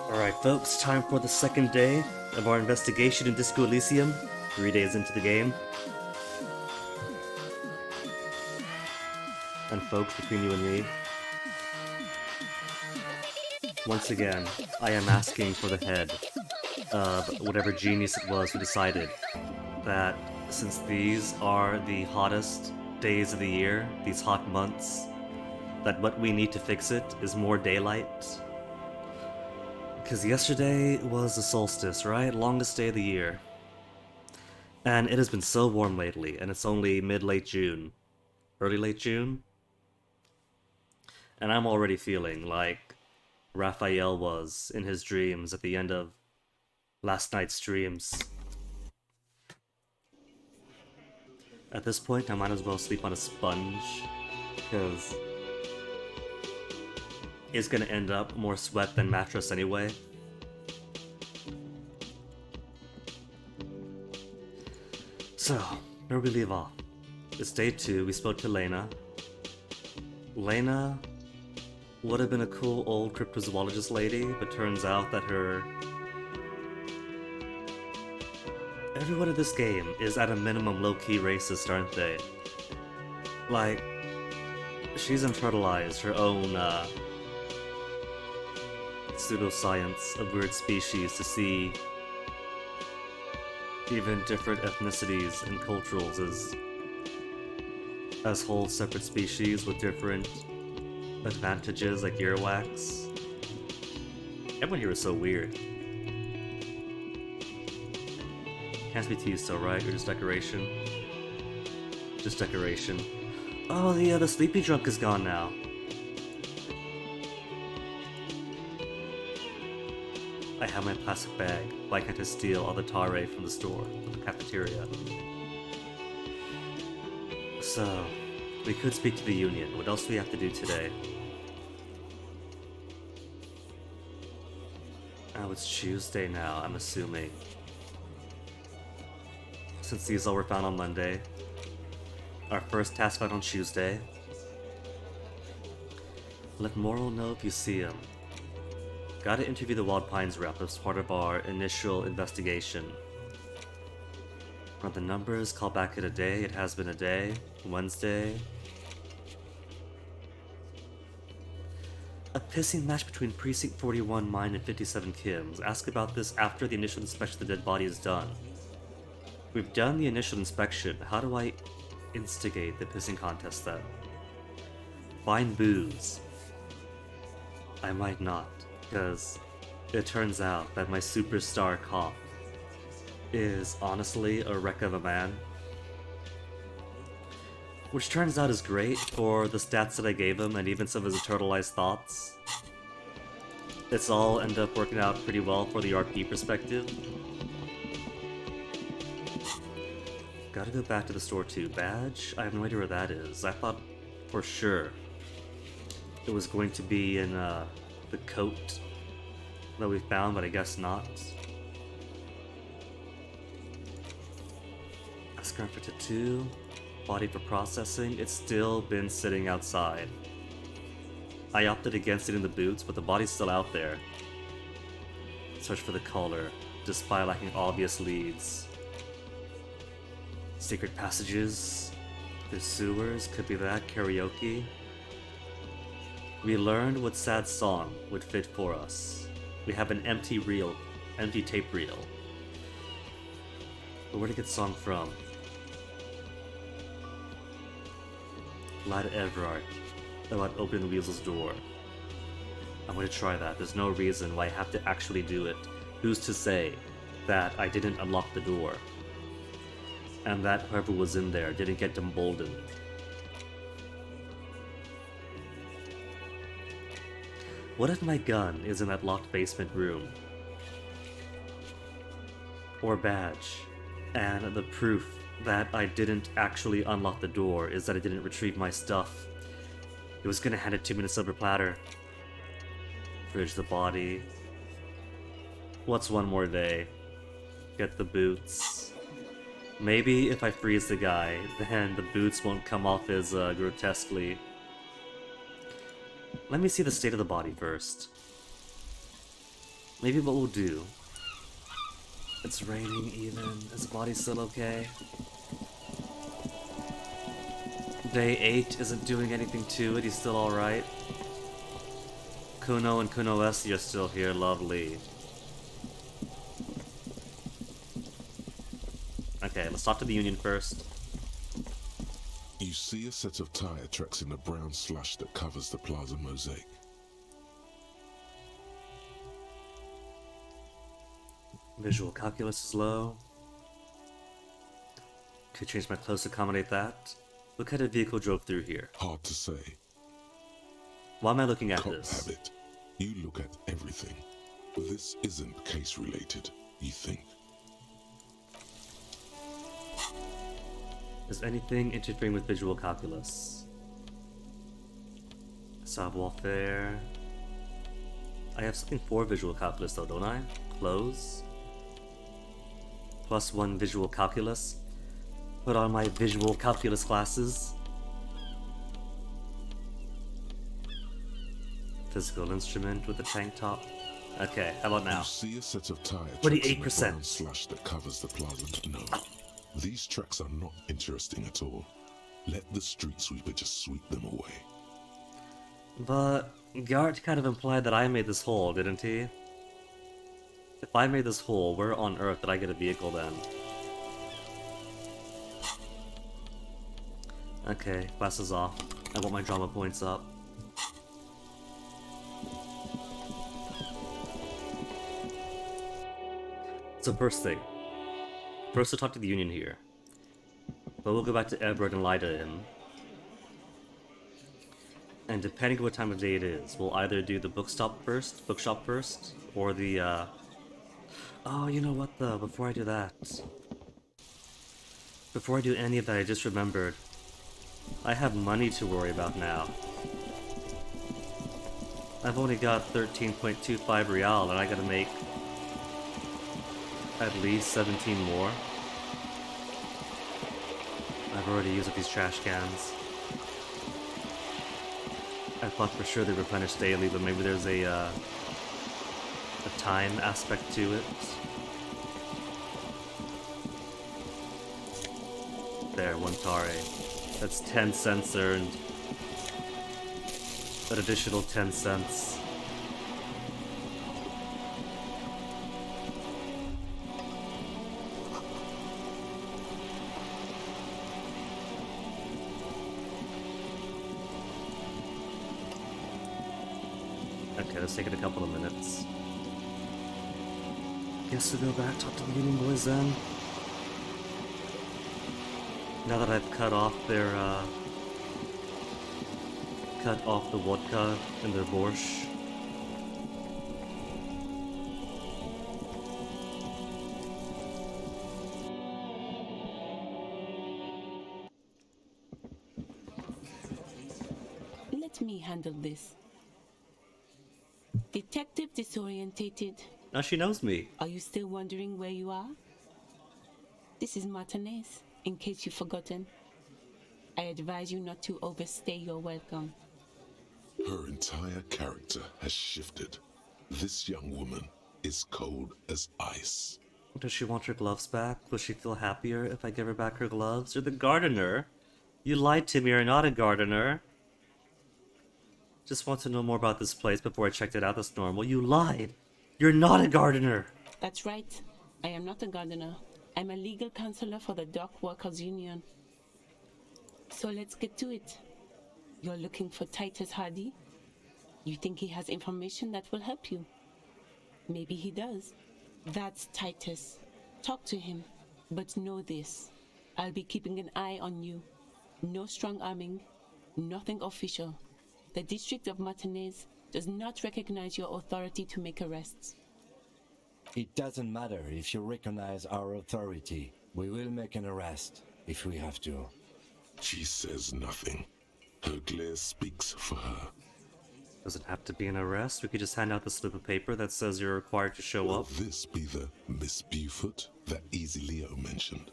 Alright folks, time for the second day of our investigation in Disco Elysium, 3 days into the game. And folks, between you and me, once again, I am asking for the head of whatever genius it was who decided that since these are the hottest days of the year, these hot months, that what we need to fix it is more daylight. Because yesterday was the solstice, right? Longest day of the year. And it has been so warm lately, and it's only mid-late June. Early late June? And I'm already feeling like Raphael was in his dreams at the end of last night's streams. At this point, I might as well sleep on a sponge, because it's gonna end up more sweat than mattress anyway. So, where we leave off? It's day 2, we spoke to Lena. Lena would have been a cool old cryptozoologist lady, but turns out that everyone in this game is at a minimum low-key racist, aren't they? Like, she's internalized her own, pseudoscience of weird species to see even different ethnicities and cultures as whole separate species with different advantages, like earwax. Everyone here is so weird. Can't be teased though, right? Or just decoration? Just decoration. Oh, the sleepy drunk is gone now. I have my plastic bag. Why can't I steal all the tare from the store, from the cafeteria? So, we could speak to the union. What else do we have to do today? Oh, it's Tuesday now, I'm assuming. Since these all were found on Monday. Our first task out on Tuesday. Let Morrill know if you see him. Gotta interview the Wild Pines rep as part of our initial investigation. Run the numbers, call back in a day, it has been a day. Wednesday. A pissing match between Precinct 41 mine and 57 Kim's. Ask about this after the initial inspection of the dead body is done. We've done the initial inspection. How do I instigate the pissing contest then? Find booze. I might not, because it turns out that my superstar cop is honestly a wreck of a man. Which turns out is great for the stats that I gave him and even some of his internalized thoughts. It's all ended up working out pretty well for the RP perspective. Gotta go back to the store too. Badge? I have no idea where that is. I thought for sure it was going to be in the coat that we found, but I guess not. Ascar for tattoo. Body for processing. It's still been sitting outside. I opted against it in the boots, but the body's still out there. Search for the color, despite lacking obvious leads. Secret passages. The sewers, could be that. Karaoke. We learned what sad song would fit for us. We have an empty tape reel. But where to get song from? Lie to Everard about opening the weasel's door. I'm going to try that. There's no reason why I have to actually do it. Who's to say that I didn't unlock the door? And that whoever was in there didn't get emboldened. What if my gun is in that locked basement room? Or badge, and the proof that I didn't actually unlock the door is that I didn't retrieve my stuff. It was gonna hand it to me in a silver platter. Fridge the body. What's one more day? Get the boots. Maybe if I freeze the guy, then the boots won't come off as grotesquely. Let me see the state of the body first. Maybe what we'll do... It's raining even. Is the body still okay? Day 8 isn't doing anything to it. He's still alright. Kuno and Kuno S are still here. Lovely. Okay, Let's talk to the union first. You see a set of tire tracks in the brown slush that covers the plaza mosaic. Visual calculus is low. Could change my clothes to accommodate that. What kind of vehicle drove through here? Hard to say. Why am I looking at Cop this? habit. You look at everything. This isn't case related, you think. Is anything interfering with visual calculus? Savoir-faire. I have something for visual calculus though, don't I? Clothes. +1 visual calculus. Put on my visual calculus glasses. Physical instrument with a tank top. Okay, how about now? You see a set of tire tracks 28%. in the brown slush that covers the plaza. No, these tracks are not interesting at all. Let the street sweeper just sweep them away. But Gart kind of implied that I made this hole, didn't he? If I made this hole, where on earth did I get a vehicle then? Okay, glasses off. I want my drama points up. So first thing. First to talk to the union here. But we'll go back to Everett and lie to him. And depending on what time of day it is, we'll either do the bookshop first, or the, Oh, you know what though, before I do that... Before I do any of that, I just remembered. I have money to worry about now. I've only got 13.25 real, and I gotta make... at least 17 more. I've already used up these trash cans. I thought for sure they replenish daily, but maybe there's a time aspect to it. There, 1 tare. That's 10 cents earned. An additional 10 cents. Okay, let's take it a couple of minutes. Guess we'll go back, talk to the union boys then. Now that I've cut off their, cut off the vodka in their borscht. Let me handle this. Detective disorientated. Now she knows me. Are you still wondering where you are? This is Martinez, in case you've forgotten. I advise you not to overstay your welcome. Her entire character has shifted. This young woman is cold as ice. Does she want her gloves back? Will she feel happier if I give her back her gloves? You're the gardener. You lied to me, you're not a gardener. Just want to know more about this place before I checked it out. That's normal. You lied. You're not a gardener. That's right. I am not a gardener. I'm a legal counselor for the Dock Workers Union. So let's get to it. You're looking for Titus Hardy? You think he has information that will help you? Maybe he does. That's Titus. Talk to him. But know this. I'll be keeping an eye on you. No strong arming. Nothing official. The District of Martinez does not recognize your authority to make arrests. It doesn't matter if you recognize our authority. We will make an arrest if we have to. She says nothing. Her glare speaks for her. Does it have to be an arrest? We could just hand out the slip of paper that says you're required to show Will up. this be the Miss Buford that Easy Leo mentioned?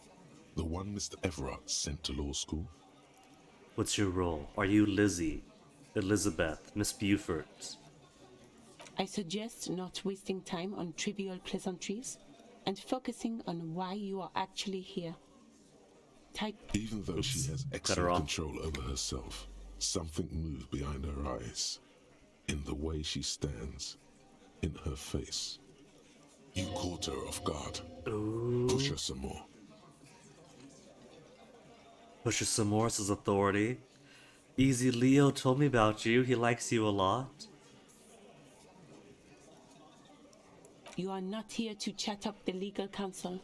The one Mr. Everett sent to law school? What's your role? Are you Lizzie? Elizabeth? Miss Buford? I suggest not wasting time on trivial pleasantries and focusing on why you are actually here. Even though she has excellent control over herself, something moved behind her eyes. In the way she stands. In her face. You caught her off guard. Ooh. Push her some more. Pushes some more, says authority. Easy Leo told me about you. He likes you a lot. You are not here to chat up the legal counsel.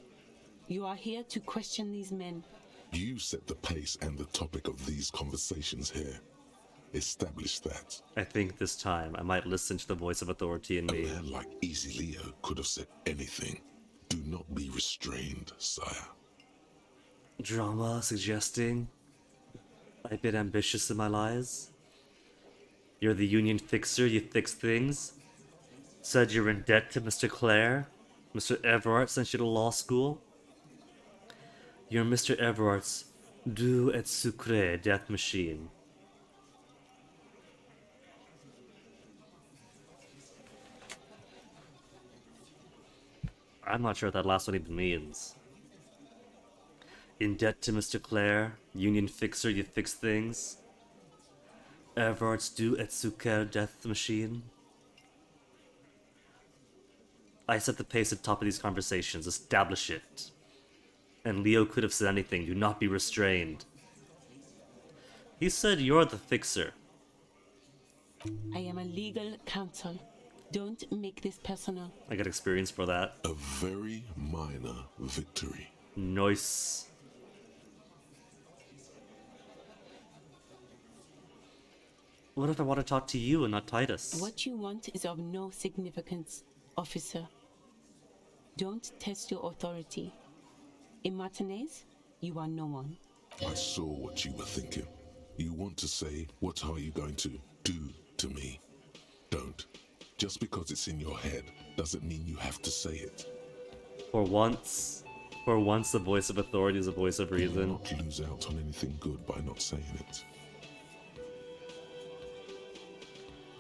You are here to question these men. You set the pace and the topic of these conversations here. Establish that. I think this time I might listen to the voice of authority in A me. man like Easy Leo could have said anything. Do not be restrained, sire. Drama suggesting I've been ambitious in my lies. You're the union fixer, you fix things. Said you're in debt to Mr. Clare. Mr. Everard sent you to law school. You're Mr. Everard's doux et sucré death machine. I'm not sure what that last one even means. In debt to Mr. Clare, union fixer, you fix things. Everard's doux et sucré death machine. I set the pace at the top of these conversations. Establish it. And Leo could have said anything. Do not be restrained. He said you're the fixer. I am a legal counsel. Don't make this personal. I got experience for that. A very minor victory. Nice. What if I want to talk to you and not Titus? What you want is of no significance, officer. Don't test your authority. In Martinez, you are no one. I saw what you were thinking. You want to say, what are you going to do to me? Don't. Just because it's in your head doesn't mean you have to say it. For once, the voice of authority is a voice of You will reason. not lose out on anything good by not saying it.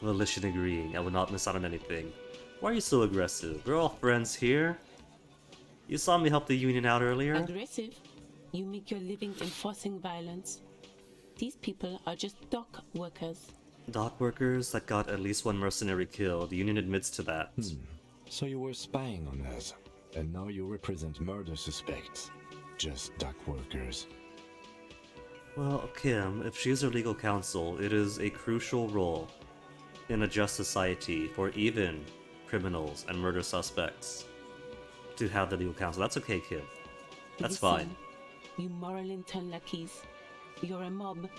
Volition agreeing. I will not miss out on anything. Why are you so aggressive? We're all friends here. You saw me help the union out earlier. Aggressive? You make your living enforcing violence. These people are just dock workers. Dock workers that got at least one mercenary killed. The union admits to that. So you were spying on us, and now you represent murder suspects. Just dock workers. Well, Kim, if she's our legal counsel, it is a crucial role in a just society for even criminals and murder suspects to have the legal counsel. That's okay, Kim. That's Listen, fine. You moral lackeys. You're a mob,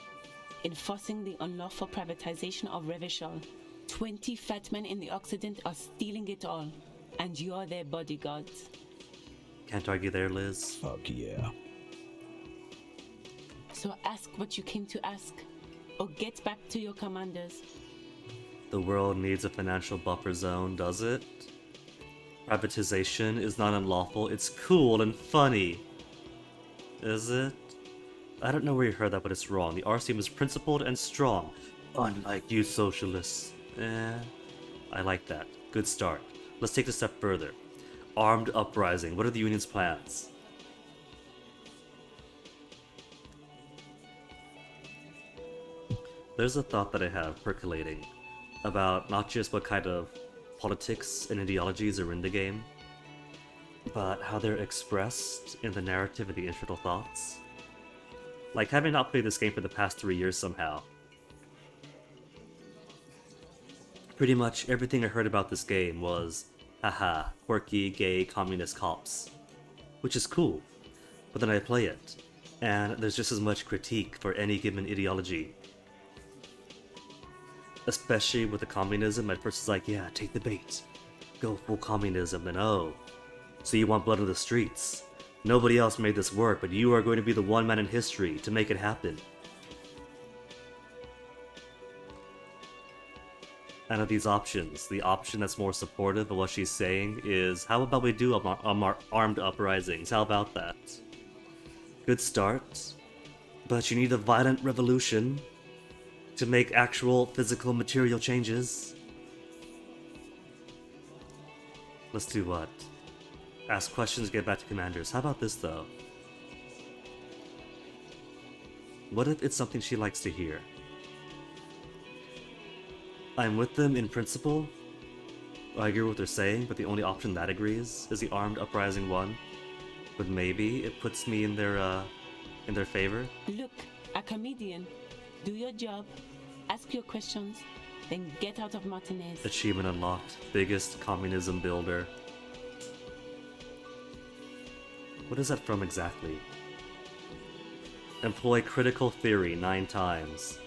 enforcing the unlawful privatization of Revachol. 20 fat men in the Occident are stealing it all, and you're their bodyguards. Can't argue there, Liz. Fuck yeah. So ask what you came to ask, or get back to your commanders. The world needs a financial buffer zone, does it? Privatization is not unlawful, it's cool and funny. Is it? I don't know where you heard that, but it's wrong. The RCM is principled and strong. Unlike you socialists. I like that. Good start. Let's take it a step further. Armed uprising. What are the union's plans? There's a thought that I have percolating about not just what kind of politics and ideologies are in the game, but how they're expressed in the narrative and the internal thoughts. Like, having not played this game for the past 3 years somehow, pretty much everything I heard about this game was, haha, quirky, gay, communist cops. Which is cool, but then I play it, and there's just as much critique for any given ideology. Especially with the communism, at first it's like, yeah, take the bait. Go full communism, then oh, so you want blood on the streets. Nobody else made this work, but you are going to be the one man in history to make it happen. And of these options, the option that's more supportive of what she's saying is, how about we do armed uprisings? How about that? Good start, but you need a violent revolution to make actual physical material changes. Let's do what? Ask questions, get back to commanders. How about this though? What if it's something she likes to hear? I'm with them in principle. I agree with what they're saying, but the only option that agrees is the armed uprising one. But maybe it puts me in their in their favor? Look, a comedian. Do your job, ask your questions, then get out of Martinez. Achievement unlocked. Biggest communism builder. What is that from exactly? Employ critical theory 9 times.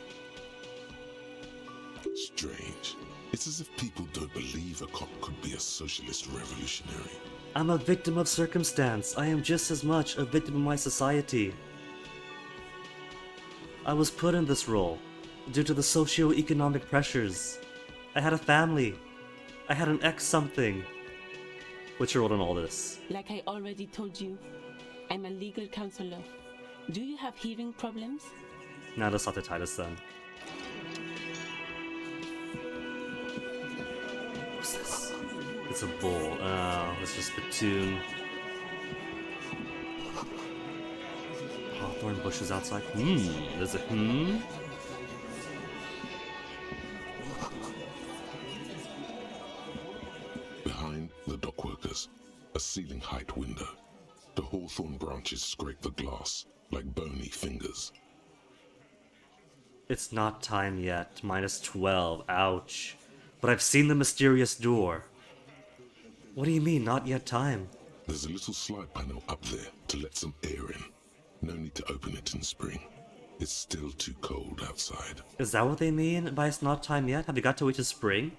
Strange. It's as if people don't believe a cop could be a socialist revolutionary. I'm a victim of circumstance. I am just as much a victim of my society. I was put in this role due to the socio-economic pressures. I had a family. I had an ex something. What's your role in all this? Like I already told you, I'm a legal counselor. Do you have hearing problems? Now let's talk to Titus then. What's this? It's a bull. Let's just spittoon. Hawthorn bushes outside. There's a Behind the dock workers, a ceiling height window. The hawthorn branches scrape the glass like bony fingers. It's not time yet. -12. Ouch. But I've seen the mysterious door. What do you mean, not yet time? There's a little slide panel up there to let some air in. No need to open it in spring. It's still too cold outside. Is that what they mean by it's not time yet? Have you got to wait till spring?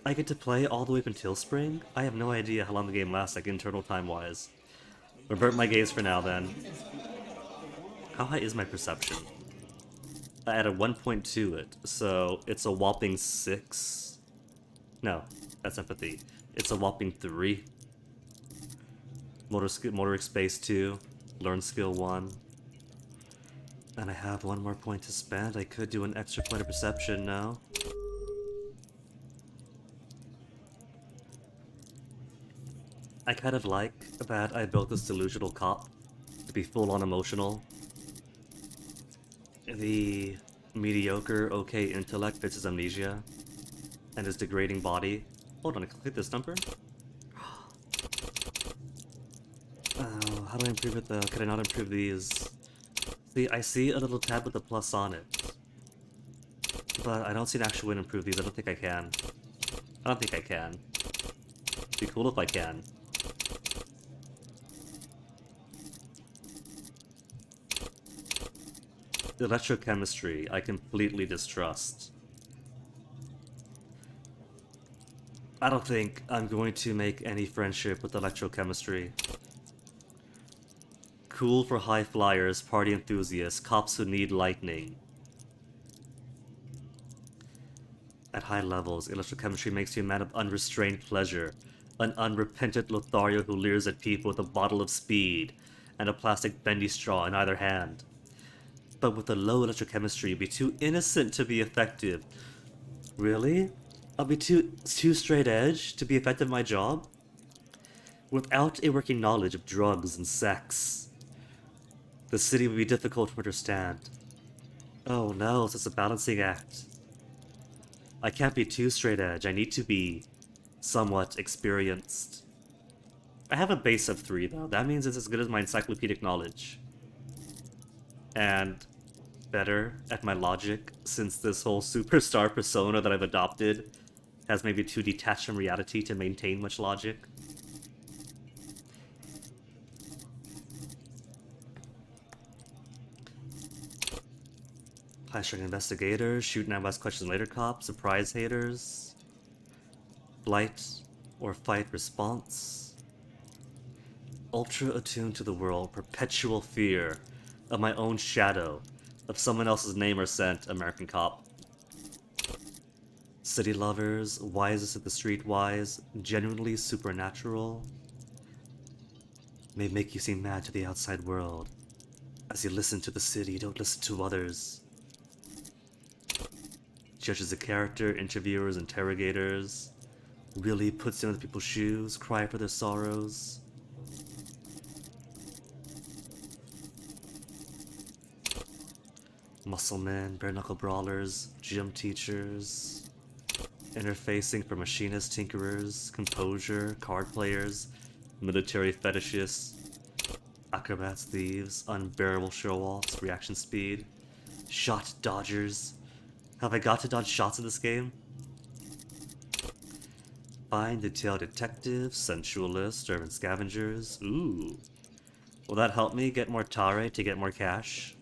I get to play all the way up until spring? I have no idea how long the game lasts, like internal time-wise. Revert my gaze for now, then. How high is my perception? I added 1 point to it, so it's a whopping 6. No, that's empathy. It's a whopping 3. Motoric space 2. Learn skill 1. And I have 1 more point to spend. I could do an extra point of perception now. I kind of like that I built this delusional cop to be full-on emotional. The mediocre, okay intellect fits his amnesia and his degrading body. Hold on, I click this number? How do I improve it though? Can I not improve these? See, I see a little tab with a plus on it. But I don't see an actual way to improve these. I don't think I can. I don't think I can. It'd be cool if I can. Electrochemistry, I completely distrust. I don't think I'm going to make any friendship with electrochemistry. Cool for high flyers, party enthusiasts, cops who need lightning. At high levels, electrochemistry makes you a man of unrestrained pleasure, an unrepentant Lothario who leers at people with a bottle of speed and a plastic bendy straw in either hand. But with a low electrochemistry, you'd be too innocent to be effective. Really? I'll be too straight edge to be effective at my job? Without a working knowledge of drugs and sex, the city would be difficult to understand. Oh no, so it's a balancing act. I can't be too straight edge, I need to be somewhat experienced. I have a base of 3 though, that means it's as good as my encyclopedic knowledge. And better at my logic, since this whole superstar persona that I've adopted has maybe too detached from reality to maintain much logic. High-strung investigators, shoot now ask questions later cops, surprise haters, flight or fight response, ultra attuned to the world, perpetual fear of my own shadow, of someone else's name or scent, American cop. City lovers, wisest of the streetwise, genuinely supernatural, may make you seem mad to the outside world. As you listen to the city, don't listen to others. Judges a character, interviewers, interrogators, really puts in other people's shoes, cry for their sorrows. Muscle men, bare-knuckle brawlers, gym teachers, interfacing for machinists, tinkerers, composure, card players, military fetishists, a Acrobats, thieves, unbearable show-offs, reaction speed, shot dodgers. Have I got to dodge shots in this game? Fine detail detective, sensualist, urban scavengers. Ooh. Will that help me get more tare to get more cash?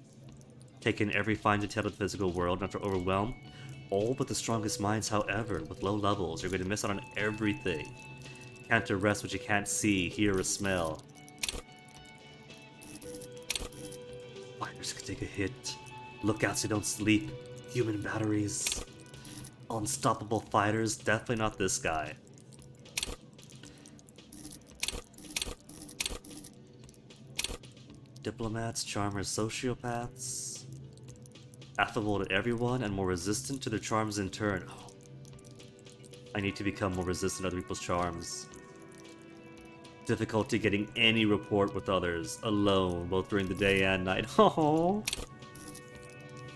Take in every fine detail of the physical world, not to overwhelm all but the strongest minds, however. With low levels, you're going to miss out on everything. Can't arrest what you can't see, hear, or smell. Fighters can take a hit. Look out so you don't sleep. Human batteries. Unstoppable fighters, definitely not this guy. Diplomats, charmers, sociopaths. Affable to everyone and more resistant to their charms in turn. Oh. I need to become more resistant to other people's charms. Difficulty getting any rapport with others, alone, both during the day and night. Oh.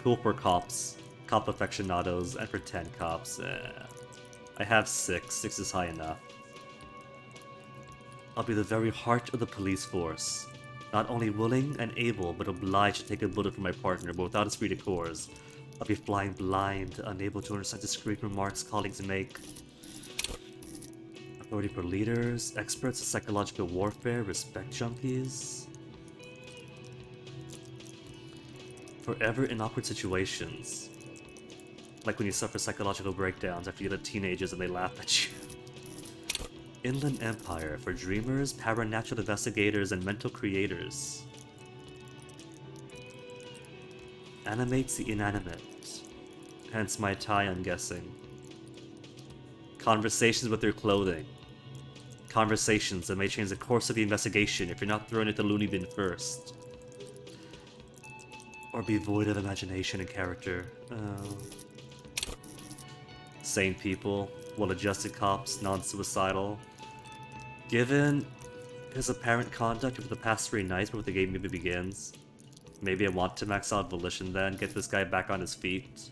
Cool for cops, cop aficionados, and pretend cops. I have 6. 6 is high enough. I'll be the very heart of the police force. Not only willing and able, but obliged to take a bullet for my partner, but without esprit de corps. I'll be flying blind, unable to understand discreet remarks colleagues make. Authority for leaders, experts in psychological warfare, respect junkies. Forever in awkward situations. Like when you suffer psychological breakdowns after you let teenagers and they laugh at you. Inland Empire for dreamers, paranatural investigators, and mental creators. Animates the inanimate. Hence my tie, I'm guessing. Conversations with their clothing. Conversations that may change the course of the investigation if you're not thrown into the loony bin first. Or be void of imagination and character. Sane people, well-adjusted cops, non-suicidal. Given his apparent conduct over the past 3 nights before the game even begins, maybe I want to max out Volition then, get this guy back on his feet.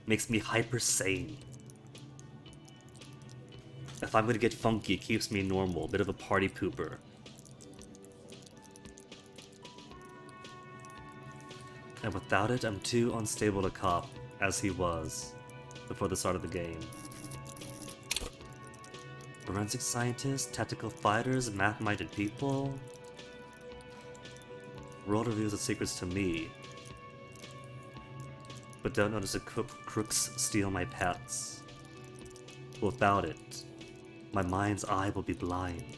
Makes me hyper sane. If I'm gonna get funky, it keeps me normal, bit of a party pooper. And without it, I'm too unstable to cop, as he was, before the start of the game. Forensic scientists, tactical fighters, math-minded people. World reveals its secrets to me. But don't notice the crooks steal my pets. Without it, my mind's eye will be blind.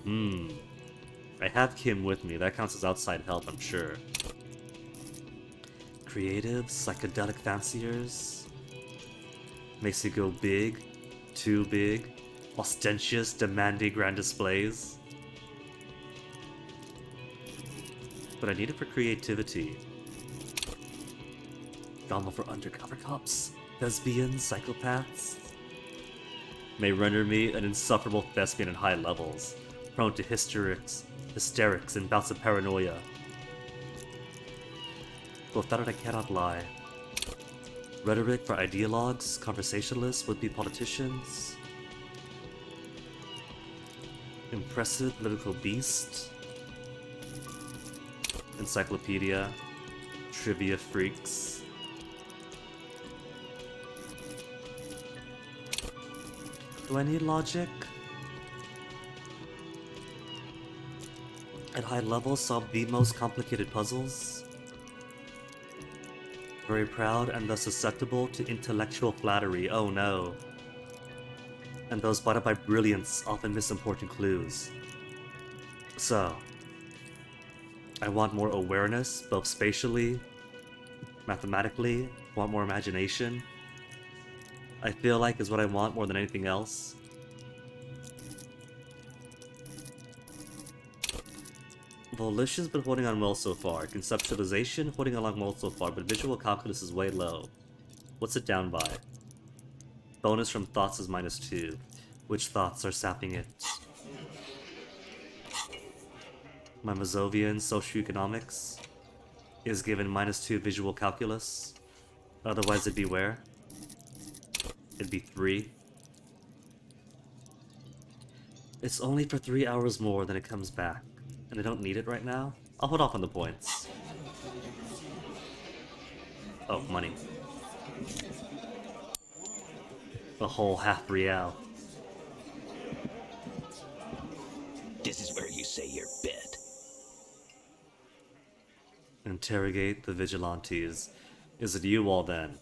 I have Kim with me, that counts as outside help, I'm sure. Creative, psychedelic fanciers. Makes you go big, too big, ostentatious, demanding grand displays. But I need it for creativity. Drama for undercover cops, lesbians, psychopaths. May render me an insufferable thespian at high levels, prone to hysterics, and bouts of paranoia. But without it I cannot lie. Rhetoric for ideologues, conversationalists, would-be politicians. Impressive political beast. Encyclopedia. Trivia freaks. Do I need logic? At high levels, solve the most complicated puzzles. Very proud and thus susceptible to intellectual flattery, oh no. And those blinded by brilliance often miss important clues. So, I want more awareness, both spatially, mathematically, want more imagination. I feel like is what I want more than anything else. Volition's been holding on well so far. Conceptualization, holding along well so far, but visual calculus is way low. What's it down by? Bonus from thoughts is -2. Which thoughts are sapping it? My Mazovian socioeconomics is given -2 visual calculus. Otherwise it'd be where? It'd be 3. It's only for 3 hours more, then it comes back. And I don't need it right now? I'll hold off on the points. Oh, money. A whole half real. This is where you say your bit. Interrogate the vigilantes. Is it you all then?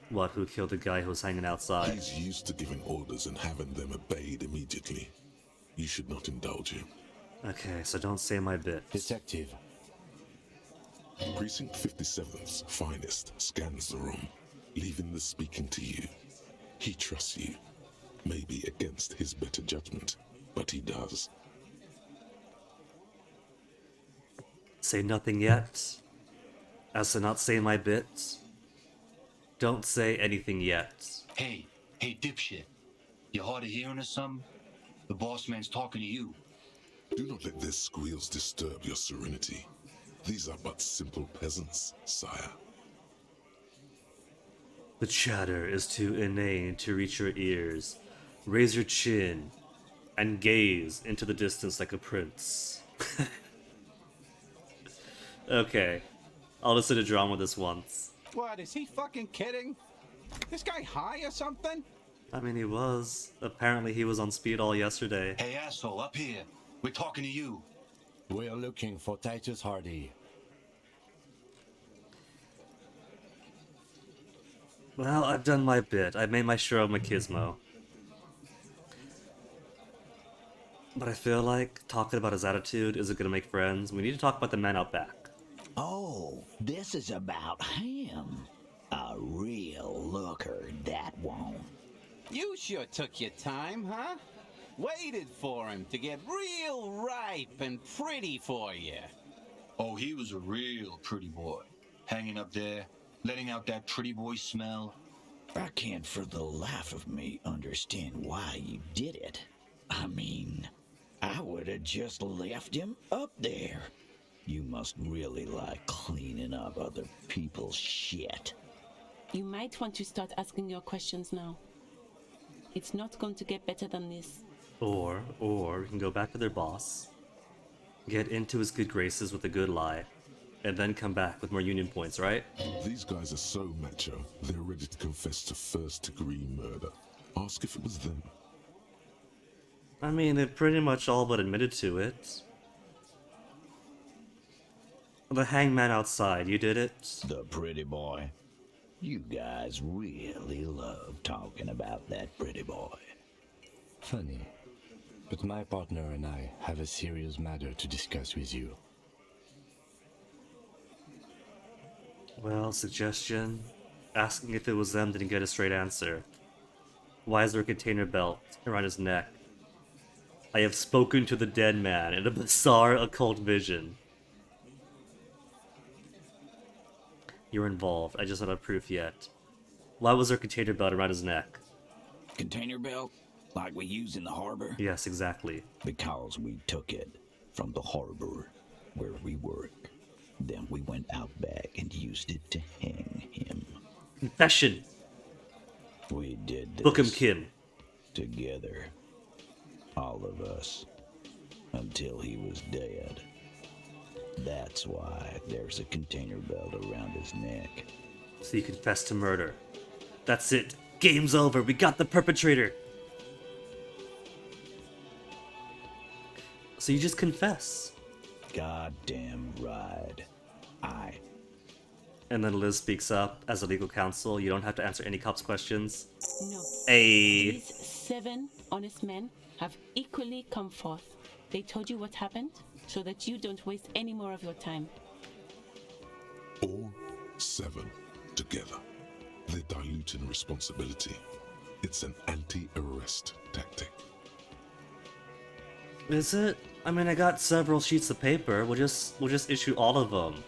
What, who killed the guy who was hanging outside? He's used to giving orders and having them obeyed immediately. You should not indulge him. Okay, so don't say my bit. Detective, Precinct 57's finest scans the room, leaving the speaking to you. He trusts you, maybe against his better judgment, but he does. Say nothing yet. As to not say my bit. Don't say anything yet. Hey, dipshit. You hard of hearing or something? The boss man's talking to you. Do not let their squeals disturb your serenity. These are but simple peasants, sire. The chatter is too inane to reach your ears. Raise your chin and gaze into the distance like a prince. Okay, I'll listen to drama this once. What, is he fucking kidding? This guy high or something? I mean, he was. Apparently, he was on speed all yesterday. Hey, asshole, up here. We're talking to you. we are looking for Titus Hardy. Well, I've done my bit. I made my share of machismo. But I feel like talking about his attitude isn't gonna make friends. We need to talk about the man out back. Oh, this is about him. A real looker, that won't. You sure took your time, huh? Waited for him to get real ripe and pretty for you. Oh, he was a real pretty boy. Hanging up there, letting out that pretty boy smell. I can't for the life of me understand why you did it. I mean, I would have just left him up there. You must really like cleaning up other people's shit. You might want to start asking your questions now. It's not going to get better than this. Or you can go back to their boss, get into his good graces with a good lie, and then come back with more union points, right? These guys are so macho, they're ready to confess to first-degree murder. Ask if it was them. I mean, they pretty much all but admitted to it. The hangman outside, you did it? The pretty boy. You guys really love talking about that pretty boy. Funny, but my partner and I have a serious matter to discuss with you. Well, suggestion. Asking if it was them didn't get a straight answer. Why is there a container belt around his neck? I have spoken to the dead man in a bizarre occult vision. You're involved. I just don't have proof yet. Why was there a container belt around his neck? Container belt? Like we use in the harbor? Yes, exactly. Because we took it from the harbor where we work. Then we went out back and used it to hang him. Confession! We did this Book him, Kim. together. All of us. Until he was dead. That's why there's a container belt around his neck. So you confess to murder. That's it. Game's over. We got the perpetrator. So you just confess. Goddamn right. And then Liz speaks up as a legal counsel. You don't have to answer any cops' questions. No. Hey. These 7 honest men have equally come forth. They told you what happened so that you don't waste any more of your time. All 7 together. They're diluting responsibility. It's an anti-arrest tactic. Is it? I mean, I got several sheets of paper. We'll just issue all of them.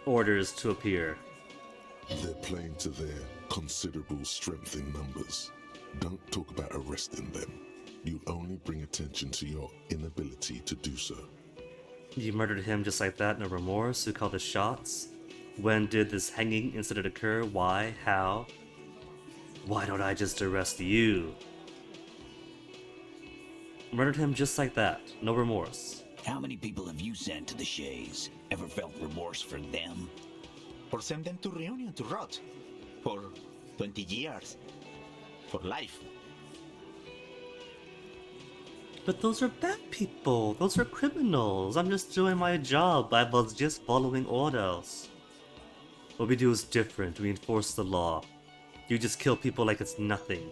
Orders to appear. They're playing to their considerable strength in numbers. Don't talk about arresting them. You'll only bring attention to your inability to do so. You murdered him just like that, no remorse? Who called the shots? When did this hanging incident occur? Why? How? Why don't I just arrest you? Murdered him just like that, no remorse. How many people have you sent to the Shays? Ever felt remorse for them? Or send them to Reunion to rot. For 20 years. For life. But those are bad people, those are criminals. I'm just doing my job, I was just following orders. What we do is different, we enforce the law. You just kill people like it's nothing.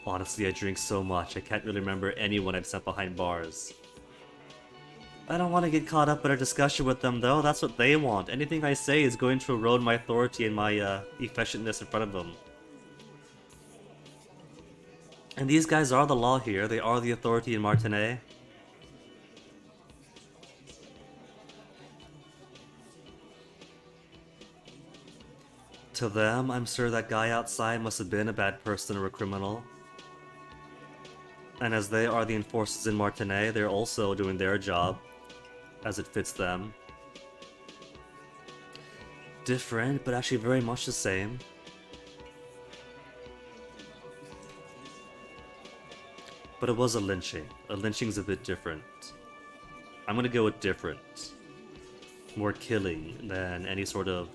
Honestly, I drink so much, I can't really remember anyone I've sent behind bars. I don't want to get caught up in a discussion with them though, that's what they want. Anything I say is going to erode my authority and my effectiveness in front of them. And these guys are the law here, they are the authority in Martinet. To them, I'm sure that guy outside must have been a bad person or a criminal. And as they are the enforcers in Martinet, they're also doing their job, as it fits them. Different, but actually very much the same. But it was a lynching. A lynching's a bit different. I'm gonna go with different. More killing than any sort of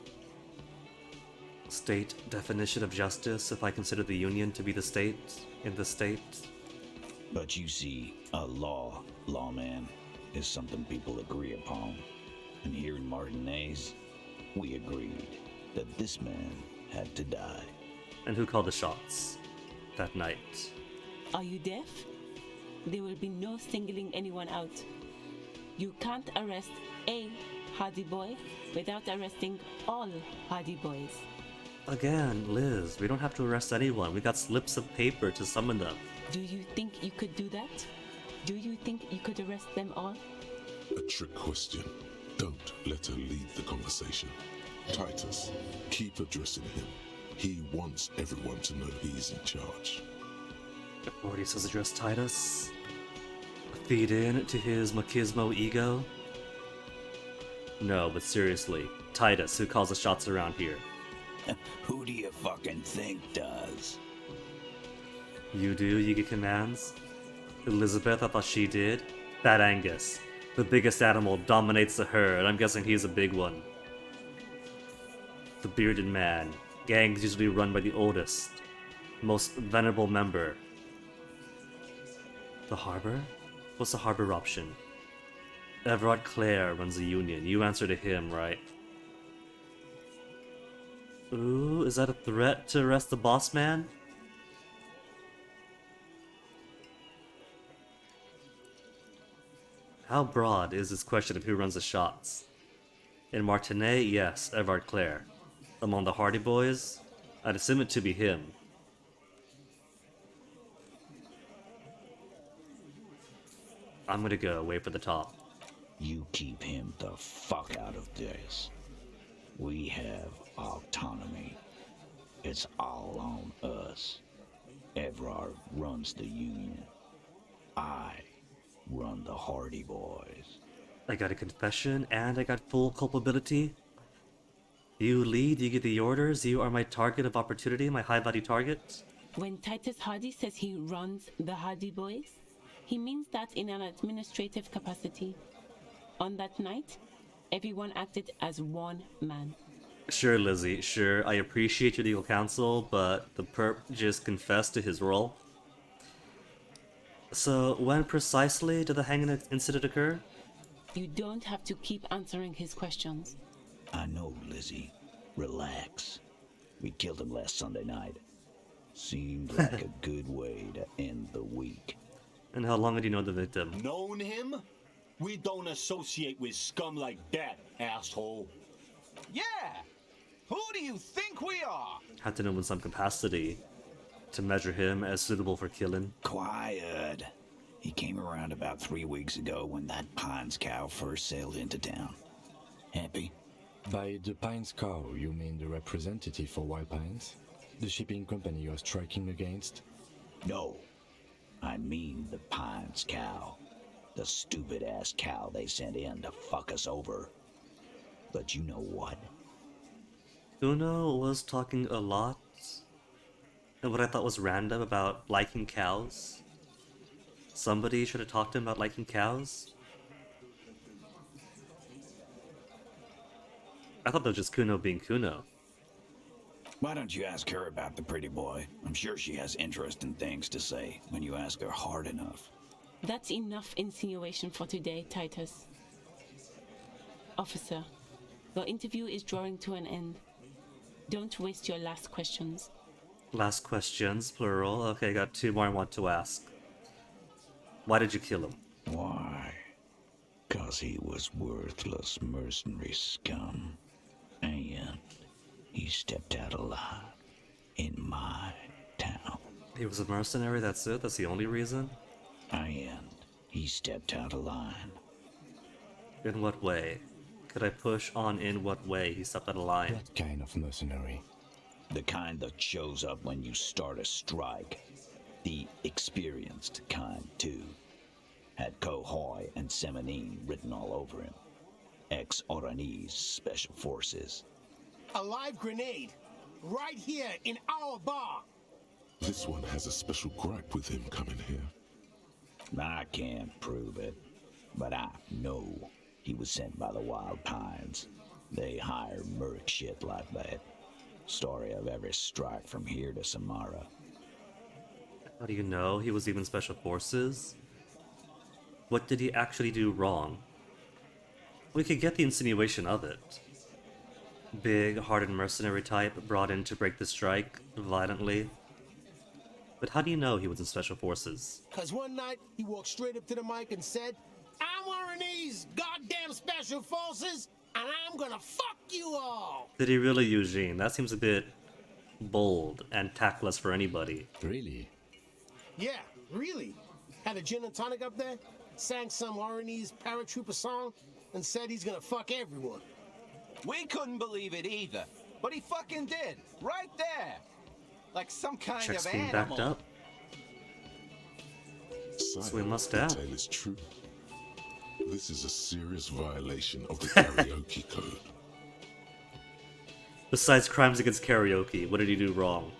state definition of justice, if I consider the Union to be the state in the state. But you see, a lawman, is something people agree upon. And here in Martinez, we agreed that this man had to die. And who called the shots that night? Are you deaf? There will be no singling anyone out. You can't arrest a Hardy Boy without arresting all Hardy Boys. Again, Liz, we don't have to arrest anyone. We got slips of paper to summon them. Do you think you could do that? Do you think you could arrest them all? A trick question. Don't let her lead the conversation. Titus, keep addressing him. He wants everyone to know he's in charge. Authority says address Titus. Feed in to his machismo ego. No, but seriously, Titus, who calls the shots around here? Who do you fucking think does? You do, you get commands? Elizabeth, I thought she did. Fat Angus. The biggest animal dominates the herd, I'm guessing he's a big one. The bearded man. Gangs usually run by the oldest, most venerable member. The harbor? What's the harbor option? Everard Clare runs the Union. You answer to him, right? Ooh, is that a threat to arrest the boss man? How broad is this question of who runs the shots? In Martinet, yes, Everard Clare. Among the Hardy Boys, I'd assume it to be him. I'm gonna go wait for the top. You keep him the fuck out of this. We have autonomy. It's all on us. Everard runs the Union. I run the Hardy Boys. I got a confession and I got full culpability. You lead, you get the orders, you are my target of opportunity, my high-value target. When Titus Hardy says he runs the Hardy Boys, he means that in an administrative capacity. On that night, everyone acted as one man. Sure, Lizzie, sure, I appreciate your legal counsel, but the perp just confessed to his role. So, when precisely did the hanging incident occur? You don't have to keep answering his questions. I know, Lizzie. Relax. We killed him last Sunday night. Seemed like a good way to end the week. And how long had you known the victim? Known him? We don't associate with scum like that, asshole. Yeah! Who do you think we are? Had to know in some capacity to measure him as suitable for killing. Quiet. He came around about 3 weeks ago when that Pines cow first sailed into town. Happy? By the Pines cow, you mean the representative for White Pines? The shipping company you're striking against? No. I mean the Pines cow. The stupid-ass cow they sent in to fuck us over. But you know what? Uno was talking a lot, and what I thought was random about liking cows. Somebody should have talked to him about liking cows? I thought that was just Kuno being Kuno. Why don't you ask her about the pretty boy? I'm sure she has interesting things to say when you ask her hard enough. That's enough insinuation for today, Titus. Officer, your interview is drawing to an end. Don't waste your last questions. Last questions, plural. Okay, got two more I want to ask. Why did you kill him? Why? 'Cause he was worthless mercenary scum. And he stepped out of line in my town. He was a mercenary, that's it? That's the only reason? And he stepped out of line. In what way? Could I push on in what way he stepped out of line? What kind of mercenary? The kind that shows up when you start a strike. The experienced kind, too. Had Kohoi and Semenine written all over him. Ex-Oranese Special Forces. A live grenade, right here in our bar. This one has a special gripe with him coming here. I can't prove it, but I know he was sent by the Wild Pines. They hire merc shit like that. Story of every strike from here to Samara. How do you know he was even Special Forces? What did he actually do wrong? We could get the insinuation of it. Big, hardened mercenary type brought in to break the strike violently. But how do you know he was in Special Forces? 'Cause one night he walked straight up to the mic and said, "I'm one of these goddamn special forces, and I'm gonna fuck you all." Did he really, Eugene? That seems a bit bold and tactless for anybody. Really? Yeah, really. Had a gin and tonic up there, sang some Oranese paratrooper song, and said he's gonna fuck everyone. We couldn't believe it either, but he fucking did, right there. Like some kind Checks of being animal. backed up. So we must the have. tale is true. This is a serious violation of the karaoke code. Besides crimes against karaoke, what did he do wrong?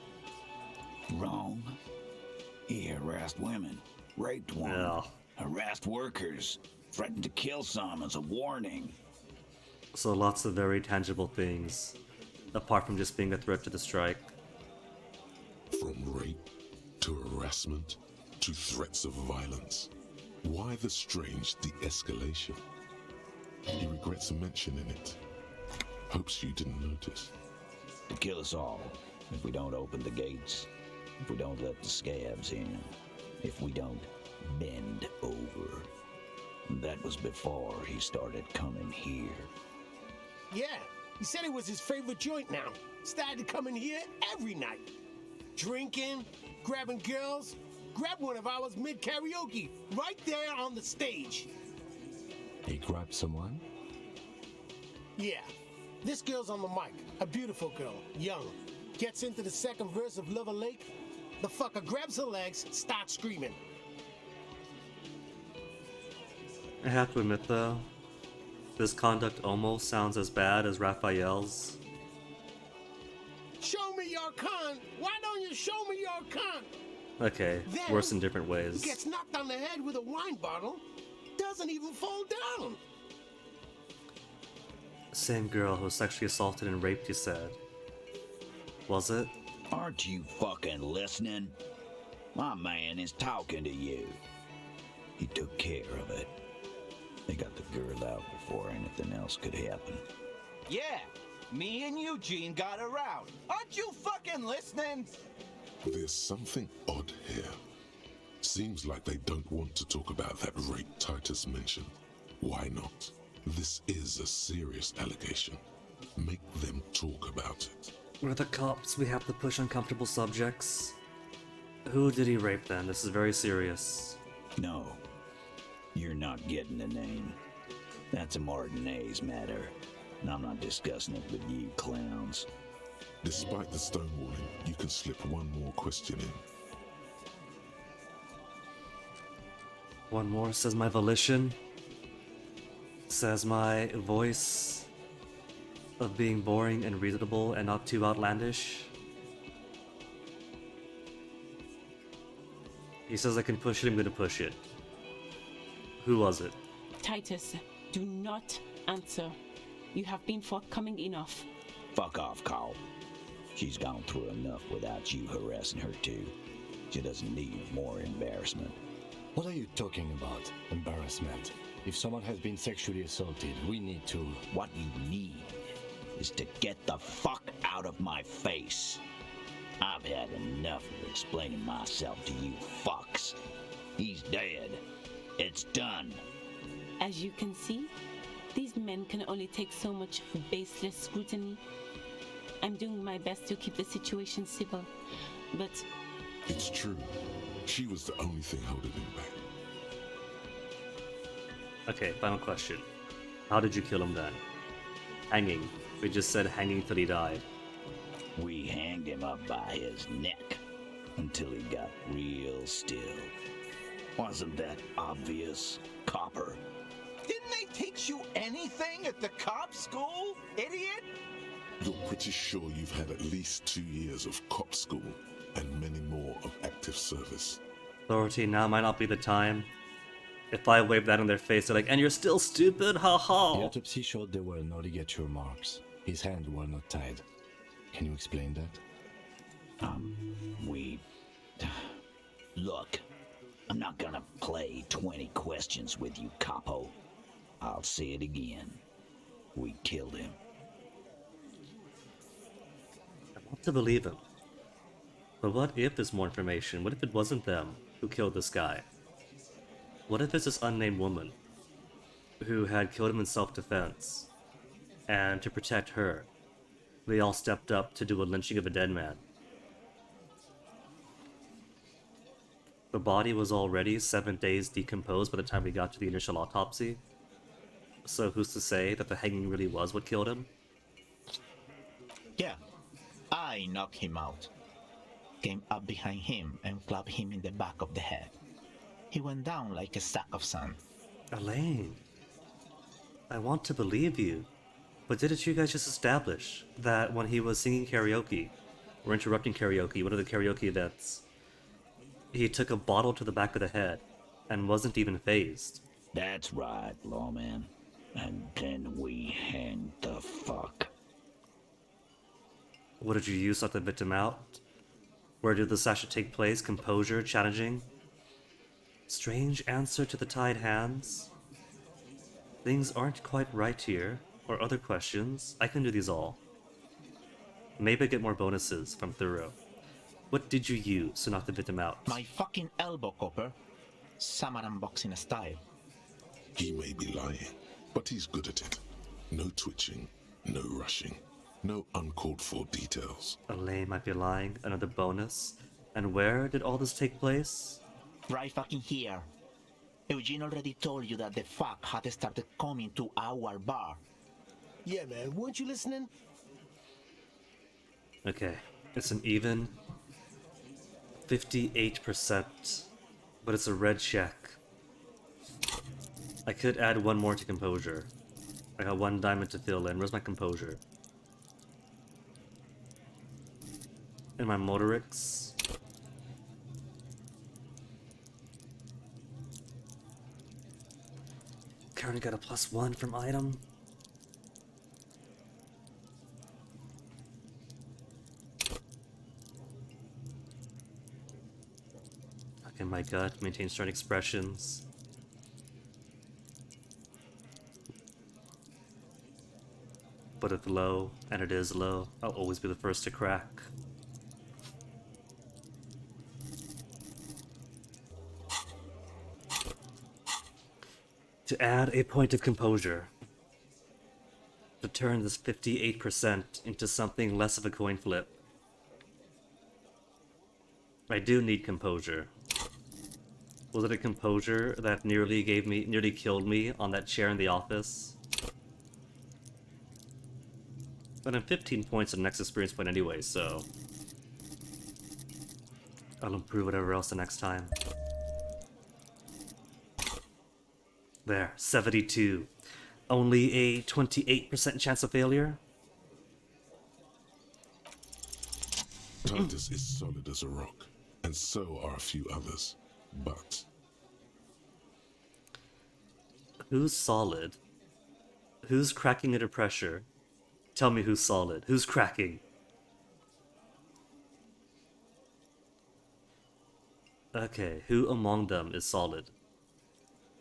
Wrong? He harassed women, raped one, Yeah. harassed workers, threatened to kill some as a warning. So lots of very tangible things, apart from just being a threat to the strike. From rape to harassment to threats of violence. Why the strange de-escalation? He regrets mentioning it. Hopes you didn't notice. To kill us all, if we don't open the gates, if we don't let the scabs in, if we don't bend over. That was before he started coming here. Yeah, he said it was his favorite joint now. Started to come in here every night. Drinking, grabbing girls. Grab one of ours mid-karaoke, right there on the stage. He grabbed someone? Yeah, this girl's on the mic. A beautiful girl, young. Gets into the second verse of Lover Lake. The fucker grabs her legs, starts screaming. I have to admit though, this conduct almost sounds as bad as Raphael's. Show me your cunt! Why don't you show me your cunt? Okay, Then, worse in different ways. Gets knocked on the head with a wine bottle. Doesn't even fall down. Same girl who was sexually assaulted and raped, you said. Was it? Aren't you fucking listening? My man is talking to you. He took care of it. They got the girl out before anything else could happen. Yeah, me and Eugene got her out. Aren't you fucking listening? There's something odd here. Seems like they don't want to talk about that rape Titus mentioned. Why not? This is a serious allegation. Make them talk about it. We're the cops, we have to push uncomfortable subjects. Who did he rape then? This is very serious. No, you're not getting the name. That's a Martinez matter, and I'm not discussing it with you clowns. Despite the stonewalling, you can slip one more question in. One more says my volition. Says my voice of being boring and reasonable and not too outlandish. He says I can push it, I'm gonna push it. Who was it? Titus, do not answer. You have been forthcoming enough. Fuck off, Carl. She's gone through enough without you harassing her too. She doesn't need more embarrassment. What are you talking about? Embarrassment. If someone has been sexually assaulted, we need to... What you need is to get the fuck out of my face. I've had enough of explaining myself to you fucks. He's dead. It's done. As you can see, these men can only take so much baseless scrutiny. I'm doing my best to keep the situation civil, but... It's true. She was the only thing holding him back. Okay, final question. How did you kill him then? Hanging. We just said hanging till he died. We hanged him up by his neck until he got real still. Wasn't that obvious, Copper? Didn't they teach you anything at the cop school, idiot? You're pretty sure you've had at least 2 years of cop school and many more of active service. Authority, now might not be the time. If I wave that in their face, they're like, and you're still stupid, ha ha! The autopsy showed there were no ligature marks. His hands were not tied. Can you explain that? Look, I'm not gonna play 20 questions with you, Capo. I'll say it again. We killed him. I want to believe him. But what if there's more information? What if it wasn't them who killed this guy? What if it's this unnamed woman who had killed him in self-defense, and to protect her, they all stepped up to do a lynching of a dead man? The body was already 7 days decomposed by the time we got to the initial autopsy. So who's to say that the hanging really was what killed him? Yeah, I knocked him out. Came up behind him and clapped him in the back of the head. He went down like a sack of sand. Elaine, I want to believe you, but didn't you guys just establish that when he was singing karaoke, or interrupting karaoke, one of the karaoke events, he took a bottle to the back of the head and wasn't even phased? That's right, lawman. And then we hanged the fuck. What did you use to let the victim out? Where did the session take place? Composure, challenging? Strange answer to the tied hands? Things aren't quite right here. Or other questions. I can do these all. Maybe I get more bonuses from thorough. What did you use to knock the victim out? My fucking elbow, Copper. Samaran boxing style. He may be lying, but he's good at it. No twitching, no rushing, no uncalled for details. Elaine might be lying. Another bonus. And where did all this take place? Right fucking here. Eugene already told you that the fuck had started coming to our bar. Yeah, man, weren't you listening? Okay, it's an even 58%, but it's a red check. I could add one more to composure. I got 1 diamond to fill in. Where's my composure? And my motorics. Currently got a +1 from item. Okay, my gut, maintain strong expressions. But it's low, and it is low. I'll always be the first to crack. To add a point of composure. To turn this 58% into something less of a coin flip. I do need composure. Was it a composure that nearly killed me on that chair in the office? But I'm 15 points in next experience point anyway, so I'll improve whatever else the next time. There, 72. Only a 28% chance of failure? Titus is solid as a rock, and so are a few others. But Who's solid? Who's cracking under pressure? Tell me who's solid. Who's cracking? Okay, who among them is solid?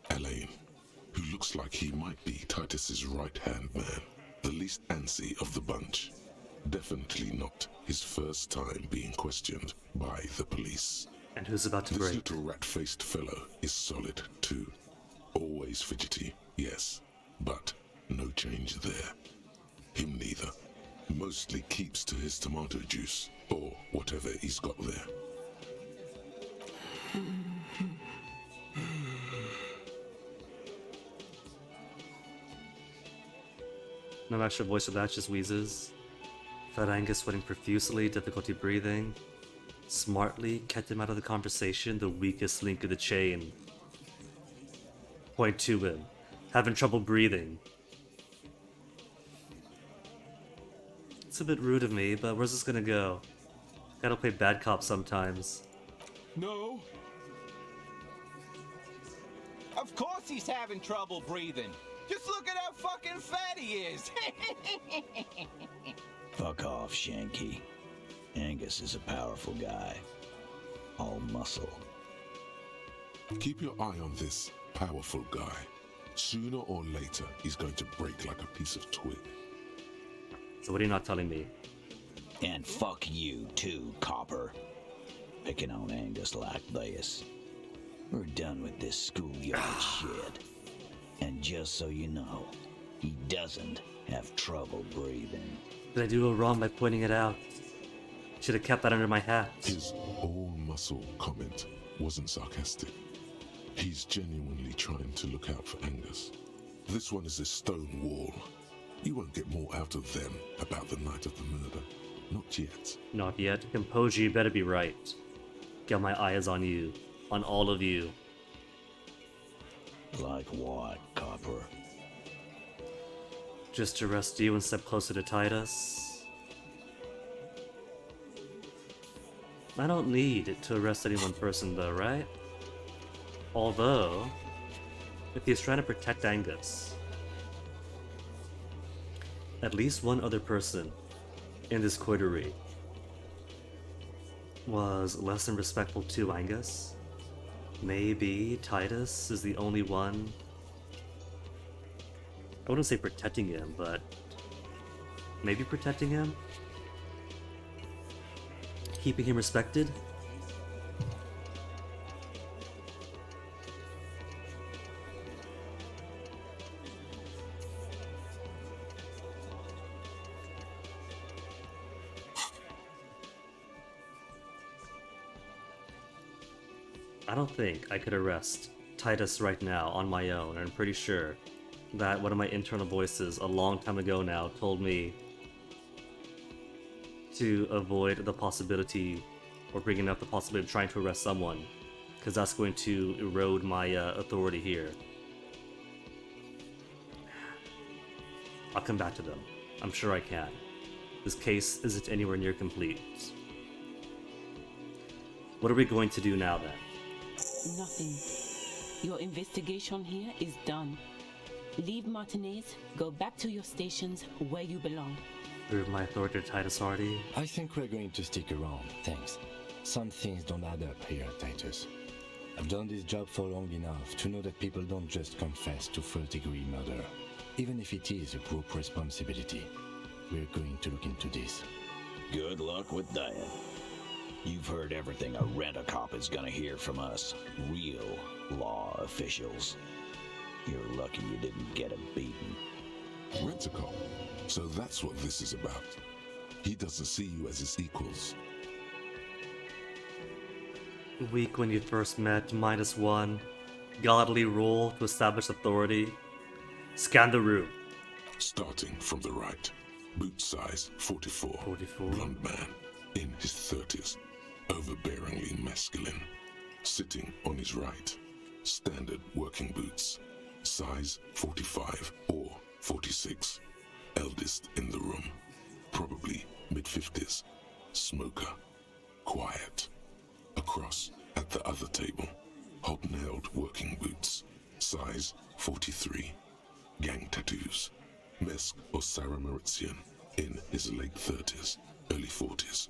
Elaine, who looks like he might be Titus's right-hand man, the least antsy of the bunch. Definitely not his first time being questioned by the police. And who's about to This break? little rat-faced fellow is solid too. Always fidgety, yes, but no change there. Him neither. Mostly keeps to his tomato juice, or whatever he's got there. No extra voice for that, just wheezes. Fat Angus sweating profusely, difficulty breathing. Smartly kept him out of the conversation, the weakest link of the chain. Point to him. Having trouble breathing. It's a bit rude of me, but where's this gonna go? Gotta play bad cop sometimes. No. Of course he's having trouble breathing. Just look at how fucking fat he is. Fuck off, Shanky. Angus is a powerful guy. All muscle. Keep your eye on this powerful guy. Sooner or later, he's going to break like a piece of twig. So what are you not telling me? And fuck you too, copper. Picking on Angus like this. We're done with this schoolyard shit. And just so you know, he doesn't have trouble breathing. Did I do wrong by pointing it out? Should have kept that under my hat. His all-muscle comment wasn't sarcastic. He's genuinely trying to look out for Angus. This one is a stone wall. You won't get more out of them about the night of the murder. Not yet. Not yet. Composure, you better be right. Got my eyes on you. On all of you. Like what, copper? Just to arrest you and step closer to Titus. I don't need to arrest any one person though, right? Although, if he's trying to protect Angus, at least one other person in this coterie was less than respectful to Angus. Maybe Titus is the only one. I wouldn't say protecting him, but maybe protecting him? Keeping him respected? I don't think I could arrest Titus right now on my own, and I'm pretty sure that one of my internal voices a long time ago now told me to avoid the possibility or bringing up the possibility of trying to arrest someone, because that's going to erode my authority here. I'll come back to them. I'm sure I can. This case isn't anywhere near complete. What are we going to do now then? Nothing. Your investigation here is done. Leave Martinez, go back to your stations where you belong. Prove my authority to Titus Hardy. I think we're going to stick around, thanks. Some things don't add up here, Titus. I've done this job for long enough to know that people don't just confess to first-degree murder. Even if it is a group responsibility, we're going to look into this. Good luck with that. You've heard everything a rent-a-cop is gonna hear from us, real law officials. You're lucky you didn't get a beating. Rent-a-cop. So that's what this is about. He doesn't see you as his equals. Weak when you first met, -1. Godly rule to establish authority. Scan the room. Starting from the right. Boot size 44. 44. Blonde man in his 30s. Overbearingly masculine. Sitting on his right. Standard working boots. Size 45 or 46. Eldest in the room. Probably mid-50s. Smoker. Quiet. Across at the other table. gang tattoos. Mesk or Sarah Mauritian in his late 30s, early 40s.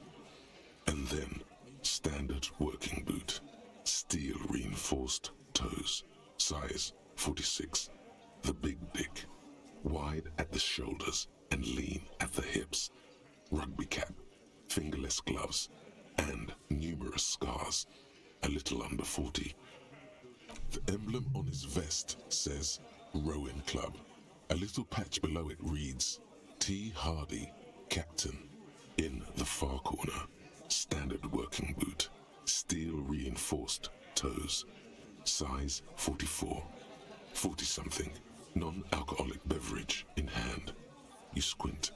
And then, standard working boot. Steel reinforced toes. Size 46. The big dick. Wide at the shoulders and lean at the hips. Rugby cap. Fingerless gloves. And numerous scars. A little under 40. The emblem on his vest says Rowing Club. A little patch below it reads T. Hardy, Captain. In the far corner, standard working boot. Steel reinforced toes. Size 44. 40-something. Non-alcoholic beverage in hand. You squint.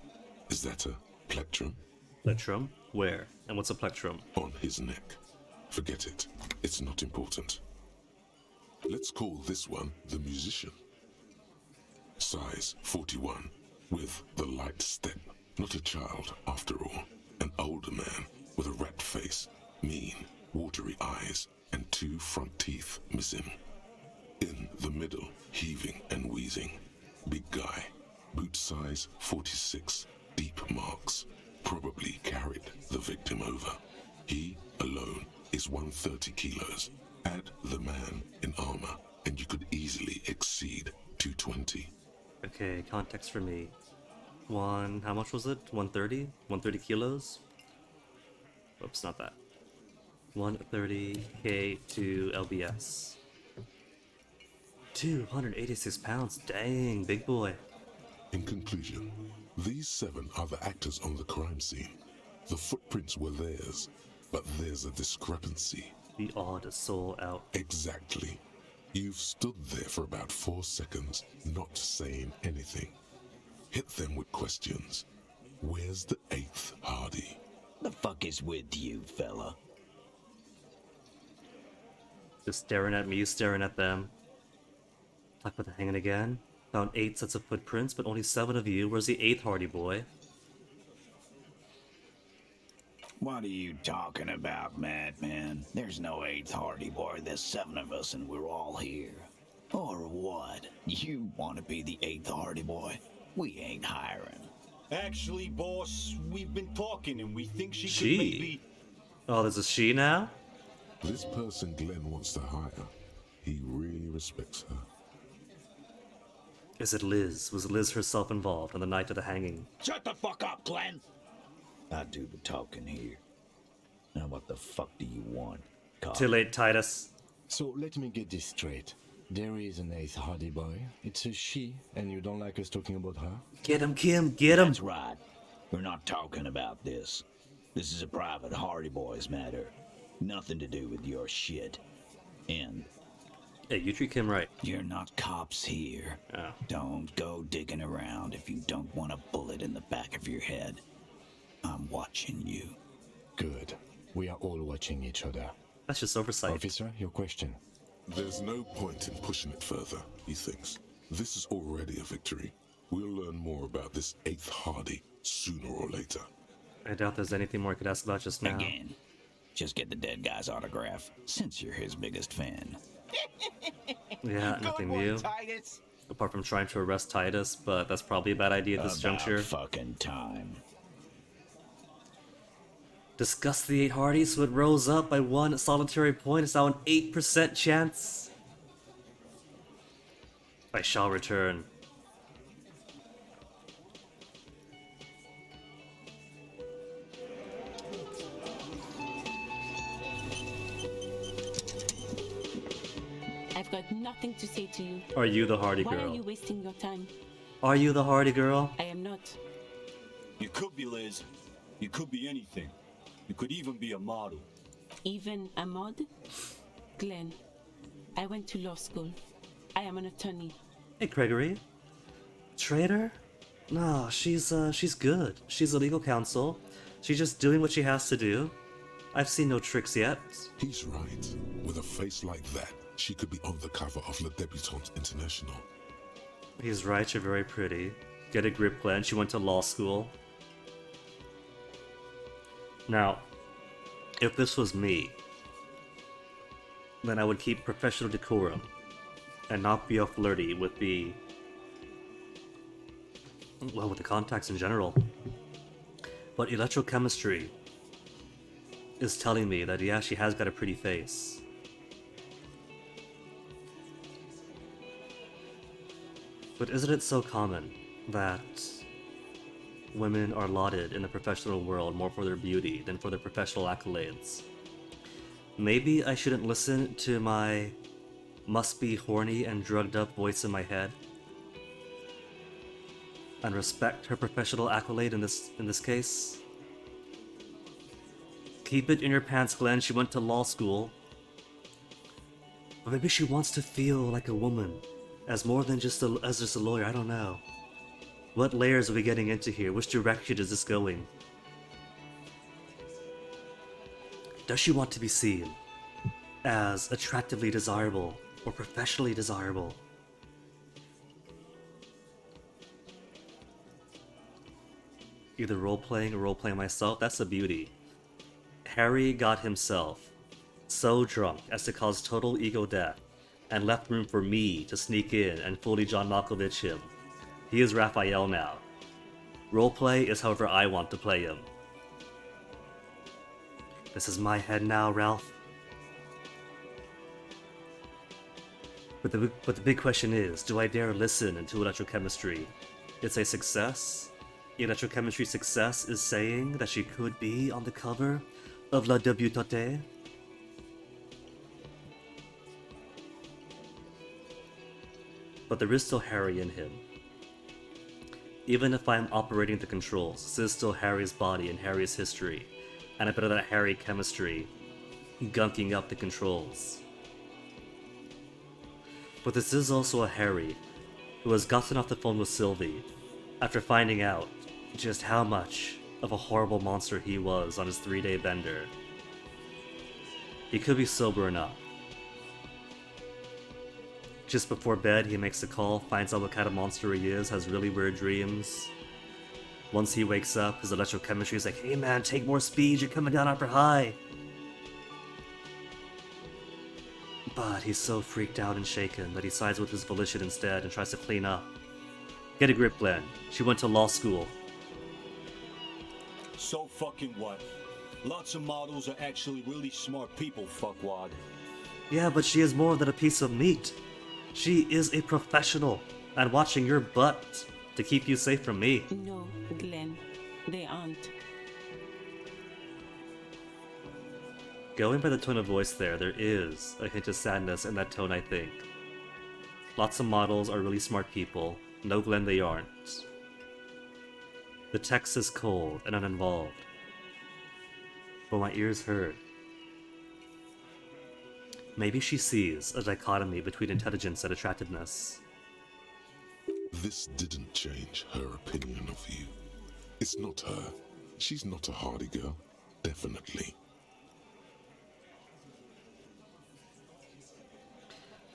Is that a plectrum? Plectrum? Where? And what's a plectrum? On his neck. Forget it. It's not important. Let's call this one the musician. Size 41, with the light step. Not a child, after all. An older man with a rat face, mean, watery eyes, and 2 front teeth missing. In the middle, heaving and wheezing. Big guy. Boot size 46, deep marks. Probably carried the victim over. He, alone, is 130 kilos. Add the man in armor, and you could easily exceed 220. Okay, context for me. How much was it? 130? 130 kilos? Oops, not that. 130 K2 LBS. 286 pounds. Dang, big boy. In conclusion, these 7 are the actors on the crime scene. The footprints were theirs, but there's a discrepancy. The odd soul out. Exactly. You've stood there for about 4 seconds, not saying anything. Hit them with questions. Where's the 8th Hardy? The fuck is with you, fella? Just staring at me, staring at them. Talk about the hanging again. Found 8 sets of footprints, but only 7 of you. Where's the 8th Hardy boy? What are you talking about, madman? There's no 8th Hardy boy. There's 7 of us and we're all here. Or what? You want to be the 8th Hardy boy? We ain't hiring. Actually, boss, we've been talking and we think she could maybe... Oh, there's a she now? This person Glenn wants to hire, he really respects her. Is it Liz? Was Liz herself involved on the night of the hanging? Shut the fuck up, Glenn! I do the talking here. Now what the fuck do you want, cop? Too late, Titus. So let me get this straight. There is an 8th Hardy boy. It's a she, and you don't like us talking about her? Get him, Kim, get him! That's right. We're not talking about this. This is a private Hardy Boys matter. Nothing to do with your shit. And... Hey, you treat Kim right. You're not cops here. Oh. Don't go digging around if you don't want a bullet in the back of your head. I'm watching you. Good. We are all watching each other. That's just oversight. Officer, your question. There's no point in pushing it further, he thinks. This is already a victory. We'll learn more about this 8th Hardy sooner or later. I doubt there's anything more I could ask about just now. Again. Just get the dead guy's autograph, since you're his biggest fan. Yeah, nothing Good one, new. Titus. Apart from trying to arrest Titus, but that's probably a bad idea at this juncture. Fucking time. Discuss the 8 Hardys, so it rose up by 1 solitary point. It's now an 8% chance. I shall return. I've got nothing to say to you. Are you the Hardy Why girl? are you wasting your time? Are you the Hardy girl? I am not. You could be Liz. You could be anything. You could even be a model. Even a mod? Glenn, I went to law school. I am an attorney. Hey, Gregory. Traitor? No, she's good. She's a legal counsel. She's just doing what she has to do. I've seen no tricks yet. He's right. With a face like that, she could be on the cover of Le Debutante International. He's right, you're very pretty. Get a grip, Glenn. She went to law school. Now, if this was me, then I would keep professional decorum and not be all flirty with the well, with the contacts in general. But electrochemistry is telling me that, yeah, she has got a pretty face. But isn't it so common that women are lauded in the professional world more for their beauty than for their professional accolades? Maybe I shouldn't listen to my must-be horny and drugged-up voice in my head and respect her professional accolade in this case. Keep it in your pants, Glenn. She went to law school. But maybe she wants to feel like a woman, as more than just a lawyer. I don't know. What layers are we getting into here? Which direction is this going? Does she want to be seen as attractively desirable or professionally desirable? Either role-playing or role-playing myself, that's the beauty. Harry got himself so drunk as to cause total ego death and left room for me to sneak in and fully John Malkovich him. He is Raphael now. Roleplay is however I want to play him. This is my head now, Ralph. But the big question is, do I dare listen to electrochemistry? It's a success. Electrochemistry success is saying that she could be on the cover of La Debutante. But there is still Harry in him. Even if I'm operating the controls, this is still Harry's body and Harry's history, and a bit of that Harry chemistry gunking up the controls. But this is also a Harry who has gotten off the phone with Sylvie after finding out just how much of a horrible monster he was on his 3-day bender. He could be sober enough. Just before bed, he makes a call, finds out what kind of monster he is, has really weird dreams. Once he wakes up, his electrochemistry is like, hey man, take more speed, you're coming down upper high. But he's so freaked out and shaken that he sides with his volition instead and tries to clean up. Get a grip, Glenn. She went to law school. So fucking what? Lots of models are actually really smart people, fuckwad. Yeah, but she is more than a piece of meat. She is a professional at watching your butt to keep you safe from me. No, Glenn, they aren't. Going by the tone of voice there is a hint of sadness in that tone, I think. Lots of models are really smart people. No, Glenn, they aren't. The text is cold and uninvolved. But my ears hurt. Maybe she sees a dichotomy between intelligence and attractiveness. This didn't change her opinion of you. It's not her. She's not a hardy girl. Definitely.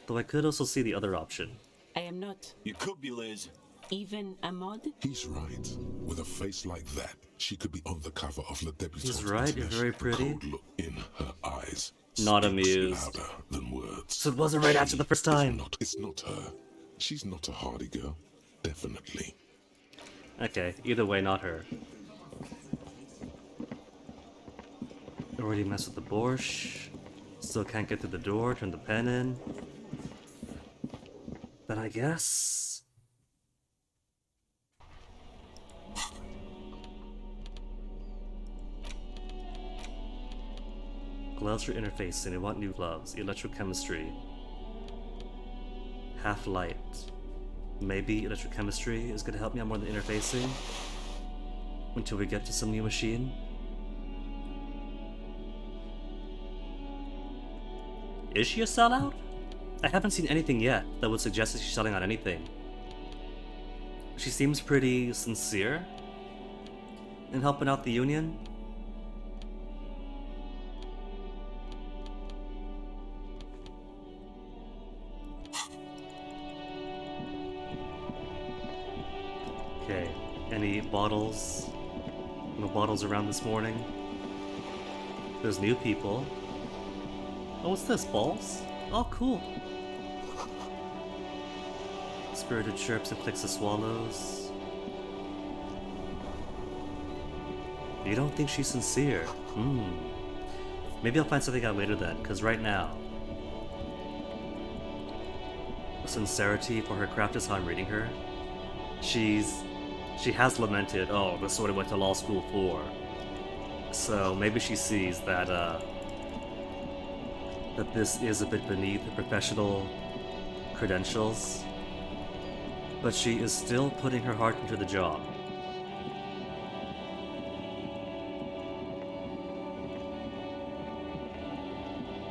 Though I could also see the other option. I am not You could be, Liz. even a mod. He's right. With a face like that, she could be on the cover of Le Debutante. He's right, you're very pretty. The cold look in her eyes Not speaks amused. louder than words. So it wasn't right after the first time. It's not her. She's not a hardy girl. Definitely. Okay, either way, not her. Already messed with the borscht. Still can't get through the door, turn the pen in. Then I guess... Gloves for interfacing. I want new gloves. Electrochemistry. Half light. Maybe electrochemistry is going to help me out more than interfacing. Until we get to some new machine. Is she a sellout? I haven't seen anything yet that would suggest that she's selling out anything. She seems pretty sincere in helping out the union. Okay, any bottles? No bottles around this morning? There's new people. Oh, what's this? Balls? Oh, cool. Spirited chirps and clicks of swallows. You don't think she's sincere? Maybe I'll find something out later then, because right now... Sincerity for her craft is how I'm reading her. She has lamented, oh, this is what I went to law school for. So maybe she sees that, that this is a bit beneath her professional credentials. But she is still putting her heart into the job.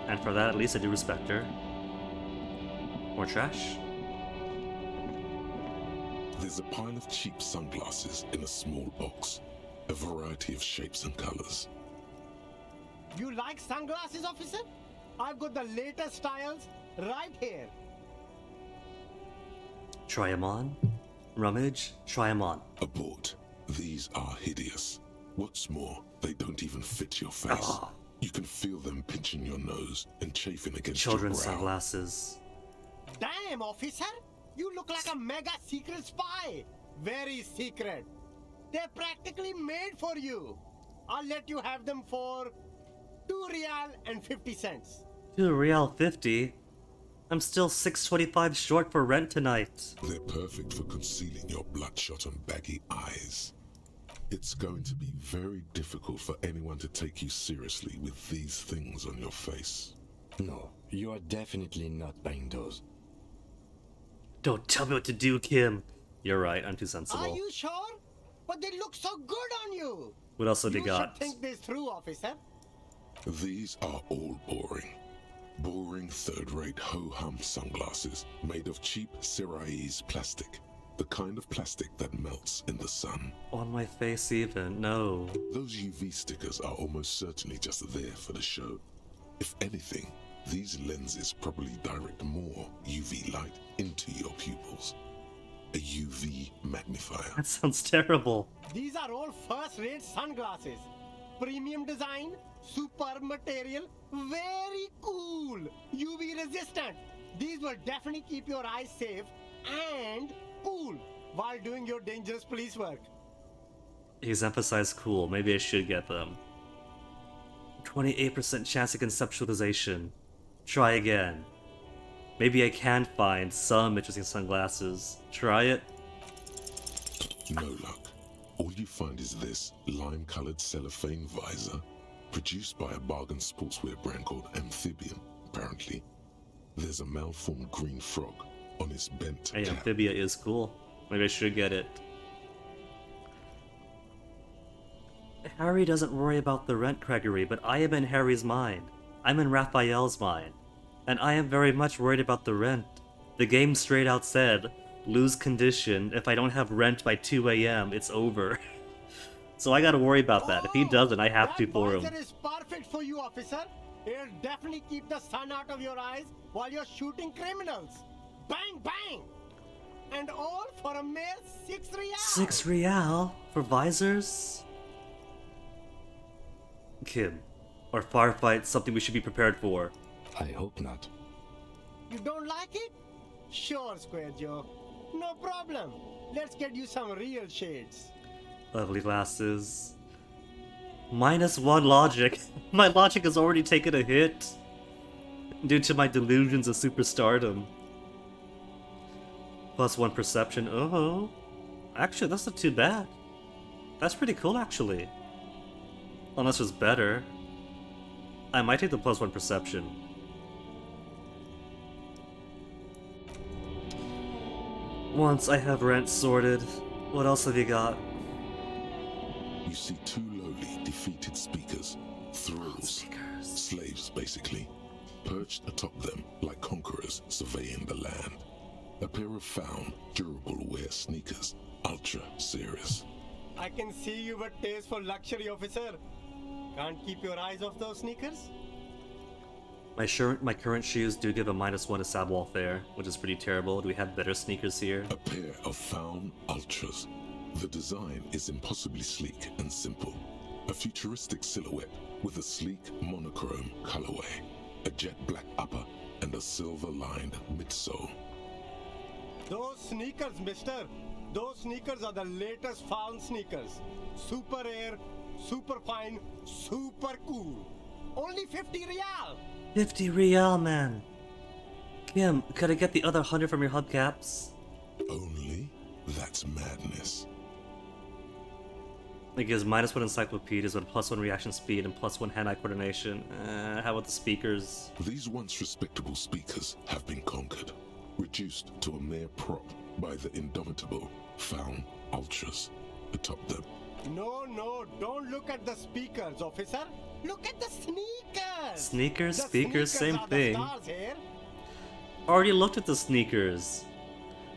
And for that, at least I do respect her. More trash? There's a pile of cheap sunglasses in a small box. A variety of shapes and colors. You like sunglasses, officer? I've got the latest styles right here. Try 'em on? Rummage? Try 'em on. Abort. These are hideous. What's more, they don't even fit your face. Ah. You can feel them pinching your nose and chafing against Children's your brow. sunglasses. Damn, officer! You look like a mega secret spy. Very secret. They're practically made for you. I'll let you have them for 2 real and 50 cents. 2 real 50? I'm still $6.25 short for rent tonight. They're perfect for concealing your bloodshot and baggy eyes. It's going to be very difficult for anyone to take you seriously with these things on your face. No, you are definitely not buying those. Don't tell me what to do, Kim. You're right, I'm too sensible. Are you sure? But they look so good on you. What else have You you got? should think this through, officer. These are all boring. Boring third-rate ho-hum sunglasses made of cheap Syrahese plastic. The kind of plastic that melts in the sun. On my face even, no. Those UV stickers are almost certainly just there for the show. If anything, these lenses probably direct more UV light into your pupils. A UV magnifier. That sounds terrible. These are all first-rate sunglasses. Premium design, superb material, very cool. UV resistant. These will definitely keep your eyes safe and cool while doing your dangerous police work. He's emphasized cool. Maybe I should get them. 28% chance of conceptualization. Try again. Maybe I can find some interesting sunglasses. Try it. No luck. All you find is this lime-colored cellophane visor, produced by a bargain sportswear brand called Amphibian, apparently. There's a malformed green frog on its bent Hey, cap. Amphibia is cool. Maybe I should get it. Harry doesn't worry about the rent, Gregory, but I am in Harry's mind. I'm in Raphael's mind. And I am very much worried about the rent. The game straight out said, lose condition, if I don't have rent by 2 a.m., it's over. So I gotta worry about that. If he doesn't, I have to for him. That visor is perfect for you, officer. It'll definitely keep the sun out of your eyes while you're shooting criminals. Bang, bang! And all for a mere 6 real. 6 real? For visors? Kim, are firefights something we should be prepared for? I hope not. You don't like it? Sure, Square Joe. No problem. Let's get you some real shades. Lovely glasses. -1 logic. My logic has already taken a hit. Due to my delusions of superstardom. +1 perception. Oh. Actually, that's not too bad. That's pretty cool, actually. Unless it's better. I might take the +1 perception. Once I have rent sorted, what else have you got? You see 2 lowly, defeated speakers. Thralls. Slaves, basically. Perched atop them like conquerors surveying the land. A pair of found, durable wear sneakers. Ultra serious. I can see you've a taste for luxury, officer. Can't keep your eyes off those sneakers? My current shoes do give a -1 to Sabwell fare, which is pretty terrible. Do we have better sneakers here? A pair of found ultras. The design is impossibly sleek and simple. A futuristic silhouette with a sleek monochrome colorway, a jet black upper, and a silver-lined midsole. Those sneakers, mister. Those sneakers are the latest found sneakers. Super Air, super fine, super cool. Only 50 real. 50 real, man. Kim, could I get the other 100 from your hubcaps? Only? That's madness. It gives -1 encyclopedias with +1 reaction speed and +1 hand-eye coordination. How about the speakers? These once respectable speakers have been conquered, reduced to a mere prop by the indomitable Faun Ultras atop them. No, don't look at the speakers, officer. Look at the sneakers. Sneakers, The speakers, same are the thing. stars here. Already looked at the sneakers.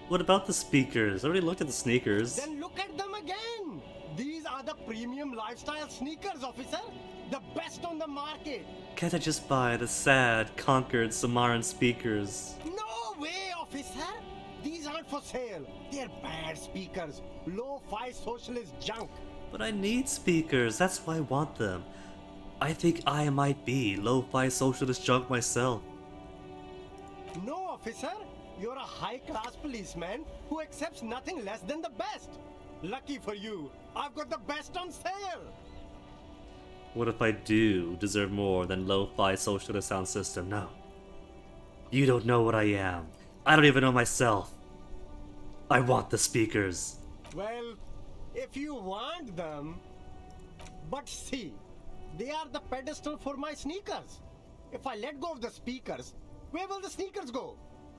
What about the speakers? Already looked at the sneakers. Then look at them again. These are the premium lifestyle sneakers, officer. The best on the market. Can't I just buy the sad, conquered Samaran speakers? No way, officer. These aren't for sale. They're bad speakers. Low-fi socialist junk. But I need speakers, that's why I want them. I think I might be lo-fi socialist junk myself. No, officer. You're a high-class policeman who accepts nothing less than the best. Lucky for you, I've got the best on sale. What if I do deserve more than lo-fi socialist sound system? No. You don't know what I am. I don't even know myself. I want the speakers. Well, if you want them... But see, they are the pedestal for my sneakers. If I let go of the speakers, where will the sneakers go?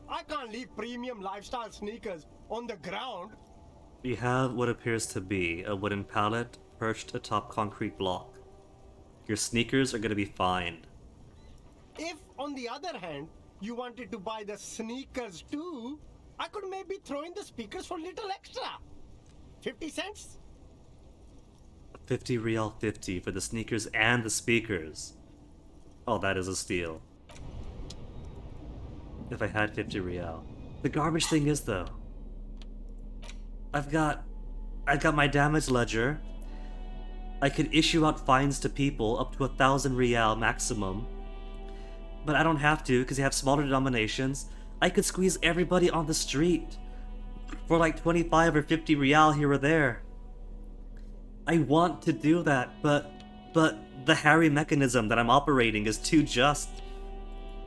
I can't leave premium lifestyle sneakers on the ground. We have what appears to be a wooden pallet perched atop concrete block. Your sneakers are gonna be fine. If, on the other hand, you wanted to buy the sneakers too, I could maybe throw in the speakers for little extra. 50 cents? 50 real 50 for the sneakers and the speakers. Oh, that is a steal. If I had 50 real. The garbage thing is though, I've got my damage ledger. I could issue out fines to people up to 1,000 real maximum. But I don't have to because they have smaller denominations. I could squeeze everybody on the street for like 25 or 50 real here or there. I want to do that, but the Harry mechanism that I'm operating is too just.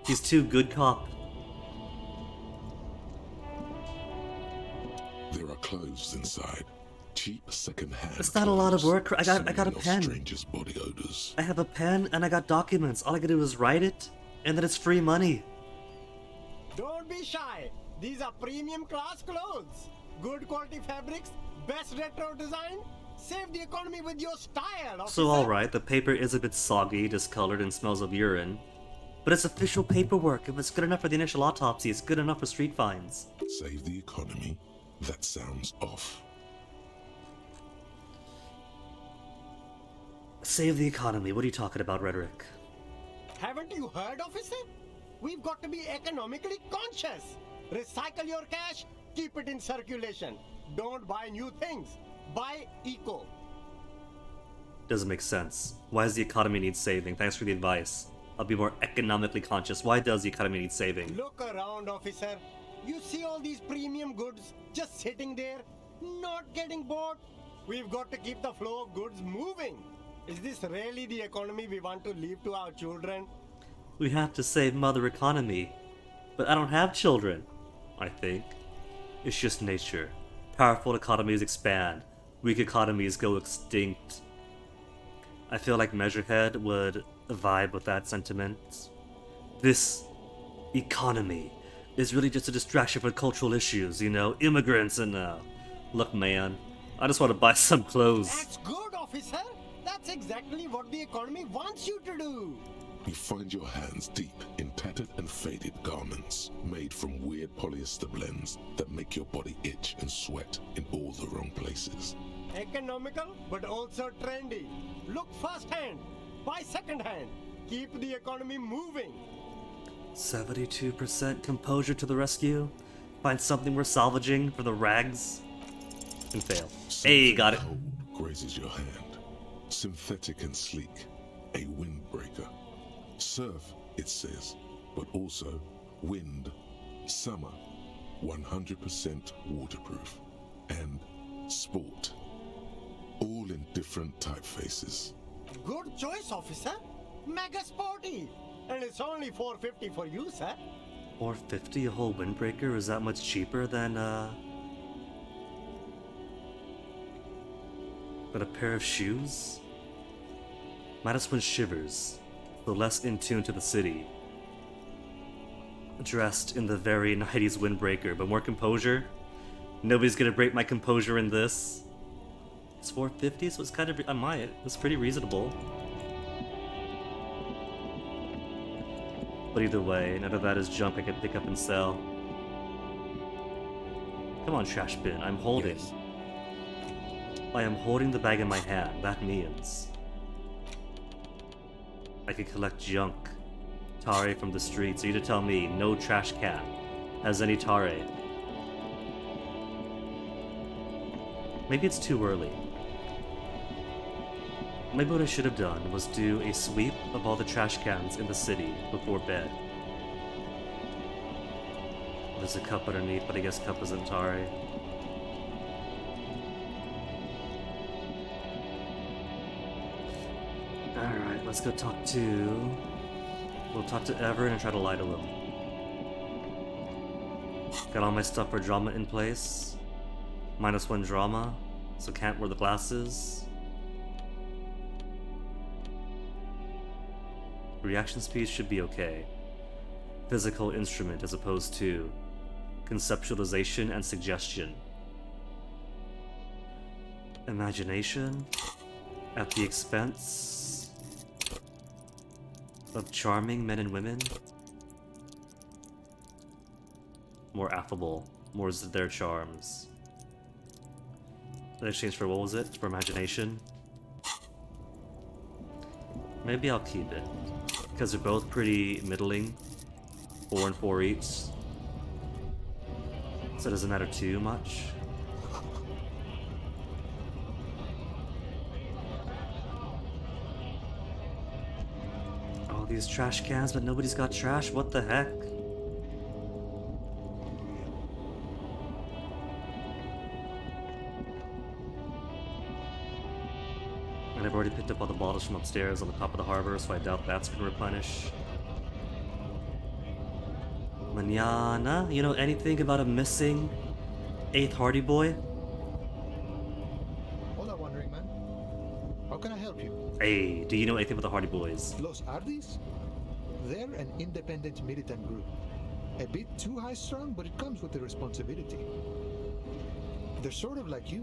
He's too good cop. There are clothes inside. Cheap second-hand. It's not a lot of work. I got a smelling of pen. Strangers' body odors. I have a pen and I got documents. All I gotta do is write it, and then it's free money. Don't be shy. These are premium class clothes. Good quality fabrics, best retro design. Save the economy with your style, officer. So alright, the paper is a bit soggy, discolored, and smells of urine. But it's official paperwork. If it's good enough for the initial autopsy, it's good enough for street fines. Save the economy? That sounds off. Save the economy. What are you talking about, rhetoric? Haven't you heard, officer? We've got to be economically conscious. Recycle your cash, keep it in circulation. Don't buy new things. Buy eco. Doesn't make sense. Why does the economy need saving? Thanks for the advice. I'll be more economically conscious. Why does the economy need saving? Look around, officer. You see all these premium goods just sitting there, not getting bought? We've got to keep the flow of goods moving. Is this really the economy we want to leave to our children? We have to save mother economy. But I don't have children, I think. It's just nature. Powerful economies expand. Weak economies go extinct. I feel like Measurehead would vibe with that sentiment. This economy is really just a distraction for cultural issues, you know, immigrants and look, man, I just want to buy some clothes. That's good, officer. That's exactly what the economy wants you to do. You find your hands deep in tattered and faded garments made from weird polyester blends that make your body itch and sweat in all the wrong places. Economical, but also trendy. Look firsthand, buy secondhand. Keep the economy moving. 72% composure to the rescue. Find something worth salvaging for the rags. And fail. Hey, got it. Cold grazes your hand. Synthetic and sleek. A windbreaker. Surf, it says, but also wind, summer, 100% waterproof, and sport. All in different different typefaces. Good choice, officer. Mega sporty. And it's only $4.50 for you, sir. $4.50 a whole windbreaker? Is that much cheaper than a pair of shoes? -1 shivers, though less in tune to the city. Dressed in the very 90s windbreaker, but more composure. Nobody's gonna break my composure in this. It's $4.50, so it's kind of, it's pretty reasonable. But either way, none of that is junk I can pick up and sell. Come on, trash bin, I'm holding. Yes. I am holding the bag in my hand. That means I can collect junk. Tare from the streets. So you to tell me no trash can has any tare. Maybe it's too early. Maybe what I should have done was do a sweep of all the trash cans in the city before bed. There's a cup underneath, but I guess cup isn't tare. Alright, let's go talk to... We'll talk to Everett and try to lie to him. Got all my stuff for drama in place. -1 drama, so can't wear the glasses. Reaction speed should be okay. Physical instrument as opposed to conceptualization and suggestion. Imagination at the expense of charming men and women. More affable, more is their charms. In exchange for, what was it? For imagination? Maybe I'll keep it. Because they're both pretty middling. 4 and 4 each. So it doesn't matter too much. All these trash cans, but nobody's got trash? What the heck? And I've already picked up all the bottles from upstairs on the top of the harbor, so I doubt that's gonna replenish. Manana, you know anything about a missing 8th Hardy boy? Hola, wandering man. How can I help you? Hey, do you know anything about the Hardy Boys? Los Ardis? They're an independent militant group. A bit too high-strung, but it comes with the responsibility. They're sort of like you.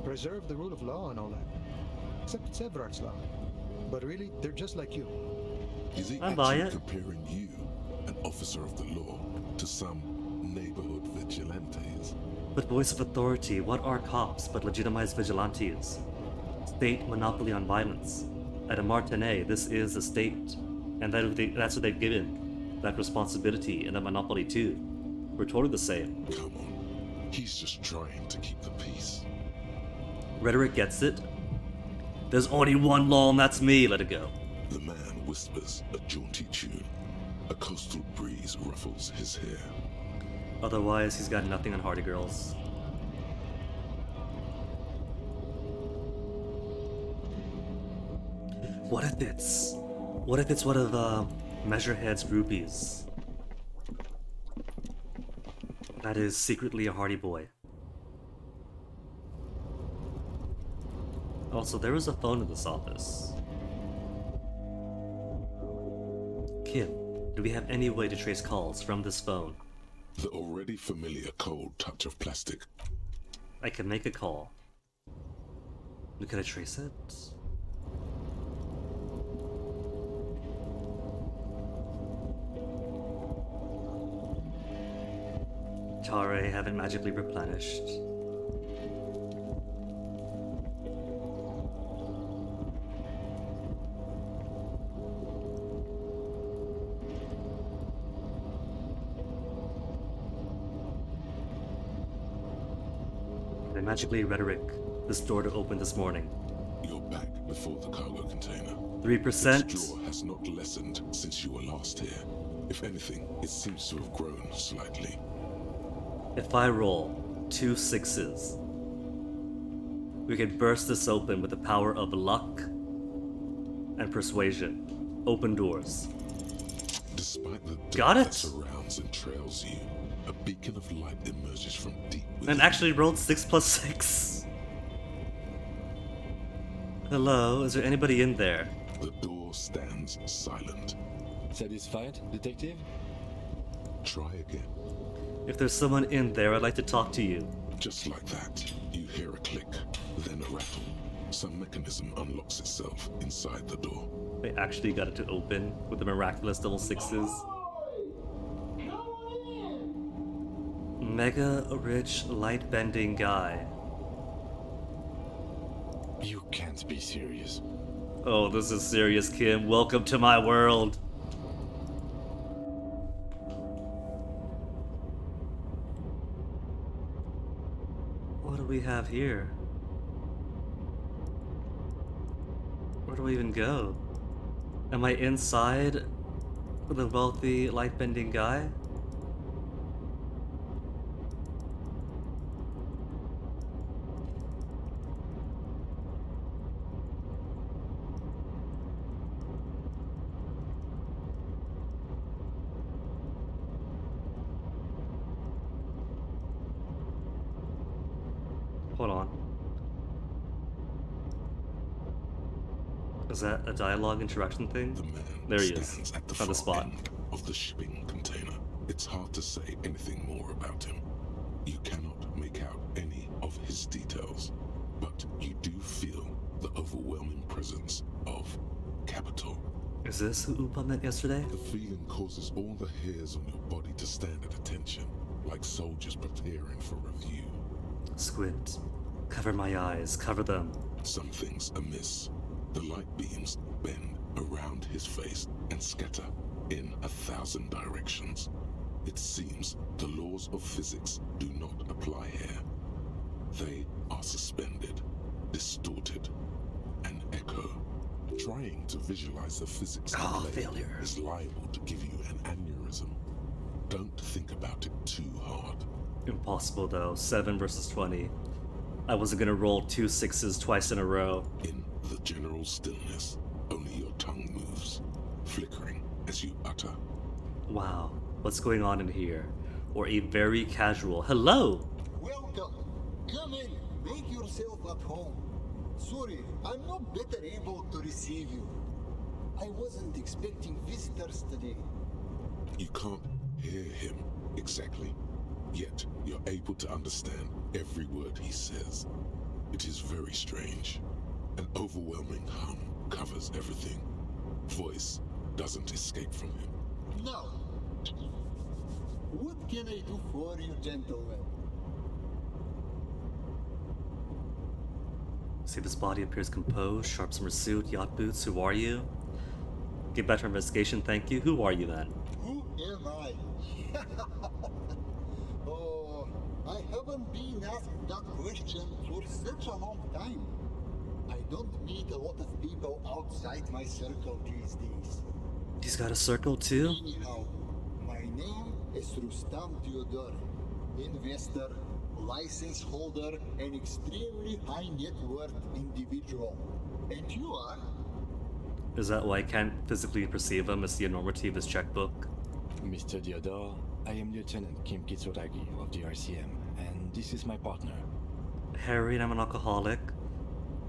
Preserve the rule of law and all that. Except it's Everard's law. But really, they're just like you. Is he I buy actually it. comparing you, an officer of the law, to some neighborhood vigilantes? But voice of authority, what are cops but legitimized vigilantes? State monopoly on violence. At a Martinet, this is a state. And that's what they've given. That responsibility and that monopoly too. We're totally the same. Come on. He's just trying to keep the peace. Rhetoric gets it. There's only one law and that's me, let it go. The man whispers a jaunty tune. A coastal breeze ruffles his hair. Otherwise, he's got nothing on Hardy Girls. What if it's one of Measurehead's groupies? That is secretly a Hardy boy. Also, there is a phone in this office. Kim, do we have any way to trace calls from this phone? The already familiar cold touch of plastic. I can make a call. Could I trace it? Tare haven't magically replenished. Magically rhetoric. This door to open this morning. You're back before the cargo container. 3%. Its draw has not lessened since you were last here. If anything, it seems to have grown slightly. If I roll 2 6s, We can burst this open with the power of luck and persuasion. Open doors. Despite the Got dark it. that surrounds and trails you, a beacon of light emerges from deep within. And actually rolled 6 plus 6. Hello, is there anybody in there? The door stands silent. Satisfied, detective? Try again. If there's someone in there, I'd like to talk to you. Just like that, you hear a click, then a rattle. Some mechanism unlocks itself inside the door. I actually got it to open with the miraculous double sixes. Mega rich light bending guy. You can't be serious. Oh, this is serious, Kim. Welcome to my world. What do we have here? Where do we even go? Am I inside the wealthy light bending guy? Hold on. Is that a dialogue interaction thing? The man There he stands is. at the On the far spot. end of the shipping container. It's hard to say anything more about him. You cannot make out any of his details, but you do feel the overwhelming presence of capital. Is this who Oompa met yesterday? The feeling causes all the hairs on your body to stand at attention, like soldiers preparing for review. Squint. Cover my eyes. Cover them. Something's amiss. The light beams bend around his face and scatter in 1,000 directions. It seems the laws of physics do not apply here. They are suspended, distorted, and echo. Trying to visualize the physics of the failure. is liable to give you an aneurysm. Don't think about it too hard. Impossible though. 7 versus 20. I wasn't gonna roll 2 6s twice in a row. In the general stillness, only your tongue moves, flickering as you utter. Wow. What's going on in here? Or a very casual hello! Welcome. Come in. Make yourself at home. Sorry, I'm not better able to receive you. I wasn't expecting visitors today. You can't hear him exactly, yet you're able to understand every word he says. It is very strange. An overwhelming hum covers everything. Voice doesn't escape from him. Now, what can I do for you, gentlemen? See, this body appears composed, sharp summer suit, yacht boots. Who are you? Get back to investigation, thank you. Who are you then? Who am I? Oh, I haven't been asked that question for such a long time. I don't meet a lot of people outside my circle these days. He's got a circle too? Anyhow, my name is Rustam Theodore, investor, license holder, and extremely high net worth individual. And you are? Is that why I can't physically perceive him as the enormity of his checkbook? Mr. Theodore, I am Lieutenant Kim Kitsuragi of the RCM, and this is my partner. Harry and I'm an alcoholic.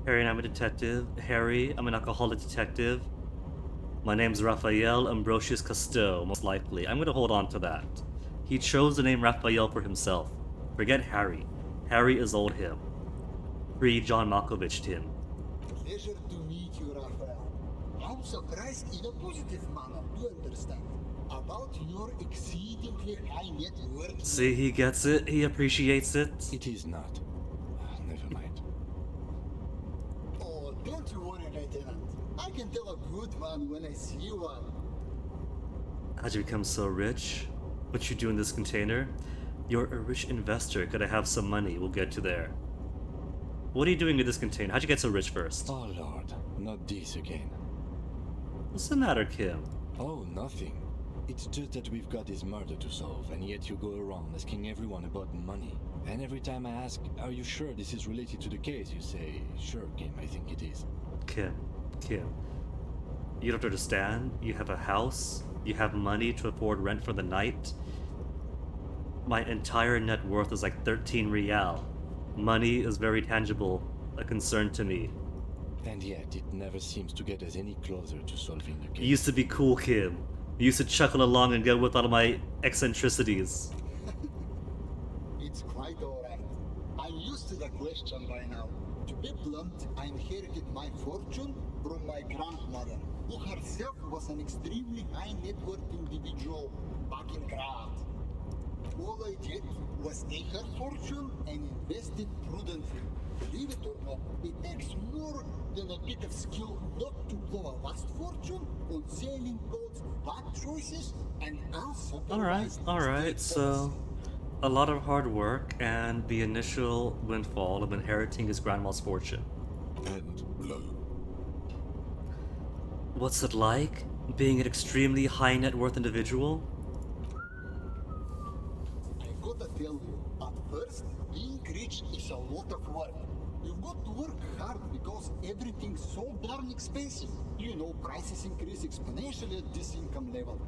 Harry and I'm a detective. Harry, I'm an alcoholic detective. My name's Raphael Ambrosius Cousteau, most likely. I'm gonna hold on to that. He chose the name Raphael for himself. Forget Harry. Harry is old him. Pre-John Malkovich him. Pleasure to meet you, Raphael. I'm surprised in a positive manner, you understand, about your exceedingly high net worth. See, he gets it. He appreciates it. It is not. Never mind. Oh, don't you worry, Lieutenant. I can tell a good man when I see one. How'd you become so rich? What you do in this container? You're a rich investor. Could I have some money? We'll get to there. What are you doing in this container? How'd you get so rich first? Oh lord, not this again. What's the matter, Kim? Oh, nothing. It's just that we've got this murder to solve, and yet you go around asking everyone about money. And every time I ask, are you sure this is related to the case, you say, sure, Kim, I think it is. Kim, you don't understand. You have a house, you have money to afford rent for the night. My entire net worth is like 13 real. Money is very tangible, a concern to me. And yet, it never seems to get us any closer to solving the case. You used to be cool, Kim. You used to chuckle along and go with all of my eccentricities. It's quite alright. I'm used to the question by now. To be blunt, I inherited my fortune from my grandmother, who herself was an extremely high net worth individual back in Grad. All I did was take her fortune and invest it prudently. Believe it or not, it takes more than a bit of skill not to blow a vast fortune on sailing boats, bad choices, and unsupervised Alright, so a lot of hard work and the initial windfall of inheriting his grandma's fortune. And low. What's it like, being an extremely high net worth individual? I gotta tell you, at first, being rich is a lot of work. You've got to work hard because everything's so darn expensive. You know, prices increase exponentially at this income level.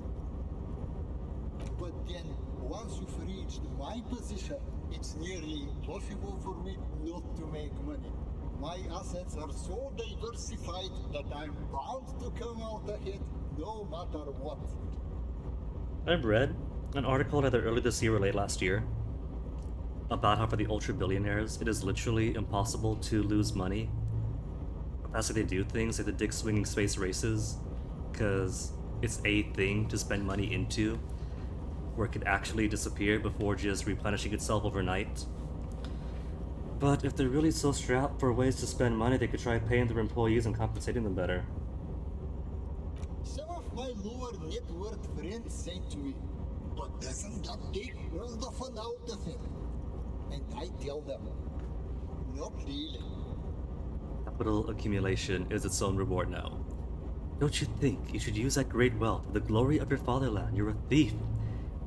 But then, once you've reached my position, it's nearly impossible for me not to make money. My assets are so diversified that I'm bound to come out ahead no matter what. I've read an article either early this year or late last year about how for the ultra billionaires it is literally impossible to lose money. That's why they do things like the dick swinging space races, because it's a thing to spend money into, where it could actually disappear before just replenishing itself overnight. But if they're really so strapped for ways to spend money, they could try paying their employees and compensating them better. Some of my lower net worth friends say to me, but doesn't that take all the fun out of it? And I tell them, not really. Capital accumulation is its own reward now. Don't you think you should use that great wealth for the glory of your fatherland? You're a thief.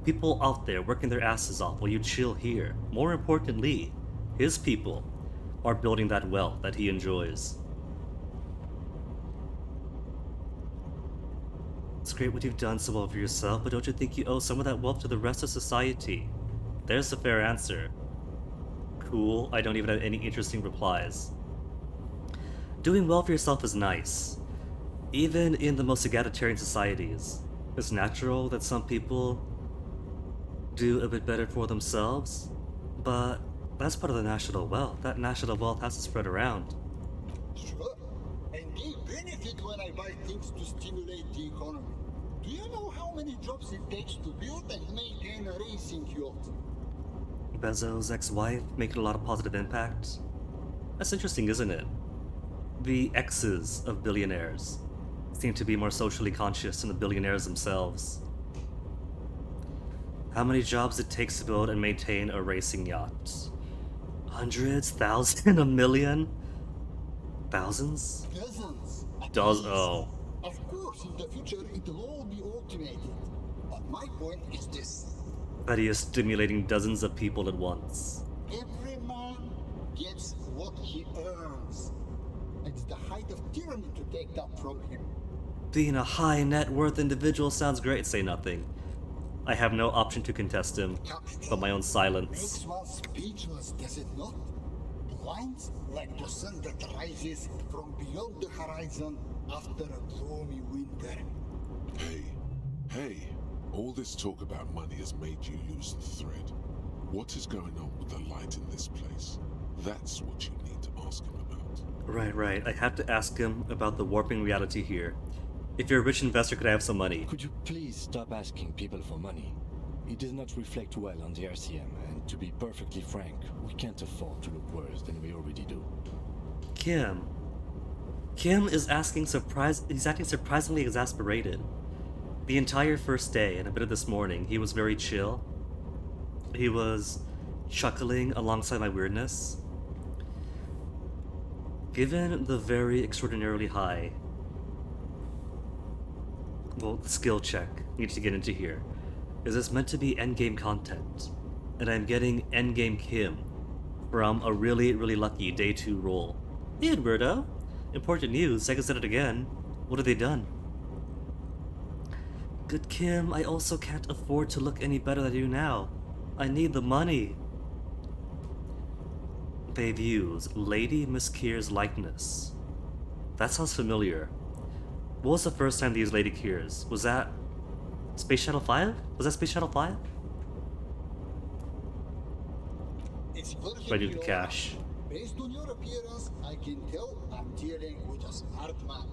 People out there working their asses off while you chill here. More importantly, his people are building that wealth that he enjoys. It's great what you've done so well for yourself, but don't you think you owe some of that wealth to the rest of society? There's the fair answer. Cool, I don't even have any interesting replies. Doing well for yourself is nice. Even in the most egalitarian societies, it's natural that some people do a bit better for themselves, but that's part of the national wealth. That national wealth has to spread around. Sure, and they benefit when I buy things to stimulate the economy. Do you know how many jobs it takes to build and maintain a racing yacht? Bezos' ex-wife making a lot of positive impact. That's interesting, isn't it? The exes of billionaires seem to be more socially conscious than the billionaires themselves. How many jobs it takes to build and maintain a racing yacht? Hundreds? Thousands? A million? Thousands? Dozens. Oh. Of course, in the future it'll all be automated. But my point is this. That he is stimulating dozens of people at once. Every man gets what he earns. It's the height of tyranny to take that from him. Being a high net worth individual sounds great, say nothing. I have no option to contest him, but my own silence. Makes one speechless, does it not? Blinds like the sun that rises from beyond the horizon after a gloomy winter. Hey, all this talk about money has made you lose the thread. What is going on with the light in this place? That's what you need to ask him about. Right. I have to ask him about the warping reality here. If you're a rich investor, could I have some money? Could you please stop asking people for money? It does not reflect well on the RCM, and to be perfectly frank, we can't afford to look worse than we already do. Kim is acting surprisingly exasperated. The entire first day and a bit of this morning, he was very chill. He was chuckling alongside my weirdness. Given the very extraordinarily high Well, skill check. Need to get into here. Is this meant to be endgame content? And I'm getting endgame Kim from a really, really lucky day 2 roll. Hey, Edwardo! Important news, I can said it again. What have they done? Good Kim, I also can't afford to look any better than you now. I need the money. They've used Lady Miss Kier's likeness. That sounds familiar. What was the first time they used Lady Kier's? Was that Space Shuttle 5? Was that Space Shuttle 5? I do the cash. Based on your appearance, I can tell I'm dealing with a smart man.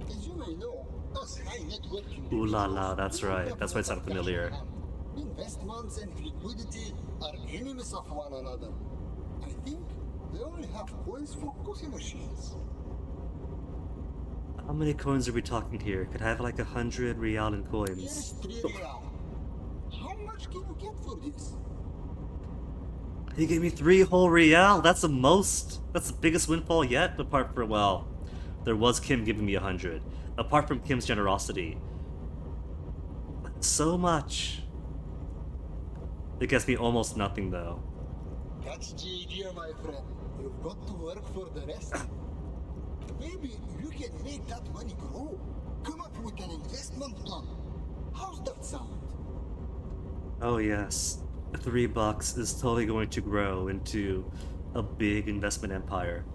As you may know, us high net worth Ooh la la, that's right. That's why it sounded familiar. Investments and liquidity are enemies of one another. I think they only have coins for coffee machines. How many coins are we talking here? Could I have like 100 real in coins? Yes, 3 real. How much can you get for this? He gave me 3 whole real. That's the most. That's the biggest windfall yet. Apart from, well, there was Kim giving me 100. Apart from Kim's generosity, so much. It gets me almost nothing though. That's the idea, my friend. You've got to work for the rest. Maybe you can make that money grow. Come up with an investment plan. How's that sound? Oh yes, $3 is totally going to grow into a big investment empire.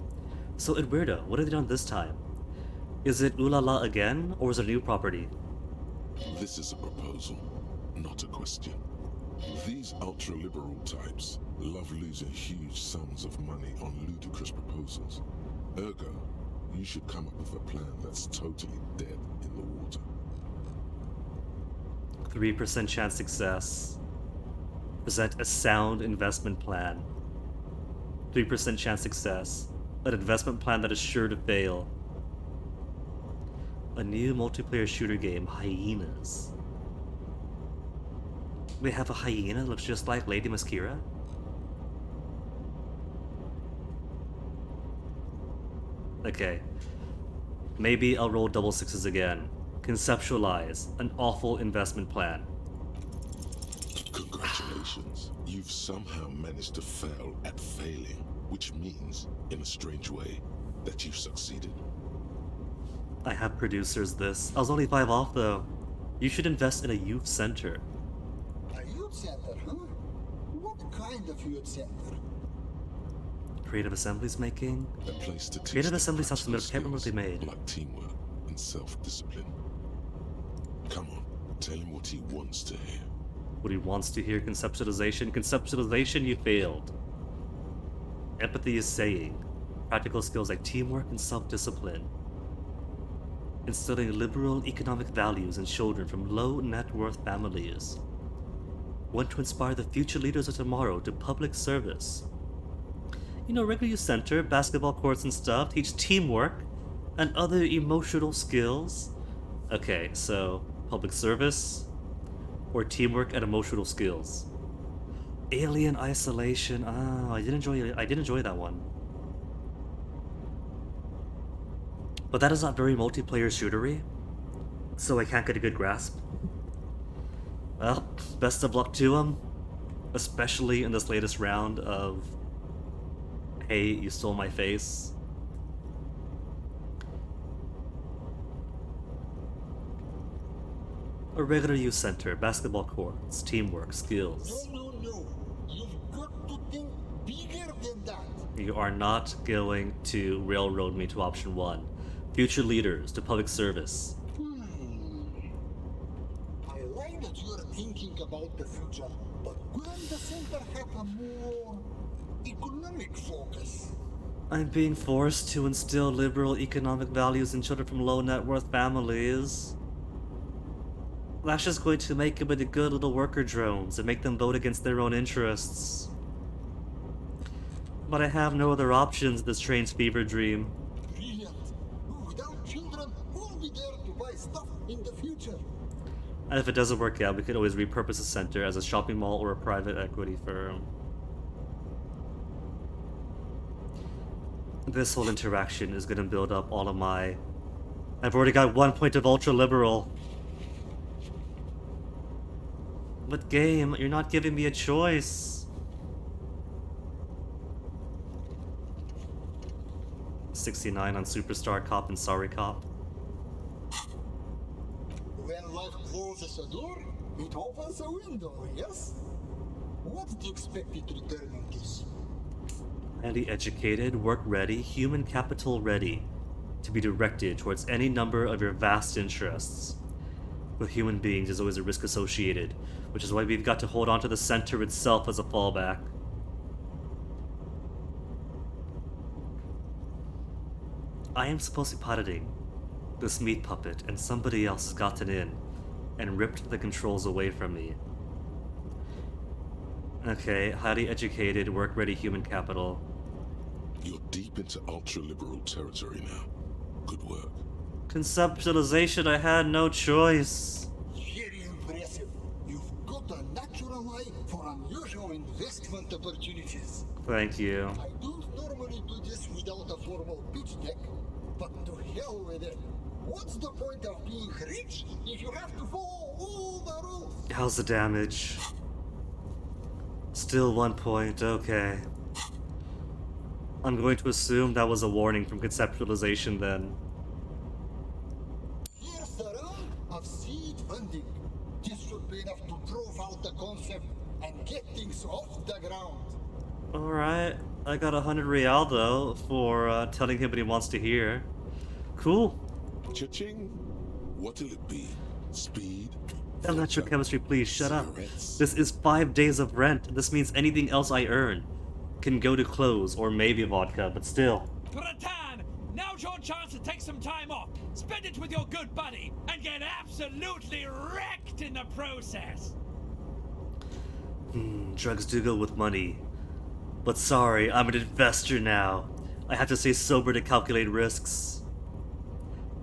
So Eduardo, what have they done this time? Is it Ulala again, or is it a new property? This is a proposal, not a question. These ultra-liberal types love losing huge sums of money on ludicrous proposals. Ergo, you should come up with a plan that's totally dead in the water. 3% chance success. Present a sound investment plan. 3% chance success. An investment plan that is sure to fail. A new multiplayer shooter game, Hyenas. They have a hyena that looks just like Lady Maskira? Okay. Maybe I'll roll double sixes again. Conceptualize an awful investment plan. Congratulations. You've somehow managed to fail at failing, which means, in a strange way, that you've succeeded. I have producers this. I was only 5 off though. You should invest in a youth center. A youth center, huh? What kind of youth center? Creative Assembly's making? A place to teach Creative them Assembly sounds familiar. I can't remember what they skills made. like teamwork and self-discipline. Come on, tell him what he wants to hear. What he wants to hear, conceptualization. Conceptualization, you failed. Empathy is saying. Practical skills like teamwork and self-discipline. Instilling liberal economic values in children from low net worth families. Want to inspire the future leaders of tomorrow to public service. You know, regular youth center, basketball courts and stuff, teach teamwork and other emotional skills. Okay, so public service or teamwork and emotional skills. Alien isolation. Ah, I did enjoy that one. But that is not very multiplayer shootery, so I can't get a good grasp. Well, best of luck to him, especially in this latest round of, hey, you stole my face. A regular youth center, basketball courts, teamwork, skills. No. You've got to think bigger than that. You are not going to railroad me to option 1. Future leaders to public service. I like that you're thinking about the future, but couldn't the center have a more economic focus? I'm being forced to instill liberal economic values in children from low net worth families. That's just going to make them into good little worker drones and make them vote against their own interests. But I have no other options in this train's fever dream. Brilliant. Without children, who'll be there to buy stuff in the future? And if it doesn't work out, we could always repurpose the center as a shopping mall or a private equity firm. This whole interaction is going to build up all of my... I've already got 1 point of ultra-liberal. But game, you're not giving me a choice. 69 on Superstar Cop and Sorry Cop. When life closes a door, it opens a window, yes? What's the expected return on this? Highly educated, work ready, human capital ready to be directed towards any number of your vast interests. With human beings, there's always a risk associated, which is why we've got to hold on to the center itself as a fallback. I am supposed to be piloting this meat puppet, and somebody else has gotten in and ripped the controls away from me. Okay, highly educated, work-ready human capital. You're deep into ultra-liberal territory now. Good work. Conceptualization, I had no choice. Very impressive. You've got a natural eye for unusual investment opportunities. Thank you. I don't normally do this without a formal pitch deck, but to hell with it. What's the point of being rich if you have to follow all the rules? How's the damage? Still 1 point, okay. I'm going to assume that was a warning from conceptualization then. Here's the round of seed funding. This should be enough to prove out the concept and get things off the ground. Alright, I got 100 real though for telling him what he wants to hear. Cool. Cha-ching. What'll it be? Speed? Electrochemistry, please shut up. Cigarettes? This is 5 days of rent. This means anything else I earn can go to clothes or maybe vodka, but still. Ratan, now's your chance to take some time off. Spend it with your good buddy and get absolutely wrecked in the process. Drugs do go with money. But sorry, I'm an investor now. I have to stay sober to calculate risks.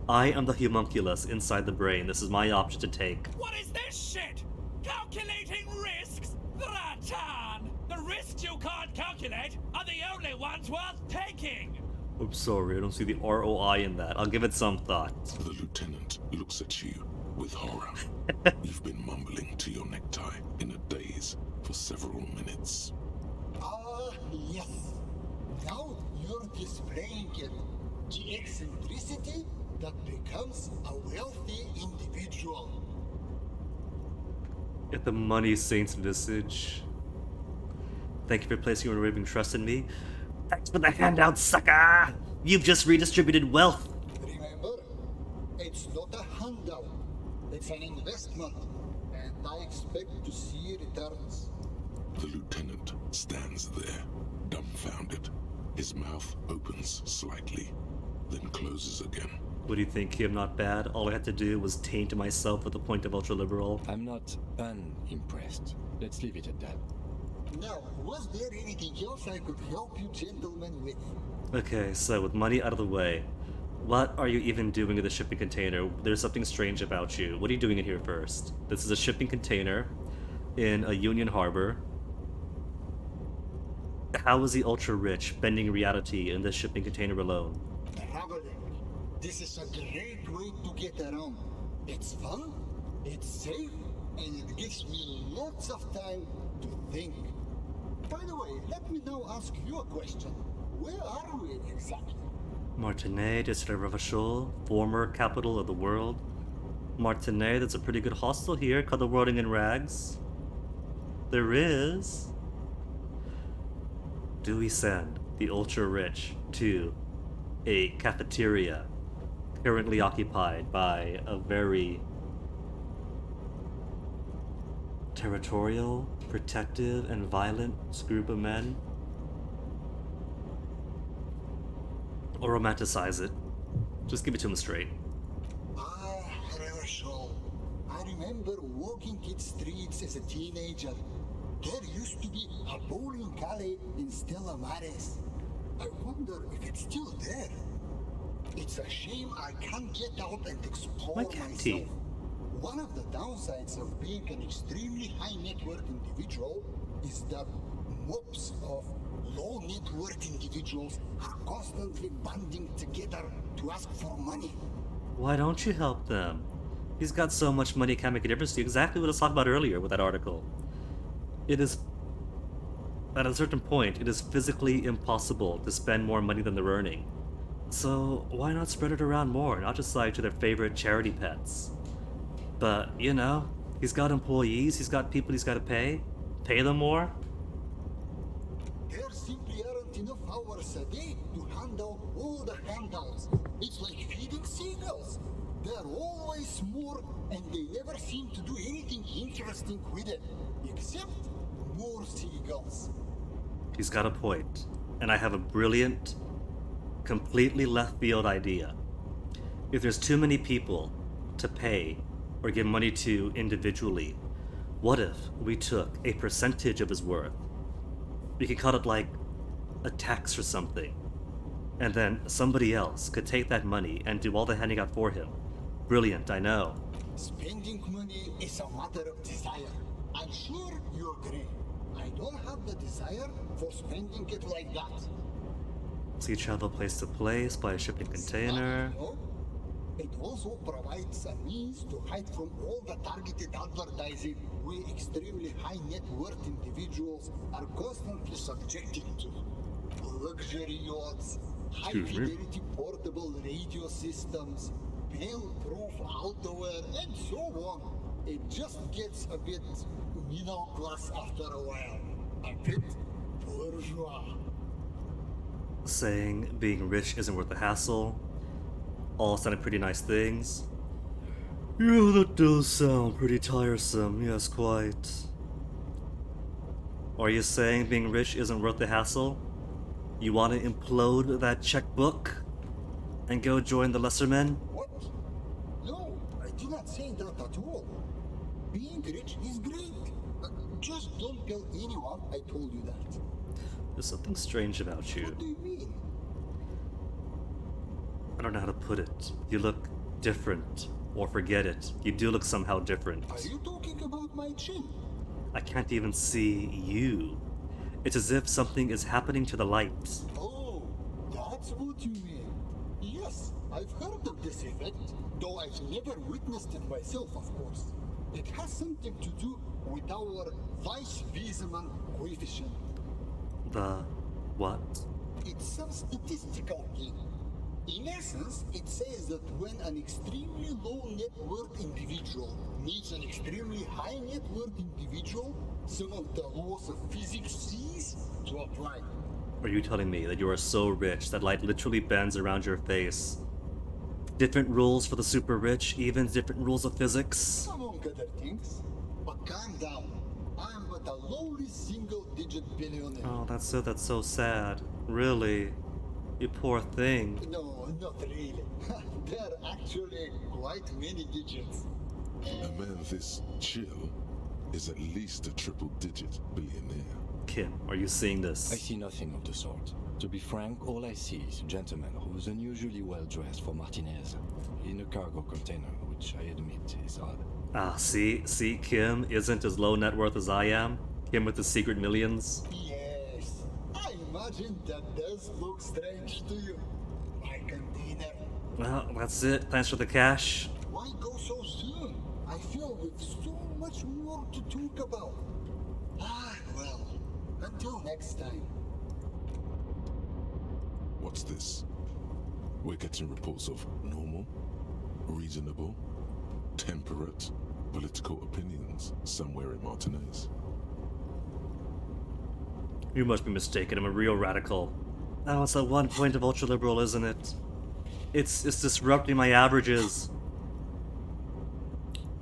I am the homunculus inside the brain. This is my option to take. What is this shit? Calculating risks? Ratan! The risks you can't calculate are the only ones worth taking! I'm sorry, I don't see the ROI in that. I'll give it some thought. The lieutenant looks at you with horror. You've been mumbling to your necktie in a daze for several minutes. Ah, yes. Now you're displaying it. The eccentricity that becomes a wealthy individual. Get the money, Saints Visage. Thank you for placing your unwavering trust in me. Thanks for the handout, sucker! You've just redistributed wealth. Remember, it's not a handout. It's an investment. And I expect to see returns. The lieutenant stands there, dumbfounded. His mouth opens slightly, then closes again. What do you think, Kim? Not bad? All I had to do was taint myself with a point of ultra-liberal. I'm not unimpressed. Let's leave it at that. Now, was there anything else I could help you gentlemen with? Okay, so with money out of the way, what are you even doing in the shipping container? There's something strange about you. What are you doing in here first? This is a shipping container in a Union Harbor. How is the ultra-rich bending reality in this shipping container alone? Traveling. This is a great way to get around. It's fun, it's safe, and it gives me lots of time to think. By the way, let me now ask you a question. Where are we exactly? Martinez de Ravachol, former capital of the world. Martinez, that's a pretty good hostel here called the Worlding in Rags. There is. Do we send the ultra-rich to a cafeteria currently occupied by a very territorial, protective, and violent group of men? Or romanticize it? Just give it to them straight. Ah, Revachol. I remember walking its streets as a teenager. There used to be a bowling alley in Stella Maris. I wonder if it's still there. It's a shame I can't get out and explore Why can't myself. he? One of the downsides of being an extremely high net worth individual is that mobs of low net worth individuals are constantly banding together to ask for money. Why don't you help them? He's got so much money, it can't make a difference to you. Exactly what I was talking about earlier with that article. It is, at a certain point, it is physically impossible to spend more money than they're earning. So why not spread it around more, not just like to their favorite charity pets? But, you know, he's got employees, he's got people he's got to pay. Pay them more? There simply aren't enough hours a day to handle all the handouts. It's like feeding seagulls. There are always more, and they never seem to do anything interesting with it, except more seagulls. He's got a point, and I have a brilliant, completely left field idea. If there's too many people to pay or give money to individually, what if we took a percentage of his worth? We could call it like a tax or something, and then somebody else could take that money and do all the handing out for him. Brilliant, I know. Spending money is a matter of desire. I'm sure you agree. I don't have the desire for spending it like that. So you travel place to place by a shipping container. No. It also provides a means to hide from all the targeted advertising we extremely high net worth individuals are constantly subjected to. Luxury yachts, high fidelity portable radio systems, fail-proof outerwear, and so on. It just gets a bit middle class after a while. A bit bourgeois. Saying being rich isn't worth the hassle. All sounded pretty nice things. Yeah, that does sound pretty tiresome, yes, quite. Are you saying being rich isn't worth the hassle? You want to implode that checkbook and go join the lesser men? What? No, I did not say that at all. Being rich is great. Just don't tell anyone I told you that. There's something strange about you. What do you mean? I don't know how to put it. You look different. Or forget it. You do look somehow different. Are you talking about my chin? I can't even see you. It's as if something is happening to the light. Oh, that's what you mean. Yes, I've heard of this effect, though I've never witnessed it myself, of course. It has something to do with our Weiss-Wiesemann coefficient. The what? It's some statistical thing. In essence, it says that when an extremely low net worth individual meets an extremely high net worth individual, some of the laws of physics cease to apply. Are you telling me that you are so rich that light literally bends around your face? Different rules for the super rich, even different rules of physics? Among other things. But calm down. I am but a lowly single-digit billionaire. Oh, that's so sad. Really? You poor thing. No, not really. There are actually quite many digits. A man this chill is at least a triple-digit billionaire. Kim, are you seeing this? I see nothing of the sort. To be frank, all I see is a gentleman who's unusually well dressed for Martinez, in a cargo container, which I admit is odd. Ah, see, Kim isn't as low net worth as I am. Kim with the secret millions. Yes, I imagine that does look strange to you. My container. Well, that's it. Thanks for the cash. Why go so soon? I feel with so much more to talk about. Ah, well, until next time. What's this? We're getting reports of normal, reasonable, temperate political opinions somewhere in Martinez. You must be mistaken. I'm a real radical. Oh, it's that one point of ultra-liberal, isn't it? It's disrupting my averages.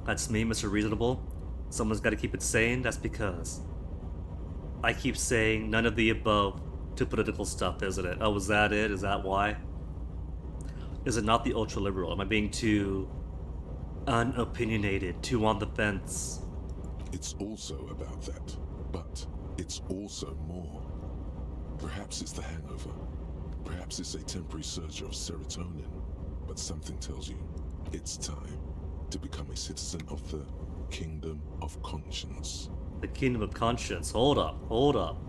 That's me, Mr. Reasonable. Someone's got to keep it sane. That's because I keep saying none of the above to political stuff, isn't it? Oh, is that it? Is that why? Is it not the ultra-liberal? Am I being too unopinionated, too on the fence? It's also about that, but it's also more. Perhaps it's the hangover. Perhaps it's a temporary surge of serotonin. But something tells you it's time to become a citizen of the Kingdom of Conscience. The Kingdom of Conscience. Hold up.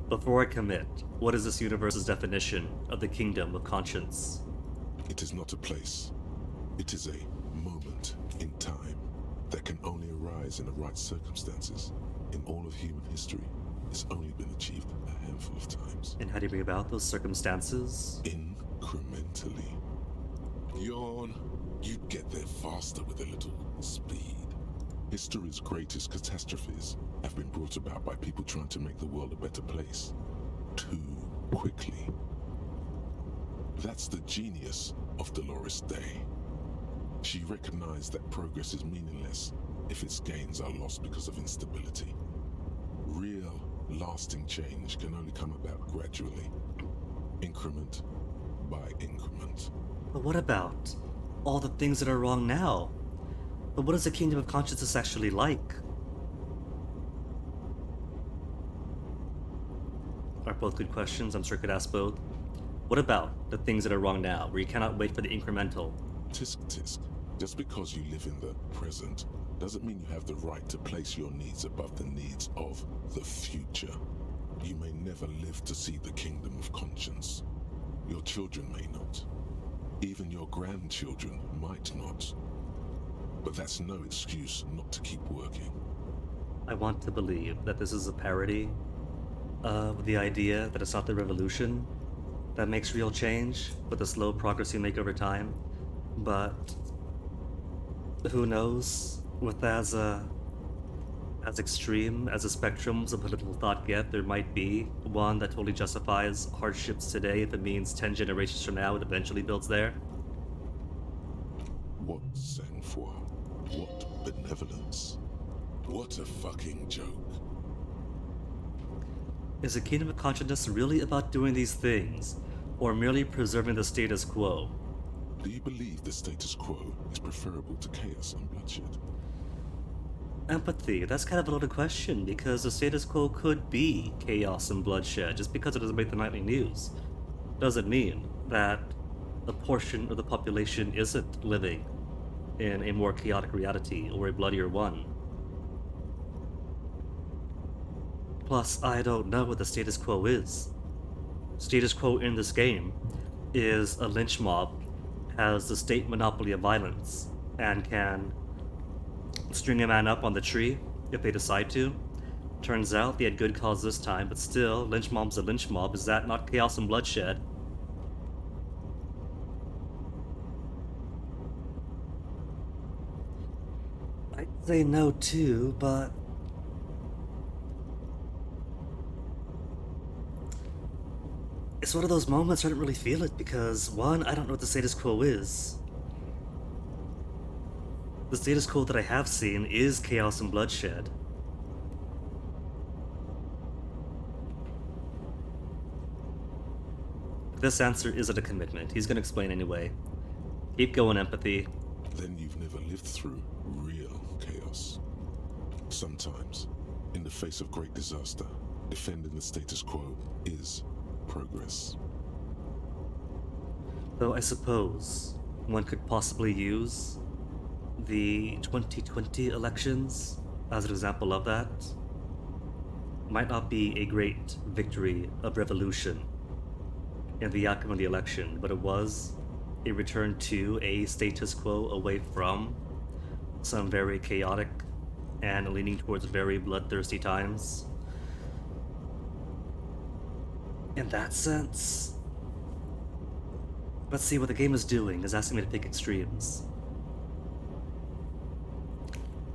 Before I commit, what is this universe's definition of the Kingdom of Conscience? It is not a place, It is a moment in time that can only arise in the right circumstances. In all of human history, it's only been achieved a handful of times. And how do you bring about those circumstances? Incrementally. Yawn. You'd get there faster with a little speed. History's greatest catastrophes have been brought about by people trying to make the world a better place. Too quickly. That's the genius of Dolores Day. She recognized that progress is meaningless if its gains are lost because of instability. Real, lasting change can only come about gradually, increment by increment. But what about all the things that are wrong now? But what is the kingdom of consciousness actually like? Are both good questions. I'm sure I could ask both. What about the things that are wrong now, where you cannot wait for the incremental? Tisk tisk. Just because you live in the present doesn't mean you have the right to place your needs above the needs of the future. You may never live to see the kingdom of conscience. Your children may not. Even your grandchildren might not. But that's no excuse not to keep working. I want to believe that this is a parody of the idea that it's not the revolution that makes real change, but the slow progress you make over time. But who knows? With as extreme as the spectrums of political thought get, there might be one that totally justifies hardships today if it means 10 generations from now it eventually builds there. What sang-froid? What benevolence? What a fucking joke. Is the kingdom of consciousness really about doing these things, or merely preserving the status quo? Do you believe the status quo is preferable to chaos and bloodshed? Empathy, that's kind of a loaded question, because the status quo could be chaos and bloodshed. Just because it doesn't make the nightly news doesn't mean that a portion of the population isn't living in a more chaotic reality or a bloodier one. Plus, I don't know what the status quo is. Status quo in this game is a lynch mob has the state monopoly of violence and can string a man up on the tree if they decide to. Turns out they had good cause this time, but still, lynch mob's a lynch mob. Is that not chaos and bloodshed? I'd say no too, but it's one of those moments where I don't really feel it because, one, I don't know what the status quo is. The status quo that I have seen is chaos and bloodshed. This answer isn't a commitment. He's gonna explain anyway. Keep going, empathy. Then you've never lived through real chaos. Sometimes, in the face of great disaster, defending the status quo is progress. Though I suppose one could possibly use the 2020 elections as an example of that. Might not be a great victory of revolution in the outcome of the election, but it was a return to a status quo away from some very chaotic and leaning towards very bloodthirsty times. In that sense, let's see what the game is doing is asking me to pick extremes.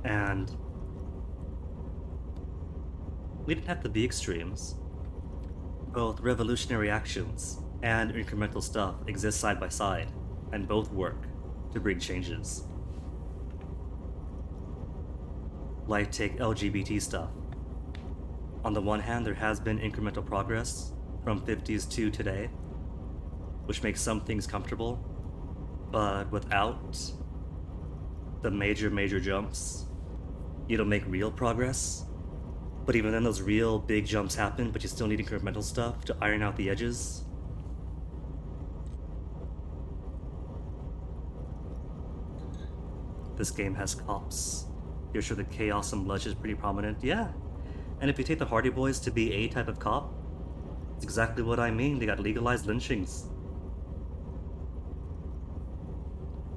And we didn't have to be extremes. Both revolutionary actions and incremental stuff exist side by side, and both work to bring changes. Like take LGBT stuff. On the one hand, there has been incremental progress from 50s to today, which makes some things comfortable, but without the major jumps, you don't make real progress. But even then, those real big jumps happen, but you still need incremental stuff to iron out the edges. This game has cops. You're sure the chaos and bloodshed is pretty prominent? Yeah. And if you take the Hardy Boys to be a type of cop, it's exactly what I mean. They got legalized lynchings.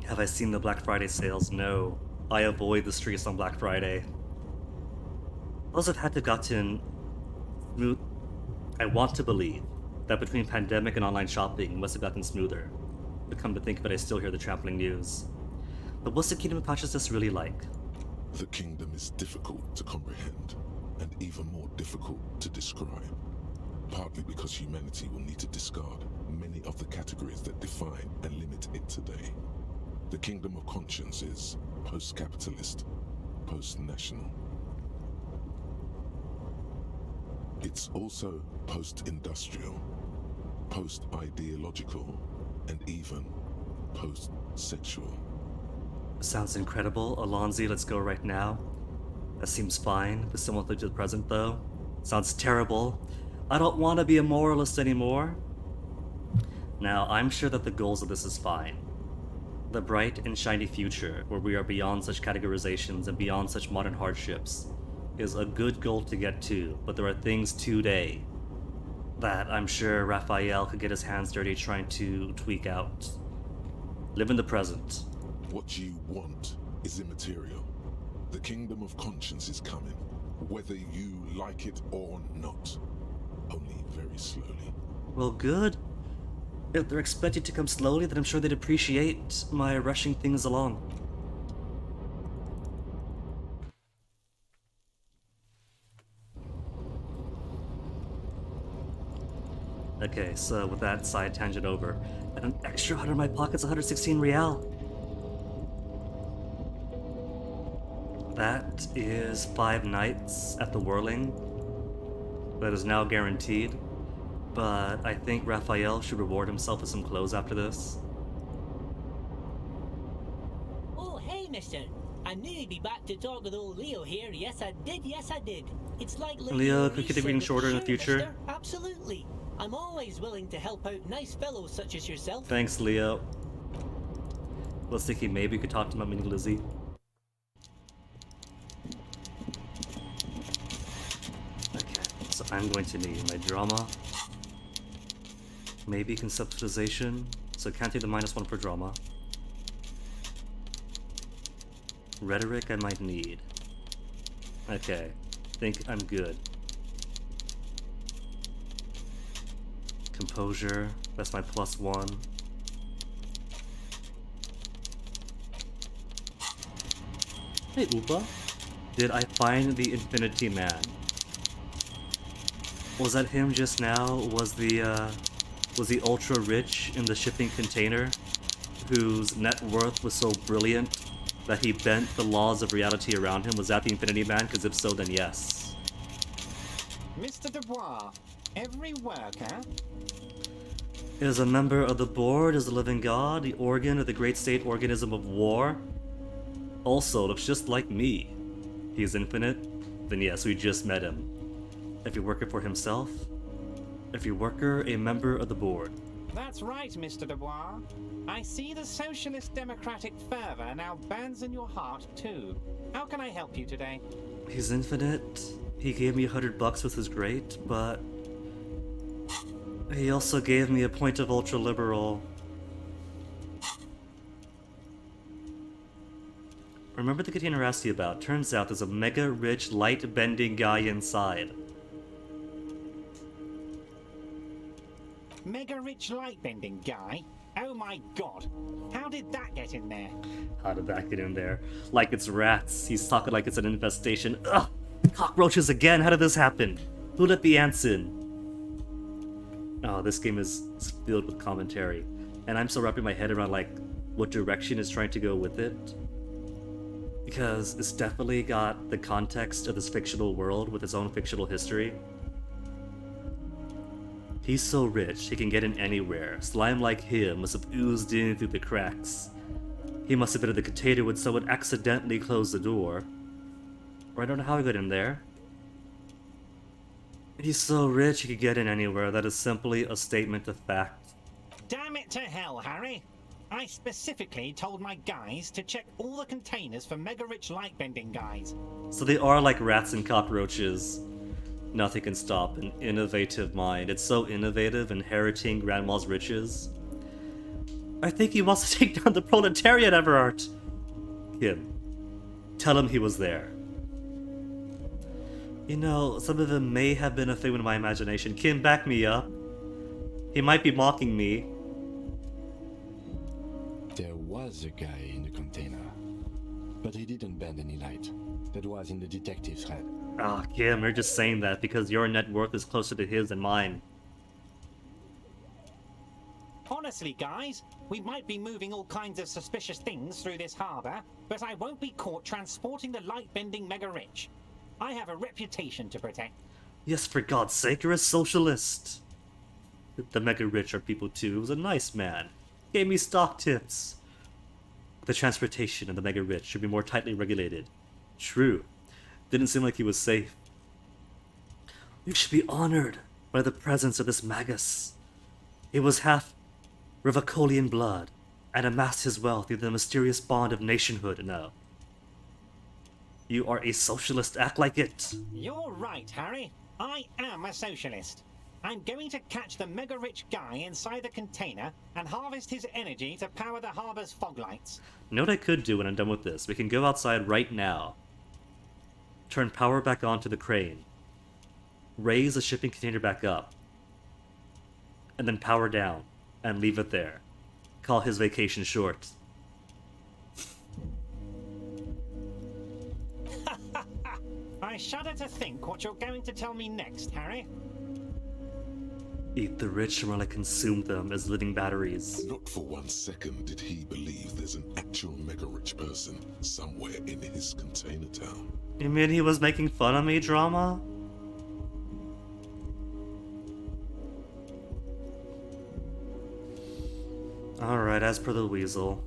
Have I seen the Black Friday sales? No. I avoid the streets on Black Friday. Those have had to gotten smooth. I want to believe that between pandemic and online shopping it must have gotten smoother. But come to think of it, I still hear the trampling news. But what's the kingdom of consciousness really like? The kingdom is difficult to comprehend and even more difficult to describe. Partly because humanity will need to discard many of the categories that define and limit it today. The kingdom of conscience is post-capitalist, post-national. It's also post-industrial, post-ideological, and even post-sexual. Sounds incredible. Alonzi, let's go right now. That seems fine, but similar to the present though. Sounds terrible. I don't want to be a moralist anymore. Now, I'm sure that the goals of this is fine. The bright and shiny future, where we are beyond such categorizations and beyond such modern hardships, is a good goal to get to, but there are things today that I'm sure Raphael could get his hands dirty trying to tweak out. Live in the present. What you want is immaterial. The kingdom of conscience is coming, whether you like it or not. Only very slowly. Well, good. If they're expected to come slowly, then I'm sure they'd appreciate my rushing things along. Okay, so with that side tangent over, and an extra 100 in my pocket's 116 real. That is 5 nights at the Whirling. That is now guaranteed. But I think Raphael should reward himself with some clothes after this. Oh, hey, mister. I knew you'd be back to talk with old Leo here. Yes, I did. Yes, I did. It's like Leo, could you get the reading shorter in the future? Mister. Absolutely. I'm always willing to help out nice fellows such as yourself. Thanks, Leo. I was thinking maybe you could talk to my mini Lizzie. Okay, so I'm going to need my drama. Maybe conceptualization. So can't do the -1 for drama. Rhetoric I might need. Okay, think I'm good. Composure, that's my +1. Hey Upa, did I find the Infinity Man? Was that him just now? Was the ultra rich in the shipping container whose net worth was so brilliant that he bent the laws of reality around him? Was that the Infinity Man? Because if so, then yes. Mr. Dubois, every worker is a member of the board, is a living god, the organ of the great state organism of war. Also, looks just like me. He is infinite? Then yes, we just met him. Every worker for himself, every worker a member of the board. That's right, Mr. Dubois. I see the socialist democratic fervor now burns in your heart, too. How can I help you today? He's infinite. He gave me $100, which was great, but he also gave me a point of ultra-liberal. Remember the container I asked you about? Turns out there's a mega-rich, light-bending guy inside. Mega-rich light-bending guy? Oh my god. How did that get in there? How did that get in there? Like it's rats. He's talking like it's an infestation. Ugh! Cockroaches again! How did this happen? Who let the ants in? Oh, this game is filled with commentary. And I'm still wrapping my head around, like, what direction it's trying to go with it. Because it's definitely got the context of this fictional world with its own fictional history. He's so rich, he can get in anywhere. Slime like him must have oozed in through the cracks. He must have been in the container when someone accidentally closed the door. Or I don't know how he got in there. He's so rich he could get in anywhere. That is simply a statement of fact. Damn it to hell, Harry! I specifically told my guys to check all the containers for mega-rich light-bending guys. So they are like rats and cockroaches. Nothing can stop an innovative mind. It's so innovative, inheriting grandma's riches. I think he wants to take down the proletariat, Everard. Kim, tell him he was there. You know, some of them may have been a figment of my imagination. Kim, back me up. He might be mocking me. There was a guy in the container, but he didn't bend any light. That was in the detective's head. Ah, Kim, you're just saying that because your net worth is closer to his than mine. Honestly, guys, we might be moving all kinds of suspicious things through this harbor, but I won't be caught transporting the light-bending mega-rich. I have a reputation to protect. Yes, for God's sake, you're a socialist. The mega-rich are people too. He was a nice man. Gave me stock tips. The transportation of the mega-rich should be more tightly regulated. True. Didn't seem like he was safe. You should be honored by the presence of this magus. He was half Rivacolian blood, and amassed his wealth through the mysterious bond of nationhood. No. You are a socialist. Act like it. You're right, Harry. I am a socialist. I'm going to catch the mega-rich guy inside the container and harvest his energy to power the harbor's fog lights. You know what I could do when I'm done with this? We can go outside right now. Turn power back on to the crane. Raise the shipping container back up. And then power down. And leave it there. Call his vacation short. I shudder to think what you're going to tell me next, Harry. Eat the rich while I consume them as living batteries. Not for 1 second did he believe there's an actual mega-rich person somewhere in his container town. You mean he was making fun of me, drama? Alright, as per the weasel.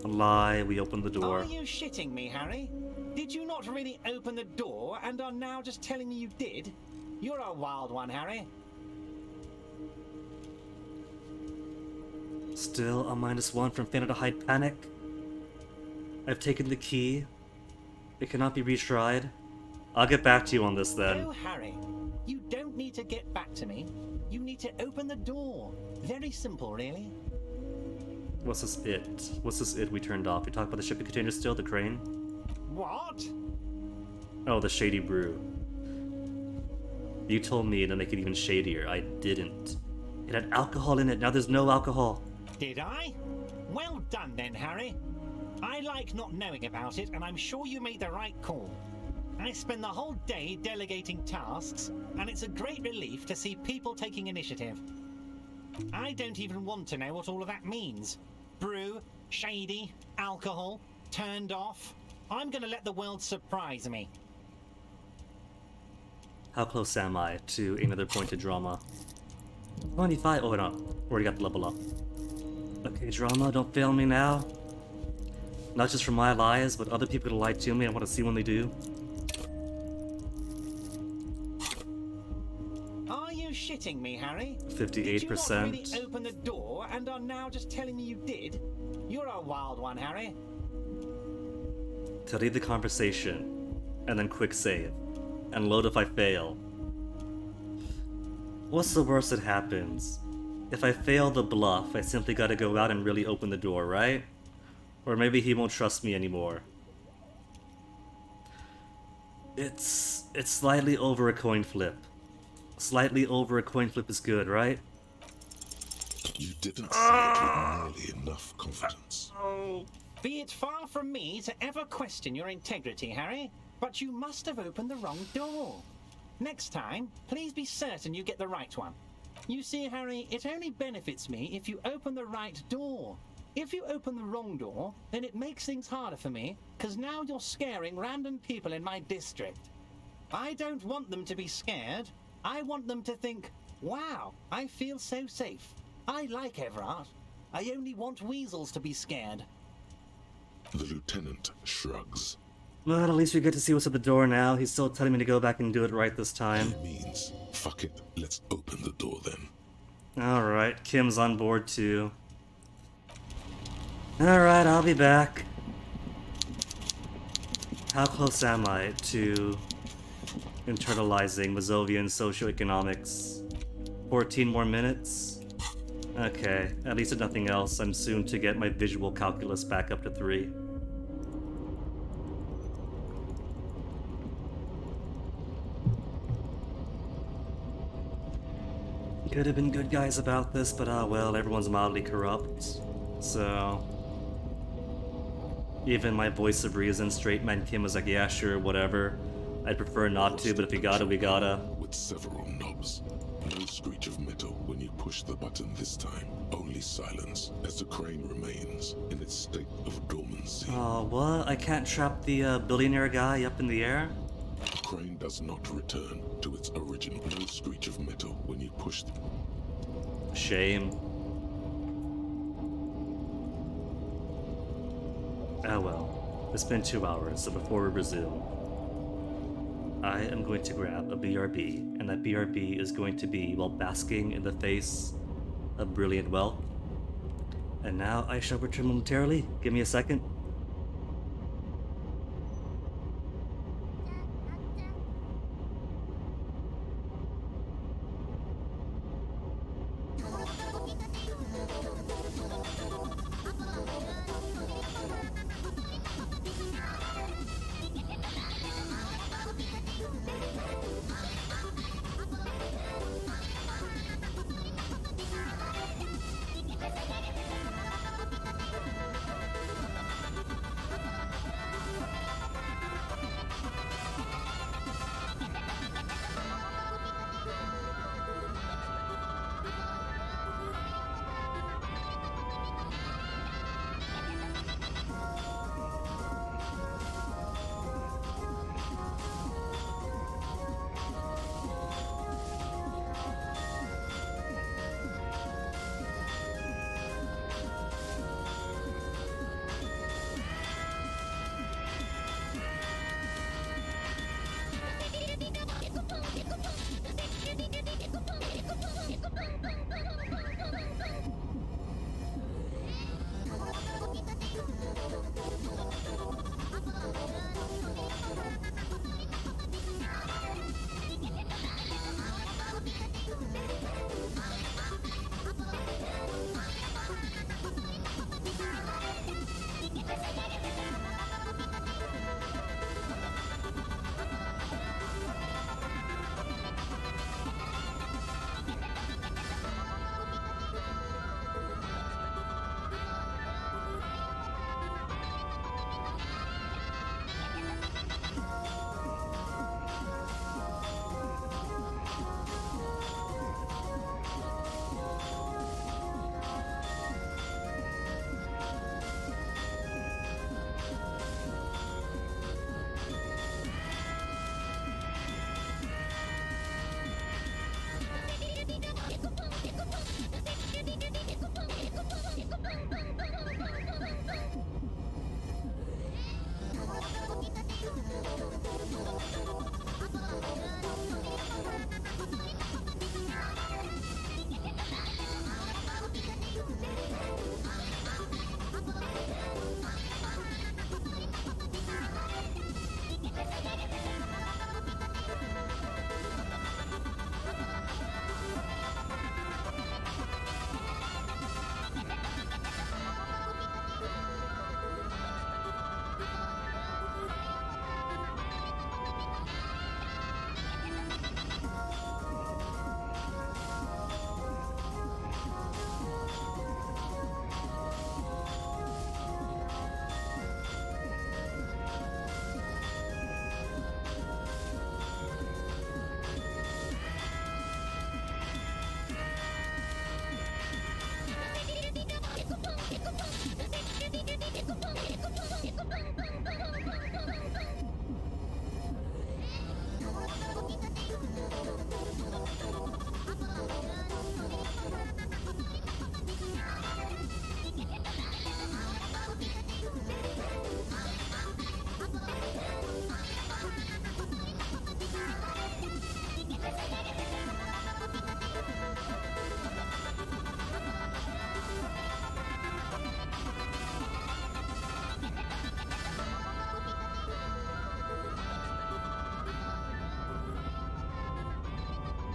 A lie, we opened the door. Are you shitting me, Harry? Did you not really open the door and are now just telling me you did? You're a wild one, Harry. Still a -1 from failure to hide panic. I've taken the key. It cannot be retried. I'll get back to you on this then. No, Harry. You don't need to get back to me. You need to open the door. Very simple, really. What's this it? What's this it we turned off? You talk about the shipping container still, the crane? What? Oh, the shady brew. You told me to make it even shadier. I didn't. It had alcohol in it. Now there's no alcohol. Did I? Well done then, Harry. I like not knowing about it, and I'm sure you made the right call. I spend the whole day delegating tasks, and it's a great relief to see people taking initiative. I don't even want to know what all of that means. Brew, shady, alcohol, turned off. I'm gonna let the world surprise me. How close am I to another pointed drama? 25. Oh, no. Already got the level up. Okay, drama, don't fail me now. Not just for my lies, but other people to lie to me. I want to see when they do. Are you shitting me, Harry? 58%. Did you not really open the door and are now just telling me you did? You're a wild one, Harry. To leave the conversation, and then quick save, and load if I fail. What's the worst that happens? If I fail the bluff, I simply gotta go out and really open the door, right? Or maybe he won't trust me anymore. It's slightly over a coin flip. Slightly over a coin flip is good, right? You didn't say it with nearly enough confidence. Be it far from me to ever question your integrity, Harry, but you must have opened the wrong door. Next time, please be certain you get the right one. You see, Harry, it only benefits me if you open the right door. If you open the wrong door, then it makes things harder for me, because now you're scaring random people in my district. I don't want them to be scared. I want them to think, wow, I feel so safe. I like Everard. I only want weasels to be scared. The lieutenant shrugs. Well, at least we get to see what's at the door now. He's still telling me to go back and do it right this time. He means, fuck it, let's open the door then. Alright, Kim's on board too. Alright, I'll be back. How close am I to internalizing Mazovian socioeconomics? 14 more minutes? Okay, at least if nothing else, I'm soon to get my visual calculus back up to 3. Could have been good guys about this, but well, everyone's mildly corrupt. So... Even my voice of reason, straight man Kim was like, yeah, sure, whatever. I'd prefer not to, but if we gotta, we gotta. With several knobs. No screech of metal when you push the button this time. Only silence as the crane remains in its state of dormancy. Oh, what? I can't trap the billionaire guy up in the air? The crane does not return to its original. No screech of metal when you push the... Shame. Oh well. It's been 2 hours, so before we resume, I am going to grab a BRB, and that BRB is going to be while basking in the face of brilliant wealth. And now I shall return momentarily. Give me a second.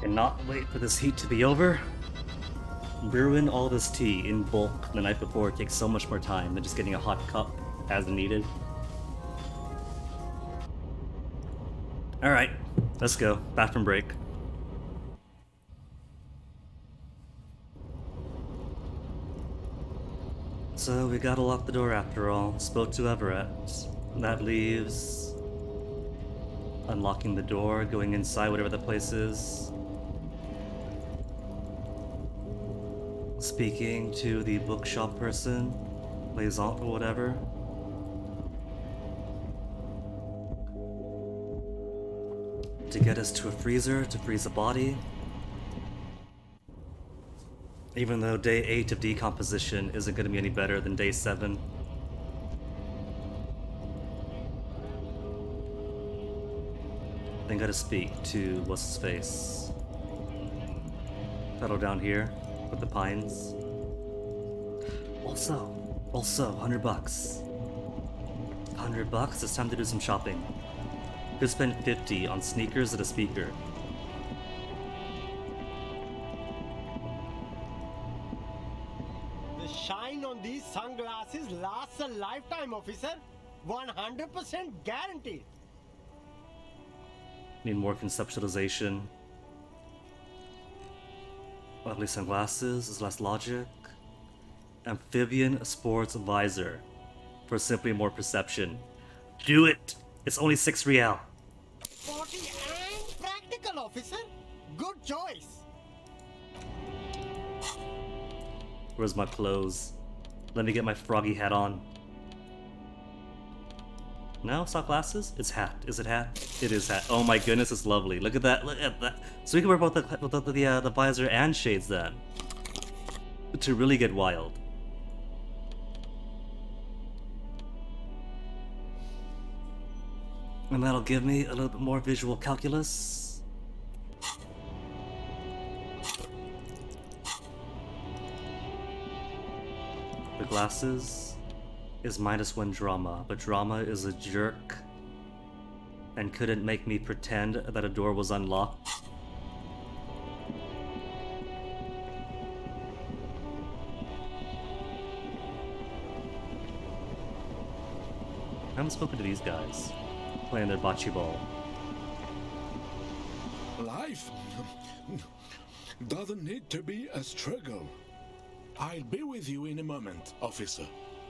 Cannot wait for this heat to be over. Brewing all this tea in bulk the night before takes so much more time than just getting a hot cup as needed. Alright, let's go. Bathroom break. So we gotta lock the door after all. Spoke to Everett. That leaves unlocking the door, going inside whatever the place is. Speaking to the bookshop person, liaison or whatever. To get us to a freezer to freeze the body. Even though day 8 of decomposition isn't going to be any better than day 7. Then gotta speak to what's his face. Pedal down here with the pines. Also, $100. $100, it's time to do some shopping. Could spend 50 on sneakers and a speaker. The shine on these sunglasses lasts a lifetime, officer. 100% guaranteed. Need more conceptualization. Ugly sunglasses is less logic. Amphibian sports visor for simply more perception. Do it! It's only 6 real. Sporty and practical, officer. Good choice. Where's my clothes? Let me get my froggy hat on. No, it's not glasses. It's hat. Is it hat? It is hat. Oh my goodness, it's lovely. Look at that. Look at that. So we can wear both the visor and shades then, to really get wild. And that'll give me a little bit more visual calculus. The glasses is -1 drama, but drama is a jerk and couldn't make me pretend that a door was unlocked. I haven't spoken to these guys playing their bocce ball. Life doesn't need to be a struggle. I'll be with you in a moment, officer.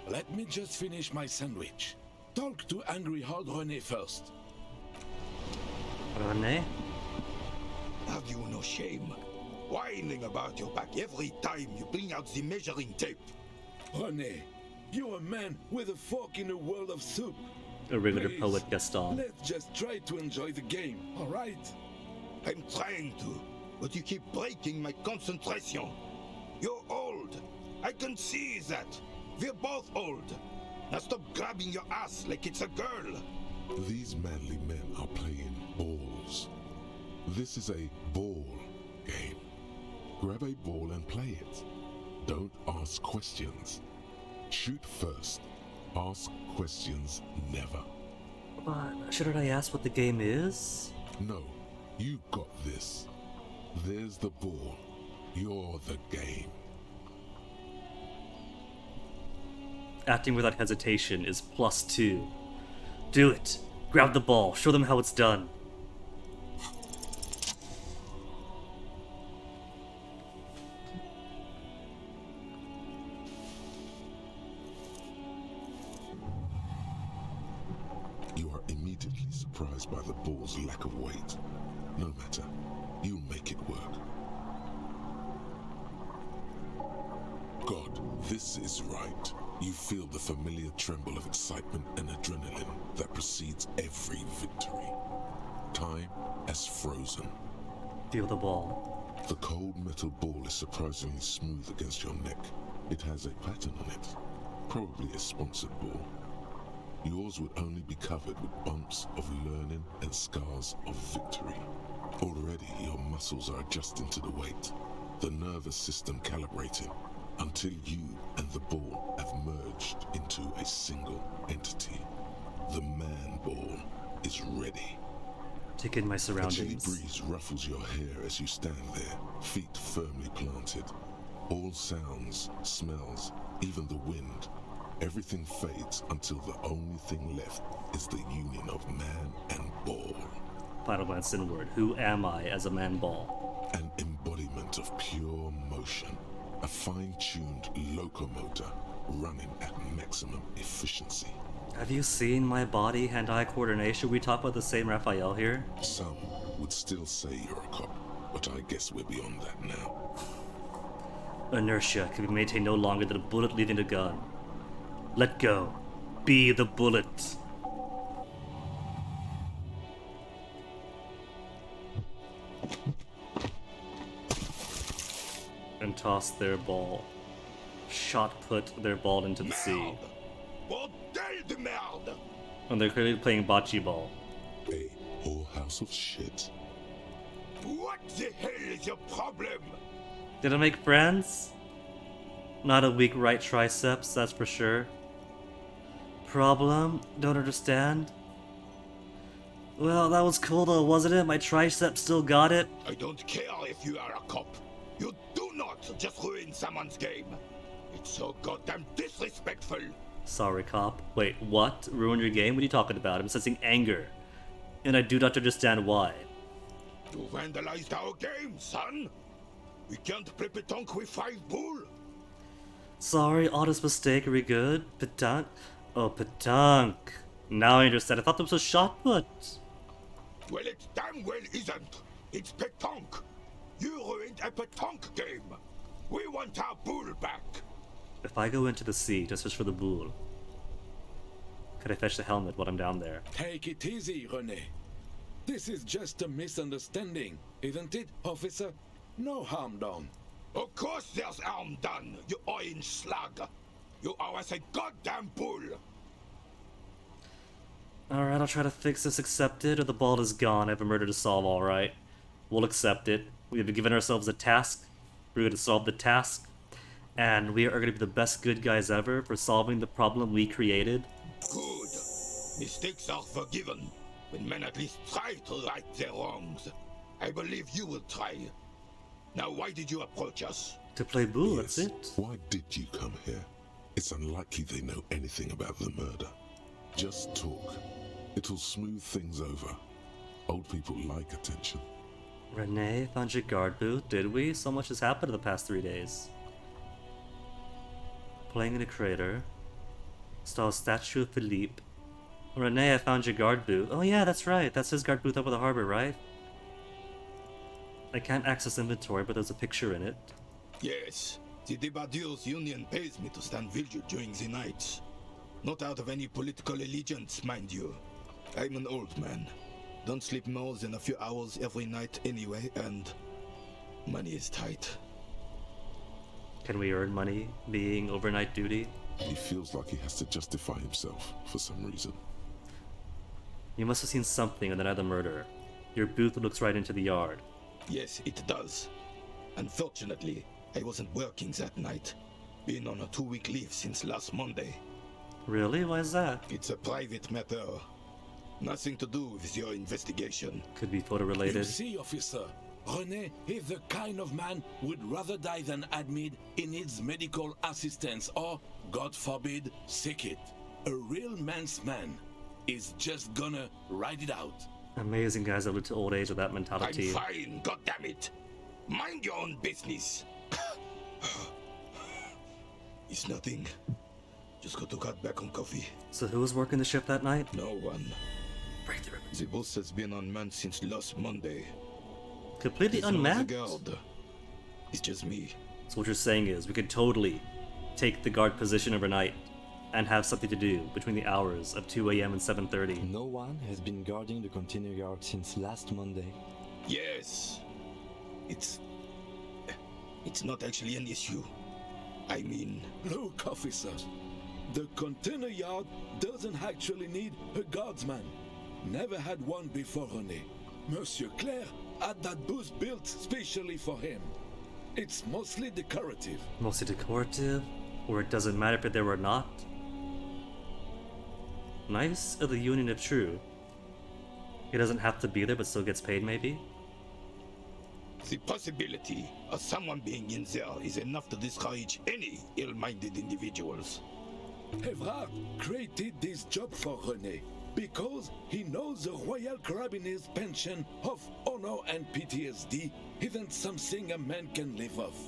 Let me just finish my sandwich. Talk to Angry Hard René first. René? Have you no shame? Whining about your back every time you bring out the measuring tape. René, you're a man with a fork in a world of soup. A regular Please, poet Gaston. Let's just try to enjoy the game, alright? I'm trying to, but you keep breaking my concentration. You're old. I can see that. We're both old. Now stop grabbing your ass like it's a girl. These manly men are playing balls. This is a ball game. Grab a ball and play it. Don't ask questions. Shoot first. Ask questions never. But shouldn't I ask what the game is? No, you got this. There's the ball. You're the game. Acting without hesitation is +2. Do it. Grab the ball. Show them how it's done. You are immediately surprised by the ball's lack of weight. No matter, you'll make it work. God, this is right. You feel the familiar tremble of excitement and adrenaline that precedes every victory. Time has frozen. Feel the ball. The cold metal ball is surprisingly smooth against your neck. It has a pattern on it, probably a sponsored ball. Yours would only be covered with bumps of learning and scars of victory. Already your muscles are adjusting to the weight, the nervous system calibrating, until you and the ball have merged into a single entity. The man ball is ready. Take in my A chilly surroundings. breeze ruffles your hair as you stand there, feet firmly planted. All sounds, smells, even the wind, everything fades until the only thing left is the union of man and ball. Final glance inward. Who am I as a man ball? An embodiment of pure motion, a fine-tuned locomotor running at maximum efficiency. Have you seen my body hand-eye coordination? We talk about the same Raphael here? Some would still say you're a cop, but I guess we're beyond that now. Inertia can be maintained no longer than a bullet leaving the gun. Let go. Be the bullet. And toss their ball. Shot put their ball into the sea. Bordel de merde! And they're clearly playing bocce ball. A whole house of shit. What the hell is your problem? Did I make friends? Not a weak right triceps, that's for sure. Problem? Don't understand? Well, that was cool though, wasn't it? My triceps still got it. I don't care if you are a cop. You do not just ruin someone's game. It's so goddamn disrespectful. Sorry, cop. Wait, what? Ruin your game? What are you talking about? I'm sensing anger. And I do not understand why. You vandalized our game, son. We can't play pétanque with 5 bull. Sorry, honest mistake. Are we good? Pétanque? Oh, pétanque. Now I understand. I thought this was shot put. Well, it damn well isn't. It's pétanque. You ruined a pétanque game. We want our bull back. If I go into the sea just fish for the bull, could I fetch the helmet while I'm down there? Take it easy, René. This is just a misunderstanding, isn't it, officer? No harm done. Of course there's harm done, you orange slug. You owe us a goddamn bull. Alright, I'll try to fix this. Accept it, or the ball is gone. I have a murder to solve, alright. We'll accept it. We have given ourselves a task. We're going to solve the task. And we are going to be the best good guys ever for solving the problem we created. Good. Mistakes are forgiven when men at least try to right their wrongs. I believe you will try. Now, why did you approach us? To play bull, that's it. Why did you come here? It's unlikely they know anything about the murder. Just talk. It'll smooth things over. Old people like attention. Renee found your guard booth, did we? So much has happened in the past 3 days. Playing in a crater. Saw a statue of Philippe. Renee, I found your guard booth. Oh yeah, that's right. That's his guard booth over the harbor, right? I can't access inventory, but there's a picture in it. Yes. The Debardeurs Union pays me to stand vigil during the nights. Not out of any political allegiance, mind you. I'm an old man. Don't sleep more than a few hours every night anyway, and money is tight. Can we earn money being overnight duty? He feels like he has to justify himself for some reason. You must have seen something on the night of the murder. Your booth looks right into the yard. Yes, it does. Unfortunately, I wasn't working that night. Been on a 2-week leave since last Monday. Really? Why is that? It's a private matter. Nothing to do with your investigation. Could be photo related. You see, officer, René is the kind of man who would rather die than admit he needs medical assistance or, God forbid, sick it. A real man's man is just gonna ride it out. Amazing guys that live to old age with that mentality. I'm fine, goddammit. Mind your own business. It's nothing. Just got to cut back on coffee. So who was working the shift that night? No one. The boss has been unmanned since last Monday. Completely unmanned? It's just me. So what you're saying is we could totally take the guard position overnight and have something to do between the hours of 2 a.m. and 7:30. No one has been guarding the container yard since last Monday. Yes. It's not actually an issue. I mean... Look, officers. The container yard doesn't actually need a guardsman. Never had one before, René. Monsieur Claire had that booth built specially for him. It's mostly decorative. Mostly decorative? Or it doesn't matter if there or not? Nice of the union if true. He doesn't have to be there but still gets paid, maybe? The possibility of someone being in there is enough to discourage any ill-minded individuals. Evrard created this job for René because he knows the Royal Carabinier's pension of honor and PTSD isn't something a man can live off.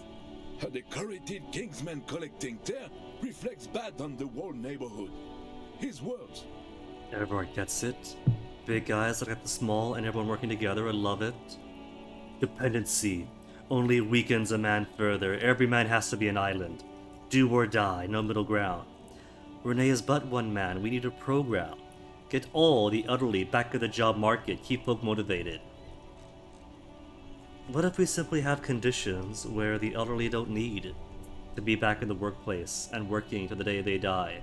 A decorated kingsman collecting tear reflects bad on the whole neighborhood. His words. Everyone gets it. Big guys look at the small and everyone working together, I love it. Dependency only weakens a man further. Every man has to be an island. Do or die, no middle ground. René is but one man. We need a program. Get all the elderly back in the job market. Keep folk motivated. What if we simply have conditions where the elderly don't need to be back in the workplace and working to the day they die?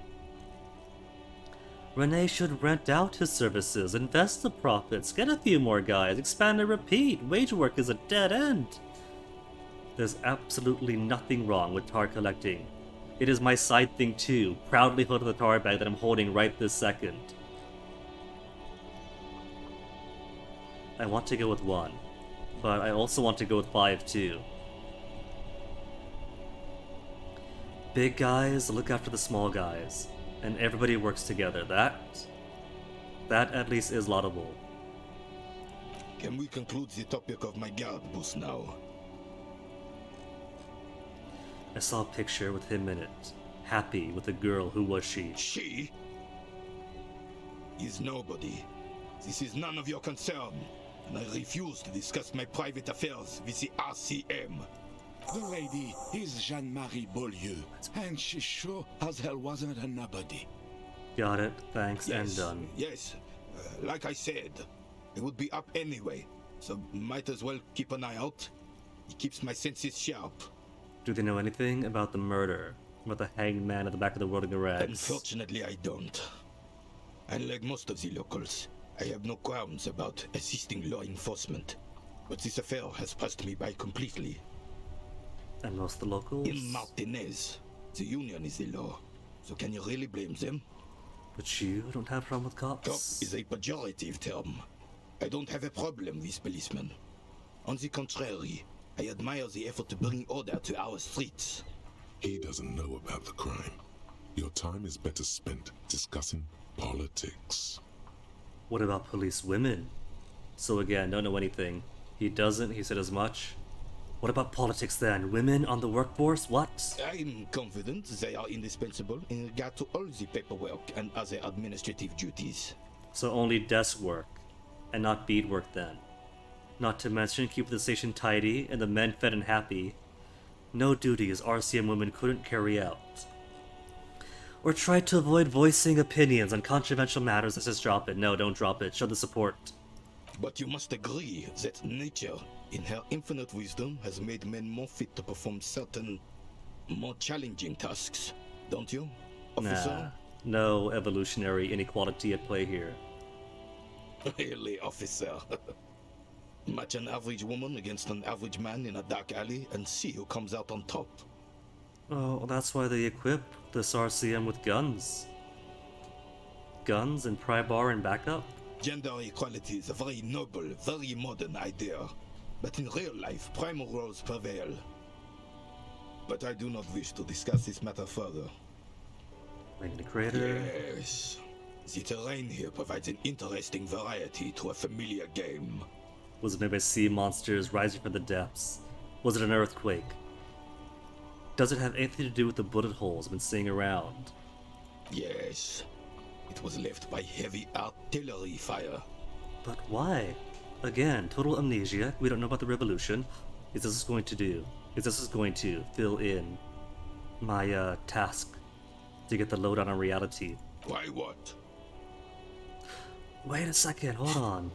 René should rent out his services, invest the profits, get a few more guys, expand and repeat. Wage work is a dead end. There's absolutely nothing wrong with tar collecting. It is my side thing too, proudly holding the tar bag that I'm holding right this second. I want to go with 1, but I also want to go with 5 too. Big guys look after the small guys, and everybody works together. That at least is laudable. Can we conclude the topic of my guard boost now? I saw a picture with him in it, happy with a girl. Who was she? She is nobody. This is none of your concern, and I refuse to discuss my private affairs with the RCM. The lady is Jeanne-Marie Beaulieu, and she sure as hell wasn't a nobody. Got it, thanks, and done. Yes, like I said, it would be up anyway, so might as well keep an eye out. It keeps my senses sharp. Do they know anything about the murder? About the hanged man at the back of the world in the rags? Unfortunately, I don't. Unlike most of the locals, I have no qualms about assisting law enforcement, but this affair has passed me by completely. And most of the locals? In Martinez, the union is the law, so can you really blame them? But you don't have a problem with cops? Cop is a pejorative term. I don't have a problem with policemen. On the contrary, I admire the effort to bring order to our streets. He doesn't know about the crime. Your time is better spent discussing politics. What about police women? So again, don't know anything. He doesn't, he said as much. What about politics then? Women on the workforce? What? I'm confident they are indispensable in regard to all the paperwork and other administrative duties. So only desk work, and not beadwork then. Not to mention keep the station tidy and the men fed and happy. No duties RCM women couldn't carry out. Or try to avoid voicing opinions on controversial matters. Let's just drop it. No, don't drop it. Show the support. But you must agree that nature, in her infinite wisdom, has made men more fit to perform certain, more challenging tasks. Don't you, officer? Nah, no evolutionary inequality at play here. Really, officer. Match an average woman against an average man in a dark alley and see who comes out on top. Oh, that's why they equip this RCM with guns. Guns and pry bar and backup? Gender equality is a very noble, very modern idea. But in real life, primal roles prevail. But I do not wish to discuss this matter further. Like the crater? Yes. The terrain here provides an interesting variety to a familiar game. Was it made by sea monsters rising from the depths? Was it an earthquake? Does it have anything to do with the bullet holes I've been seeing around? Yes. It was left by heavy artillery fire. But why? Again, total amnesia. We don't know about the revolution. Is this going to do? Is this going to fill in my task to get the lowdown on reality? Why what? Wait a second, hold on.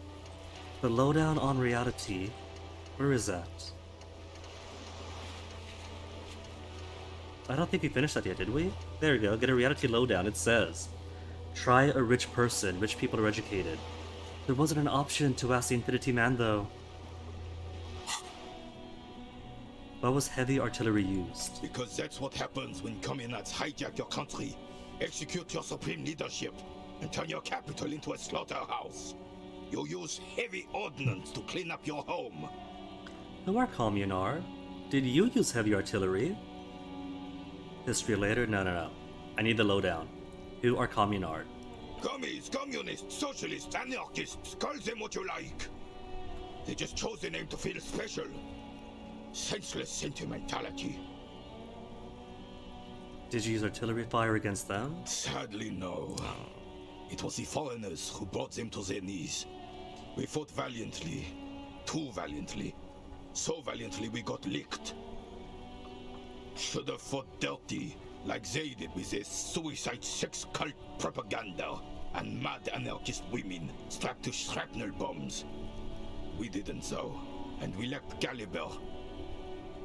The lowdown on reality. Where is that? I don't think we finished that yet, did we? There we go, get a reality lowdown. It says, try a rich person. Rich people are educated. There wasn't an option to ask the Infinity Man, though. Why was heavy artillery used? Because that's what happens when communards hijack your country, execute your supreme leadership, and turn your capital into a slaughterhouse. You use heavy ordnance to clean up your home. Who are Communard? Did you use heavy artillery? History later? No. I need the lowdown. Who are Communard? Commies, communists, socialists, anarchists, call them what you like. They just chose the name to feel special. Senseless sentimentality. Did you use artillery fire against them? Sadly, no. It was the foreigners who brought them to their knees. We fought valiantly. Too valiantly. So valiantly we got licked. Should have fought dirty, like they did with their suicide sex cult propaganda and mad anarchist women strapped to shrapnel bombs. We didn't though, and we lacked caliber.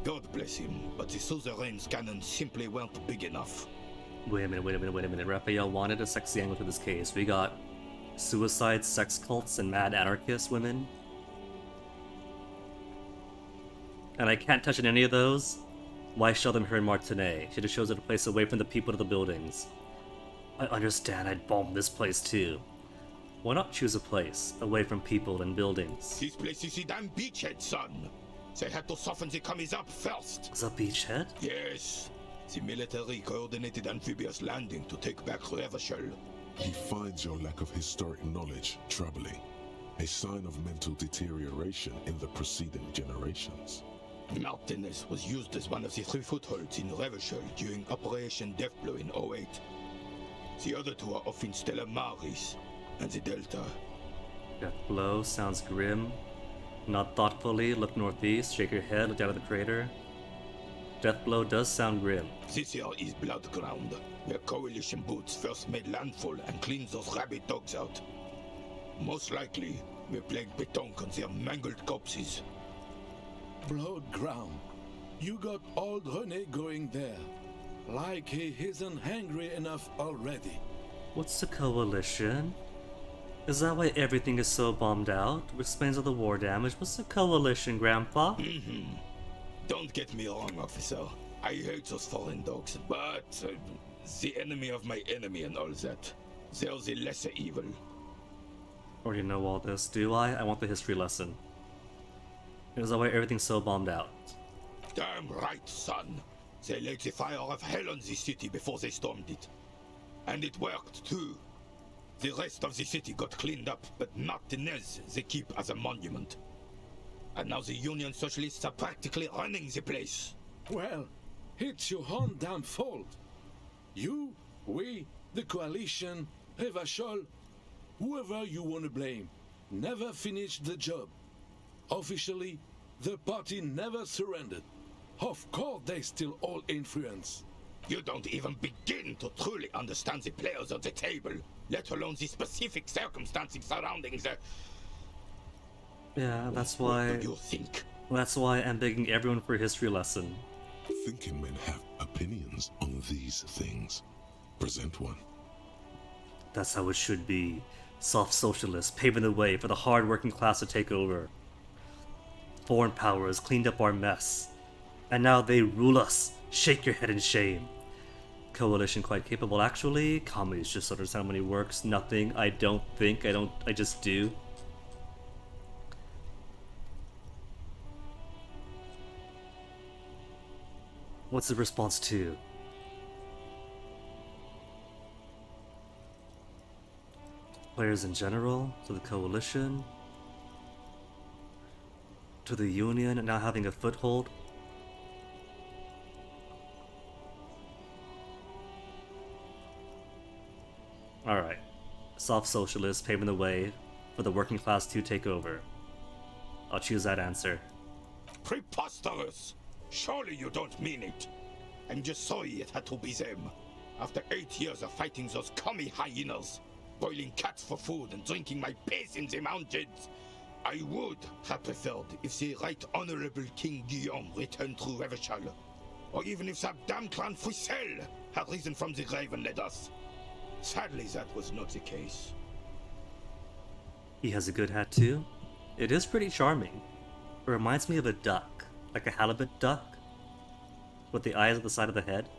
God bless him, but the suzerain's cannons simply weren't big enough. Wait a minute. Raphael wanted a sexy angle to this case. We got suicide, sex cults, and mad anarchist women. And I can't touch on any of those? Why show them here in Martinet? Should have chosen a place away from the people to the buildings. I understand I'd bomb this place too. Why not choose a place away from people and buildings? This place is the damn beachhead, son. They had to soften the commies up first. The beachhead? Yes. The military coordinated amphibious landing to take back Revachol. He finds your lack of historic knowledge troubling, a sign of mental deterioration in the preceding generations. Martinez was used as one of the 3 footholds in Revachol during Operation Deathblow in 08. The other 2 are off in Stella Maris and the Delta. Deathblow sounds grim. Not thoughtfully, look northeast, shake your head, look down at the crater. Deathblow does sound grim. This here is Blood Ground, where coalition boots first made landfall and cleaned those rabid dogs out. Most likely, we're playing pétanque on their mangled corpses. Blood ground. You got old René going there. Like he isn't hungry enough already. What's the coalition? Is that why everything is so bombed out? Which explains all the war damage. What's the coalition, Grandpa? Don't get me wrong, officer. I hate those foreign dogs, but the enemy of my enemy and all that. They're the lesser evil. Already know all this, do I? I want the history lesson. Is that why everything's so bombed out? Damn right, son. They laid the fire of hell on the city before they stormed it. And it worked, too. The rest of the city got cleaned up, but Martinez they keep as a monument. And now the Union Socialists are practically running the place. Well, it's your own damn fault. You, we, the coalition, Revachol, whoever you want to blame, never finished the job. Officially, the party never surrendered. Of course they still all influence. You don't even begin to truly understand the players at the table, let alone the specific circumstances surrounding the... Yeah, that's why... What do you think? That's why I'm begging everyone for a history lesson. Thinking men have opinions on these things. Present one. That's how it should be. Soft socialists paving the way for the hard-working class to take over. Foreign powers cleaned up our mess. And now they rule us. Shake your head in shame. Coalition quite capable, actually. Commies just understand how many works. Nothing. I just do. What's the response to? Players in general, to the coalition, to the union and now having a foothold. Alright. Soft socialists paving the way for the working class to take over. I'll choose that answer. Preposterous! Surely you don't mean it. I'm just sorry it had to be them. After 8 years of fighting those commie hyenas, boiling cats for food and drinking my piss in the mountains, I would have preferred if the Right Honorable King Guillaume returned through Revachol, or even if that damn clan Frisel had risen from the grave and led us. Sadly, that was not the case. He has a good hat too. It is pretty charming. It reminds me of a duck, like a halibut duck, with the eyes at the side of the head.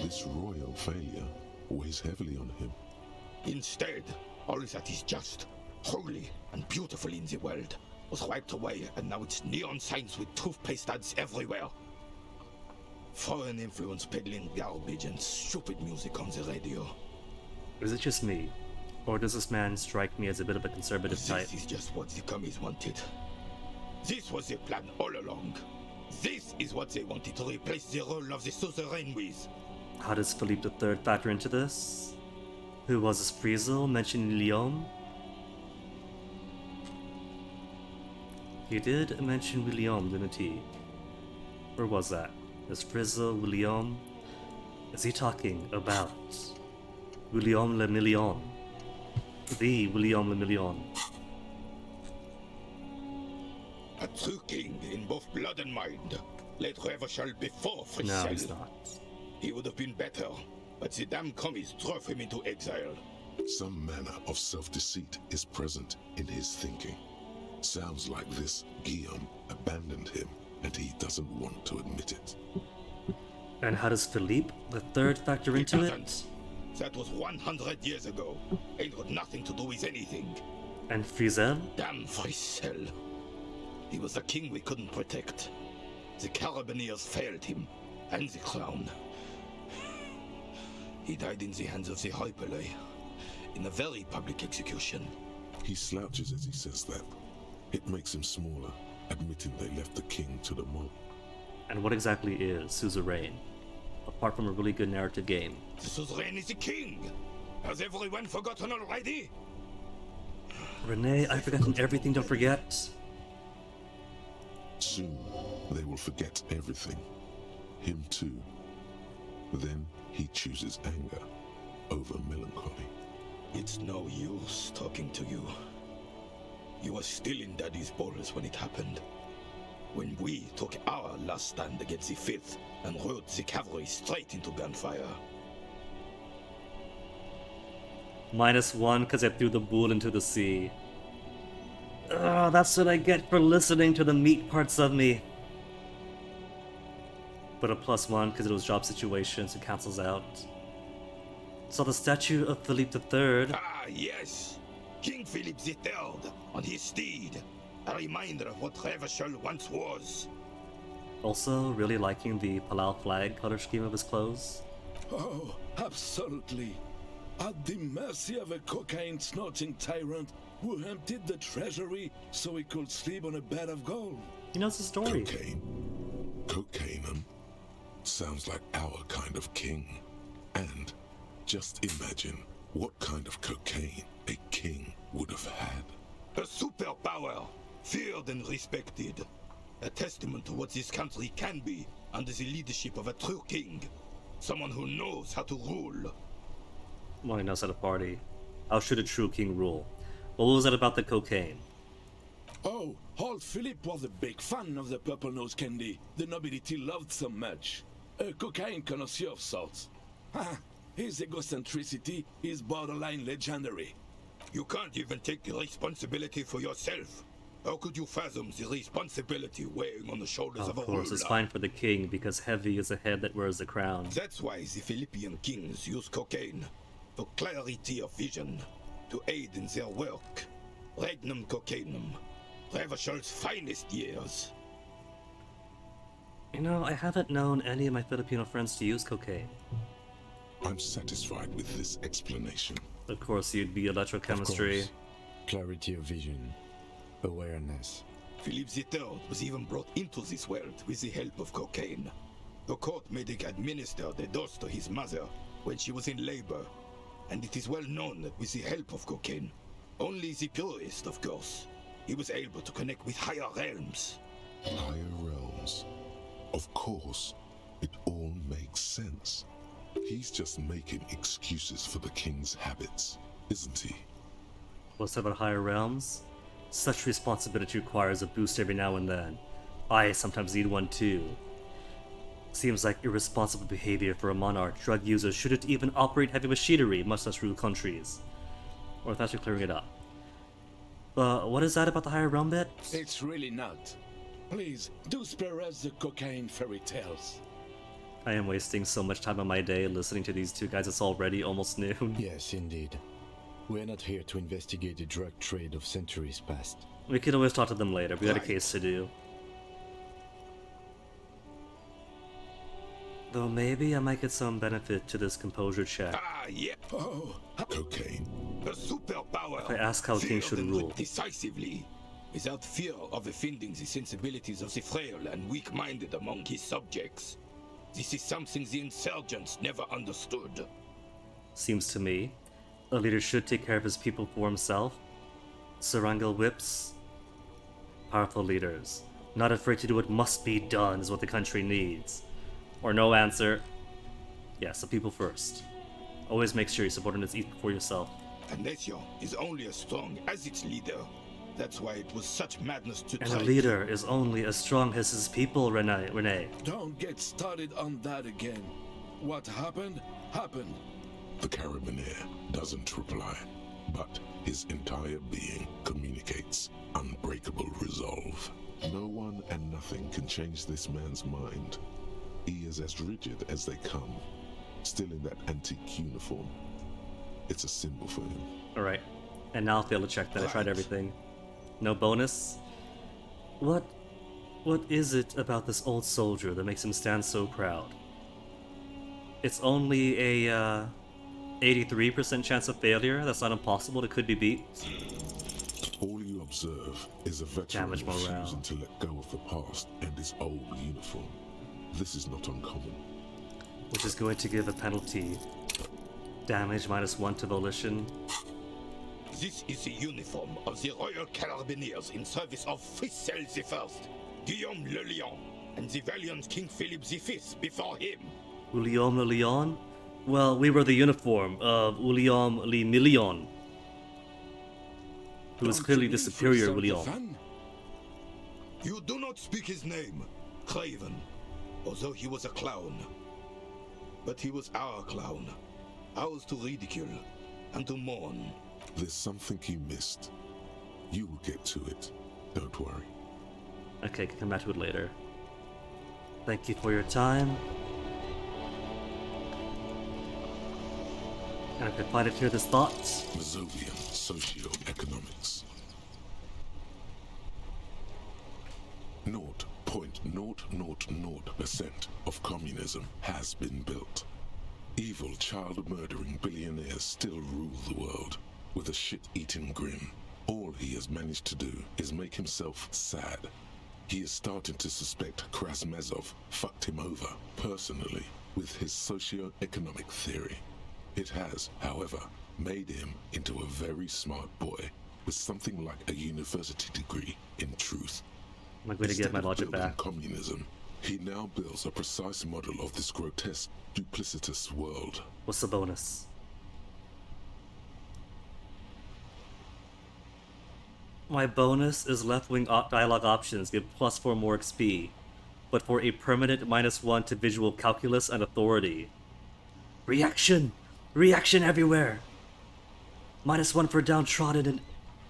This royal failure weighs heavily on him. Instead, all that is just, holy, and beautiful in the world was wiped away, and now it's neon signs with toothpaste ads everywhere. Foreign influence peddling garbage and stupid music on the radio. Is it just me? Or does this man strike me as a bit of a conservative type? This is just what the commies wanted. This was their plan all along. This is what they wanted to replace the role of the suzerain with. How does Philippe III factor into this? Who was this Friesel mentioned in Lyon? He did mention William, didn't he? Where was that? Is Friesel William? Is he talking about William le Million? The William le Million. A true king in both blood and mind. Led Revachol before Friesel. No, he's not. He would have been better, but the damn commies drove him into exile. Some manner of self-deceit is present in his thinking. Sounds like this Guillaume abandoned him, and he doesn't want to admit it. And how does Philippe III factor into it? That was 100 years ago. Ain't got nothing to do with anything. And Friesel? Damn Friesel. He was the king we couldn't protect. The Carabineers failed him, and the crown. He died in the hands of the Hyperlay, in a very public execution. He slouches as he says that. It makes him smaller, admitting they left the king to the mob. And what exactly is suzerain? Apart from a really good narrative game. The suzerain is the king! Has everyone forgotten already? Renee, I've forgotten everything, don't forget. Soon, they will forget everything. Him too. Then he chooses anger over melancholy. It's no use talking to you. You were still in Daddy's balls when it happened. When we took our last stand against the Fifth and rode the cavalry straight into gunfire. -1 because I threw the bull into the sea. Oh, that's what I get for listening to the meat parts of me. But a +1 because it was job situation, so it cancels out. So the statue of Philippe III. Ah, yes! King Philippe III on his steed. A reminder of what Revachol once was. Also, really liking the Palau flag color scheme of his clothes. Oh, absolutely. At the mercy of a cocaine-snorting tyrant who emptied the treasury so he could sleep on a bed of gold. He knows the story. Cocaine? Cocaine? Sounds like our kind of king. And just imagine what kind of cocaine a king would have had. A superpower, feared and respected. A testament to what this country can be under the leadership of a true king. Someone who knows how to rule. Well, he knows how to party. How should a true king rule? What was that about the cocaine? Oh, old Philippe was a big fan of the purple nose candy the nobility loved so much. A cocaine connoisseur of sorts. His egocentricity is borderline legendary. You can't even take responsibility for yourself. How could you fathom the responsibility weighing on the shoulders of a ruler? Of course, it's fine for the king because heavy is the head that wears the crown. That's why the Philippian kings use cocaine. For clarity of vision. To aid in their work. Regnum cocainum. Revachol's finest years. You know, I haven't known any of my Filipino friends to use cocaine. I'm satisfied with this explanation. Of course, you'd be electrochemistry. Of course. Clarity of vision. Awareness. Philippe III was even brought into this world with the help of cocaine. The court made him administer the dose to his mother when she was in labor. And it is well known that with the help of cocaine, only the purest, of course, he was able to connect with higher realms. Higher realms? Of course. It all makes sense. He's just making excuses for the king's habits, isn't he? What's about higher realms? Such responsibility requires a boost every now and then. I sometimes need one too. Seems like irresponsible behavior for a monarch. Drug users shouldn't even operate heavy machinery, much less rule countries. Or thanks for clearing it up. What is that about the higher realm bit? It's really not. Please, do spare us the cocaine fairy tales. I am wasting so much time on my day listening to these two guys. It's already almost noon. Yes, indeed. We're not here to investigate the drug trade of centuries past. We could always talk to them later. We got a Right. case to do. Though maybe I might get some benefit to this composure check. Ah, yeah. Oh, Cocaine. a superpower. If I ask how King Feel should them rule. decisively, without fear of offending the sensibilities of the frail and weak-minded among his subjects. This is something the insurgents never understood. Seems to me, a leader should take care of his people for himself. Sarangel whips. Powerful leaders, not afraid to do what must be done, is what the country needs. Or no answer. Yes, the people first. Always make sure your subordinates eat before yourself. A nation is only as strong as its leader. That's why it was such madness to And try a leader is only as strong as his people, Renee. Don't get started on that again. What happened, happened. The carabinier doesn't reply, but his entire being communicates unbreakable resolve. No one and nothing can change this man's mind. He is as rigid as they come, still in that antique uniform. It's a symbol for him. Alright. And now I'll fail to check that I tried everything. No bonus? What is it about this old soldier that makes him stand so proud? It's only a 83% chance of failure. That's not impossible. It could be beat. All you observe is a veteran Damage morale. refusing to let go of the past and his old uniform. This is not uncommon. Which is going to give a penalty. Damage -1 to volition. This is the uniform of the Royal Carabiniers in service of Frissel I, Guillaume le Lion, and the valiant King Philip V before him. Guillaume le Lion? Well, we were the uniform of Guillaume le Million, who is clearly the superior Guillaume. You do not speak his name, Craven, although he was a clown. But he was our clown, ours to ridicule and to mourn. There's something you missed. You will get to it. Don't worry. Okay, can come back to it later. Thank you for your time. And I could find it here, this thought. Mazovian socio-economics. 0.000% of communism has been built. Evil child-murdering billionaires still rule the world with a shit-eating grin. All he has managed to do is make himself sad. He is starting to suspect Krasmezov fucked him over personally with his socio-economic theory. It has, however, made him into a very smart boy with something like a university degree in truth. I'm going to get my logic back. Communism, he now builds a precise model of this grotesque, duplicitous world. What's the bonus? My bonus is left-wing dialogue options give +4 more XP, but for a permanent -1 to visual calculus and authority. Reaction! Reaction everywhere! -1 for downtrodden and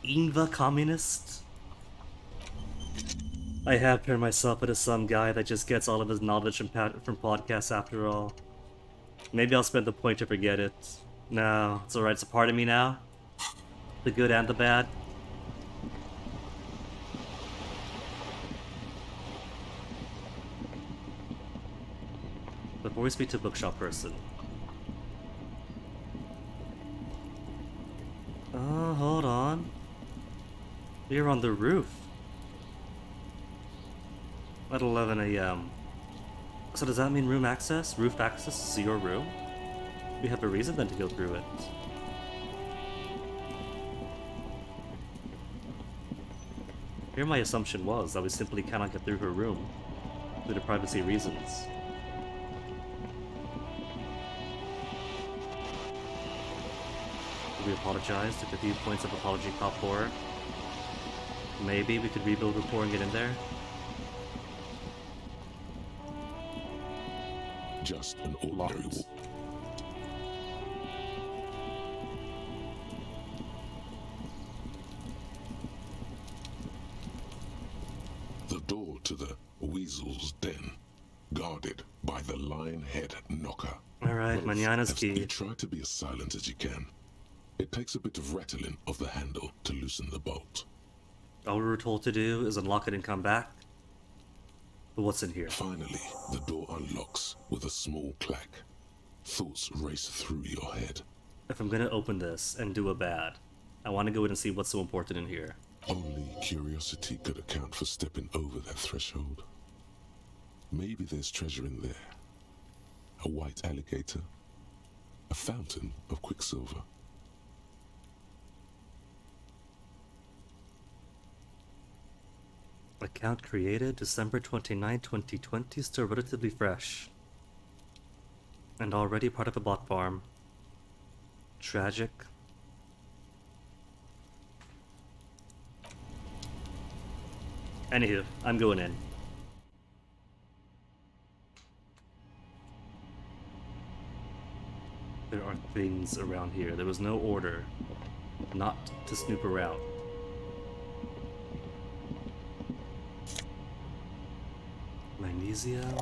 Inva communist. I have paired myself into some guy that just gets all of his knowledge from podcasts after all. Maybe I'll spend the point to forget it. No, it's alright, it's a part of me now. The good and the bad. Before we speak to bookshop person. Hold on. We're on the roof. At 11 a.m. So does that mean room access? Roof access is your room? We have a reason then to go through it. Here my assumption was that we simply cannot get through her room due to privacy reasons. We apologize, took a few points of apology cop for. Maybe we could rebuild rapport and get in there. Just an ordinary walk. The door to the Weasel's den, guarded by the lion-head knocker. Alright, mañana's key. You try to be as silent as you can. It takes a bit of rattling of the handle to loosen the bolt. All we were told to do is unlock it and come back. But what's in here? Finally, the door unlocks with a small clack. Thoughts race through your head. If I'm gonna open this and do a bad, I want to go in and see what's so important in here. Only curiosity could account for stepping over that threshold. Maybe there's treasure in there. A white alligator. A fountain of quicksilver. Account created December 29, 2020, still relatively fresh. And already part of a bot farm. Tragic. Anywho, I'm going in. There are things around here. There was no order not to snoop around. Magnesium.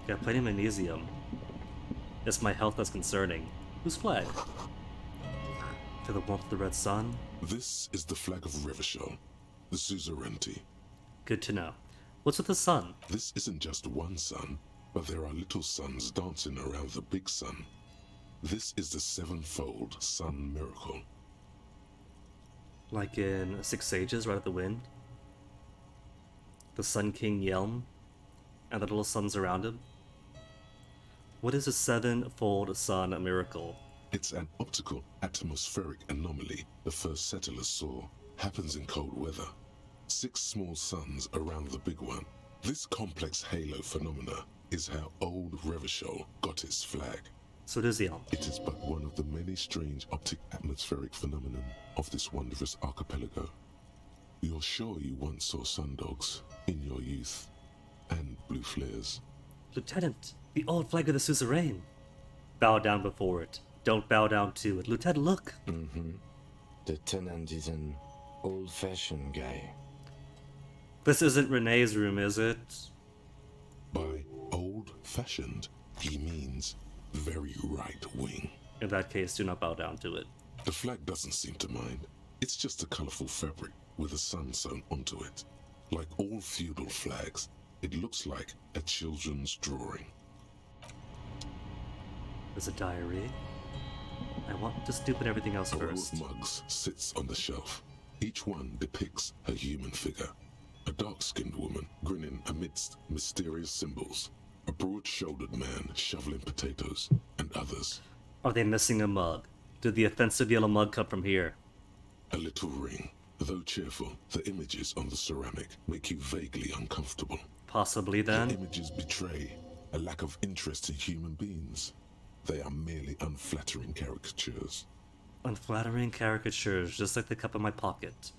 Got plenty of magnesium. It's my health that's concerning. Whose flag? To the warmth of the red sun. This is the flag of Revachol, the suzerainty. Good to know. What's with the sun? This isn't just one sun, but there are little suns dancing around the big sun. This is the sevenfold sun miracle. Like in Six Sages, right at the wind? The Sun King Yelm, and the little suns around him? What is a sevenfold sun miracle? It's an optical atmospheric anomaly the first settlers saw. Happens in cold weather. 6 small suns around the big one. This complex halo phenomena is how old Revachol got its flag. So does Yelm. It is but one of the many strange optic atmospheric phenomenon of this wondrous archipelago. You're sure you once saw sundogs in your youth, and blue flares. Lieutenant, the old flag of the suzerain. Bow down before it. Don't bow down to it. Lieutenant, look! The tenant is an old-fashioned guy. This isn't Renee's room, is it? By old-fashioned, he means very right-wing. In that case, do not bow down to it. The flag doesn't seem to mind. It's just a colorful fabric with a sun sewn onto it. Like all feudal flags, it looks like a children's drawing. There's a diary. I want to stupid everything else A row first. of mugs sits on the shelf. Each one depicts a human figure. A dark-skinned woman grinning amidst mysterious symbols. A broad-shouldered man shoveling potatoes, and others. Are they missing a mug? Did the offensive yellow mug come from here? A little ring. Though cheerful, the images on the ceramic make you vaguely uncomfortable. Possibly then. The images betray a lack of interest in human beings. They are merely unflattering caricatures. Unflattering caricatures, just like the cup in my pocket.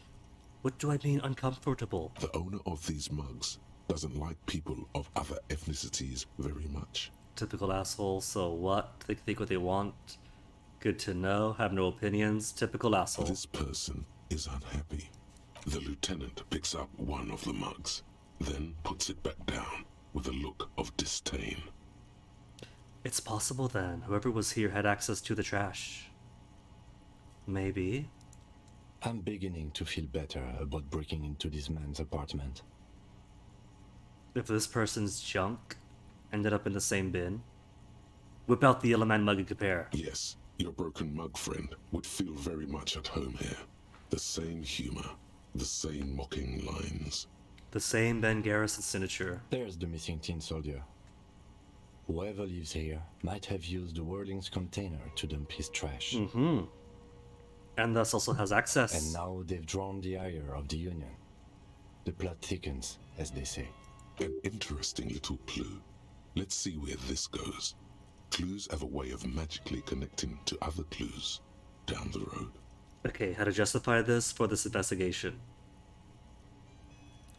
What do I mean uncomfortable? The owner of these mugs doesn't like people of other ethnicities very much. Typical asshole, so what? They can think what they want. Good to know, have no opinions. Typical asshole. This person is unhappy. The lieutenant picks up one of the mugs, then puts it back down with a look of disdain. It's possible then, whoever was here had access to the trash. Maybe. I'm beginning to feel better about breaking into this man's apartment. If this person's junk ended up in the same bin, whip out the yellow man mug and compare. Yes, your broken mug friend would feel very much at home here. The same humor, the same mocking lines. The same Ben Garrison signature. There's the missing tin soldier. Whoever lives here might have used the Whirling's container to dump his trash. And thus also has access. And now they've drawn the ire of the Union. The plot thickens, as they say. An interesting little clue. Let's see where this goes. Clues have a way of magically connecting to other clues down the road. Okay, how to justify this for this investigation.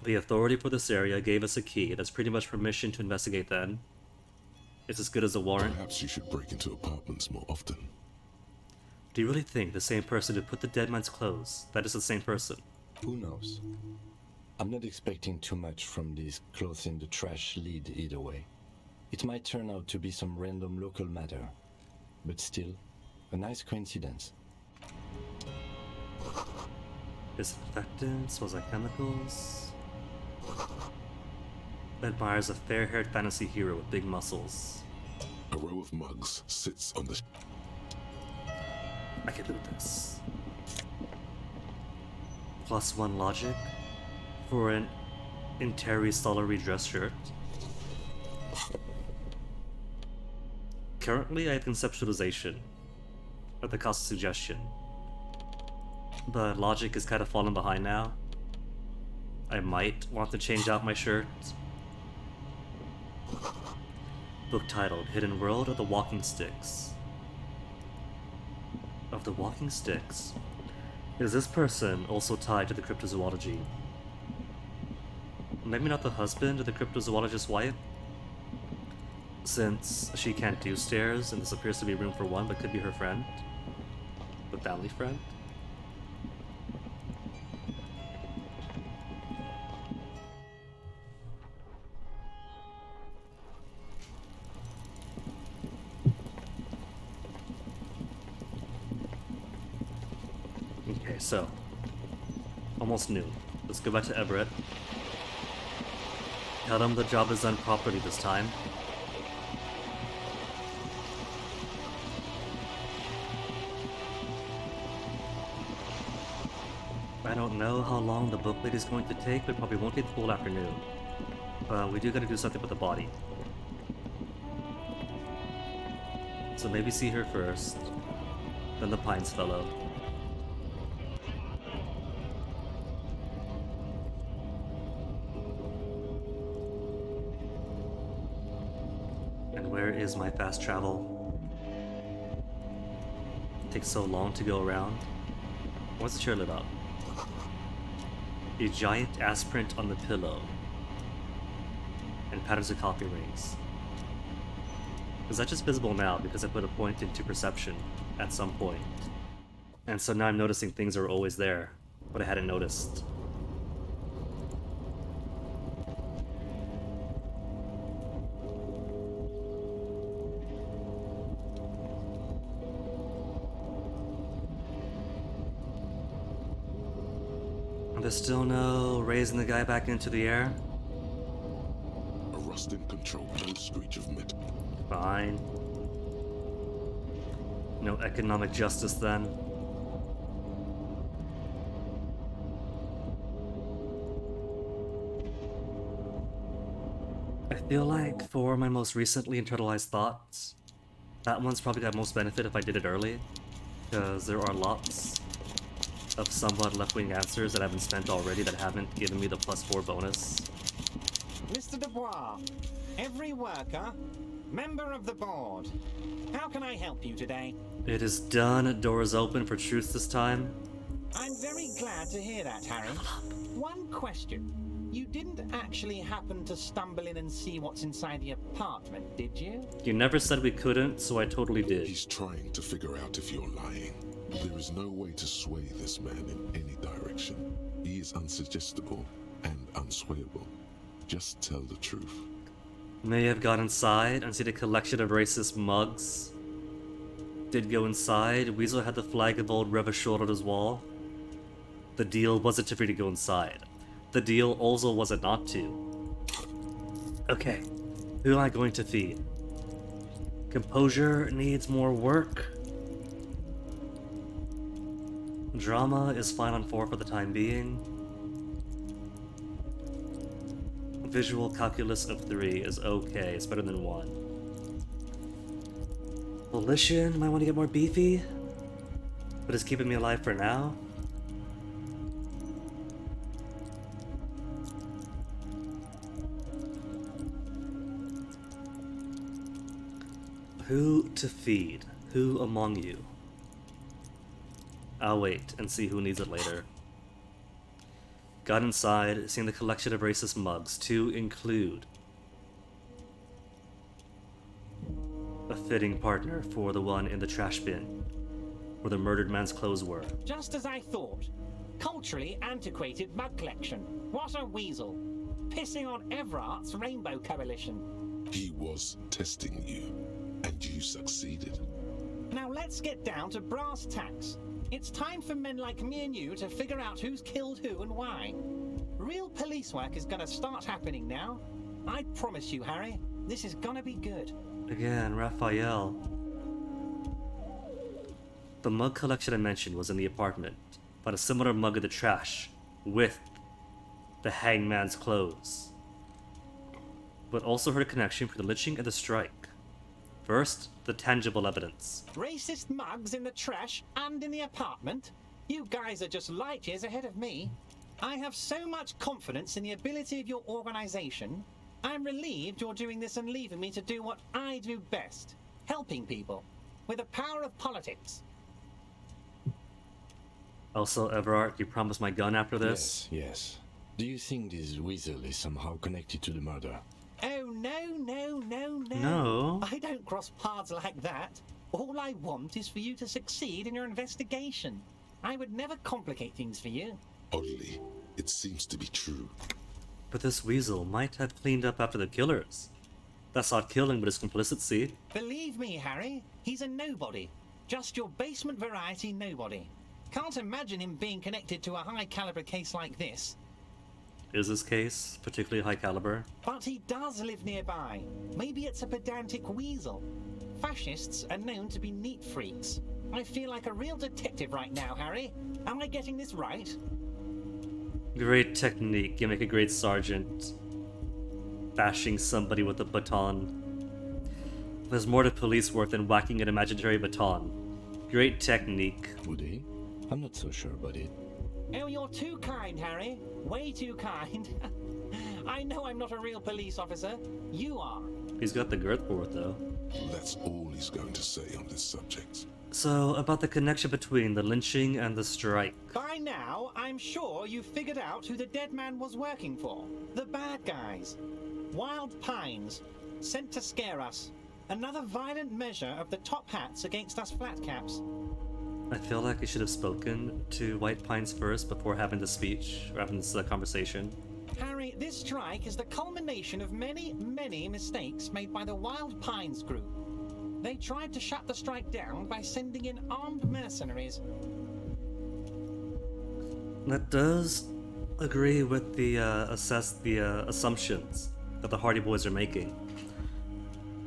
The authority for this area gave us a key. That's pretty much permission to investigate then. It's as good as a warrant. Perhaps you should break into apartments more often. Do you really think the same person who put the dead man's clothes, that is the same person? Who knows? I'm not expecting too much from this clothes in the trash lead either way. It might turn out to be some random local matter, but still, a nice coincidence. Disinfectant, smells like chemicals. Admires a fair-haired fantasy hero with big muscles. A row of mugs sits on the... I can do this. +1 logic for an Interi Solary dress shirt. Currently, I have conceptualization at the cost of suggestion, but logic is kind of falling behind now. I might want to change out my shirt. Book titled Hidden World of the Walking Sticks. Of the Walking Sticks? Is this person also tied to the cryptozoology? Maybe not the husband of the cryptozoologist's wife? Since she can't do stairs and this appears to be room for one, but could be her friend? The family friend? Okay, so almost noon. Let's go back to Everett. Tell him the job is done properly this time. I don't know how long the book lady is going to take, but probably won't take the full afternoon. But we do gotta do something with the body. So maybe see her first, then the Pines fellow. And where is my fast travel? It takes so long to go around. What's the chair lit up? A giant ass print on the pillow. And patterns of coffee rings. Is that just visible now because I put a point into perception at some point? And so now I'm noticing things are always there, but I hadn't noticed. There's still no raising the guy back into the air? A rusting control, no screech of metal. Fine. No economic justice then? I feel like for my most recently internalized thoughts, that one's probably got most benefit if I did it early, because there are lots of somewhat left-wing answers that I haven't spent already that haven't given me the +4 bonus. Mr. Dubois, every worker, member of the board. How can I help you today? It is done. Doors open for truth this time. I'm very glad to hear that, Harry. One question. You didn't actually happen to stumble in and see what's inside the apartment, did you? You never said we couldn't, so I totally did. He's trying to figure out if you're lying. There is no way to sway this man in any direction. He is unsuggestible and unswayable. Just tell the truth. May have gone inside and seen a collection of racist mugs. Did go inside. Weasel had the flag of old Revachol on his wall. The deal wasn't for you to go inside. The deal also wasn't not to. Okay, who am I going to feed? Composure needs more work. Drama is fine on 4 for the time being. Visual calculus of 3 is okay, it's better than 1. Volition, might want to get more beefy, but it's keeping me alive for now. Who to feed? Who among you? I'll wait and see who needs it later. Got inside, seeing the collection of racist mugs, to include a fitting partner for the one in the trash bin, where the murdered man's clothes were. Just as I thought. Culturally antiquated mug collection. What a weasel. Pissing on Everart's Rainbow Coalition. He was testing you, and you succeeded. Now let's get down to brass tacks. It's time for men like me and you to figure out who's killed who and why. Real police work is gonna start happening now. I promise you, Harry, this is gonna be good. Again, Raphael. The mug collection I mentioned was in the apartment, but a similar mug in the trash, with the hangman's clothes. But also heard a connection between the lynching and the strike. First, the tangible evidence. Racist mugs in the trash and in the apartment? You guys are just light years ahead of me. I have so much confidence in the ability of your organization. I'm relieved you're doing this and leaving me to do what I do best. Helping people. With the power of politics. Also, Everard, you promised my gun after this? Yes. Do you think this weasel is somehow connected to the murder? Oh, no. No. I don't cross paths like that. All I want is for you to succeed in your investigation. I would never complicate things for you. Oddly, it seems to be true. But this weasel might have cleaned up after the killers. That's not killing, but his complicity. Believe me, Harry, he's a nobody. Just your basement variety nobody. Can't imagine him being connected to a high-caliber case like this. Is this case particularly high caliber? But he does live nearby. Maybe it's a pedantic weasel. Fascists are known to be neat freaks. I feel like a real detective right now, Harry. Am I getting this right? Great technique. You make a great sergeant. Bashing somebody with a baton. There's more to police work than whacking an imaginary baton. Great technique. Woody? I'm not so sure about it. Oh, you're too kind, Harry. Way too kind. I know I'm not a real police officer. You are. He's got the girth for it, though. That's all he's going to say on this subject. So, about the connection between the lynching and the strike. By now, I'm sure you've figured out who the dead man was working for. The bad guys. Wild Pines. Sent to scare us. Another violent measure of the top hats against us flatcaps. I feel like I should have spoken to White Pines first before having the speech, or having this conversation. Harry, this strike is the culmination of many, many mistakes made by the Wild Pines group. They tried to shut the strike down by sending in armed mercenaries. That does agree with the assumptions that the Hardy Boys are making.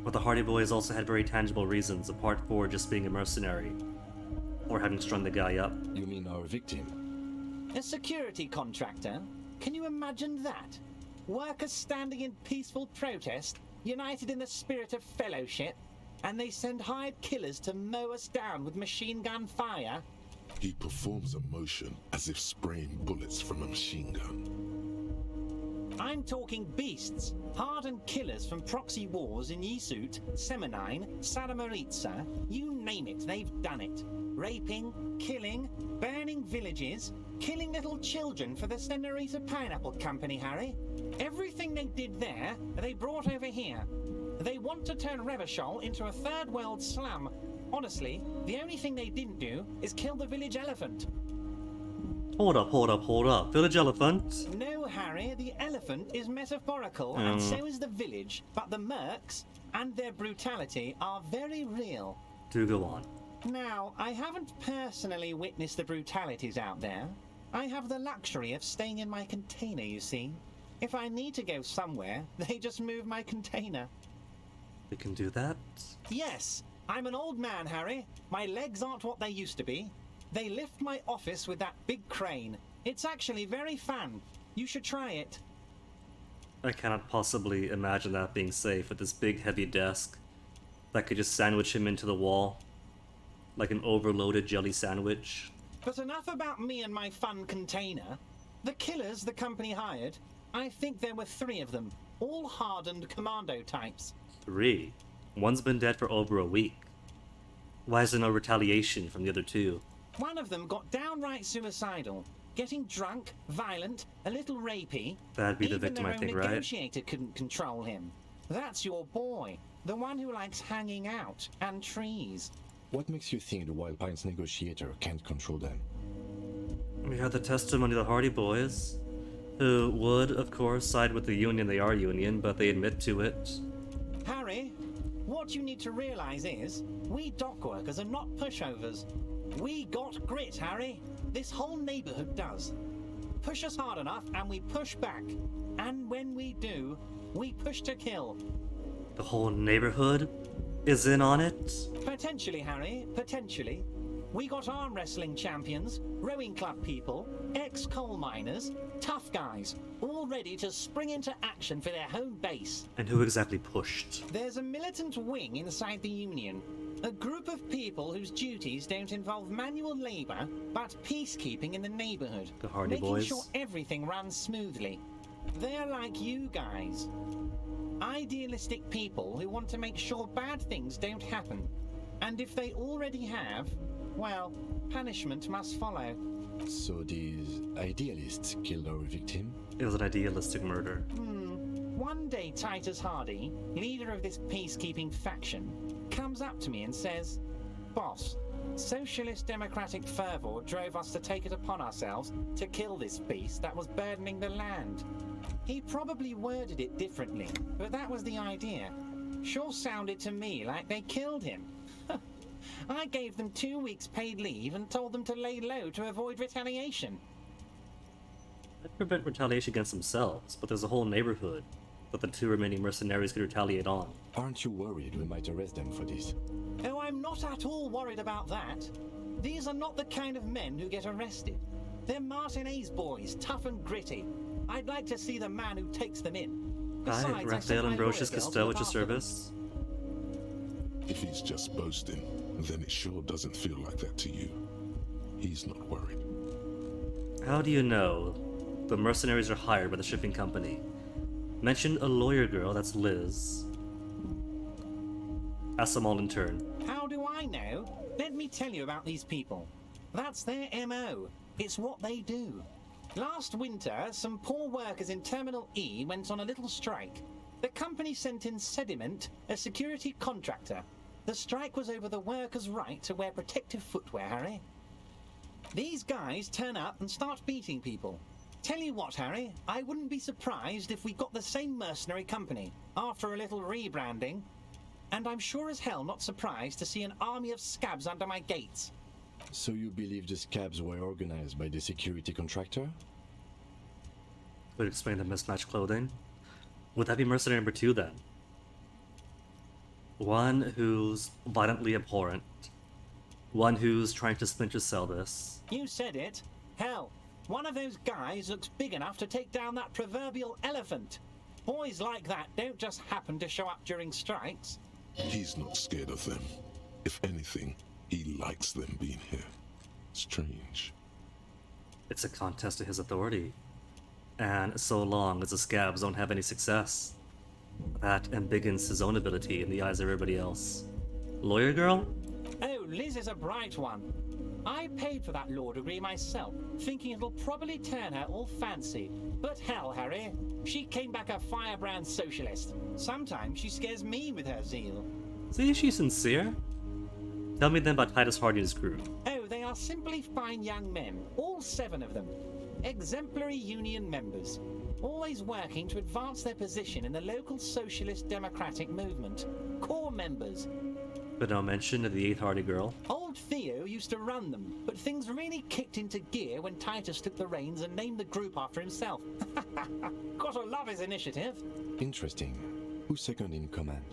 But the Hardy Boys also had very tangible reasons, apart for just being a mercenary. Or having strung the guy up. You mean our victim? A security contractor? Can you imagine that? Workers standing in peaceful protest, united in the spirit of fellowship, and they send hired killers to mow us down with machine gun fire? He performs a motion as if spraying bullets from a machine gun. I'm talking beasts, hardened killers from proxy wars in Yisut, Semenine, Saramoritsa, you name it, they've done it. Raping, killing, burning villages, killing little children for the Senorita Pineapple Company, Harry. Everything they did there, they brought over here. They want to turn Revachol into a third world slum. Honestly, the only thing they didn't do is kill the village elephant. Hold up. Village elephant? No, Harry, the elephant is metaphorical, and so is the village. But the mercs and their brutality are very real. Do go on. Now, I haven't personally witnessed the brutalities out there. I have the luxury of staying in my container, you see. If I need to go somewhere, they just move my container. We can do that? Yes, I'm an old man, Harry. My legs aren't what they used to be. They lift my office with that big crane. It's actually very fun. You should try it. I cannot possibly imagine that being safe with this big heavy desk that could just sandwich him into the wall. Like an overloaded jelly sandwich. But enough about me and my fun container. The killers the company hired, I think there were 3 of them, all hardened commando types. 3? One's been dead for over a week. Why is there no retaliation from the other 2? One of them got downright suicidal, getting drunk, violent, a little rapey. That'd be the victim, I think, Even right? their own negotiator couldn't control him. That's your boy, the one who likes hanging out and trees. What makes you think the Wild Pines negotiator can't control them? We had the testimony of the Hardy Boys, who would, of course, side with the Union. They are Union, but they admit to it. Harry, what you need to realize is, we dock workers are not pushovers. We got grit, Harry. This whole neighborhood does. Push us hard enough and we push back. And when we do, we push to kill. The whole neighborhood is in on it? Potentially, Harry, potentially. We got arm wrestling champions, rowing club people, ex-coal miners, tough guys, all ready to spring into action for their home base. And who exactly pushed? There's a militant wing inside the Union. A group of people whose duties don't involve manual labor, but peacekeeping in the neighborhood. The Hardy making Boys? sure everything runs smoothly. They're like you guys. Idealistic people who want to make sure bad things don't happen. And if they already have, well, punishment must follow. So these idealists killed our victim? It was an idealistic murder. One day Titus Hardy, leader of this peacekeeping faction, comes up to me and says, "Boss, socialist democratic fervor drove us to take it upon ourselves to kill this beast that was burdening the land." He probably worded it differently, but that was the idea. Sure sounded to me like they killed him. I gave them 2 weeks paid leave and told them to lay low to avoid retaliation. I'd prevent retaliation against themselves, but there's a whole neighborhood that the 2 remaining mercenaries could retaliate on. Aren't you worried we might arrest them for this? Oh, I'm not at all worried about that. These are not the kind of men who get arrested. They're Martinez boys, tough and gritty. I'd like to see the man who takes them in. Hi, Besides, I Raphael sent my Ambrosius lawyer girl to Costello look at your after them. service. If he's just boasting, then it sure doesn't feel like that to you. He's not worried. How do you know the mercenaries are hired by the shipping company? Mention a lawyer girl, that's Liz. Ask them all in turn. How do I know? Let me tell you about these people. That's their MO. It's what they do. Last winter, some poor workers in Terminal E went on a little strike. The company sent in Sediment, a security contractor. The strike was over the workers' right to wear protective footwear, Harry. These guys turn up and start beating people. Tell you what, Harry, I wouldn't be surprised if we got the same mercenary company after a little rebranding. And I'm sure as hell not surprised to see an army of scabs under my gates. So you believe the scabs were organized by the security contractor? Would explain the mismatched clothing. Would that be mercenary number 2 then? One who's violently abhorrent. One who's trying to splinter cell this. You said it. Hell, one of those guys looks big enough to take down that proverbial elephant. Boys like that don't just happen to show up during strikes. He's not scared of them. If anything, he likes them being here. Strange. It's a contest to his authority. And so long as the scabs don't have any success, that embiggens his own ability in the eyes of everybody else. Lawyer girl? Oh, Liz is a bright one. I paid for that law degree myself, thinking it'll probably turn her all fancy. But hell, Harry, she came back a firebrand socialist. Sometimes she scares me with her zeal. See, she's sincere. Tell me then about Titus Hardy and his crew. Oh, they are simply fine young men, all 7 of them. Exemplary union members, always working to advance their position in the local socialist democratic movement. Core members. But no mention of the 8th Hardy girl. Old Theo used to run them, but things really kicked into gear when Titus took the reins and named the group after himself. Gotta love his initiative. Interesting. Who's second in command?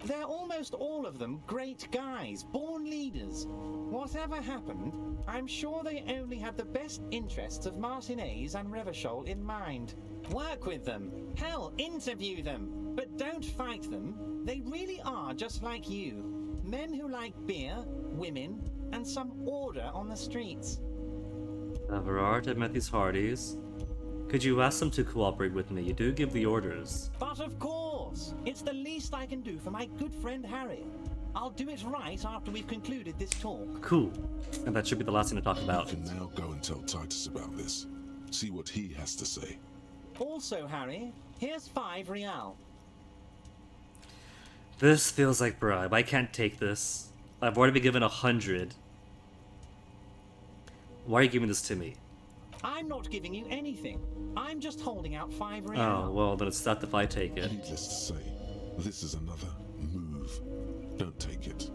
They're almost all of them great guys, born leaders. Whatever happened, I'm sure they only had the best interests of Martinez and Revachol in mind. Work with them. Hell, interview them. But don't fight them. They really are just like you. Men who like beer, women, and some order on the streets. Everard, I've met these Hardys. Could you ask them to cooperate with me? You do give the orders. But of course! It's the least I can do for my good friend Harry. I'll do it right after we've concluded this talk. Cool. And that should be the last thing to talk about. You can now go and tell Titus about this. See what he has to say. Also, Harry, here's 5 real. This feels like bribe. I can't take this. I've already been given 100. Why are you giving this to me? I'm not giving you anything. I'm just holding out 5 real. Oh, well, then it's not if I take it. Needless to say, this is another move. Don't take it.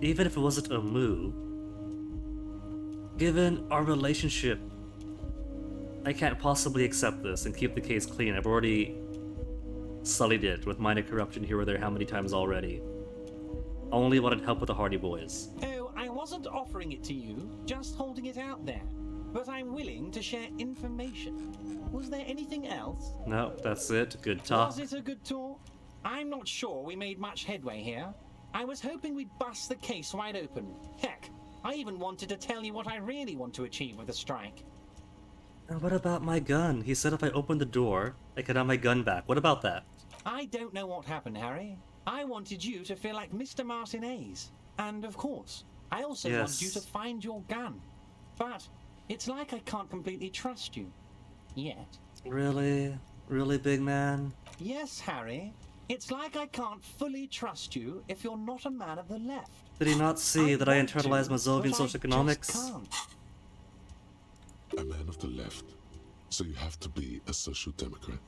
Even if it wasn't a move, Given our relationship, I can't possibly accept this and keep the case clean. I've already sullied it with minor corruption here or there how many times already. I only wanted help with the Hardy Boys. Oh, I wasn't offering it to you, just holding it out there. But I'm willing to share information. Was there anything else? No, that's it. Good talk. Was it a good talk? I'm not sure we made much headway here. I was hoping we'd bust the case wide open. Heck, I even wanted to tell you what I really want to achieve with the strike. And what about my gun? He said if I opened the door, I could have my gun back. What about that? I don't know what happened, Harry. I wanted you to feel like Mr. Martinez. And of course, I also want you to find your gun. But it's like I can't completely trust you. Yet. Really? Really, big man? Yes, Harry. It's like I can't fully trust you if you're not a man of the left. Did he not see that I internalized Mazovian social economics? A man of the left, so you have to be a social democrat.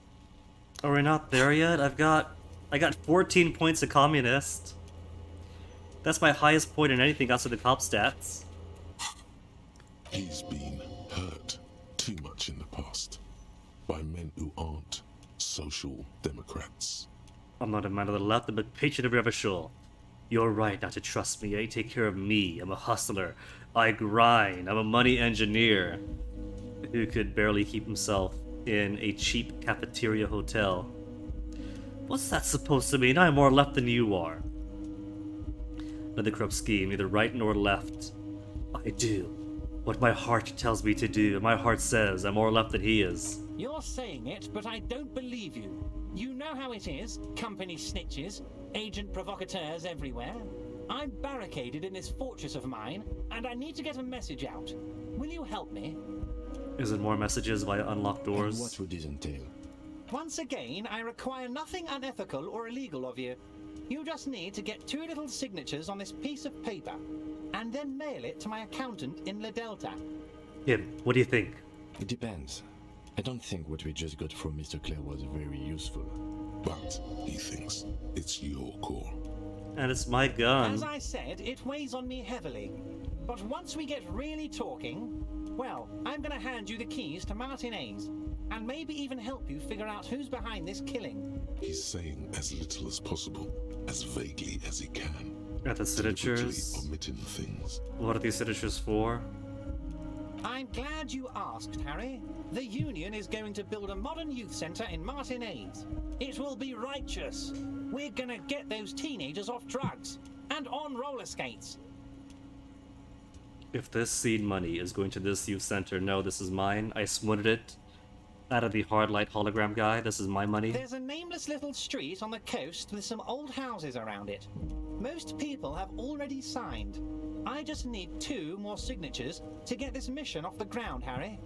Are we not there yet? I got 14 points of communist. That's my highest point in anything outside the cop stats. He's been hurt too much in the past by men who aren't social democrats. I'm not a man of the left, I'm a patriot of Revachol. You're right not to trust me. I take care of me. I'm a hustler. I grind. I'm a money engineer who could barely keep himself in a cheap cafeteria hotel. What's that supposed to mean? I'm more left than you are. Another corrupt scheme, neither right nor left. I do what my heart tells me to do, and my heart says I'm more left than he is. You're saying it, but I don't believe you. You know how it is. Company snitches, agent provocateurs everywhere. I'm barricaded in this fortress of mine, and I need to get a message out. Will you help me? Is it more messages via unlocked doors? And what would this entail? Once again, I require nothing unethical or illegal of you. You just need to get 2 little signatures on this piece of paper, and then mail it to my accountant in La Delta. Him, what do you think? It depends. I don't think what we just got from Mr. Clare was very useful. But he thinks it's your call. And it's my gun. As I said, it weighs on me heavily. But once we get really talking, well, I'm gonna hand you the keys to Martinez, and maybe even help you figure out who's behind this killing. He's saying as little as possible, as vaguely as he can. Got the signatures. Omitting things. What are these signatures for? I'm glad you asked, Harry. The Union is going to build a modern youth centre in Martinez. It will be righteous. We're gonna get those teenagers off drugs and on roller skates. If this seed money is going to this youth center, no, this is mine. I swindled it out of the hard light hologram guy. This is my money. There's a nameless little street on the coast with some old houses around it. Most people have already signed. I just need 2 more signatures to get this mission off the ground, Harry.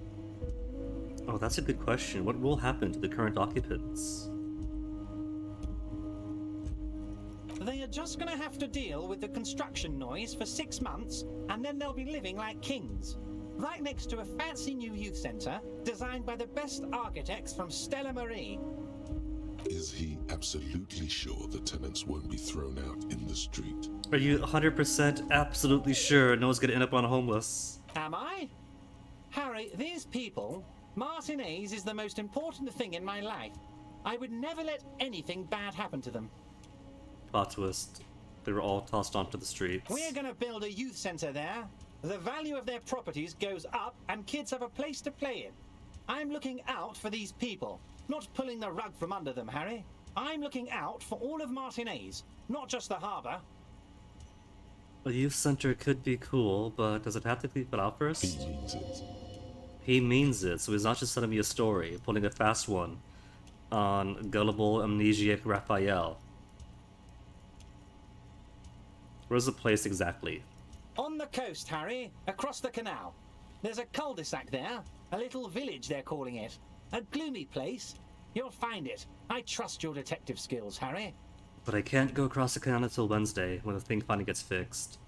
Oh, that's a good question. What will happen to the current occupants? They are just gonna have to deal with the construction noise for 6 months, and then they'll be living like kings. Right next to a fancy new youth centre, designed by the best architects from Stella Marie. Is he absolutely sure the tenants won't be thrown out in the street? Are you 100% absolutely sure no one's gonna end up on homeless? Am I? Harry, these people, Martinez is the most important thing in my life. I would never let anything bad happen to them. Plot twist. They were all tossed onto the streets. We're gonna build a youth centre there. The value of their properties goes up and kids have a place to play in. I'm looking out for these people, not pulling the rug from under them, Harry. I'm looking out for all of Martinez, not just the harbour. A youth center could be cool, but does it have to be put out first? He means it. He means it, so he's not just telling me a story, pulling a fast one on gullible, amnesiac Raphael. Where's the place exactly? On the coast, Harry, across the canal. There's a cul-de-sac there, a little village they're calling it. A gloomy place. You'll find it. I trust your detective skills, Harry. But I can't go across the canal until Wednesday, when the thing finally gets fixed.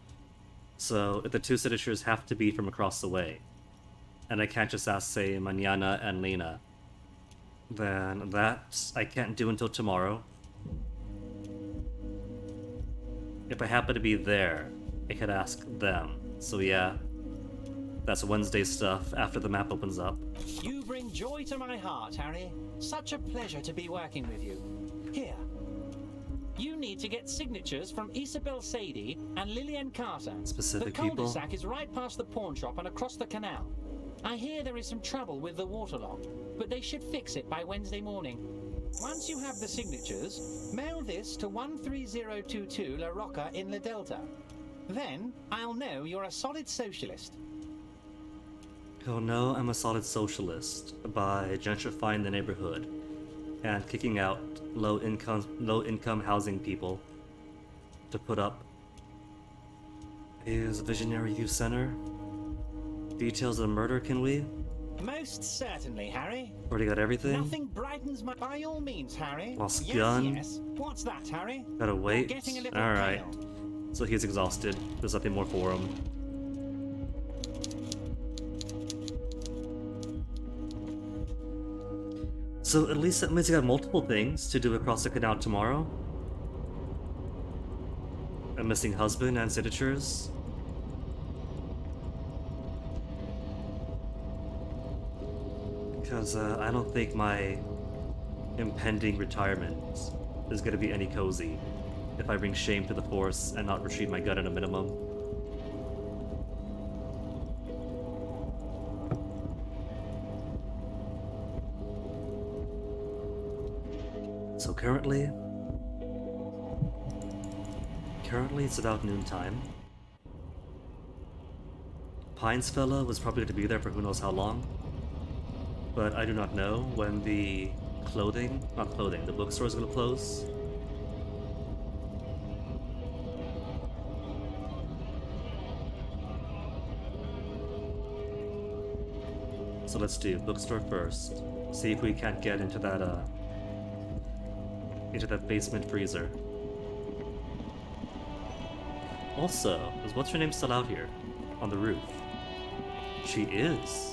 So, if the 2 signatures have to be from across the way, and I can't just ask, say, Manana and Lena, then that I can't do until tomorrow. If I happen to be there, I could ask them. So yeah. That's Wednesday stuff after the map opens up. You bring joy to my heart, Harry. Such a pleasure to be working with you. Here. You need to get signatures from Isabel Sadie and Lillian Carter. Specific the people? cul-de-sac is right past the pawn shop and across the canal. I hear there is some trouble with the waterlock, but they should fix it by Wednesday morning. Once you have the signatures, mail this to 13022 La Rocca in La Delta. Then I'll know you're a solid socialist. He'll know I'm a solid socialist by gentrifying the neighborhood and kicking out low income housing people to put up his visionary youth center. Details of the murder, can we? Most certainly, Harry. Already got everything? Nothing brightens my... By all means, Harry. Lost yes, gun. Yes. What's that, Harry? Gotta wait. You're getting a little Alright. pale. So he's exhausted. There's nothing more for him. So at least that means he got multiple things to do across the canal tomorrow. A missing husband and signatures. Because I don't think my impending retirement is going to be any cozy if I bring shame to the force and not retrieve my gun at a minimum. So currently it's about noontime. Pines fella was probably going to be there for who knows how long, but I do not know when the the bookstore is going to close. So let's do bookstore first. See if we can't get into that basement freezer. Also, is what's her name still out here on the roof? She is.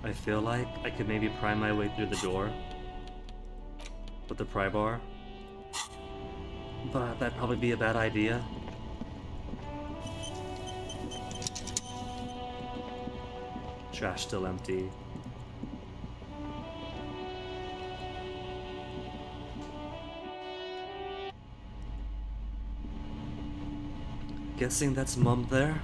I feel like I could maybe pry my way through the door with the pry bar, but that'd probably be a bad idea. Trash still empty. Guessing that's Mum there?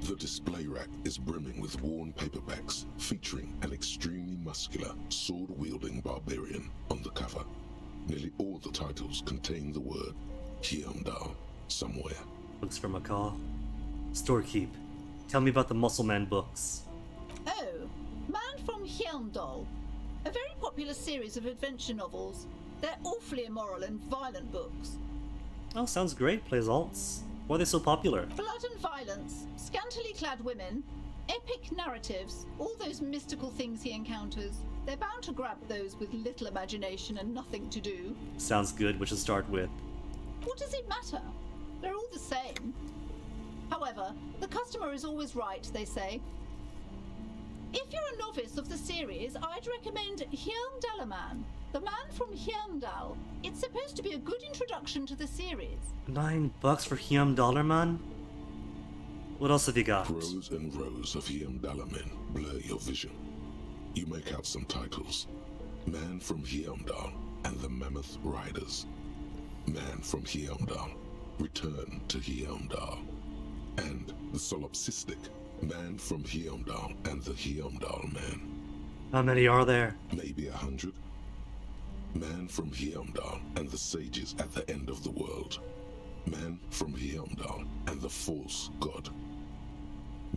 The display rack is brimming with worn paperbacks featuring an extremely muscular, sword-wielding barbarian on the cover. Nearly all the titles contain the word Heimdall somewhere. Books for Macaw. Storekeep. Tell me about the Muscle Man books. Oh, Man from Heimdall. A very popular series of adventure novels. They're awfully immoral and violent books. Oh, sounds great. Plays alts. Why are they so popular? Blood and violence, scantily clad women, epic narratives, all those mystical things he encounters. They're bound to grab those with little imagination and nothing to do. Sounds good. What should start with? What does it matter? They're all the same. However, the customer is always right, they say. If you're a novice of the series, I'd recommend Heimdall, the Man from Heimdall. It's supposed to be a good introduction to the series. $9 for Heimdall Man? What else have you got? Rows and rows of Heimdall men blur your vision. You make out some titles. Man from Heimdall and the Mammoth Riders. Man from Heimdall, Return to Heimdall. And the solipsistic Man from Heimdall and the Heimdall Man. How many are there? Maybe 100. Man from Heimdall and the sages at the end of the world. Man from Heimdall and the false god.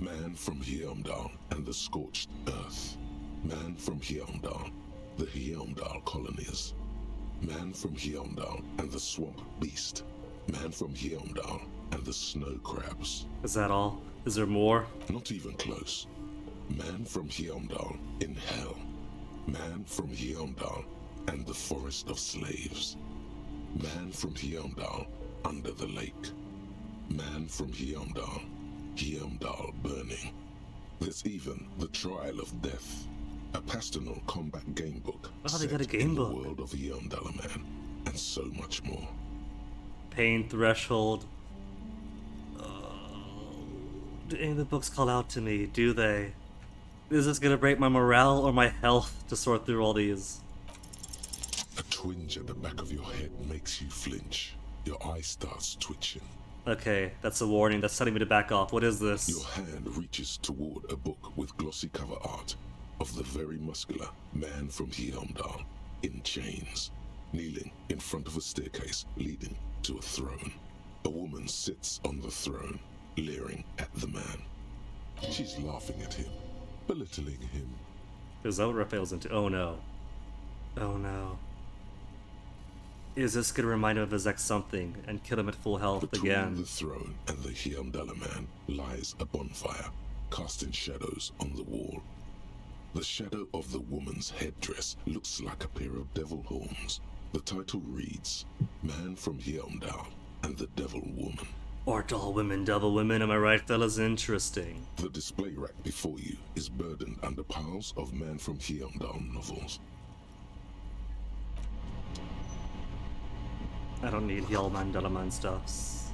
Man from Heimdall and the scorched earth. Man from Heimdall, the Heimdall colonies. Man from Heimdall and the swamp beast. Man from Heimdall and the snow crabs. Is that all? Is there more? Not even close. Man from Heimdall in hell. Man from Heimdall and the forest of slaves. Man from Heimdall under the lake. Man from Heimdall, Heimdall burning. There's even the trial of death. A pastoral combat game book Oh, they set got a game in book. the world of Yondalaman, and so much more. Pain threshold. Do any of the books call out to me? Do they? Is this gonna break my morale or my health to sort through all these? A twinge at the back of your head makes you flinch. Your eye starts twitching. Okay, that's a warning. That's telling me to back off. What is this? Your hand reaches toward a book with glossy cover art of the very muscular man from Heomdal in chains, kneeling in front of a staircase leading to a throne. A woman sits on the throne, leering at the man. She's laughing at him, belittling him. Is that what Raphael's into? Oh no. Oh no. Is this gonna remind him of his ex something and kill him at full health Between again? the throne and the Heomdalaman lies a bonfire, casting shadows on the wall. The shadow of the woman's headdress looks like a pair of devil horns. The title reads, Man from Heomdal and the Devil Woman. Aren't all women devil women, am I right, fellas? Interesting. The display rack before you is burdened under piles of Man from Heomdal novels. I don't need Hellman Delaman stuffs.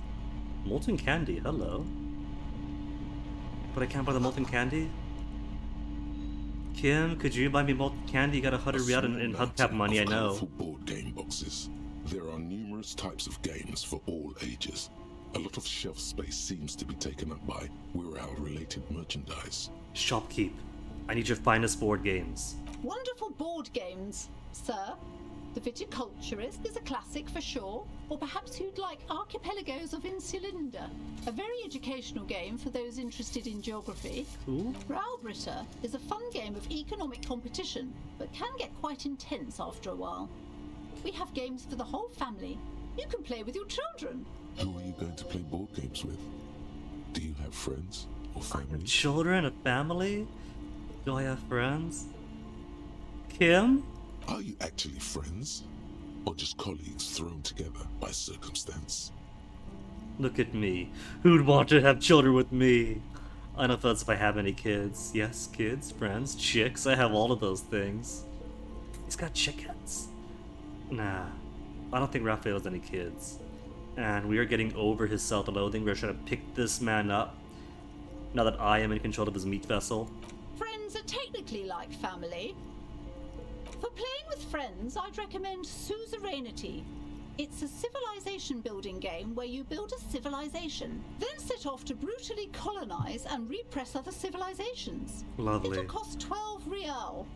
Molten candy, hello. But I can't buy the molten candy? Kim, could you buy me molten candy? You got 100 Riyadh in hubcap money, I know. Colourful board game boxes. There are numerous types of games for all ages. A lot of shelf space seems to be taken up by Wirral-related merchandise. Shopkeep. I need your finest board games. Wonderful board games, sir. The Viticulturist is a classic for sure, or perhaps you'd like Archipelagos of Insulinda, a very educational game for those interested in geography. Cool. Ralbritter is a fun game of economic competition, but can get quite intense after a while. We have games for the whole family. You can play with your children. Who are you going to play board games with? Do you have friends or family? Children, a family? Do I have friends? Kim? Are you actually friends? Or just colleagues thrown together by circumstance? Look at me. Who'd want to have children with me? I don't know if I have any kids. Yes, kids, friends, chicks. I have all of those things. He's got chickens. Nah, I don't think Raphael has any kids. And we are getting over his self-loathing. We're trying to pick this man up now that I am in control of his meat vessel. Friends are technically like family. For playing with friends, I'd recommend Suzerainty. It's a civilization building game where you build a civilization, then set off to brutally colonize and repress other civilizations. Lovely. It'll cost 12 Riyal.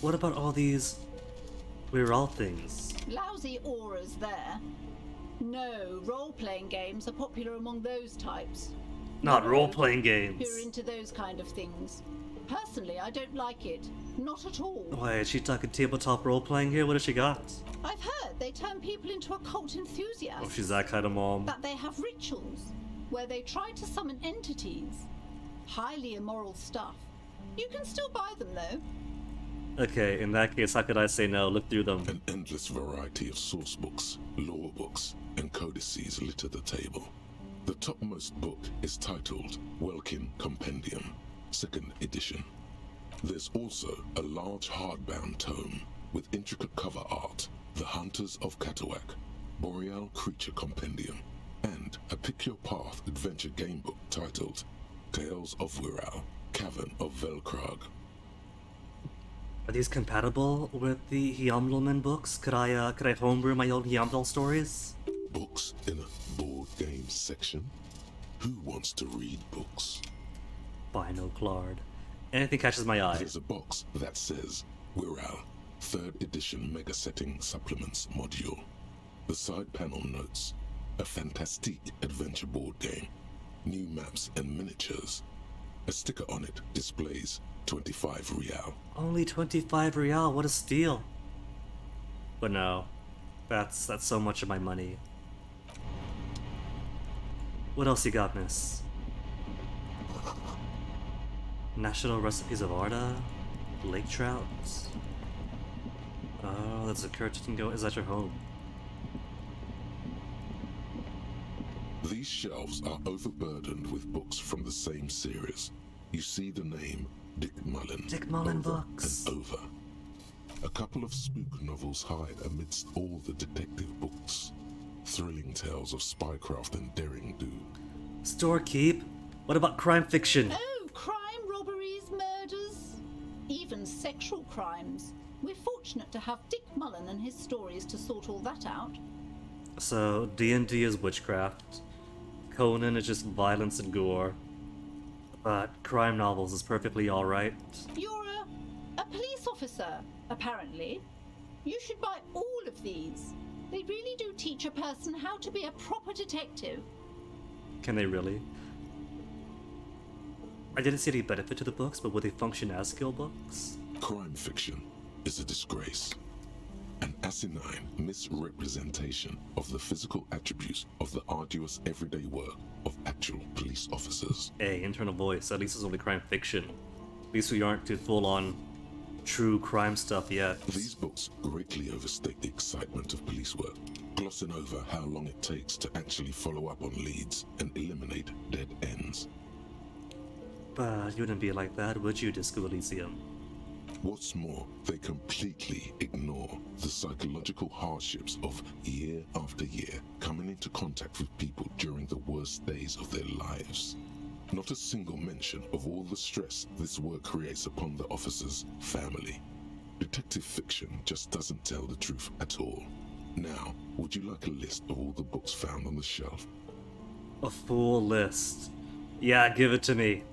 What about all these Wirral things? Lousy auras there. No, role-playing games are popular among those types. Not role-playing games. Who are into those kind of things. Personally, I don't like it. Not at all. Wait, is she talking tabletop role-playing here? What has she got? I've heard they turn people into occult enthusiasts. Oh, she's that kind of mom. That they have rituals where they try to summon entities. Highly immoral stuff. You can still buy them, though. Okay, in that case, how could I say no? Look through them. An endless variety of source books, lore books, and codices litter the table. The topmost book is titled Welkin Compendium, 2nd edition. There's also a large hardbound tome with intricate cover art, The Hunters of Katawak, Boreal Creature Compendium, and a Pick Your Path adventure game book titled Tales of Wirral, Cavern of Velkrag. Are these compatible with the Heomdalman books? Could I homebrew my own Heomdal stories? Books in a board game section? Who wants to read books? Fine, Claude. Anything catches my eye. There's a box that says Wirral, 3rd edition Mega Setting Supplements Module. The side panel notes, a fantastique adventure board game, new maps and miniatures. A sticker on it displays 25 Riyal. Only 25 Riyal, what a steal. But no, that's so much of my money. What else you got, miss? National Recipes of Arda? Lake Trout? Oh, that's a Curtin go. Is that your home? These shelves are overburdened with books from the same series. You see the name Dick Mullen. Dick Mullen over books. and over. A couple of spook novels hide amidst all the detective books. Thrilling tales of spycraft and daring do. Storekeep? What about crime fiction? Oh, crime, robberies, murders, even sexual crimes. We're fortunate to have Dick Mullen and his stories to sort all that out. So, D&D is witchcraft. Conan is just violence and gore. But crime novels is perfectly alright. You're a police officer, apparently. You should buy all of these. They really do teach a person how to be a proper detective. Can they really? I didn't see any benefit to the books, but would they function as skill books? Crime fiction is a disgrace. An asinine misrepresentation of the physical attributes of the arduous everyday work of actual police officers. Hey, internal voice, at least it's only crime fiction. At least we aren't too full-on true crime stuff yet. These books greatly overstate the excitement of police work, glossing over how long it takes to actually follow up on leads and eliminate dead ends. But you wouldn't be like that, would you, Disco Elysium? What's more, they completely ignore the psychological hardships of year after year coming into contact with people during the worst days of their lives. Not a single mention of all the stress this work creates upon the officer's family. Detective fiction just doesn't tell the truth at all. Now, would you like a list of all the books found on the shelf? A full list. Yeah, give it to me.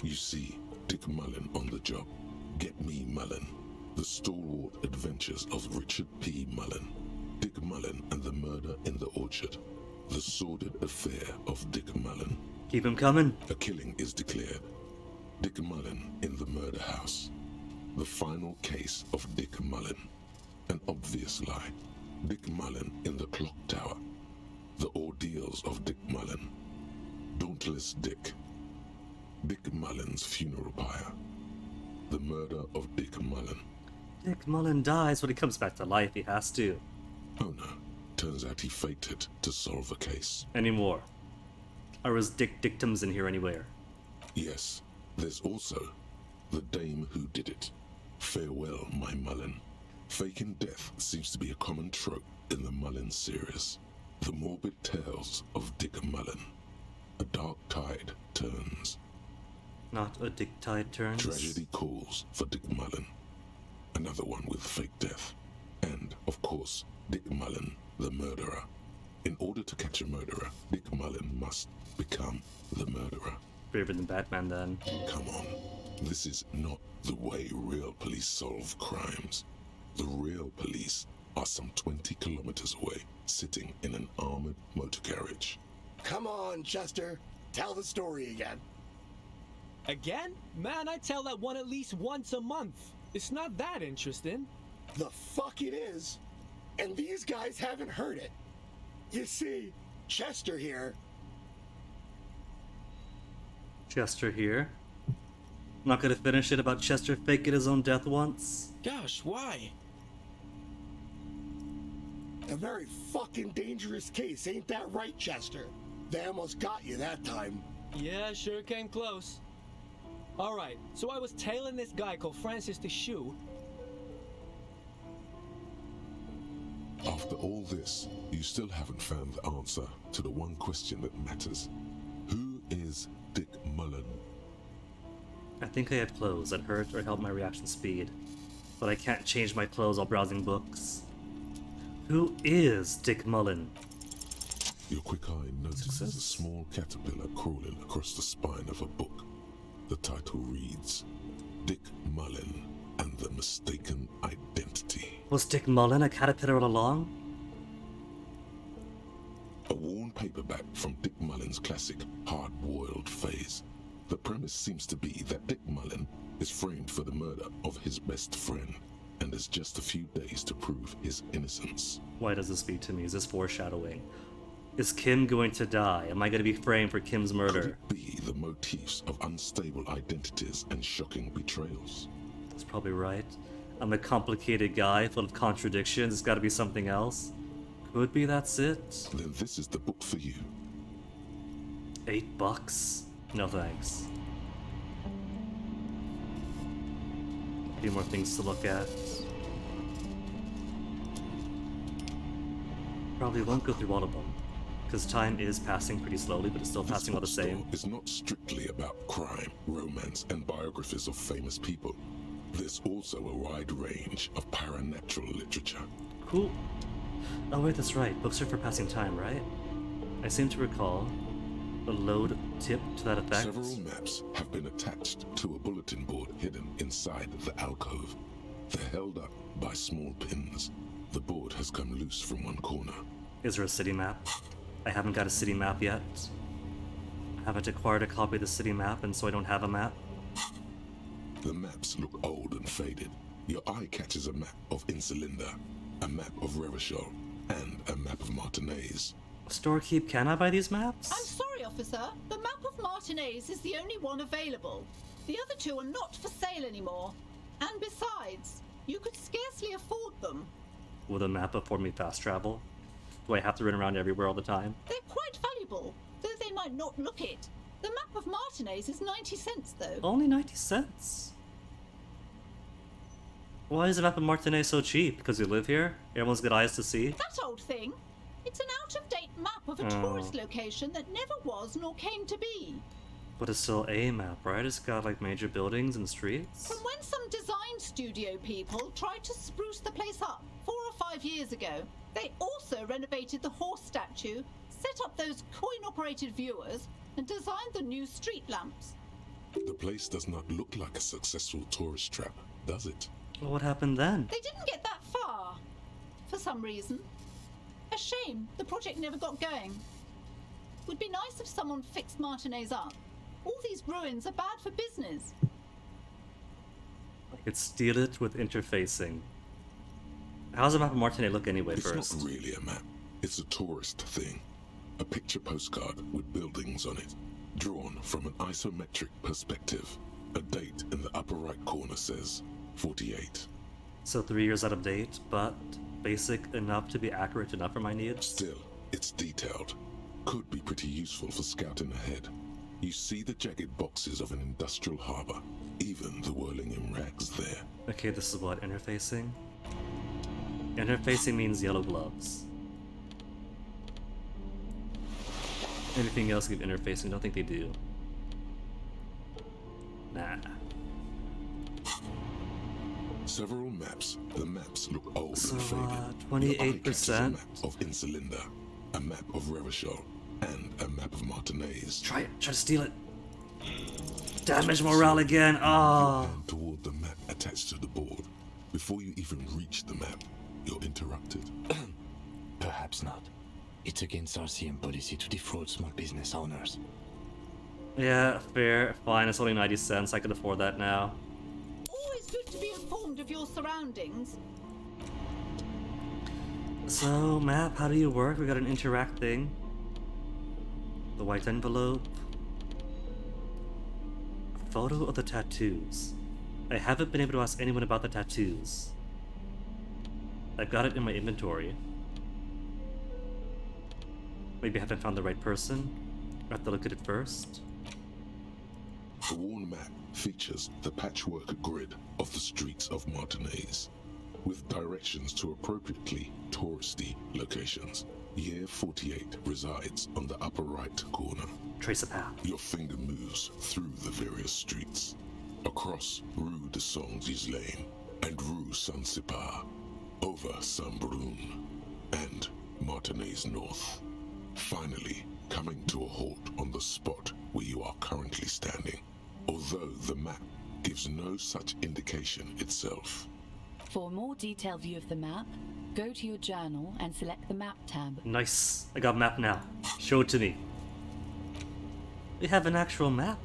You see Dick Mullen on the job. Get Me Mullen. The Stalwart Adventures of Richard P. Mullen. Dick Mullen and the Murder in the Orchard. The Sordid Affair of Dick Mullen. Keep him coming. A killing is declared. Dick Mullen in the murder house. The final case of Dick Mullen. An obvious lie. Dick Mullen in the clock tower. The ordeals of Dick Mullen. Dauntless Dick. Dick Mullen's funeral pyre. The murder of Dick Mullen. Dick Mullen dies when he comes back to life, he has to. Oh no, turns out he faked it to solve a case. Any more? Or is Dick Dictums in here anywhere? Yes, there's also the dame who did it. Farewell, my Mullen. Faking death seems to be a common trope in the Mullen series. The morbid tales of Dick Mullen. A dark tide turns. Not a Dick tide turns. Tragedy calls for Dick Mullen. Another one with fake death. And, of course, Dick Mullen, the murderer. In order to catch a murderer, Dick Mullen must become the murderer. Braver than Batman, then. Come on. This is not the way real police solve crimes. The real police are some 20 kilometers away, sitting in an armored motor carriage. Come on, Chester. Tell the story again. Again? Man, I tell that one at least once a month. It's not that interesting. The fuck it is. And these guys haven't heard it. You see, Chester here. Chester here? Not gonna finish it about Chester faking his own death once? Gosh, why? A very fucking dangerous case, ain't that right, Chester? They almost got you that time. Yeah, sure came close. Alright, so I was tailing this guy called Francis the Shoe. After all this, you still haven't found the answer to the one question that matters. Who is Dick Mullen? I think I have clothes that hurt or help my reaction speed, but I can't change my clothes while browsing books. Who is Dick Mullen? Your quick eye notices a small caterpillar crawling across the spine of a book. The title reads, Dick Mullen and the Mistaken Identity. Was Dick Mullen a caterpillar all along? A worn paperback from Dick Mullen's classic hard-boiled phase. The premise seems to be that Dick Mullen is framed for the murder of his best friend and has just a few days to prove his innocence. Why does this speak to me? Is this foreshadowing? Is Kim going to die? Am I going to be framed for Kim's murder? Could it be the motifs of unstable identities and shocking betrayals? That's probably right. I'm a complicated guy full of contradictions. It's got to be something else. Could be that's it. Then this is the book for you. $8? No thanks. A few more things to look at. Probably won't go through all of them, because time is passing pretty slowly, but it's still passing all the same. It's not strictly about crime, romance, and biographies of famous people. There's also a wide range of paranatural literature. Cool. Oh wait, that's right. Books are for passing time, right? I seem to recall a load tip to that effect. Several maps have been attached to a bulletin board hidden inside the alcove. They're held up by small pins. The board has come loose from one corner. Is there a city map? I haven't got a city map yet. I haven't acquired a copy of the city map, and so I don't have a map. The maps look old and faded. Your eye catches a map of Insulinda, a map of Revachol, and a map of Martinez. Storekeep, can I buy these maps? I'm sorry, officer. The map of Martinez is the only one available. The other two are not for sale anymore. And besides, you could scarcely afford them. Will the map afford me fast travel? Do I have to run around everywhere all the time? They're quite valuable, though they might not look it. The map of Martinez is 90 cents, though. Only 90 cents? Why is the map of Martinez so cheap? Because you live here? Everyone's got eyes to see? That old thing. It's an out-of-date map of a tourist location that never was nor came to be. But it's still a map, right? It's got like major buildings and streets? From when some design studio people tried to spruce the place up 4 or 5 years ago, they also renovated the horse statue, set up those coin-operated viewers, and designed the new street lamps. The place does not look like a successful tourist trap, does it? Well, what happened then? They didn't get that far, for some reason. A shame the project never got going. Would be nice if someone fixed Martinez up. All these ruins are bad for business. I could steal it with interfacing. How's the map of Martinez look anyway first? It's not really a map. It's a tourist thing. A picture postcard with buildings on it, drawn from an isometric perspective. A date in the upper right corner says 48. So 3 years out of date, but basic enough to be accurate enough for my needs? Still, it's detailed. Could be pretty useful for scouting ahead. You see the jagged boxes of an industrial harbor, even the whirling in rags there. Okay, this is what, interfacing? Interfacing means yellow gloves. Anything else give interfacing? Don't think they do. Nah. Several maps. The maps look old So, and faded. 28%. A map of Insulinda, a map of Revachol, and a map of Martinez. Try to steal it. Damage morale again. Oh. You hand toward the map attached to the board. Before you even reach the map, you're interrupted. Perhaps not. It's against RCM policy to defraud small business owners. Yeah, fair. Fine, it's only 90 cents. I can afford that now. Always good to be informed of your surroundings. So, map, how do you work? We got an interact thing. The white envelope. Photo of the tattoos. I haven't been able to ask anyone about the tattoos. I've got it in my inventory. Maybe I haven't found the right person. I have to look at it first. The worn map features the patchwork grid of the streets of Martinez, with directions to appropriately touristy locations. Year 48 resides on the upper right corner. Trace a path. Your finger moves through the various streets, across Rue de Sangs Lane and Rue Saint-Sipar, over Saint-Brun and Martinez North. Finally, coming to a halt on the spot where you are currently standing, although the map gives no such indication itself. For a more detailed view of the map, go to your journal and select the map tab. Nice. I got a map now. Show it to me. We have an actual map.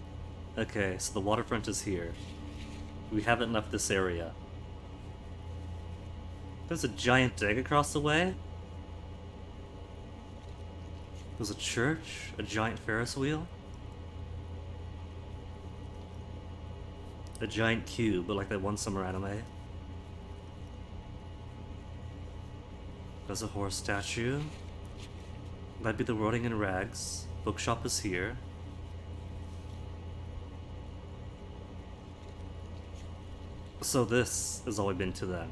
Okay, so the waterfront is here. We haven't left this area. There's a giant dig across the way. There's a church, a giant Ferris wheel. A giant cube, but like that one summer anime. There's a horse statue. Might be the Rotting in Rags. Bookshop is here. So this is all we've been to then.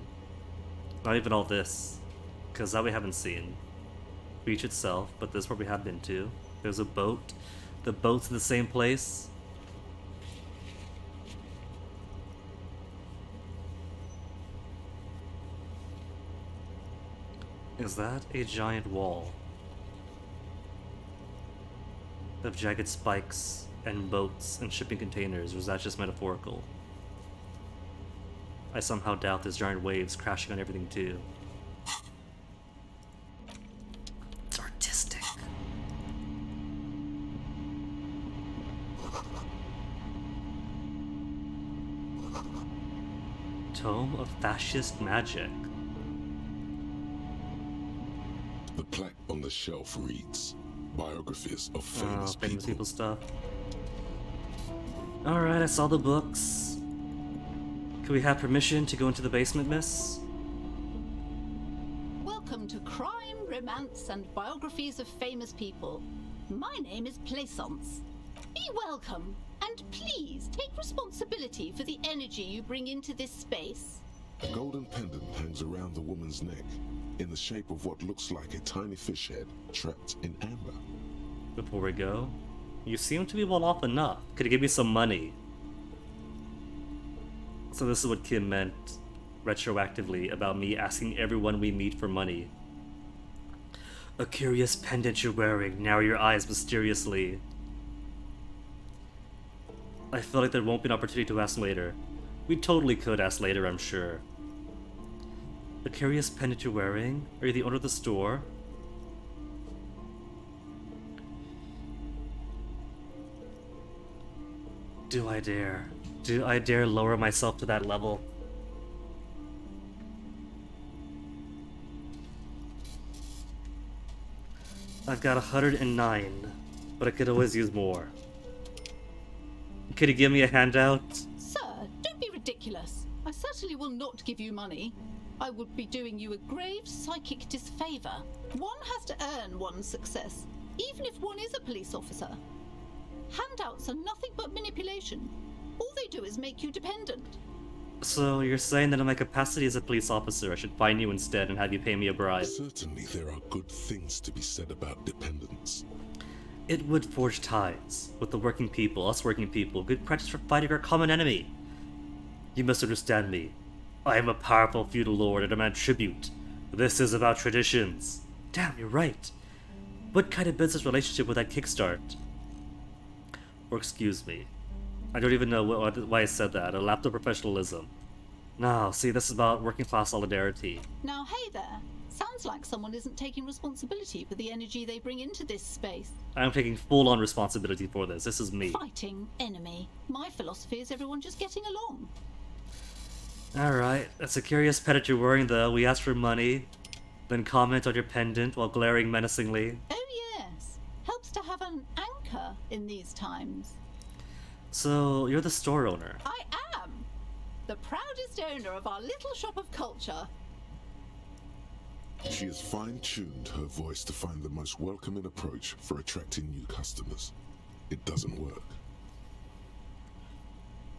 Not even all this, because that we haven't seen. Beach itself, but this is where we have been to. There's a boat. The boat's in the same place. Is that a giant wall of jagged spikes and boats and shipping containers, or is that just metaphorical? I somehow doubt there's giant waves crashing on everything too. It's artistic. Tome of Fascist Magic. The plaque on the shelf reads, biographies of famous people stuff. Alright, I saw the books. Can we have permission to go into the basement, miss? Welcome to Crime, Romance, and Biographies of Famous People. My name is Plaisance. Be welcome, and please take responsibility for the energy you bring into this space. A golden pendant hangs around the woman's neck, in the shape of what looks like a tiny fish head trapped in amber. Before we go, you seem to be well off enough. Could you give me some money? So this is what Kim meant retroactively about me asking everyone we meet for money. A curious pendant you're wearing, narrow your eyes mysteriously. I feel like there won't be an opportunity to ask later. We totally could ask later, I'm sure. A curious pendant you're wearing? Are you the owner of the store? Do I dare? Do I dare lower myself to that level? I've got 109, but I could always use more. Could you give me a handout? Sir, don't be ridiculous. I certainly will not give you money. I would be doing you a grave psychic disfavor. One has to earn one's success, even if one is a police officer. Handouts are nothing but manipulation. All they do is make you dependent. So you're saying that in my capacity as a police officer, I should find you instead and have you pay me a bribe? Certainly there are good things to be said about dependence. It would forge ties with the working people, us working people, good practice for fighting our common enemy. You must understand me. I am a powerful feudal lord and demand tribute. This is about traditions. Damn, you're right. What kind of business relationship would that kickstart? Or excuse me. I don't even know why I said that. A lapse of professionalism. No, see, this is about working class solidarity. Now, hey there. Sounds like someone isn't taking responsibility for the energy they bring into this space. I'm taking full-on responsibility for this. This is me. Fighting enemy. My philosophy is everyone just getting along. Alright, that's a curious pendant you're wearing though. We asked for money, then comment on your pendant while glaring menacingly. Oh yes, helps to have an anchor in these times. So, you're the store owner. I am! The proudest owner of our little shop of culture. She has fine-tuned her voice to find the most welcoming approach for attracting new customers. It doesn't work.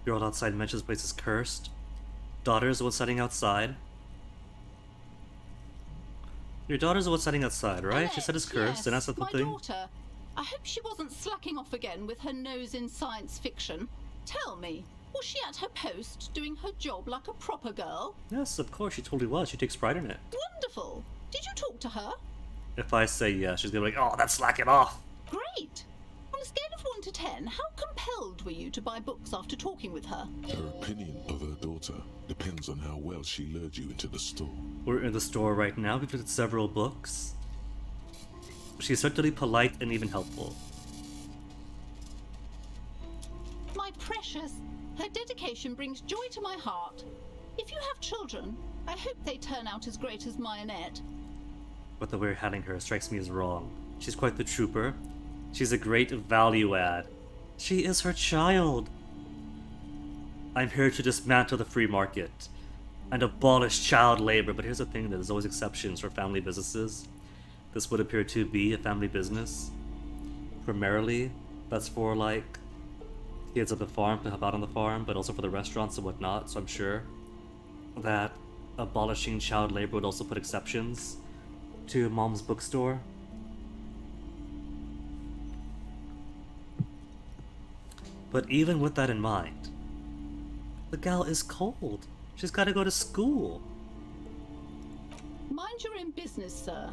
Your old outside mentions place is cursed. Daughter's the one sitting outside. Your daughter's the one sitting outside, right? She said it's cursed, yes, and that's the my thing. daughter. I hope she wasn't slacking off again with her nose in science fiction. Tell me, was she at her post doing her job like a proper girl? Yes, of course, she totally was. She takes pride in it. Wonderful. Did you talk to her? If I say yes, she's gonna be like, oh, that's slacking off. Great. On a scale of 1 to 10, how compelled were you to buy books after talking with her? Her opinion of her daughter depends on how well she lured you into the store. We're in the store right now. We've looked at several books. She's certainly polite and even helpful. My precious, her dedication brings joy to my heart. If you have children, I hope they turn out as great as my Annette. But the way you're handling her strikes me as wrong. She's quite the trooper. She's a great value add. She is her child. I'm here to dismantle the free market and abolish child labor. But here's the thing, there's always exceptions for family businesses. This would appear to be a family business. Primarily, that's for like kids at the farm to help out on the farm, but also for the restaurants and whatnot, so I'm sure that abolishing child labor would also put exceptions to Mom's bookstore. But even with that in mind, the gal is cold. She's gotta go to school. Mind your own business, sir.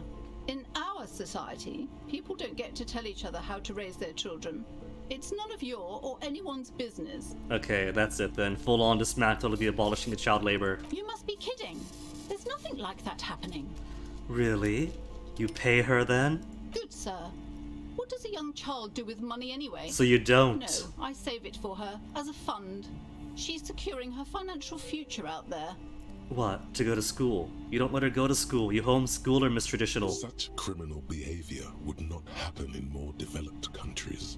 In our society, people don't get to tell each other how to raise their children. It's none of your or anyone's business. Okay, that's it then. Full on dismantle of the abolishing of child labor. You must be kidding. There's nothing like that happening. Really? You pay her then? Good, sir. What does a young child do with money anyway? So you don't? No, I save it for her as a fund. She's securing her financial future out there. What? To go to school? You don't let her go to school. You homeschool her, Miss Traditional. Such criminal behavior would not happen in more developed countries.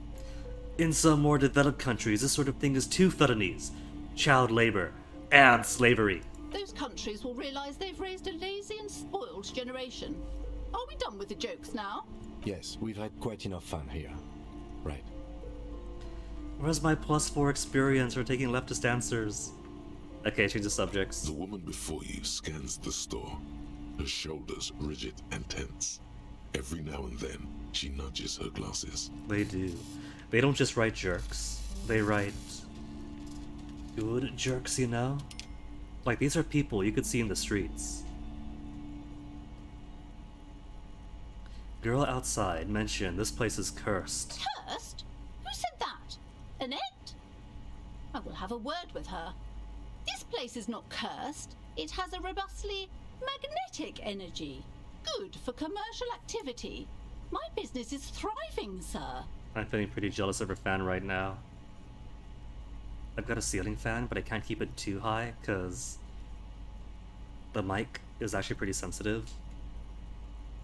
In some more developed countries, this sort of thing is two felonies: child labor and slavery. Those countries will realize they've raised a lazy and spoiled generation. Are we done with the jokes now? Yes, we've had quite enough fun here. Right. Where's my +4 experience for taking leftist answers? Okay, change the subjects. The woman before you scans the store, her shoulders rigid and tense. Every now and then, she nudges her glasses. They do. They don't just write jerks. They write good jerks, you know? Like, these are people you could see in the streets. Girl outside mentioned this place is cursed. Cursed? Who said that? Annette? I will have a word with her. This place is not cursed. It has a robustly magnetic energy. Good for commercial activity. My business is thriving, sir. I'm feeling pretty jealous of her fan right now. I've got a ceiling fan, but I can't keep it too high, because the mic is actually pretty sensitive.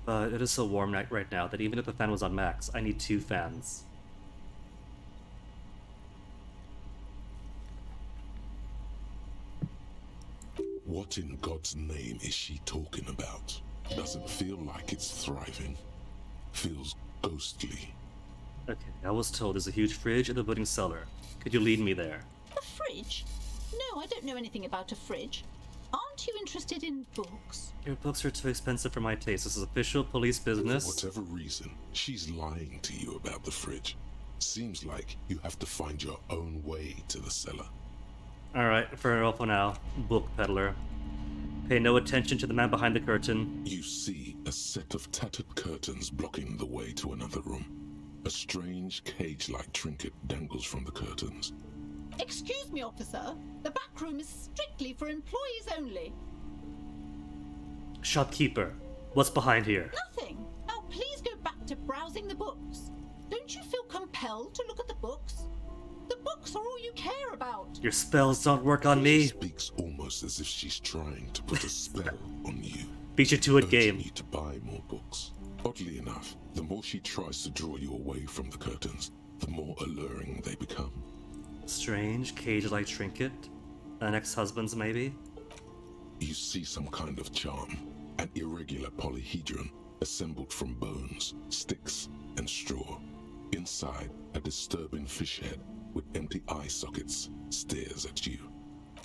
But it is so warm right now that even if the fan was on max, I need 2 fans. What in God's name is she talking about? Doesn't feel like it's thriving. Feels ghostly. Okay, I was told there's a huge fridge in the pudding cellar. Could you lead me there? A fridge? No, I don't know anything about a fridge. Aren't you interested in books? Your books are too expensive for my taste. This is official police business. For whatever reason, she's lying to you about the fridge. Seems like you have to find your own way to the cellar. Alright, fair enough for now. Book peddler. Pay no attention to the man behind the curtain. You see a set of tattered curtains blocking the way to another room. A strange cage-like trinket dangles from the curtains. Excuse me, officer. The back room is strictly for employees only. Shopkeeper, what's behind here? Nothing. Now please go back to browsing the books. Don't you feel compelled to look at the books? The books are all you care about. Your spells don't work on me. She speaks almost as if she's trying to put a spell on you. Beat you to it, game. You to buy more books. Oddly enough, the more she tries to draw you away from the curtains, the more alluring they become. Strange cage-like trinket? An ex-husband's, maybe? You see some kind of charm, an irregular polyhedron assembled from bones, sticks, and straw. Inside, a disturbing fish head with empty eye sockets stares at you.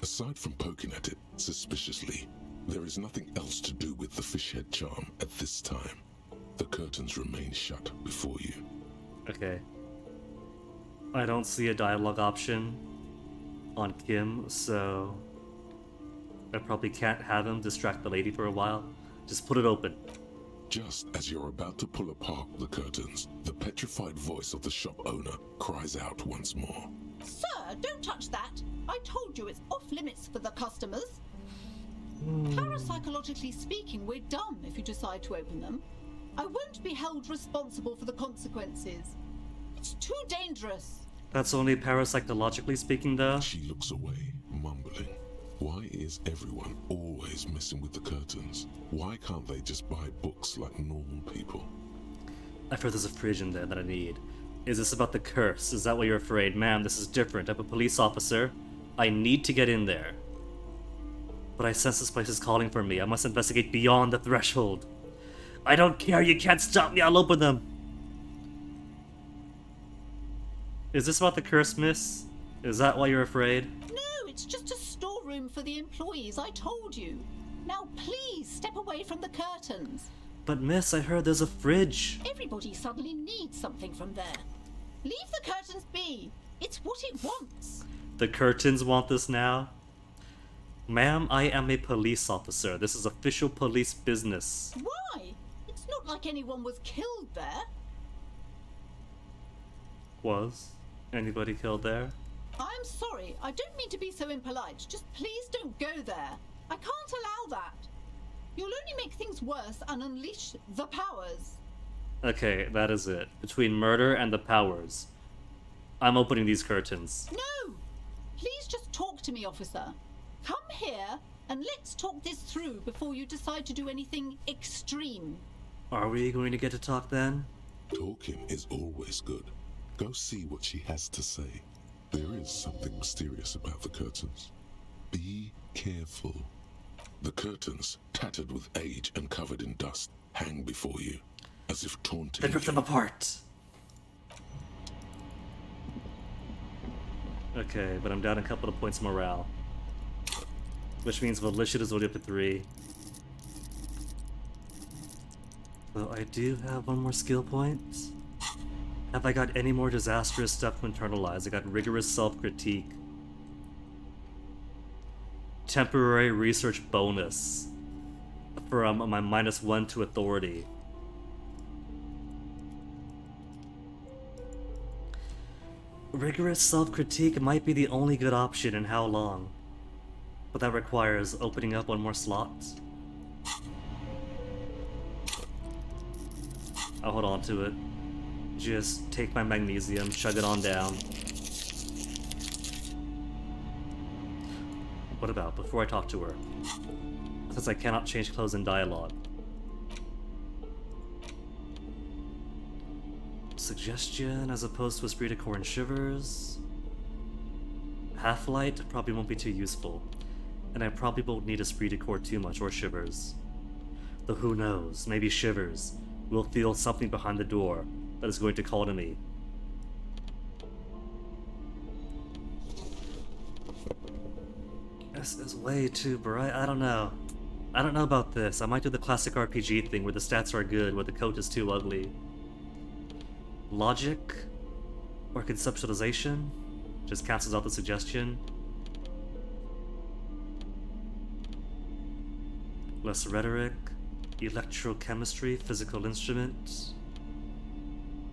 Aside from poking at it suspiciously, there is nothing else to do with the fish head charm at this time. The curtains remain shut before you. Okay. I don't see a dialogue option on Kim, so I probably can't have him distract the lady for a while. Just put it open. Just as you're about to pull apart the curtains, the petrified voice of the shop owner cries out once more. Sir, don't touch that. I told you it's off limits for the customers. Parapsychologically speaking, we're dumb if you decide to open them. I won't be held responsible for the consequences. It's too dangerous. That's only parapsychologically speaking, though. She looks away, mumbling. Why is everyone always messing with the curtains? Why can't they just buy books like normal people? I've heard there's a fridge in there that I need. Is this about the curse? Is that why you're afraid? Ma'am, this is different. I'm a police officer. I need to get in there. But I sense this place is calling for me. I must investigate beyond the threshold. I don't care. You can't stop me. I'll open them. Is this about the curse, miss? Is that why you're afraid? No, it's just a storeroom room for the employees, I told you. Now please step away from the curtains. But miss, I heard there's a fridge. Everybody suddenly needs something from there. Leave the curtains be. It's what it wants. The curtains want this now? Ma'am, I am a police officer. This is official police business. Why? It's not like anyone was killed there. Was anybody killed there? I'm sorry, I don't mean to be so impolite. Just please don't go there. I can't allow that. You'll only make things worse and unleash the powers. Okay, that is it. Between murder and the powers. I'm opening these curtains. No! Please just talk to me, officer. Come here and let's talk this through before you decide to do anything extreme. Are we going to get to talk then? Talking is always good. Go see what she has to say. There is something mysterious about the curtains. Be careful. The curtains, tattered with age and covered in dust, hang before you, as if taunting. They rip them apart. Okay, but I'm down a couple of points morale. Which means Volition is only up to 3. So I do have one more skill point. Have I got any more disastrous stuff to internalize? I got rigorous self-critique. Temporary research bonus. From my -1 to authority. Rigorous self-critique might be the only good option in how long. But that requires opening up one more slot. I'll hold on to it. Just take my magnesium, chug it on down. What about before I talk to her? Since I cannot change clothes in dialogue. Suggestion as opposed to esprit de corps and shivers. Half-light probably won't be too useful. And I probably won't need esprit de corps too much or shivers. Though who knows, maybe shivers will feel something behind the door that is going to call to me. This is way too bright. I don't know. I don't know about this. I might do the classic RPG thing where the stats are good, where the coat is too ugly. Logic or conceptualization just cancels out the suggestion. Less rhetoric, electrochemistry, physical instrument.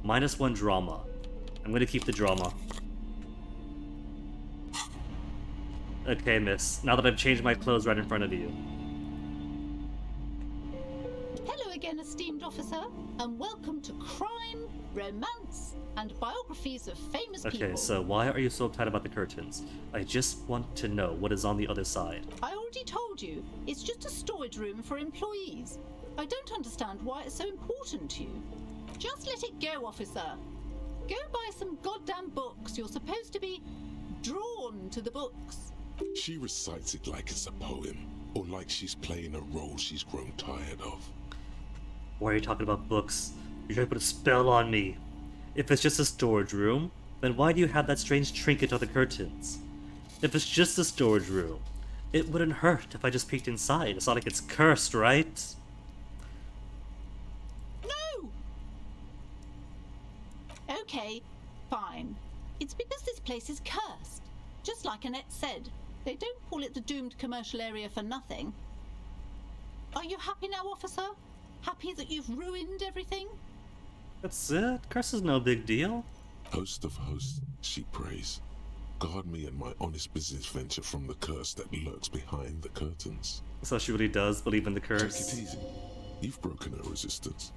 -1 drama. I'm gonna keep the drama. Okay, miss. Now that I've changed my clothes right in front of you. Hello again, esteemed officer, and welcome to crime, romance, and biographies of famous people. Okay, so why are you so uptight about the curtains? I just want to know what is on the other side. I already told you, it's just a storage room for employees. I don't understand why it's so important to you. Just let it go, officer. Go buy some goddamn books. You're supposed to be drawn to the books. She recites it like it's a poem, or like she's playing a role she's grown tired of. Why are you talking about books? You're trying to put a spell on me. If it's just a storage room, then why do you have that strange trinket on the curtains? If it's just a storage room, it wouldn't hurt if I just peeked inside. It's not like it's cursed, right? No! Okay, fine. It's because this place is cursed. Just like Annette said, they don't call it the doomed commercial area for nothing. Are you happy now, officer? Happy that you've ruined everything? That's it. Curse is no big deal. Host of hosts, she prays. Guard me and my honest business venture from the curse that lurks behind the curtains. So she really does believe in the curse. Take it easy. You've broken her resistance.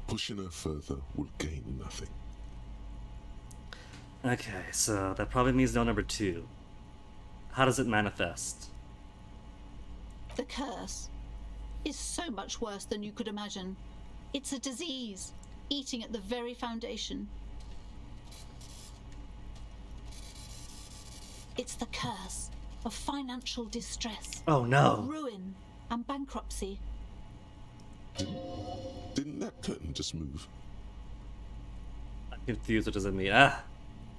Pushing her further will gain nothing. Okay, so that probably means no number 2. How does it manifest? The curse is so much worse than you could imagine. It's a disease, eating at the very foundation. It's the curse of financial distress. Oh no! Ruin and bankruptcy. Didn't that curtain just move? I'm confused. What does it mean? I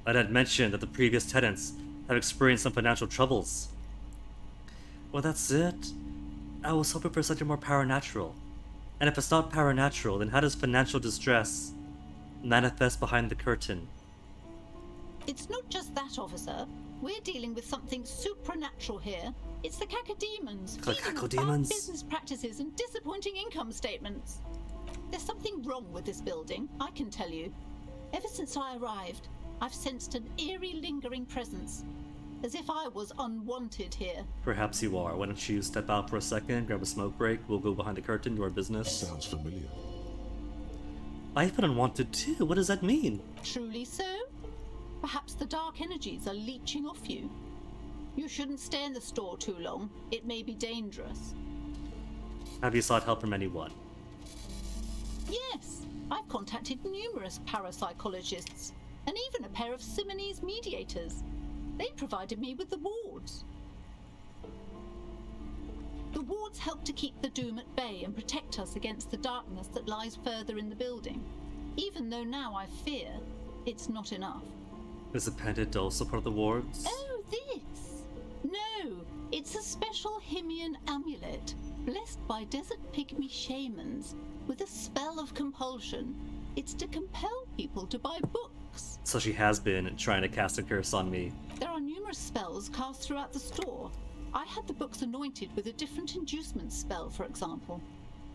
had mentioned that the previous tenants have experienced some financial troubles. Well, that's it. I was hoping for something more paranatural. And if it's not paranatural, then how does financial distress manifest behind the curtain? It's not just that, officer. We're dealing with something supernatural here. It's the cacodemons. The feeding on cacodemons? bad business practices and disappointing income statements. There's something wrong with this building, I can tell you. Ever since I arrived, I've sensed an eerie, lingering presence. As if I was unwanted here. Perhaps you are. Why don't you step out for a second, grab a smoke break, we'll go behind the curtain to our business. Sounds familiar. I've been unwanted too. What does that mean? Truly so? Perhaps the dark energies are leeching off you. You shouldn't stay in the store too long. It may be dangerous. Have you sought help from anyone? Yes, I've contacted numerous parapsychologists, and even a pair of Simonese mediators. They provided me with the wards. The wards help to keep the doom at bay and protect us against the darkness that lies further in the building, even though now I fear it's not enough. Is the pendant also part of the wards? Oh, this? No, it's a special Himian amulet, blessed by desert pygmy shamans, with a spell of compulsion. It's to compel people to buy books. So she has been trying to cast a curse on me. There are numerous spells cast throughout the store. I had the books anointed with a different inducement spell, for example.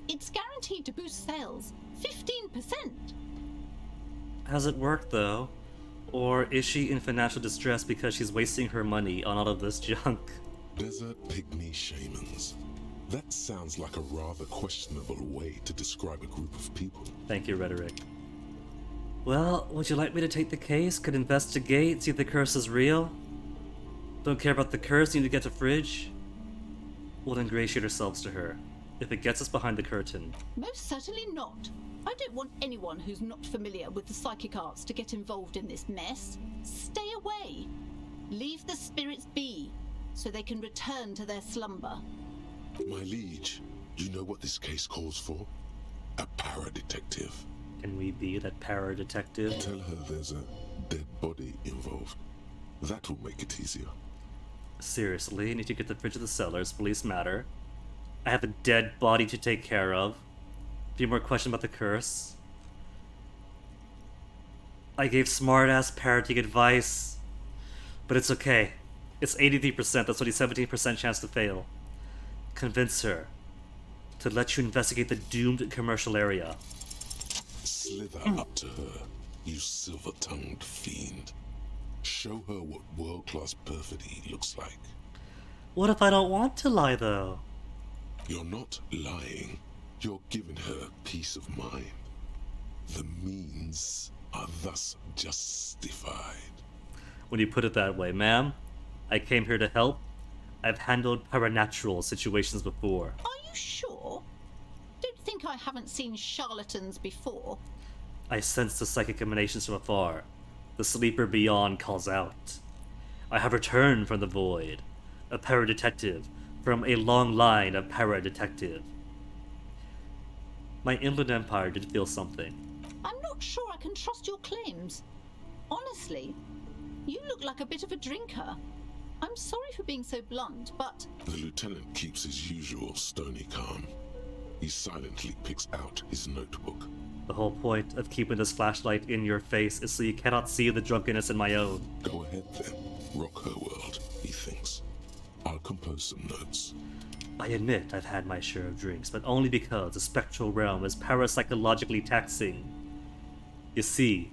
It's guaranteed to boost sales 15%. Has it worked though? Or is she in financial distress because she's wasting her money on all of this junk? Desert pygmy shamans. That sounds like a rather questionable way to describe a group of people. Thank you, Rhetoric. Well, would you like me to take the case? Could investigate, see if the curse is real? Don't care about the curse, need to get to Fridge? We'll ingratiate ourselves to her. If it gets us behind the curtain. Most certainly not. I don't want anyone who's not familiar with the psychic arts to get involved in this mess. Stay away. Leave the spirits be, so they can return to their slumber. My liege, you know what this case calls for? A para-detective. Can we be that para-detective? Tell her there's a dead body involved. That will make it easier. Seriously, need to get the Fridge of the cellars, police matter. I have a dead body to take care of. A few more questions about the curse. I gave smart-ass paratic advice. But it's okay. It's 83%, that's only 17% chance to fail. Convince her to let you investigate the doomed commercial area. Slither up to her, you silver-tongued fiend. Show her what world-class perfidy looks like. What if I don't want to lie, though? You're not lying. You're giving her peace of mind. The means are thus justified. When you put it that way, ma'am, I came here to help. I've handled paranatural situations before. Are you sure? Don't think I haven't seen charlatans before. I sense the psychic emanations from afar. The sleeper beyond calls out. I have returned from the void, a para-detective from a long line of para-detective. My inland empire did feel something. I'm not sure I can trust your claims. Honestly, you look like a bit of a drinker. I'm sorry for being so blunt, but... The lieutenant keeps his usual stony calm. He silently picks out his notebook. The whole point of keeping this flashlight in your face is so you cannot see the drunkenness in my own. Go ahead then. Rock her world, he thinks. I'll compose some notes. I admit I've had my share of drinks, but only because the spectral realm is parapsychologically taxing. You see,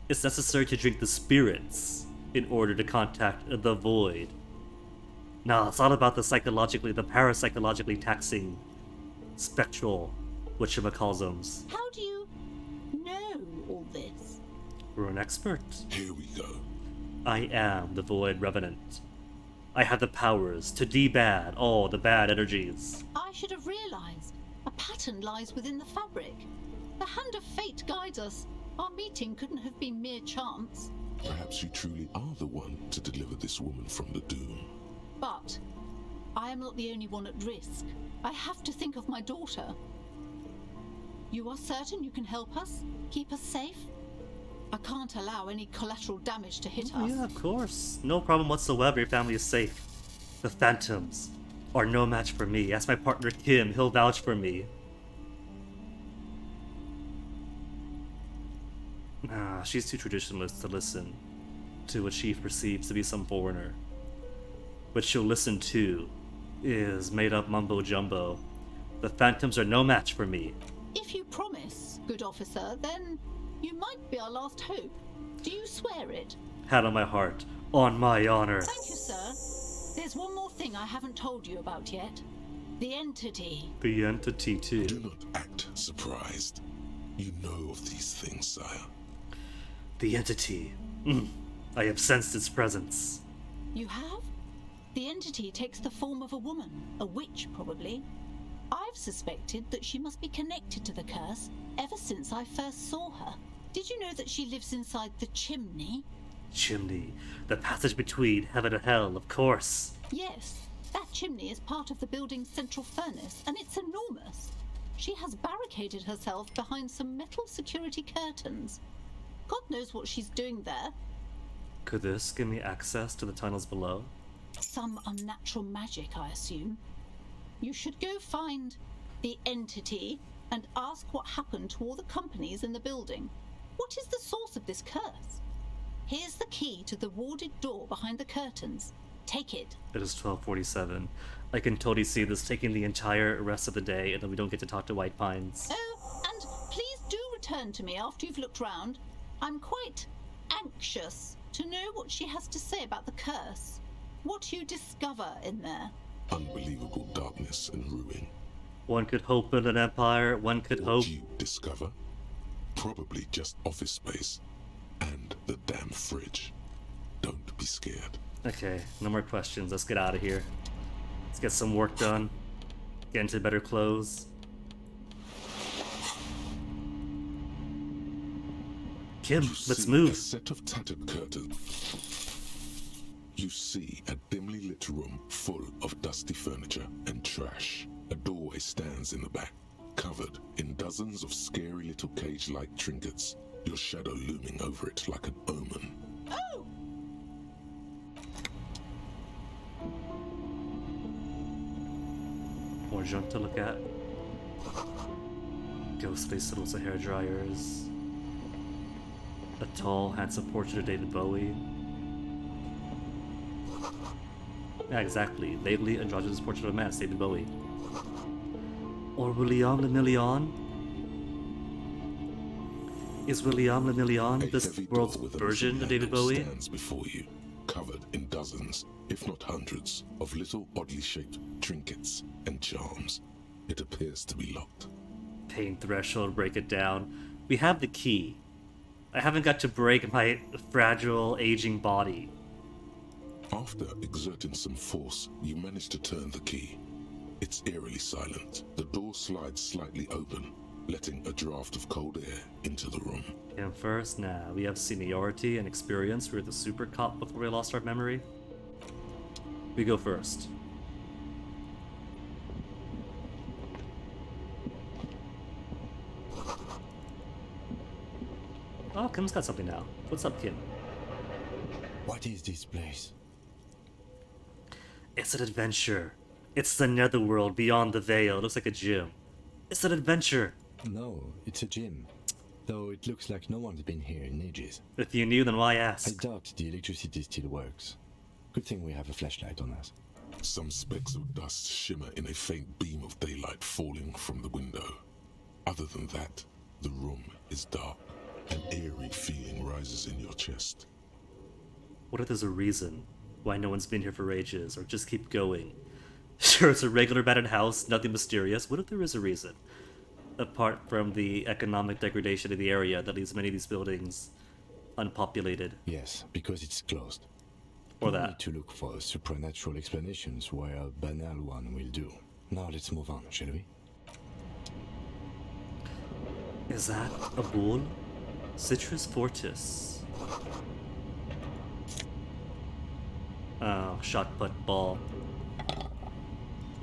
it's necessary to drink the spirits in order to contact the void. No, it's all about the parapsychologically taxing spectral whatchamacallsums. How do you know all this? We're an expert. Here we go. I am the Void Revenant. I have the powers to debad all the bad energies. I should have realized. A pattern lies within the fabric. The hand of fate guides us. Our meeting couldn't have been mere chance. Perhaps you truly are the one to deliver this woman from the doom. But I am not the only one at risk. I have to think of my daughter. You are certain you can help us? Keep us safe? I can't allow any collateral damage to hit us. Yeah, of course. No problem whatsoever. Your family is safe. The phantoms. are no match for me. Ask my partner Kim, he'll vouch for me. Nah, she's too traditionalist to listen to what she perceives to be some foreigner. What she'll listen to is made up mumbo jumbo. The phantoms are no match for me. If you promise, good officer, then you might be our last hope. Do you swear it? Hand on my heart, on my honor. Thank you, sir. There's one more thing I haven't told you about yet. The entity. The entity, too. Do not act surprised. You know of these things, sire. The entity. I have sensed its presence. You have? The entity takes the form of a woman, a witch probably. I've suspected that she must be connected to the curse ever since I first saw her. Did you know that she lives inside the chimney? Chimney. The passage between heaven and hell, of course. Yes, that chimney is part of the building's central furnace, and it's enormous. She has barricaded herself behind some metal security curtains. God knows what she's doing there. Could this give me access to the tunnels below? Some unnatural magic, I assume. You should go find the entity and ask what happened to all the companies in the building. What is the source of this curse? Here's the key to the warded door behind the curtains. Take it. It is 12:47. I can totally see this taking the entire rest of the day, and then we don't get to talk to White Pines. Oh, and please do return to me after you've looked round. I'm quite anxious to know what she has to say about the curse. What you discover in there. Unbelievable darkness and ruin. One could hope in an empire, one could hope... What you discover? Probably just office space. And the damn fridge. Don't be scared. Okay, no more questions. Let's get out of here. Let's get some work done. Get into better clothes. Kim, let's move. A set of tattered curtains. You see a dimly lit room full of dusty furniture and trash. A doorway stands in the back, covered in dozens of scary little cage-like trinkets, your shadow looming over it like an omen. Oh! More junk to look at. Ghostly siddles of hair dryers. A tall, handsome portrait of David Bowie. Yeah, exactly. Lately, androgynous portrait of a man, David Bowie. Or William Le Million? Is William Le Million this world's version of David Bowie? Stands before you, covered in dozens, if not hundreds, of little oddly shaped trinkets and charms. It appears to be locked. Pain threshold, break it down. We have the key. I haven't got to break my fragile, aging body. After exerting some force, you manage to turn the key. It's eerily silent. The door slides slightly open, letting a draft of cold air into the room. And first, nah, we have seniority and experience. We were the super cop before we lost our memory. We go first. Oh, Kim's got something now. What's up, Kim? What is this place? It's an adventure. It's the netherworld beyond the veil. It looks like a gym. It's an adventure. No, it's a gym. Though it looks like no one's been here in ages. If you knew, then why ask? I doubt the electricity still works. Good thing we have a flashlight on us. Some specks of dust shimmer in a faint beam of daylight falling from the window. Other than that, the room is dark. An eerie feeling rises in your chest. What if there's a reason why no one's been here for ages, or just keep going? Sure, it's a regular abandoned house, nothing mysterious. What if there is a reason? Apart from the economic degradation of the area that leaves many of these buildings unpopulated. Yes, because it's closed. Or We that. need to look for supernatural explanations where a banal one will do. Now let's move on, shall we? Is that a bull? Citrus fortis. Oh, shot put ball.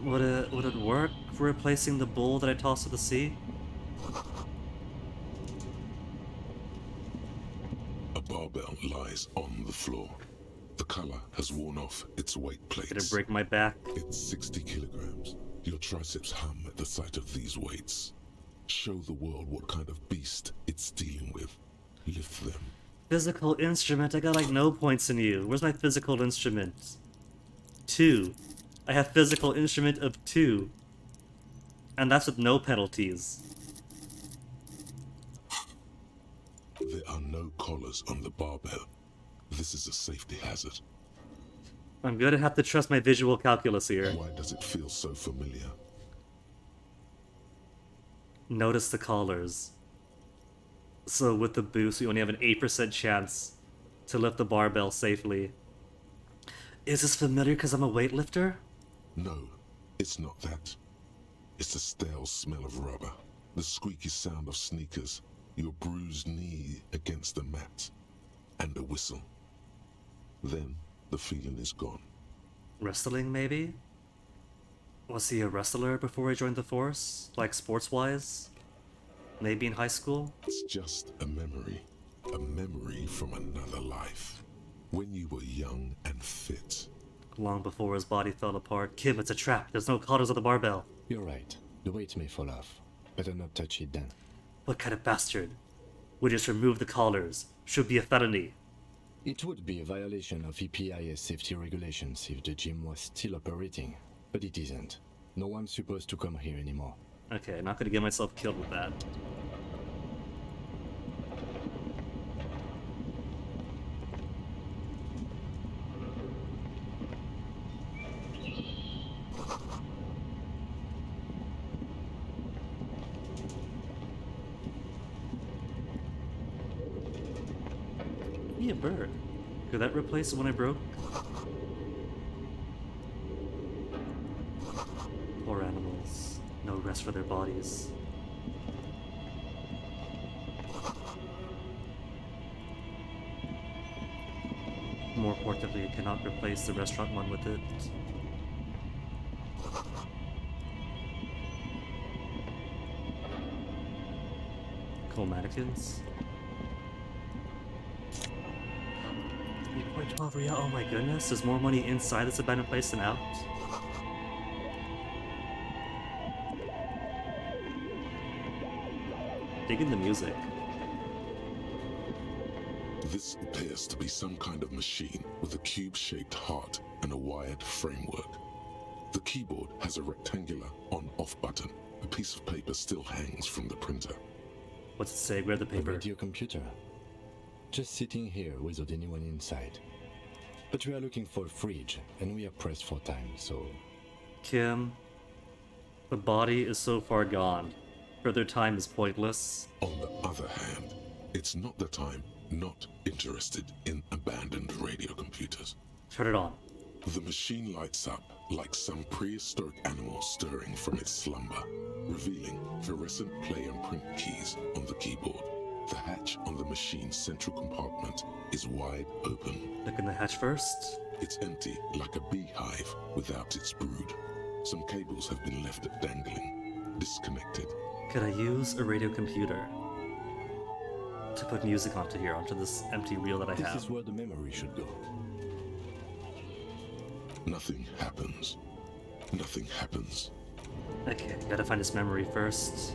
Would it work for replacing the bull that I tossed to the sea? A barbell lies on the floor. The color has worn off its weight plates. Gonna break my back. It's 60 kilograms. Your triceps hum at the sight of these weights. Show the world what kind of beast it's dealing with. Lift them. Physical instrument, I got like no points in you. Where's my physical instrument? 2. I have physical instrument of 2. And that's with no penalties. There are no collars on the barbell. This is a safety hazard. I'm gonna have to trust my visual calculus here. Why does it feel so familiar? Notice the collars. So with the boost, we only have an 8% chance to lift the barbell safely. Is this familiar because I'm a weightlifter? No, it's not that. It's the stale smell of rubber, the squeaky sound of sneakers, your bruised knee against the mat, and a whistle. Then the feeling is gone. Wrestling, maybe? Was he a wrestler before he joined the force? Like, sports-wise? Maybe in high school? It's just a memory from another life. When you were young and fit. Long before his body fell apart. Kim, it's a trap. There's no collars on the barbell. You're right. The weight may fall off. Better not touch it then. What kind of bastard would just remove the collars? Should be a felony. It would be a violation of EPIS safety regulations if the gym was still operating, but it isn't. No one's supposed to come here anymore. Okay, not gonna get myself killed with that. Be a bird. Could that replace the one I broke? Poor animals. No rest for their bodies. More importantly, it cannot replace the restaurant one with it. Cool mannequins. 3.12 real. Oh my goodness, there's more money inside this abandoned place than out. Digging the music. This appears to be some kind of machine with a cube-shaped heart and a wired framework. The keyboard has a rectangular on-off button. A piece of paper still hangs from the printer. What's it say? Grab the paper. A radio computer. Just sitting here without anyone inside. But we are looking for a fridge, and we are pressed for time, so... Kim, the body is so far gone. Further time is pointless. On the other hand, it's not that I'm not interested in abandoned radio computers. Turn it on. The machine lights up like some prehistoric animal stirring from its slumber, revealing fluorescent play and print keys on the keyboard. The hatch on the machine's central compartment is wide open. Look in the hatch first. It's empty, like a beehive without its brood. Some cables have been left dangling, disconnected. Could I use a radio computer to put music onto here, onto this empty reel that I have? This is where the memory should go. Nothing happens. Nothing happens. Okay, gotta find this memory first.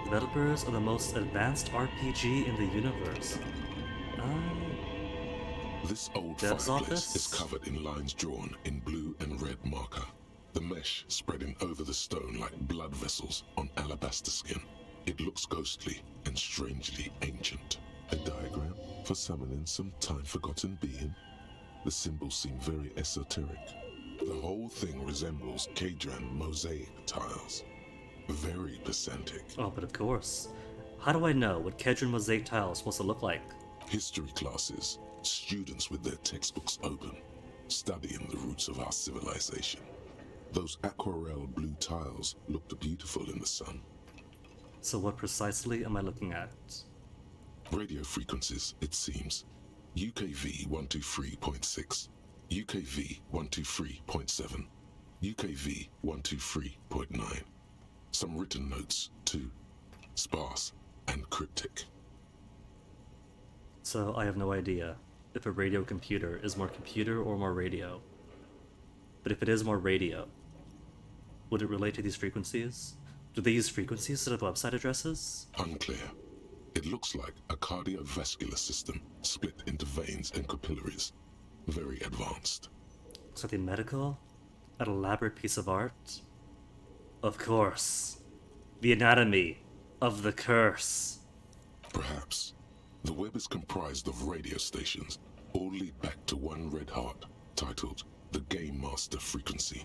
Developers of the most advanced RPG in the universe. This old Dev's fireplace office? is covered in lines drawn in blue and red marker. The mesh spreading over the stone like blood vessels on alabaster skin. It looks ghostly and strangely ancient. A diagram for summoning some time-forgotten being. The symbols seem very esoteric. The whole thing resembles Kadran mosaic tiles. Very pedantic. Oh, but of course. How do I know what Kedron mosaic tile is supposed to look like? History classes, students with their textbooks open, studying the roots of our civilization. Those aquarelle blue tiles looked beautiful in the sun. So what precisely am I looking at? Radio frequencies, it seems. UKV 123.6, UKV 123.7, UKV 123.9. Some written notes, too. Sparse and cryptic. So I have no idea if a radio computer is more computer or more radio. But if it is more radio, would it relate to these frequencies? Do they use frequencies instead of website addresses? Unclear. It looks like a cardiovascular system split into veins and capillaries. Very advanced. Something medical? An elaborate piece of art? Of course. The anatomy of the curse. Perhaps. The web is comprised of radio stations, all lead back to one red heart, titled the Game Master Frequency.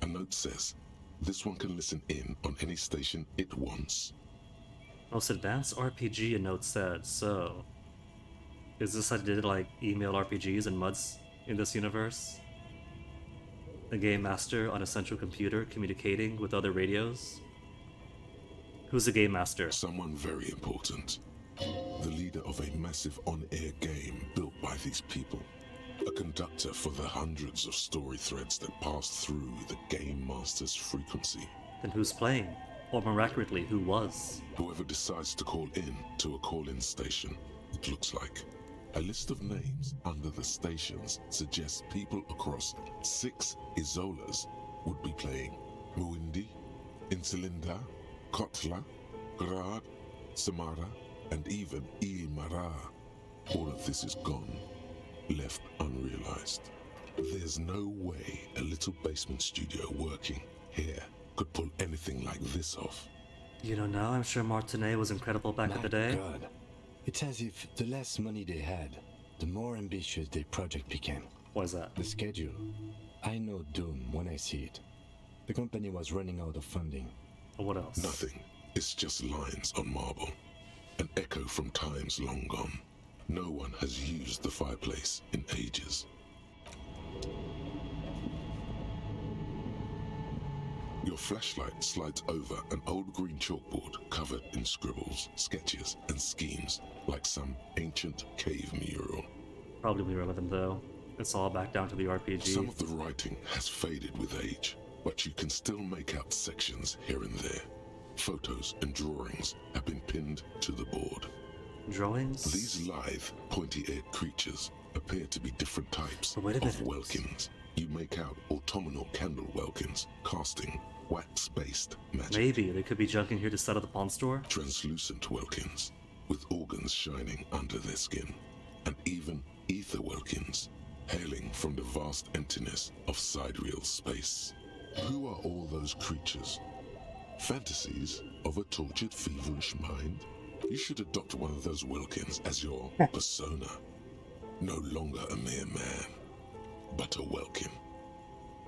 A note says, this one can listen in on any station it wants. Most advanced RPG, a note said, so... Is this how they did, like, email RPGs and MUDs in this universe? A game master on a central computer communicating with other radios? Who's the game master? Someone very important. The leader of a massive on-air game built by these people. A conductor for the hundreds of story threads that pass through the Game Master's frequency. Then who's playing? Or more accurately, who was? Whoever decides to call in to a call-in station, it looks like. A list of names under the stations suggests people across 6 Isolas would be playing. Muindi, Insulinda, Kotla, Grad, Samara, and even Ilmara. All of this is gone, left unrealized. There's no way a little basement studio working here could pull anything like this off. You know, now I'm sure Martinet was incredible back in the day. God. It's as if the less money they had, the more ambitious their project became. What is that? The schedule. I know doom when I see it. The company was running out of funding. What else? Nothing. It's just lines on marble. An echo from times long gone. No one has used the fireplace in ages. Your flashlight slides over an old green chalkboard covered in scribbles, sketches, and schemes like some ancient cave mural. Probably irrelevant though. It's all back down to the RPG. Some of the writing has faded with age, but you can still make out sections here and there. Photos and drawings have been pinned to the board. Drawings? These lithe, pointy-eared creatures appear to be different types of welkins. You make out autumnal candle welkins, casting wax-based magic. Maybe they could be junking here to set up the pawn store? Translucent welkins, with organs shining under their skin, and even ether welkins, hailing from the vast emptiness of sidereal space. Who are all those creatures? Fantasies of a tortured, feverish mind? You should adopt one of those welkins as your persona. No longer a mere man, but a welkin.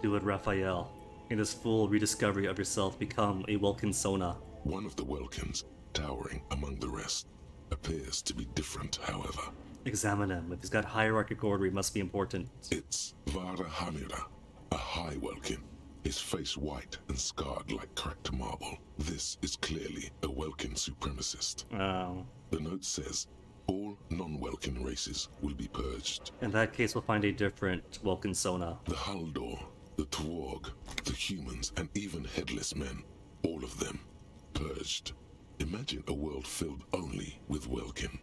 Do it, Raphael. In this full rediscovery of yourself, become a Wilkinsona. One of the welkins, towering among the rest, appears to be different, however. Examine him. If he's got hierarchic order, he must be important. It's Vara Hamira, a high welkin, his face white and scarred like cracked marble. This is clearly a welkin supremacist. Oh. The note says, all non-welkin races will be purged. In that case, we'll find a different Wilkinsona. The Haldor, the Twarg, the humans, and even headless men, all of them, purged. Imagine a world filled only with welkin.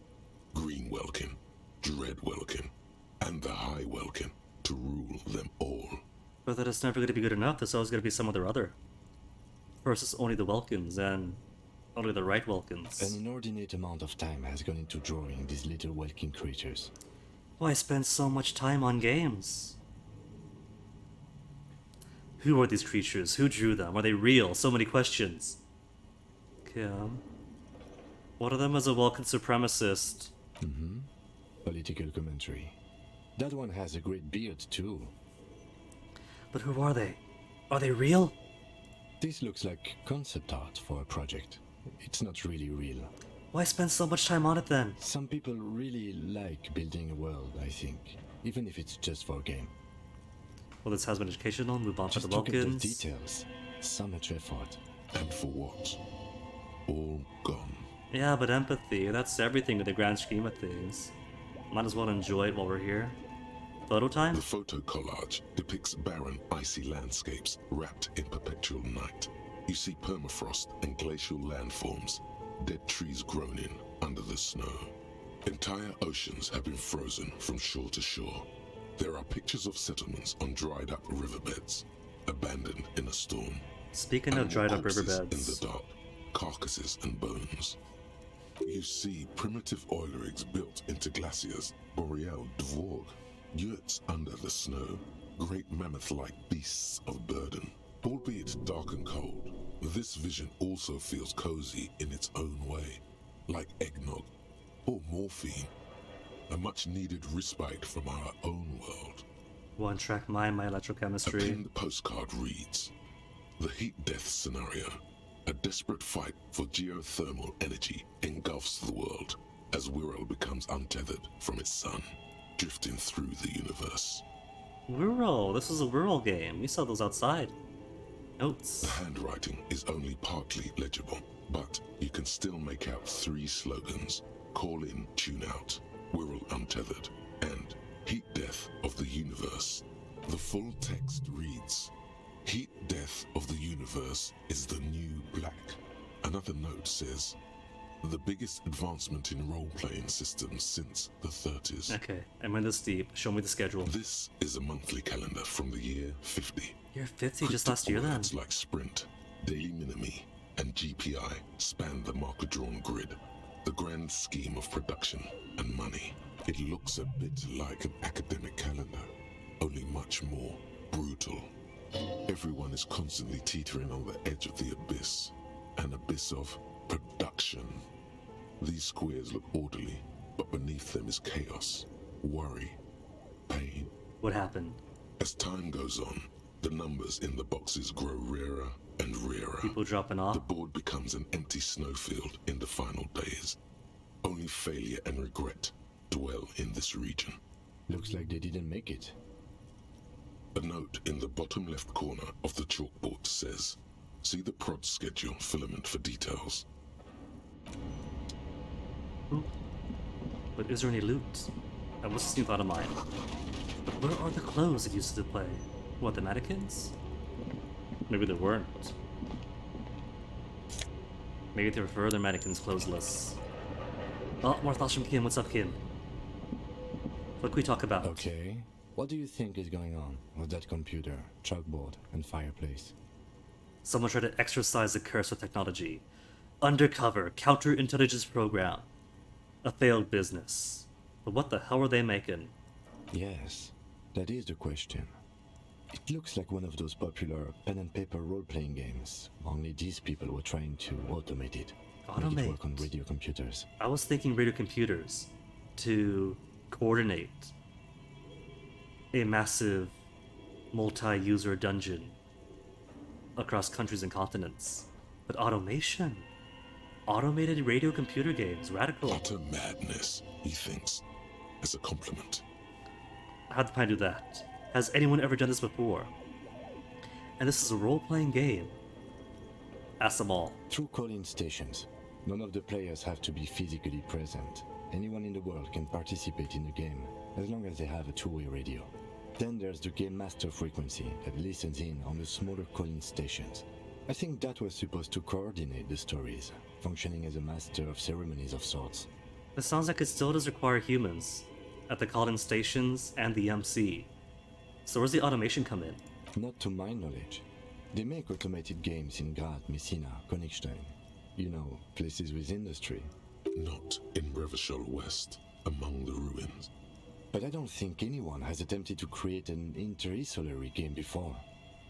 Green welkin, dread welkin, and the high welkin to rule them all. But that is never going to be good enough. There's always going to be some other. First, it's only the Welkins, and only the right Welkins. An inordinate amount of time has gone into drawing these little Welkin creatures. Why spend so much time on games? Who are these creatures? Who drew them? Are they real? So many questions. Kim. One of them is a Welkin supremacist. Mm-hmm. Political commentary. That one has a great beard, too. But who are they? Are they real? This looks like concept art for a project. It's not really real. Why spend so much time on it then? Some people really like building a world, I think. Even if it's just for a game. Well, this has been educational. Move on to the Just look at the Welkins. details. So much effort. And for what? All gone. Yeah, but empathy, that's everything in the grand scheme of things. Might as well enjoy it while we're here. Photo time? The photo collage depicts barren, icy landscapes wrapped in perpetual night. You see permafrost and glacial landforms, dead trees grown in under the snow. Entire oceans have been frozen from shore to shore. There are pictures of settlements on dried up riverbeds, abandoned in a storm. Speaking of dried up Corpses riverbeds. in the dark, carcasses and bones. You see primitive oil rigs built into glaciers, boreal dvorg, yurts under the snow, great mammoth-like beasts of burden. Albeit dark and cold, this vision also feels cozy in its own way, like eggnog or morphine, a much-needed respite from our own world. One-track mind, my A electrochemistry. pinned postcard reads, "The heat death scenario. A desperate fight for geothermal energy engulfs the world as Wirral becomes untethered from its sun, drifting through the universe." Wirral, this is a Wirral game. We saw those outside. Notes. The handwriting is only partly legible, but you can still make out 3 slogans: "Call in, tune out," "Wirral untethered," and "Heat death of the universe." The full text reads, "Heat death of the universe is the new black." Another note says, "The biggest advancement in role-playing systems since the 30s." Okay, I'm in this deep. Show me the schedule. This is a monthly calendar from the year 50. Year 50 just last year then. Words like Sprint, Daily Minimi, and GPI span the marker-drawn grid, the grand scheme of production and money. It looks a bit like an academic calendar, only much more brutal. Everyone is constantly teetering on the edge of the abyss, an abyss of production. These squares look orderly, but beneath them is chaos, worry, pain. What happened? As time goes on, the numbers in the boxes grow rarer and rarer. People dropping off. The board becomes an empty snowfield in the final days. Only failure and regret dwell in this region. Looks like they didn't make it. A note in the bottom left corner of the chalkboard says, "See the prod schedule filament for details." Ooh. But is there any loot? That was a new thought of mine. But where are the clothes that used to play? What, the mannequins? Maybe there weren't. Maybe they prefer their mannequins clothesless. Oh, more thoughts from Kim. What's up, Kim? What can we talk about? Okay. What do you think is going on with that computer, chalkboard, and fireplace? Someone tried to exorcise the curse of technology. Undercover, counterintelligence program. A failed business. But what the hell are they making? Yes, that is the question. It looks like one of those popular pen and paper role-playing games, only these people were trying to automate it. Make it work on radio computers. I was thinking radio computers to coordinate a massive multi-user dungeon across countries and continents. But automation? Automated radio computer games, radical. Utter madness, he thinks, as a compliment. How'd the plan do that? Has anyone ever done this before? And this is a role-playing game. Ask them all. Through call-in stations, none of the players have to be physically present. Anyone in the world can participate in the game, as long as they have a two-way radio. Then there's the game master frequency that listens in on the smaller call-in stations. I think that was supposed to coordinate the stories, functioning as a master of ceremonies of sorts. It sounds like it still does require humans at the call-in stations and the MC. So where's the automation come in? Not to my knowledge. They make automated games in Grad, Messina, Königstein. You know, places with industry. Not in Revachol West, among the ruins. But I don't think anyone has attempted to create an interisolary game before.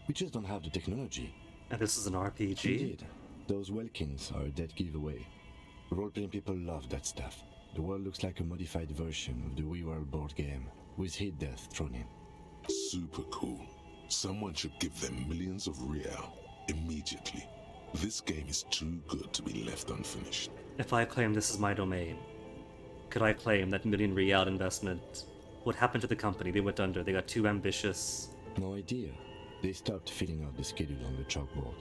We just don't have the technology. And this is an RPG? Indeed. Those Welkins are a dead giveaway. Role-playing people love that stuff. The world looks like a modified version of the WeWorld board game, with heat death thrown in. Super cool. Someone should give them millions of real immediately. This game is too good to be left unfinished. If I claim this is my domain, could I claim that million real investment? What happened to the company? They went under. They got too ambitious. No idea. They stopped filling out the schedule on the chalkboard.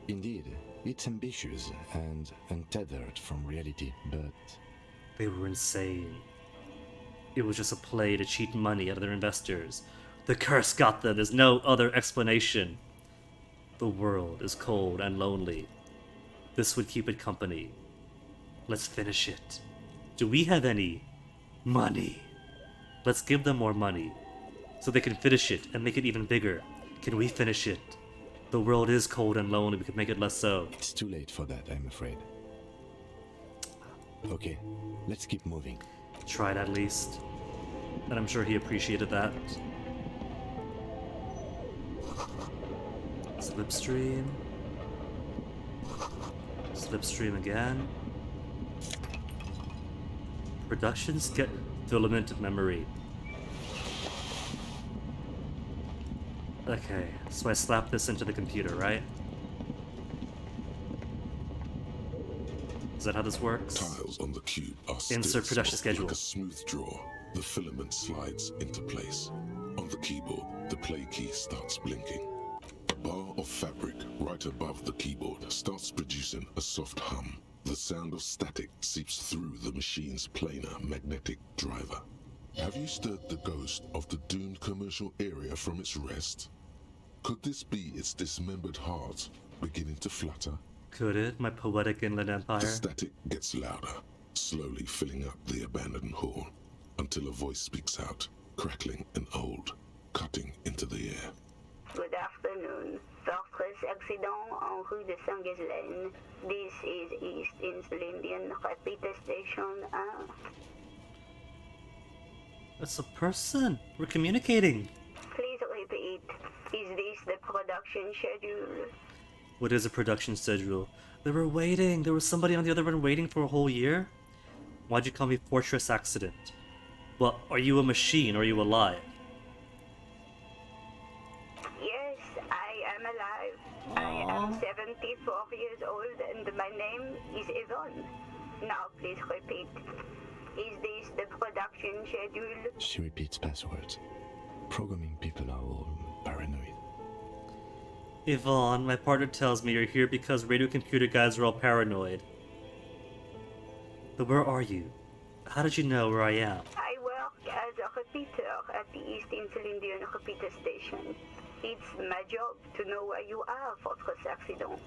Indeed, it's ambitious and untethered from reality, but... They were insane. It was just a play to cheat money out of their investors. The curse got them. There's no other explanation. The world is cold and lonely. This would keep it company. Let's finish it. Do we have any Money. Let's give them more money, so they can finish it and make it even bigger. Can we finish it? The world is cold and lonely, we could make it less so. It's too late for that, I'm afraid. Okay, let's keep moving. Tried at least. And I'm sure he appreciated that. Slipstream. Slipstream again. Productions get filament memory. Okay, so I slap this into the computer, right? Is that how this works? Tiles on the cube are Insert production schedule. Like a smooth draw, the filament slides into place. On the keyboard, the play key starts blinking. A bar of fabric right above the keyboard starts producing a soft hum. The sound of static seeps through the machine's planar magnetic driver. Have you stirred the ghost of the doomed commercial area from its rest? Could this be its dismembered heart beginning to flutter? Could it, my poetic inland empire? The static gets louder, slowly filling up the abandoned hall, until a voice speaks out, crackling and old, cutting into the air. Good afternoon. Fortress accident en rue de Saint-Ghislaine. This is East Insulindian Repeater Station 1. It's a person. We're communicating. Please repeat. Is this the production schedule? What is a production schedule? They were waiting. There was somebody on the other end waiting for a whole year? Why'd you call me Fortress Accident? Well, are you a machine or are you alive? Yes, I am alive. I am 74 years old and my name is Yvonne. Now please repeat. Is this the production schedule? She repeats passwords. Programming people are all paranoid. Yvonne, my partner tells me you're here because radio computer guys are all paranoid. But where are you? How did you know where I am? I work as a repeater at the East Insulindian Repeater Station. It's my job to know where you are, Fortress Accident.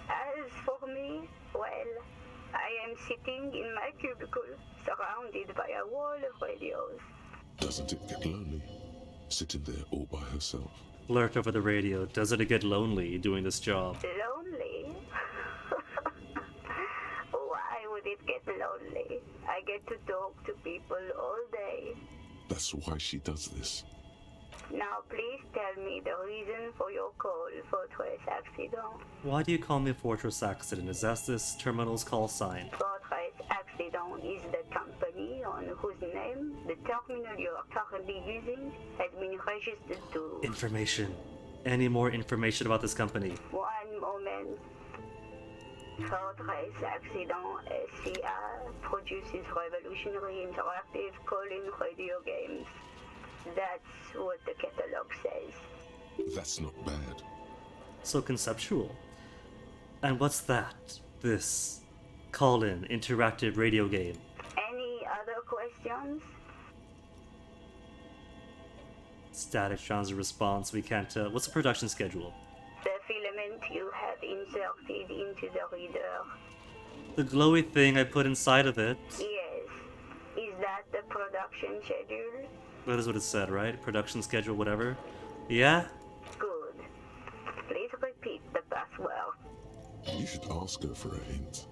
As for me, well, I am sitting in my cubicle, surrounded by a wall of radios. Doesn't it get lonely, sitting there all by herself? Lurk over the radio. Doesn't it get lonely doing this job? Lonely? Why would it get lonely? I get to talk to people all day. That's why she does this. Now please tell me the reason for your call, Fortress Accident. Why do you call me Fortress Accident? Is that this terminal's call sign? Fortress Accident is the company on whose name the terminal you are currently using has been registered to. Information. Any more information about this company? One moment. Fortress Accident SCA produces revolutionary interactive call-in radio games. That's what the catalog says. That's not bad. So conceptual. And what's that? This call-in interactive radio game. Any other questions? Static sounds a response. We can't tell. What's the production schedule? The filament you have inserted into the reader. The glowy thing I put inside of it. Yes. Is that the production schedule? That is what it said, right? Production schedule, whatever. Yeah? Good. Please repeat the password. You should ask her for a hint.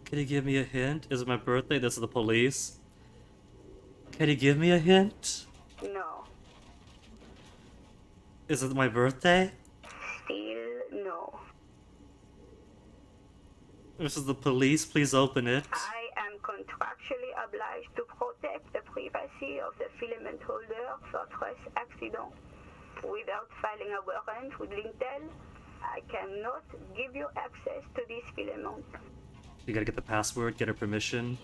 Can you give me a hint? Is it my birthday? This is the police. Can you give me a hint? No. Is it my birthday? Still no. This is the police. Please open it. I am contractually obliged to protect the privacy of the filament holder Fortress Accident. Without filing a warrant with Lintel, I cannot give you access to this filament. You gotta get the password, get her permission,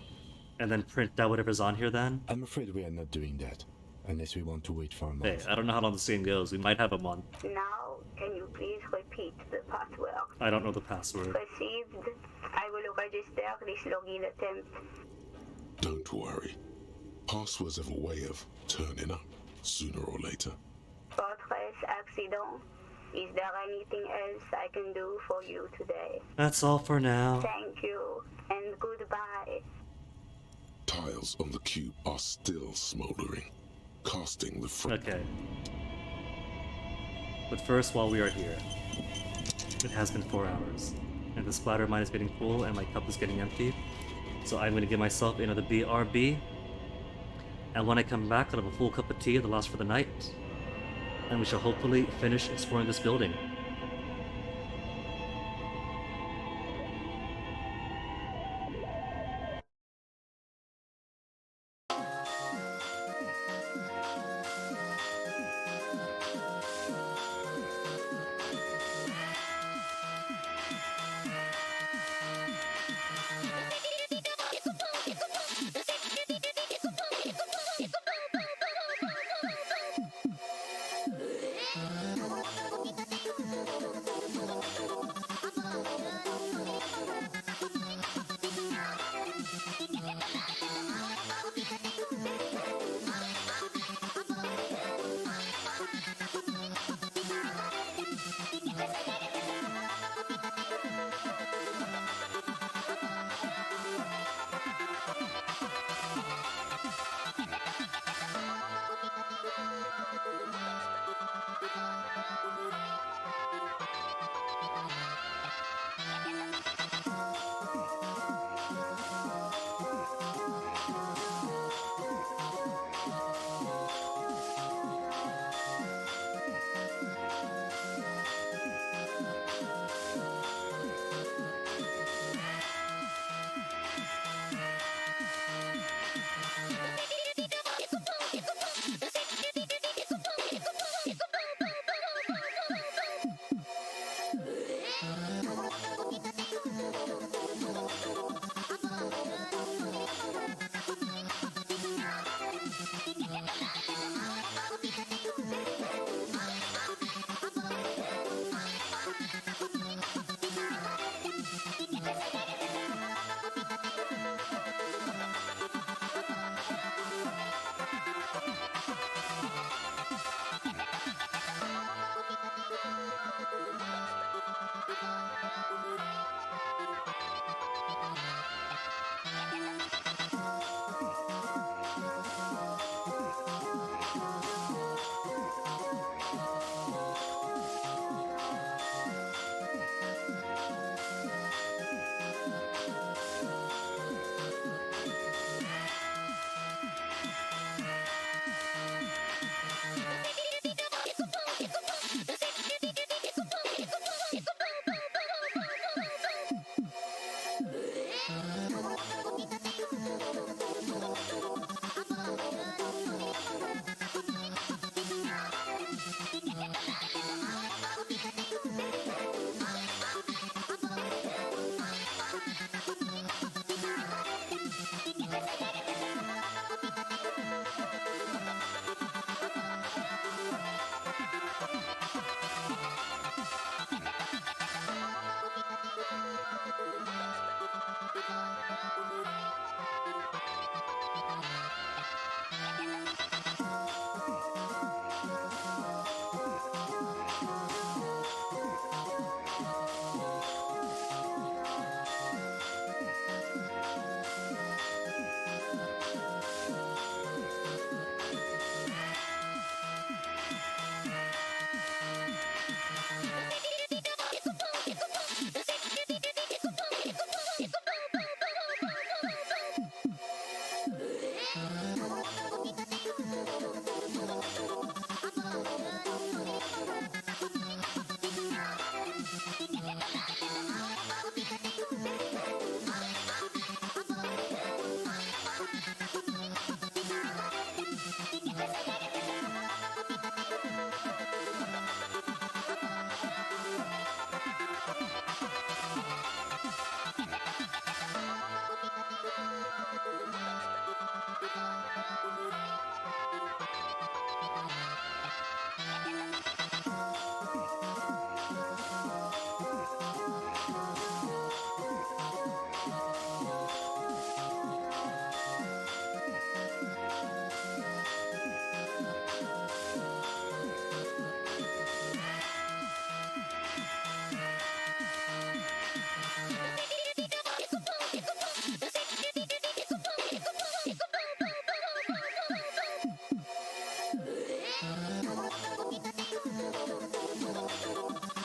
and then print out whatever's on here then? I'm afraid we are not doing that, unless we want to wait for a month. Hey, I don't know how long this game goes. We might have a month. Now, can you please repeat the password? I don't know the password. Received. I will register this login attempt. Don't worry. Passwords have a way of turning up, sooner or later. Fortress Accident. Is there anything else I can do for you today? That's all for now. Thank you, and goodbye. tiles on the cube are still smoldering, casting the Okay. But first, while we are here, it has been 4 hours, and the splatter mine is getting full and my cup is getting empty, so I'm going to give myself another BRB, and when I come back, I'll have a full cup of tea that lasts for the night, and we shall hopefully finish exploring this building.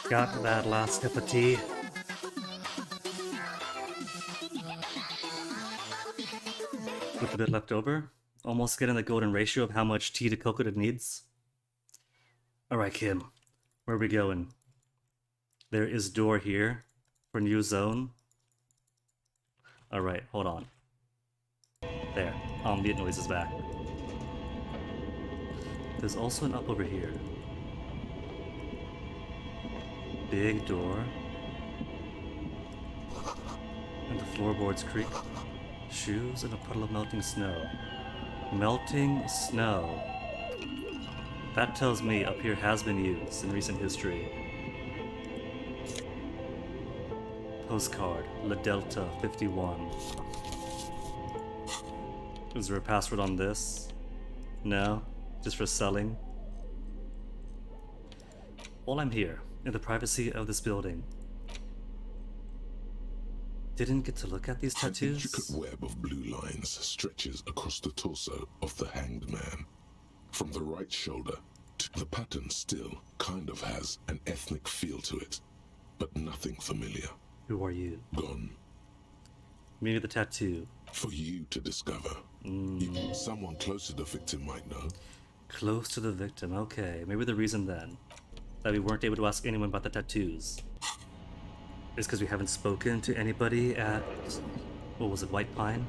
Got that last cup of tea. With a bit left over. Almost getting the golden ratio of how much tea to coconut it needs. Alright, Kim. Where are we going? There is door here for new zone. Alright, hold on. There. Ambient noise is back. There's also an up over here. Big door. And the floorboards creak. Shoes and a puddle of melting snow. Melting snow. That tells me up here has been used in recent history. Postcard, La Delta 51. Is there a password on this? No? Just for selling? While I'm here, in the privacy of this building, didn't get to look at these An tattoos? intricate web of blue lines stretches across the torso of the hanged man. From the right shoulder to the pattern still kind of has an ethnic feel to it, but nothing familiar. Who are you? Gone. Maybe the tattoo. For you to discover. Even someone close to the victim might know. Close to the victim, okay. Maybe the reason then that we weren't able to ask anyone about the tattoos is because we haven't spoken to anybody at, what was it, White Pine?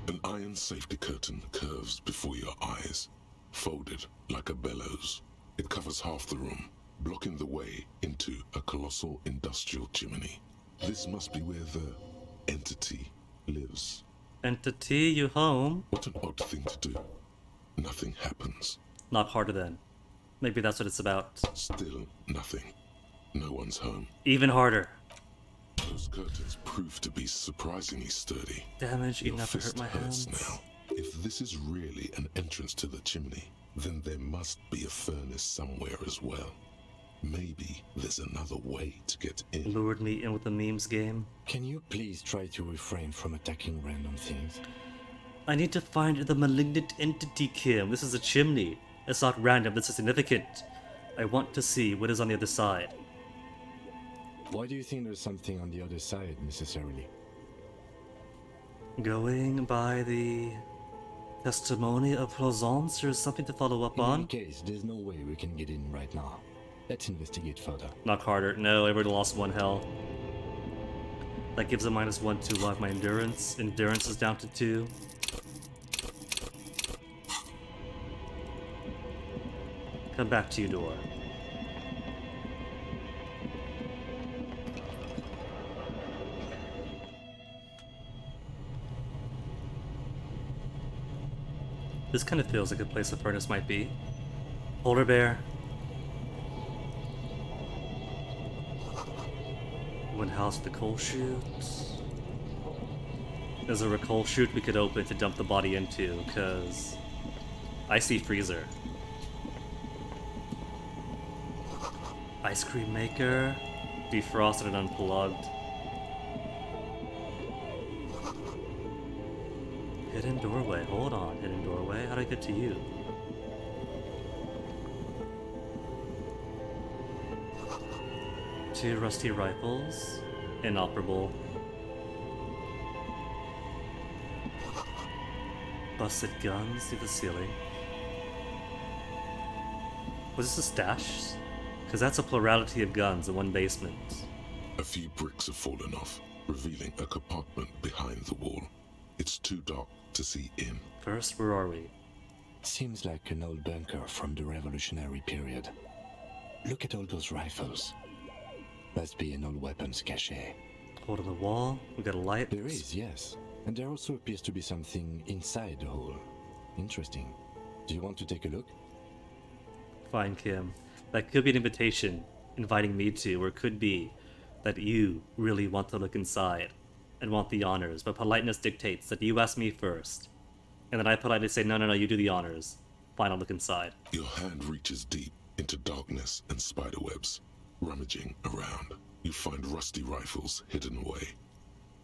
An iron safety curtain curves before your eyes, folded like a bellows. It covers half the room, blocking the way into a colossal industrial chimney. This must be where the entity lives. Entity, you home? What an odd thing to do. Nothing happens. Knock harder then. Maybe that's what it's about. Still nothing. No one's home. Even harder. Those curtains prove to be surprisingly sturdy. Damage Your enough to fist hurt my hurts hands. now. If this is really an entrance to the chimney, then there must be a furnace somewhere as well. Maybe there's another way to get in. Lured me in with the memes game. Can you please try to refrain from attacking random things? I need to find the malignant entity, Kim. This is a chimney. It's not random, this is significant. I want to see what is on the other side. Why do you think there's something on the other side, necessarily? Going by the testimony of Plaisance, there's something to follow up In on. any case, there's no way we can get in right now. Let's investigate further. Knock harder. No, I already lost one hell. That gives a -1 to my endurance. Endurance is down to 2. Come back to you, door. This kind of feels like a place a furnace might be. Polar bear. One house with the coal chute. Is there a coal chute we could open to dump the body into? Because I see freezer. Ice cream maker. Defrosted and unplugged. Hidden doorway. Hold on. Hidden doorway. How do I get to you? Two rusty rifles. Inoperable. Busted guns through the ceiling. Was this a stash? Because that's a plurality of guns in one basement. A few bricks have fallen off, revealing a compartment behind the wall. It's too dark to see in. First, where are we? Seems like an old bunker from the revolutionary period. Look at all those rifles. Must be an old weapons cache. Hole in the wall. We got a light. There is, yes. And there also appears to be something inside the hole. Interesting. Do you want to take a look? Fine, Kim. That could be an invitation inviting me to, or it could be that you really want to look inside and want the honors, but politeness dictates that you ask me first. And then I politely say, no, you do the honors. Fine, I'll look inside. Your hand reaches deep into darkness and spiderwebs. Rummaging around, you find rusty rifles hidden away.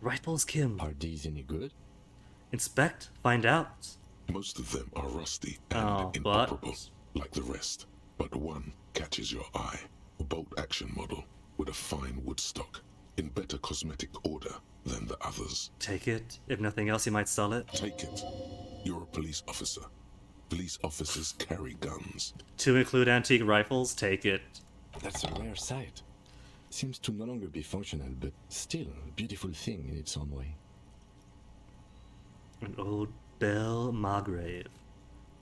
Rifles, Kim. Are these any good? Inspect, find out. Most of them are rusty and inoperable, like the rest. But one catches your eye. A bolt-action model with a fine wood stock, in better cosmetic order than the others. Take it. If nothing else, you might sell it. Take it. You're a police officer. Police officers carry guns. To include antique rifles, take it. That's a rare sight. Seems to no longer be functional, but still a beautiful thing in its own way. An old Belle Margrave.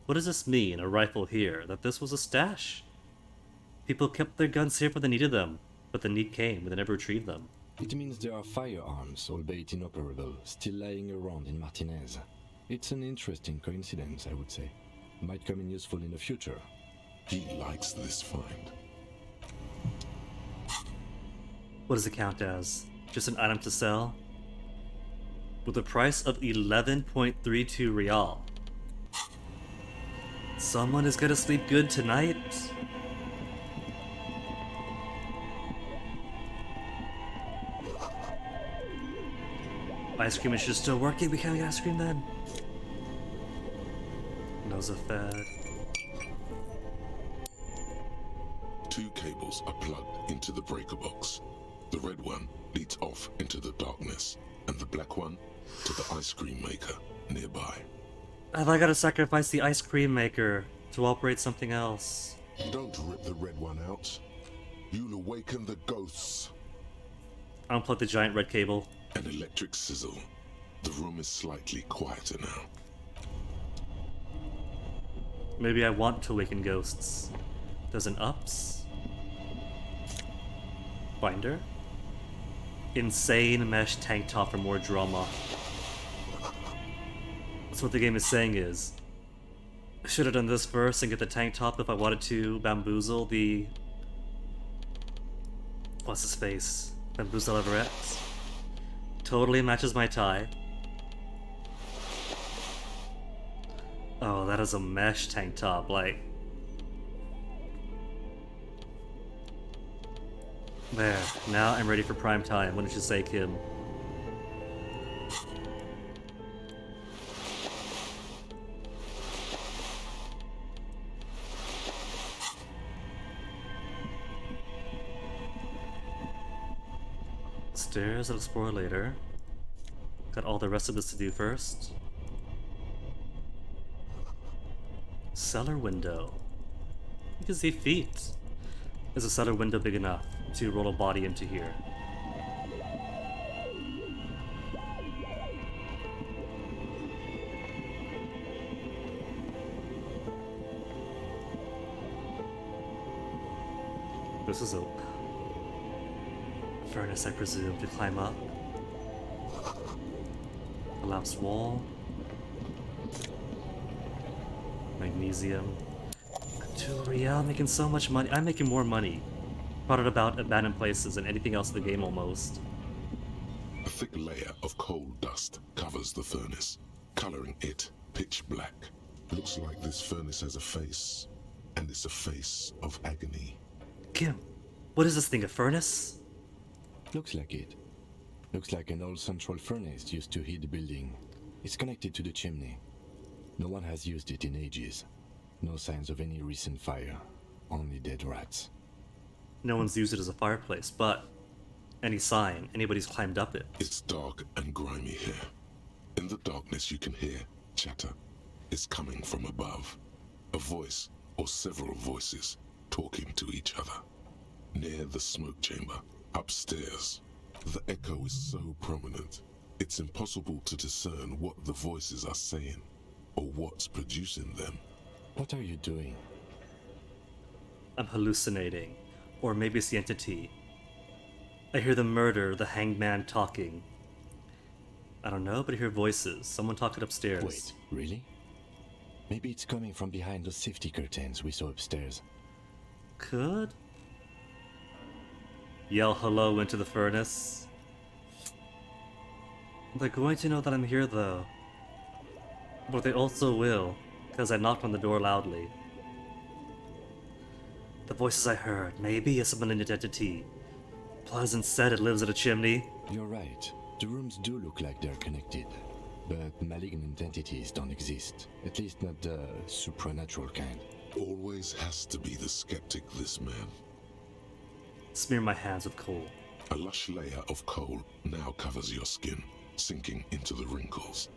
What does this mean, a rifle here? That this was a stash? People kept their guns here for they needed them, but the need came and they never retrieved them. It means there are firearms, albeit inoperable, still lying around in Martinez. It's an interesting coincidence, I would say. Might come in useful in the future. He likes this find. What does it count as? Just an item to sell? With a price of 11.32 real. Someone is gonna sleep good tonight? Ice cream machine is still working? We can't get ice cream then? Nose of fed. Two cables are plugged into the breaker box. The red one leads off into the darkness, and the black one to the ice cream maker nearby. Have I gotta sacrifice the ice cream maker to operate something else? Don't rip the red one out. You'll awaken the ghosts. Unplug the giant red cable. An electric sizzle. The room is slightly quieter now. Maybe I want to awaken ghosts. There's an ups. Binder. Insane mesh tank top for more drama. That's what the game is saying is. I should have done this first and get the tank top if I wanted to bamboozle the... What's his face? Bamboozle Everett. Totally matches my tie. Oh, that is a mesh tank top, like... There, now I'm ready for prime time. What did you say, Kim? Stairs, I'll explore later. Got all the rest of this to do first. Cellar window. You can see feet. Is a cellar window big enough to roll a body into here? This is a furnace, I presume, to climb up. Collapsed wall. Magnesium. 2 real, making so much money. I'm making more money. Brought it about abandoned places than anything else in the game almost. A thick layer of coal dust covers the furnace, coloring it pitch black. Looks like this furnace has a face, and it's a face of agony. Kim, what is this thing, a furnace? Looks like it. Looks like an old central furnace used to heat the building. It's connected to the chimney. No one has used it in ages. No signs of any recent fire. Only dead rats. No one's used it as a fireplace, but any sign anybody's climbed up it. It's dark and grimy here. In the darkness you can hear chatter. It's coming from above. A voice or several voices talking to each other. Near the smoke chamber, upstairs. The echo is so prominent, it's impossible to discern what the voices are saying or what's producing them. What are you doing? I'm hallucinating. Or maybe it's the entity. I hear the murder, the hanged man talking. I don't know, but I hear voices. Someone talking upstairs. Wait, really? Maybe it's coming from behind those safety curtains we saw upstairs. Could? Yell hello into the furnace. They're going to know that I'm here though. But they also will, because I knocked on the door loudly. The voices I heard, maybe it's a malignant entity. Pleasant said it lives in a chimney. You're right. The rooms do look like they're connected. But malignant entities don't exist. At least not the supernatural kind. always has to be the skeptic, this man. Smear my hands with coal. A lush layer of coal now covers your skin, sinking into the wrinkles.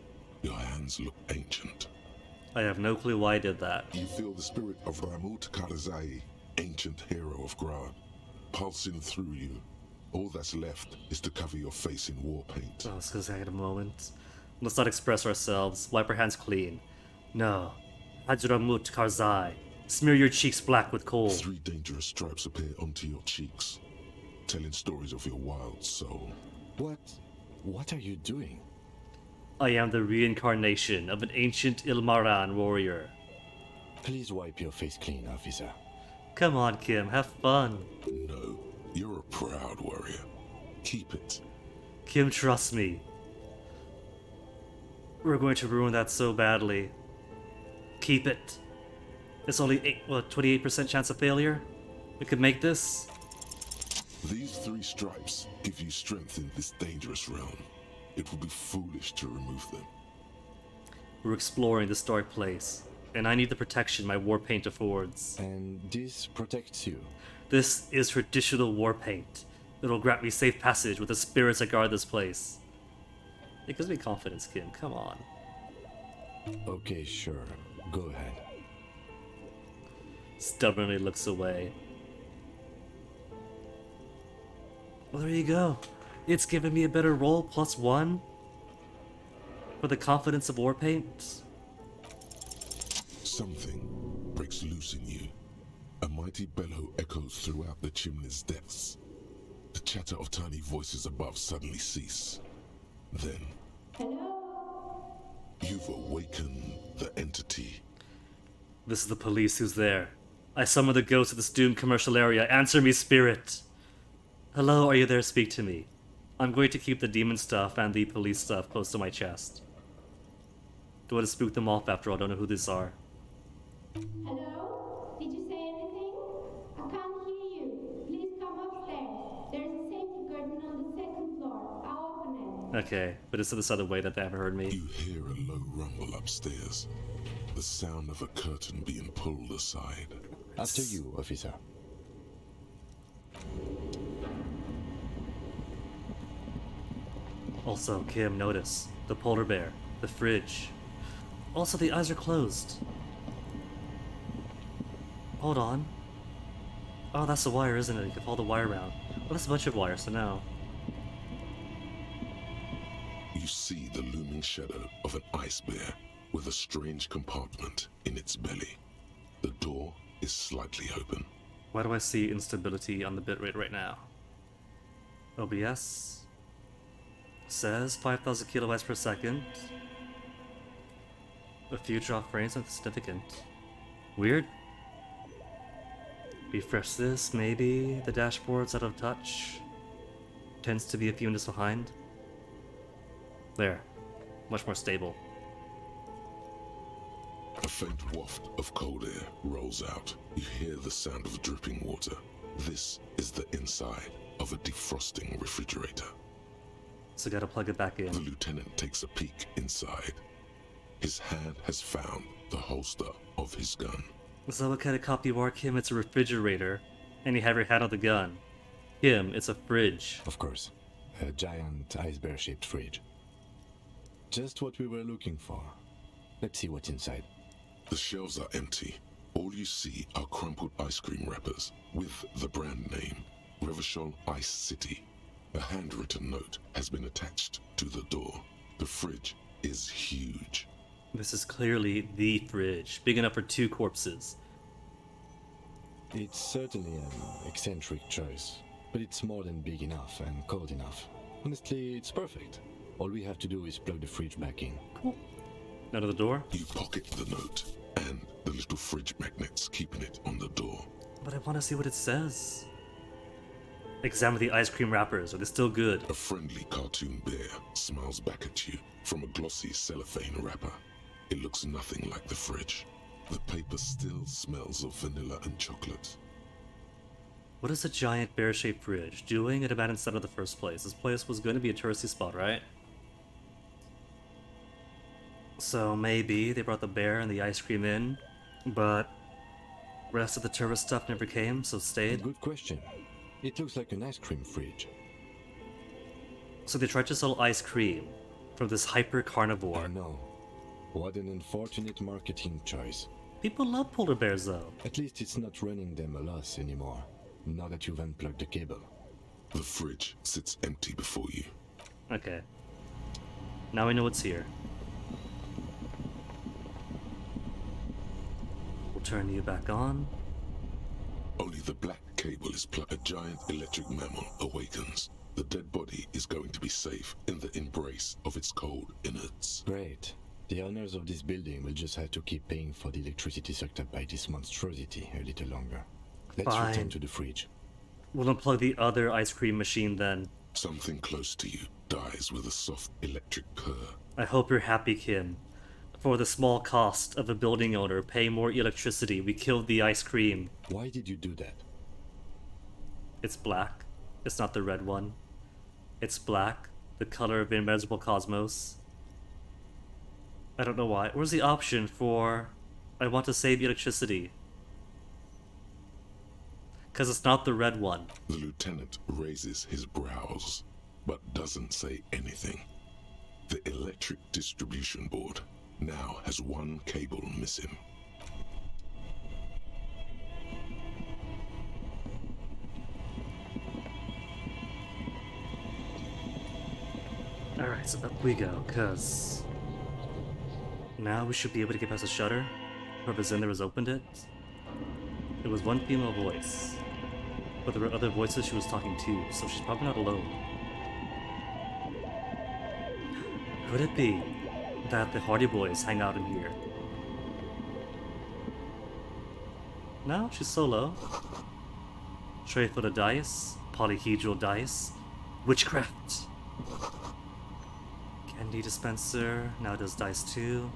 Your hands look ancient. I have no clue why I did that. You feel the spirit of Ramut Karzai, ancient hero of Grad, pulsing through you. All that's left is to cover your face in war paint. Oh, let's go take a moment. Let's not express ourselves. Wipe our hands clean. No. Hajramut Karzai. Smear your cheeks black with coal. 3 dangerous stripes appear onto your cheeks, telling stories of your wild soul. What are you doing? I am the reincarnation of an ancient Ilmaran warrior. Please wipe your face clean, officer. Come on, Kim, have fun. No, you're a proud warrior. Keep it. Kim, trust me. We're going to ruin that so badly. Keep it. It's only 28% chance of failure? We could make this? These 3 stripes give you strength in this dangerous realm. It would be foolish to remove them. We're exploring this dark place, and I need the protection my war paint affords. And this protects you? This is traditional war paint. It'll grant me safe passage with the spirits that guard this place. It gives me confidence, Kim. Come on. Okay, sure. Go ahead. Stubbornly looks away. Well, there you go. It's given me a better roll, +1. For the confidence of war paint. Something breaks loose in you. A mighty bellow echoes throughout the chimney's depths. The chatter of tiny voices above suddenly cease. Then, you've awakened the entity. This is the police who's there. I summon the ghost of this doomed commercial area. Answer me, spirit! Hello, are you there? Speak to me. I'm going to keep the demon stuff and the police stuff close to my chest. Don't want to spook them off after all. Don't know who these are. Hello? Did you say anything? I can't hear you. Please come upstairs. There's a safety curtain on the 2nd floor. I'll open it. Okay, but it's this other way that they haven't heard me. You hear a low rumble upstairs. The sound of a curtain being pulled aside. After you, officer. Also, Kim, notice. The polar bear. The fridge. Also, the eyes are closed. Hold on. Oh, that's the wire, isn't it? You can follow the wire around. Well, that's a bunch of wires, so now. You see the looming shadow of an ice bear with a strange compartment in its belly. The door is slightly open. Why do I see instability on the bitrate right now? OBS says 5,000 kilobytes per second. A few drop frames, nothing significant. Weird. Refresh this, maybe. The dashboard's out of touch. Tends to be a few units behind. There. Much more stable. A faint waft of cold air rolls out. You hear the sound of dripping water. This is the inside of a defrosting refrigerator. So gotta plug it back in. The lieutenant takes a peek inside. His hand has found the holster of his gun. So what kind of cop you are, Kim? It's a refrigerator. And you have your hand on the gun. Kim, it's a fridge. Of course. A giant ice bear-shaped fridge. Just what we were looking for. Let's see what's inside. The shelves are empty. All you see are crumpled ice cream wrappers with the brand name, Revachol Ice City. A handwritten note has been attached to the door. The fridge is huge. This is clearly the fridge, big enough for 2 corpses. It's certainly an eccentric choice, but it's more than big enough and cold enough. Honestly, it's perfect. All we have to do is plug the fridge back in. Cool. Out of the door? You pocket the note and the little fridge magnets keeping it on the door. But I want to see what it says. Examine the ice cream wrappers. Are they still good? A friendly cartoon bear smiles back at you from a glossy cellophane wrapper. It looks nothing like the fridge. The paper still smells of vanilla and chocolate. What is a giant bear-shaped fridge doing at Abandoned Center in the first place? This place was going to be a touristy spot, right? So maybe they brought the bear and the ice cream in, but Rest of the tourist stuff never came, so stayed? Good question. It looks like an ice cream fridge. So they tried to sell ice cream from this hyper carnivore. I know. What an unfortunate marketing choice. People love polar bears though. At least it's not running them a loss anymore, now that you've unplugged the cable. The fridge sits empty before you. Okay. Now we know what's here. We'll turn you back on. Only the black cable is plugged. A giant electric mammal awakens. The dead body is going to be safe in the embrace of its cold innards. Great. The owners of this building will just have to keep paying for the electricity sucked up by this monstrosity a little longer. Let's Fine. return to the fridge. We'll unplug the other ice cream machine then. Something close to you dies with a soft electric purr. I hope you're happy, Kim. For the small cost of a building owner paying more electricity, we killed the ice cream. Why did you do that? It's black. It's not the red one. It's black, the color of the immeasurable cosmos. I don't know why. Where's the option for I want to save electricity? Because it's not the red one. The lieutenant raises his brows, but doesn't say anything. The electric distribution board now has one cable missing. Alright, so up we go, because now we should be able to get past the shutter. Whoever's in there has opened it. It was one female voice, but there were other voices she was talking to, so she's probably not alone. Could it be that the Hardy Boys hang out in here? No, she's solo. Tray full of dice, polyhedral dice, witchcraft. Candy dispenser, now does dice too.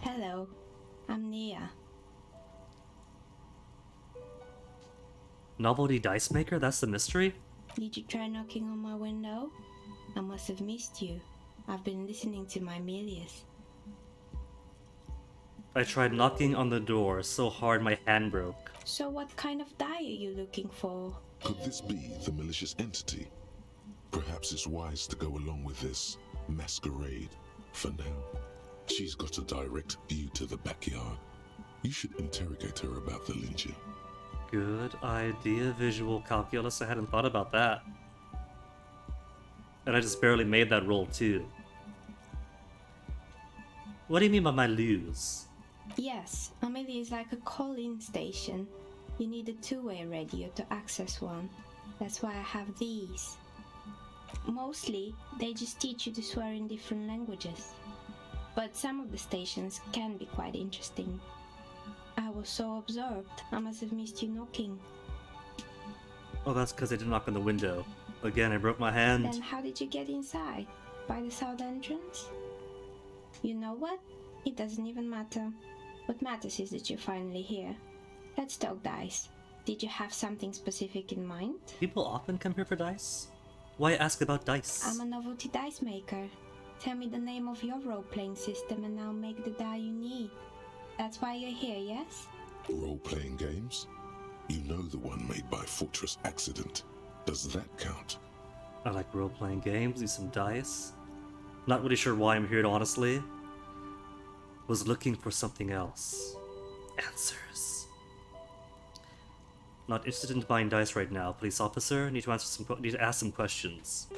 Hello, I'm Nia. Novelty dice maker? That's the mystery? Did you try knocking on my window? I must have missed you. I've been listening to my Melius. I tried knocking on the door so hard my hand broke. So what kind of die are you looking for? Could this be the malicious entity? Perhaps it's wise to go along with this masquerade for now. She's got a direct view to the backyard. You should interrogate her about the lynching. Good idea, visual calculus. I hadn't thought about that. And I just barely made that roll too. What do you mean by my lose? Yes, Amelie is like a call-in station. You need a two-way radio to access one. That's why I have these. Mostly, they just teach you to swear in different languages. But some of the stations can be quite interesting. I was so absorbed, I must have missed you knocking. Oh, that's because I didn't knock on the window. Again, I broke my hand. Then how did you get inside? By the south entrance? You know what? It doesn't even matter. What matters is that you're finally here. Let's talk dice. Did you have something specific in mind? People often come here for dice. Why ask about dice? I'm a novelty dice maker. Tell me the name of your role-playing system and I'll make the die you need. That's why you're here, yes? Role-playing games? You know the one made by Fortress Accident. Does that count? I like role-playing games, use some dice. Not really sure why I'm here, honestly. Was looking for something else. Answers. Not interested in buying dice right now, police officer. Need to ask some questions.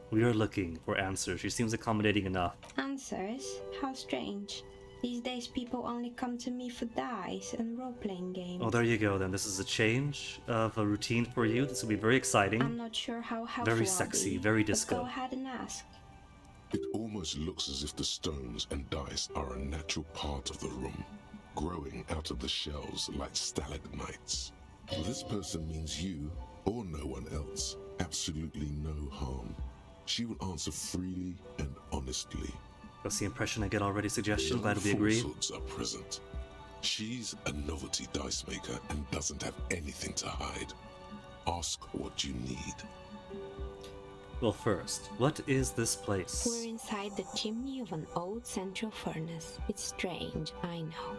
We are looking for answers. She seems accommodating enough. Answers? How strange. These days people only come to me for dice and role-playing games. Oh, there you go then. This is a change of a routine for you. This will be very exciting. I'm not sure how helpful Very I'll sexy, be, very but disco. go ahead and ask. It almost looks as if the stones and dice are a natural part of the room, growing out of the shells like stalagmites. This person means you, or no one else, absolutely no harm. She will answer freely and honestly. That's the impression I get already. Suggestion, No glad we agree. falsehoods are present. She's a novelty dice maker and doesn't have anything to hide. Ask what you need. Well, first, what is this place? We're inside the chimney of an old central furnace. It's strange, I know.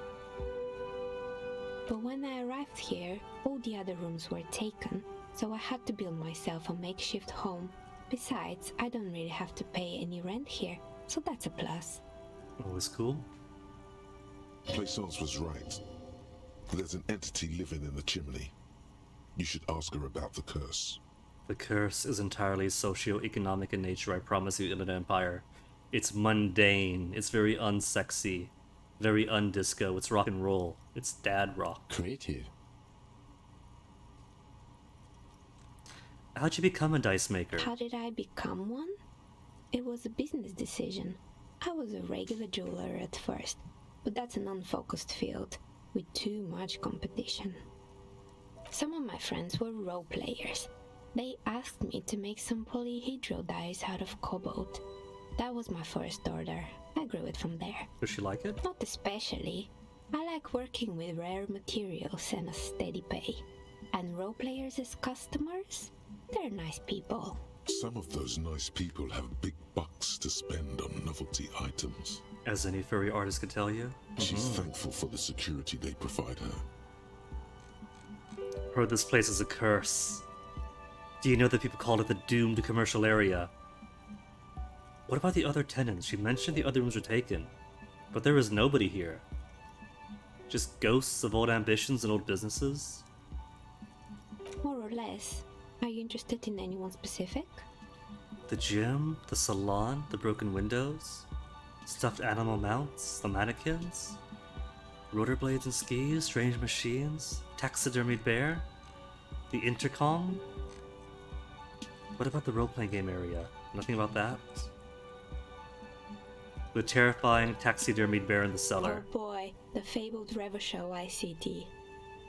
But when I arrived here, all the other rooms were taken, so I had to build myself a makeshift home. Besides, I don't really have to pay any rent here, so that's a plus. Always cool. Plaisance was right. There's an entity living in the chimney. You should ask her about the curse. The curse is entirely socio-economic in nature, I promise you, Inland Empire. It's mundane, it's very unsexy, very undisco, it's rock and roll, it's dad rock. Creative. How'd you become a dice maker? How did I become one? It was a business decision. I was a regular jeweler at first, but that's an unfocused field, with too much competition. Some of my friends were role players. They asked me to make some polyhedral dice out of cobalt. That was my first order. I grew it from there. Does she like it? Not especially. I like working with rare materials and a steady pay. And role players as customers? They're nice people. Some of those nice people have big bucks to spend on novelty items. As any furry artist could tell you. She's thankful for the security they provide her. Heard this place is a curse. Do you know that people call it the doomed commercial area? What about the other tenants? She mentioned the other rooms were taken, but there is nobody here. Just ghosts of old ambitions and old businesses? More or less. Are you interested in anyone specific? The gym, the salon, the broken windows, stuffed animal mounts, the mannequins, rollerblades and skis, strange machines, taxidermied bear, the intercom. What about the role-playing game area? Nothing about that? The terrifying taxidermied bear in the cellar. Oh boy, the fabled Revo Show ICT.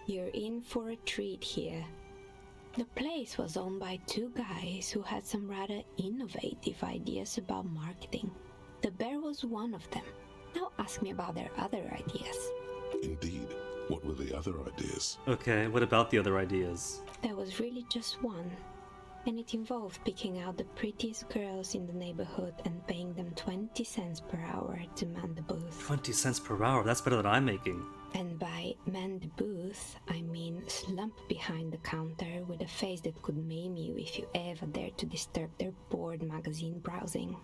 You're in for a treat here. The place was owned by two guys who had some rather innovative ideas about marketing. The bear was one of them. Now ask me about their other ideas. Indeed. What were the other ideas? Okay, what about the other ideas? There was really just one. And it involved picking out the prettiest girls in the neighborhood and paying them 20 cents per hour to man the booth. 20 cents per hour, that's better than I'm making. And by man the booth, I mean slump behind the counter with a face that could maim you if you ever dared to disturb their bored magazine browsing.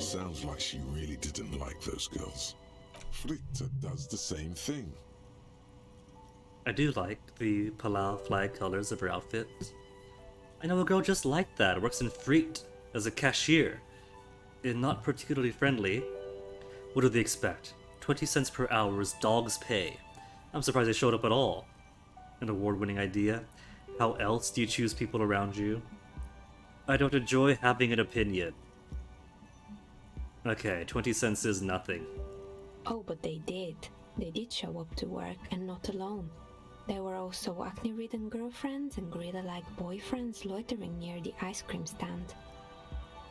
Sounds like she really didn't like those girls. Fritta does the same thing. I do like the Palau flag colors of her outfit. I know a girl just like that, works in Freet as a cashier. And not particularly friendly. What do they expect? 20 cents per hour is dog's pay. I'm surprised they showed up at all. An award-winning idea. How else do you choose people around you? I don't enjoy having an opinion. Okay, 20 cents is nothing. Oh, but they did. They did show up to work, and not alone. There were also acne-ridden girlfriends and gorilla-like boyfriends loitering near the ice cream stand.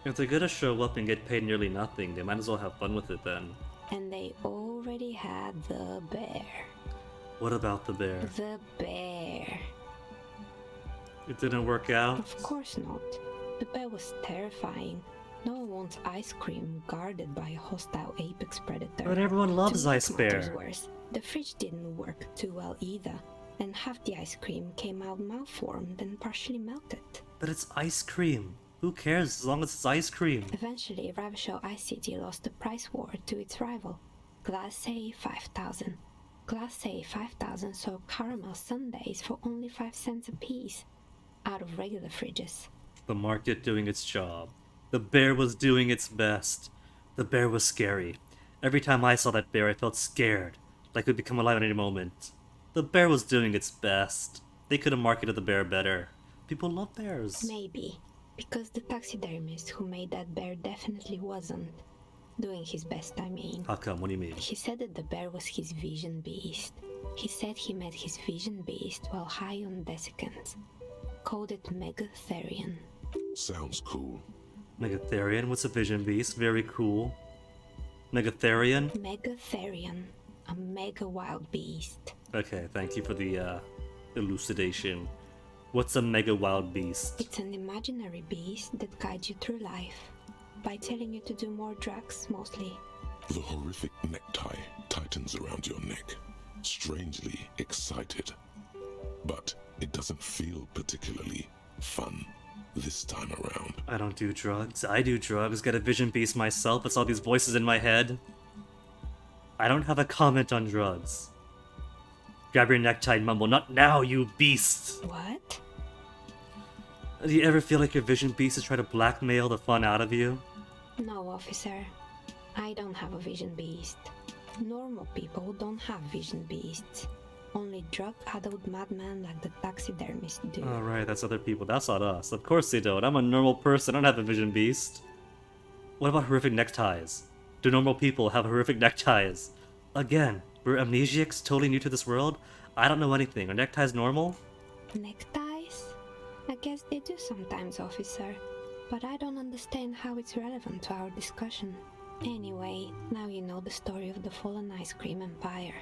If they're gonna show up and get paid nearly nothing, they might as well have fun with it then. And they already had the bear. What about the bear? The bear. It didn't work out? Of course not. The bear was terrifying. No one wants ice cream guarded by a hostile apex predator. But everyone loves Ice Bear. Worse, the fridge didn't work too well either, and half the ice cream came out malformed and partially melted. But it's ice cream. Who cares as long as it's ice cream? Eventually, Ravishell Ice City lost the price war to its rival, Glacé 5000. Glacé 5000 sold caramel sundaes for only 5 cents a piece, out of regular fridges. The market doing its job. The bear was doing its best. The bear was scary. Every time I saw that bear, I felt scared, like it would become alive at any moment. The bear was doing its best. They could have marketed the bear better. People love bears. Maybe, because the taxidermist who made that bear definitely wasn't. Doing his best, I mean. How come? What do you mean? He said that the bear was his vision beast. He said he met his vision beast while high on desiccants. Called it Megatherian. Sounds cool. Megatherian? What's a vision beast? Very cool. Megatherian? Megatherian. A mega wild beast. Okay, thank you for the elucidation. What's a mega wild beast? It's an imaginary beast that guides you through life by telling you to do more drugs, mostly. The horrific necktie tightens around your neck, strangely excited. But it doesn't feel particularly fun this time around. I don't do drugs. I do drugs. Get a vision beast myself. It's all these voices in my head. I don't have a comment on drugs. Grab your necktie and mumble, "Not now, you beast!" What? Do you ever feel like your vision beast is trying to blackmail the fun out of you? No, officer. I don't have a vision beast. Normal people don't have vision beasts. Only drug-addled madmen like the taxidermists do. Alright, that's other people. That's not us. Of course they don't. I'm a normal person. I don't have a vision beast. What about horrific neckties? Do normal people have horrific neckties? Again, we're amnesiacs, totally new to this world. I don't know anything. Are neckties normal? Neckties? I guess they do sometimes, officer. But I don't understand how it's relevant to our discussion. Anyway, now you know the story of the fallen ice cream empire.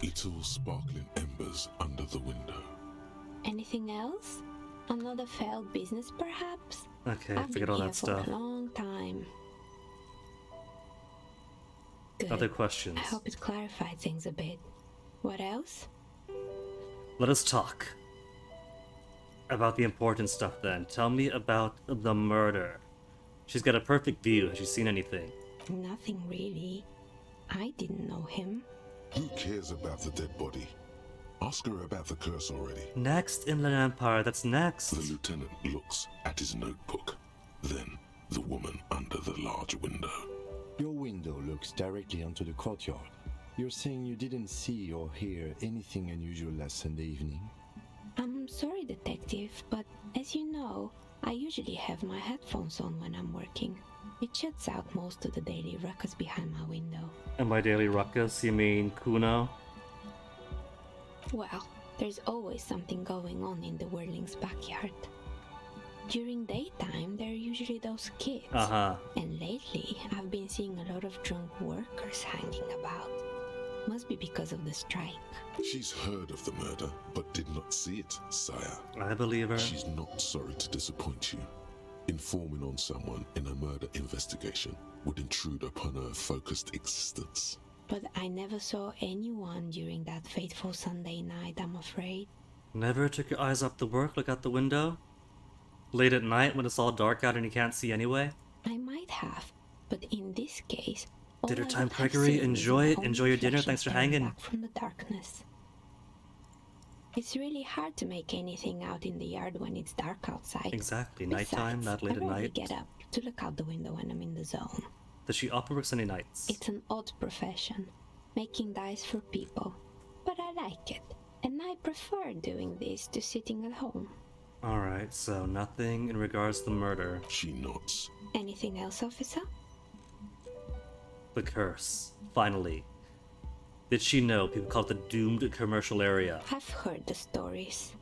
Little sparkling embers under the window. Anything else? Another failed business, perhaps? Okay, I've forget been all here that stuff. for a long time. Good. Other questions? I hope it clarified things a bit. What else? Let us talk about the important stuff then. Tell me about the murder. She's got a perfect view. Has she seen anything? Nothing really. I didn't know him. Who cares about the dead body? Ask her about the curse already. Next, Inland Empire. That's next. The lieutenant looks at his notebook. Then, the woman under the large window. Your window looks directly onto the courtyard. You're saying you didn't see or hear anything unusual last Sunday evening? I'm sorry, detective, but as you know, I usually have my headphones on when I'm working. It shuts out most of the daily ruckus behind my window. And by daily ruckus, you mean Kuno? Well, there's always something going on in the Whirling's backyard. During daytime, there are usually those kids. And lately, I've been seeing a lot of drunk workers hanging about. Must be because of the strike. She's heard of the murder, but did not see it, sire. I believe her. She's not sorry to disappoint you. Informing on someone in a murder investigation would intrude upon her focused existence. But I never saw anyone during that fateful Sunday night, I'm afraid. Never took your eyes off the work, look out the window? Late at night when it's all dark out and you can't see anyway? I might have, but in this case... Dinner time, Gregory. Enjoy it. Enjoy your dinner. Thanks for hanging. Back from the darkness. It's really hard to make anything out in the yard when it's dark outside. Exactly. Besides, Nighttime, not late I at rarely night. get up to look out the window when I'm in the zone. Does she often work Sunday nights? It's an odd profession, making dice for people. But I like it, and I prefer doing this to sitting at home. Alright, so nothing in regards to the murder. She nods. Anything else, officer? The curse. Finally. Did she know people call it the doomed commercial area? I've heard the stories,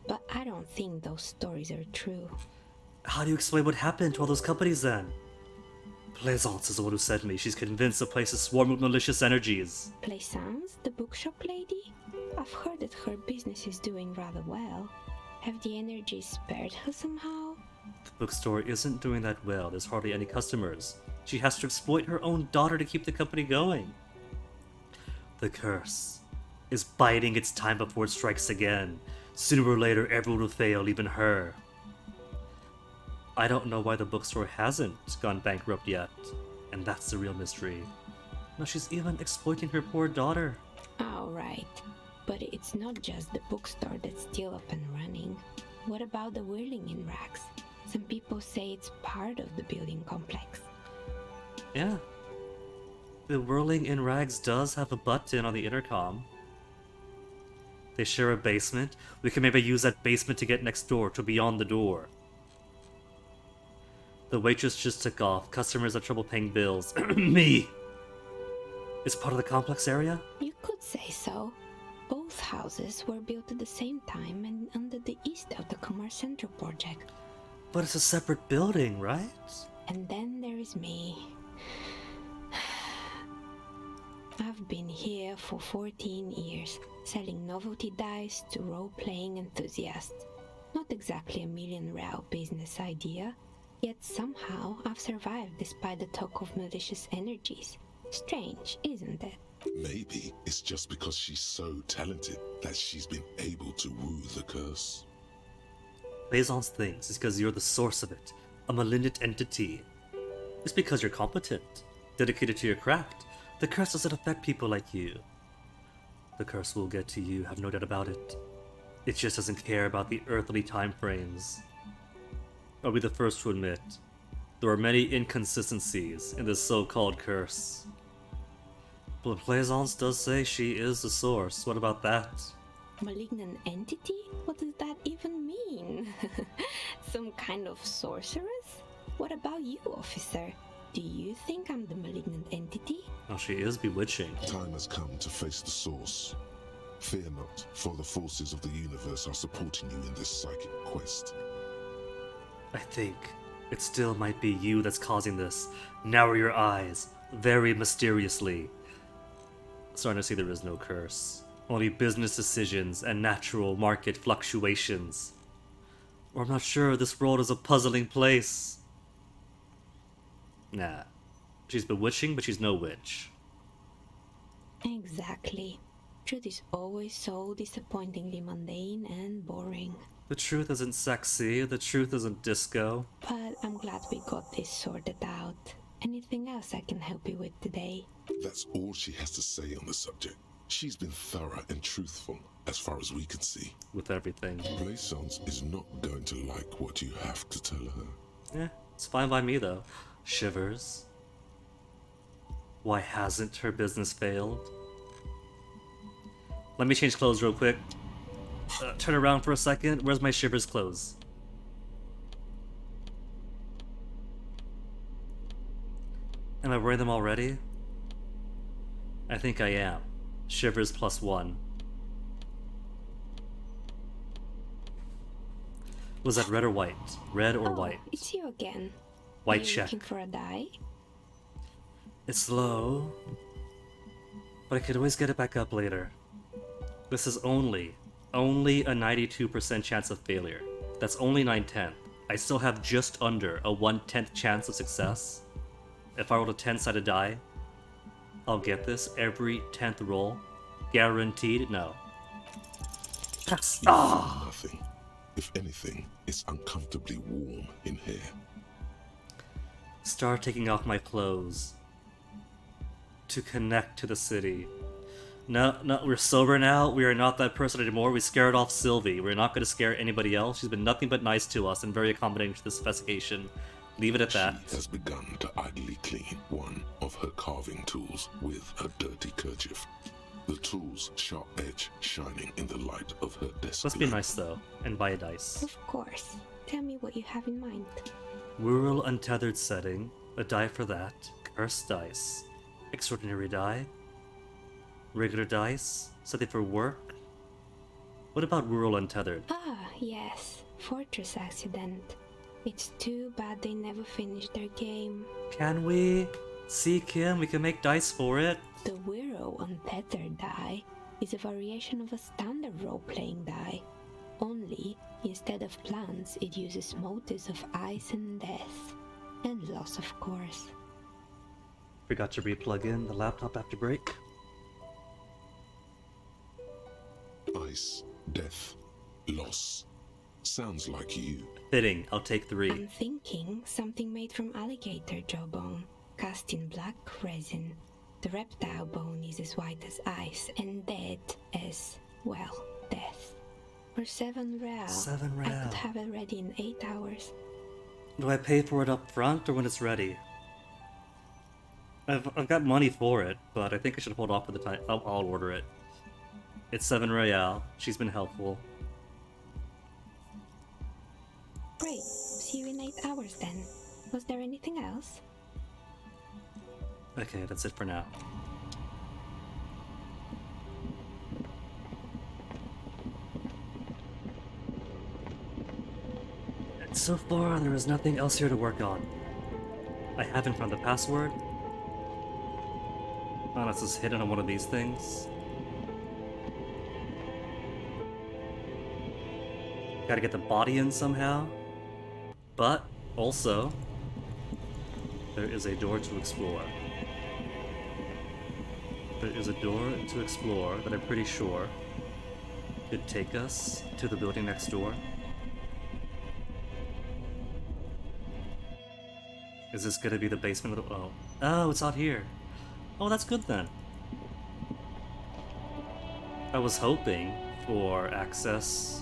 but I don't think those stories are true. How do you explain what happened to all those companies then? Plaisance is the one who said to me. She's convinced the place is swarming with malicious energies. Plaisance, the bookshop lady? I've heard that her business is doing rather well. Have the energies spared her somehow? The bookstore isn't doing that well. There's hardly any customers. She has to exploit her own daughter to keep the company going. The curse is biding its time before it strikes again. Sooner or later, everyone will fail, even her. I don't know why the bookstore hasn't gone bankrupt yet, and that's the real mystery. Now she's even exploiting her poor daughter. Alright, but it's not just the bookstore that's still up and running. What about the Whirling in Rags? Some people say it's part of the building complex. Yeah. The Whirling in Rags does have a button on the intercom. They share a basement. We can maybe use that basement to get next door, to beyond the door. The waitress just took off. Customers have trouble paying bills. Me! It's part of the complex area? You could say so. Both houses were built at the same time and under the East of the Commerce Central project. But it's a separate building, right? And then there is me. I've been here for 14 years, selling novelty dice to role-playing enthusiasts. Not exactly a million-real business idea, yet somehow I've survived despite the talk of malicious energies. Strange, isn't it? Maybe it's just because she's so talented that she's been able to woo the curse. Plaisance thinks it's because you're the source of it, a malignant entity. It's because you're competent, dedicated to your craft. The curse doesn't affect people like you. The curse will get to you, have no doubt about it. It just doesn't care about the earthly time frames. I'll be the first to admit, there are many inconsistencies in this so-called curse. But Plaisance does say she is the source. What about that? Malignant entity? What does that even mean? Some kind of sorceress? What about you, officer? Do you think I'm the malignant entity? Oh, she is bewitching. Time has come to face the source. Fear not, for the forces of the universe are supporting you in this psychic quest. I think it still might be you that's causing this. Narrow your eyes, very mysteriously. Starting to see there is no curse. Only business decisions and natural market fluctuations. Or I'm not sure, this world is a puzzling place. Nah. She's bewitching, but she's no witch. Exactly. Truth is always so disappointingly mundane and boring. The truth isn't sexy, the truth isn't disco. But I'm glad we got this sorted out. Anything else I can help you with today? That's all she has to say on the subject. She's been thorough and truthful, as far as we can see. With everything. Plaisance is not going to like what you have to tell her. Eh, it's fine by me though. Shivers. Why hasn't her business failed? Let me change clothes real quick. Turn around for a second. Where's my Shivers clothes? Am I wearing them already? I think I am. Shivers +1. Was that red or white? Red or white? It's you again. White Are you check. looking for a die? It's low, but I could always get it back up later. This is only a 92% chance of failure. That's only 9/10. I still have just under a 1/10 chance of success. If I roll a 10-sided die, I'll get this every 10th roll. Guaranteed? No. Yes. You feel nothing. If anything, it's uncomfortably warm in here. Start taking off my clothes to connect to the city. No, we're sober now. We are not that person anymore. We scared off Sylvie. We're not going to scare anybody else. She's been nothing but nice to us and very accommodating to this investigation. Leave it at that. She has begun to idly clean one of her carving tools with a dirty kerchief. The tool's sharp edge shining in the light of her desk. Let's be nice though, and buy a dice. Of course. Tell me what you have in mind. Rural untethered setting. A die for that. Cursed dice. Extraordinary die. Regular dice. Something for work. What about rural untethered? Ah, yes. Fortress accident. It's too bad they never finished their game. Can we? See, Kim, we can make dice for it. The Wiro Untethered die is a variation of a standard role-playing die. Only, instead of plants, it uses motives of ice and death. And loss, of course. Forgot to re-plug in the laptop after break. Ice, death, loss. Sounds like you. Fitting, I'll take 3. I'm thinking something made from alligator jawbone, cast in black resin. The reptile bone is as white as ice and dead as, well, death. For 7 real. 7 real. I could have it ready in 8 hours. Do I pay for it up front or when it's ready? I've got money for it, but I think I should hold off for the time. I'll order it. It's 7 real. She's been helpful. Great. See you in 8 hours then. Was there anything else? Okay, that's it for now. And so far, there is nothing else here to work on. I haven't found the password. Unless it's hidden on one of these things. Gotta get the body in somehow. But, also, there is a door to explore. There is a door to explore that I'm pretty sure could take us to the building next door. Is this gonna be the basement of the... Oh. Oh, it's out here. Oh, that's good then. I was hoping for access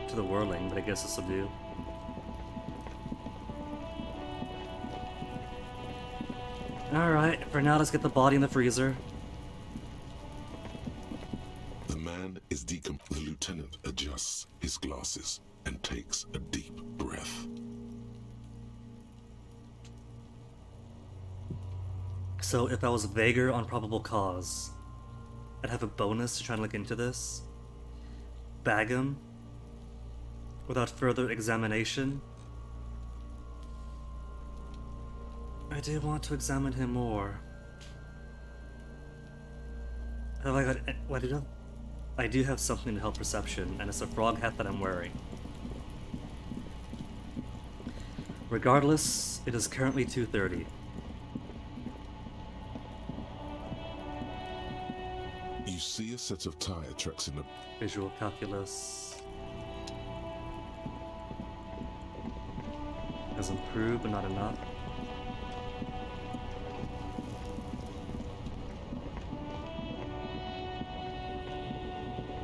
to the whirling, but I guess this will do. Alright, for now let's get the body in the freezer. The man is The lieutenant adjusts his glasses and takes a deep breath. So if I was vaguer on probable cause, I'd have a bonus to try and look into this. Bag him without further examination. I do want to examine him more. I do have something to help perception, and it's a frog hat that I'm wearing. Regardless, it is currently 2:30. You see a set of tire tracks in the visual calculus has improved, but not enough.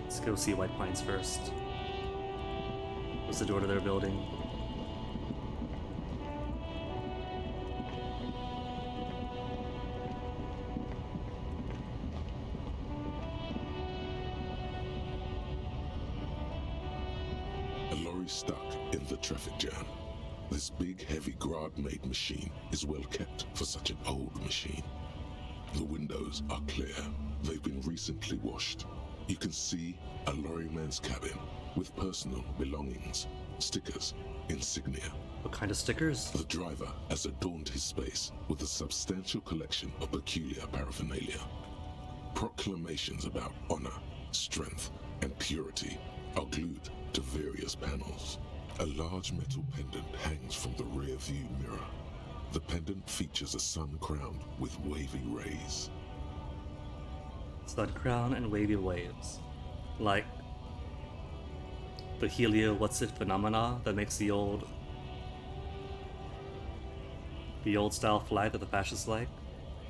Let's go see White Pines first. What's the door to their building? A lorry stuck in the traffic jam. This big, heavy Grad-made machine is well kept for such an old machine. The windows are clear. They've been recently washed. You can see a lorryman's cabin with personal belongings, stickers, insignia. What kind of stickers? The driver has adorned his space with a substantial collection of peculiar paraphernalia. Proclamations about honor, strength, and purity are glued to various panels. A large metal pendant hangs from the rear view mirror. The pendant features a sun crowned with wavy rays. Sun crown and wavy waves. Like the helio what's it phenomena that makes the old style flag that the fascists like?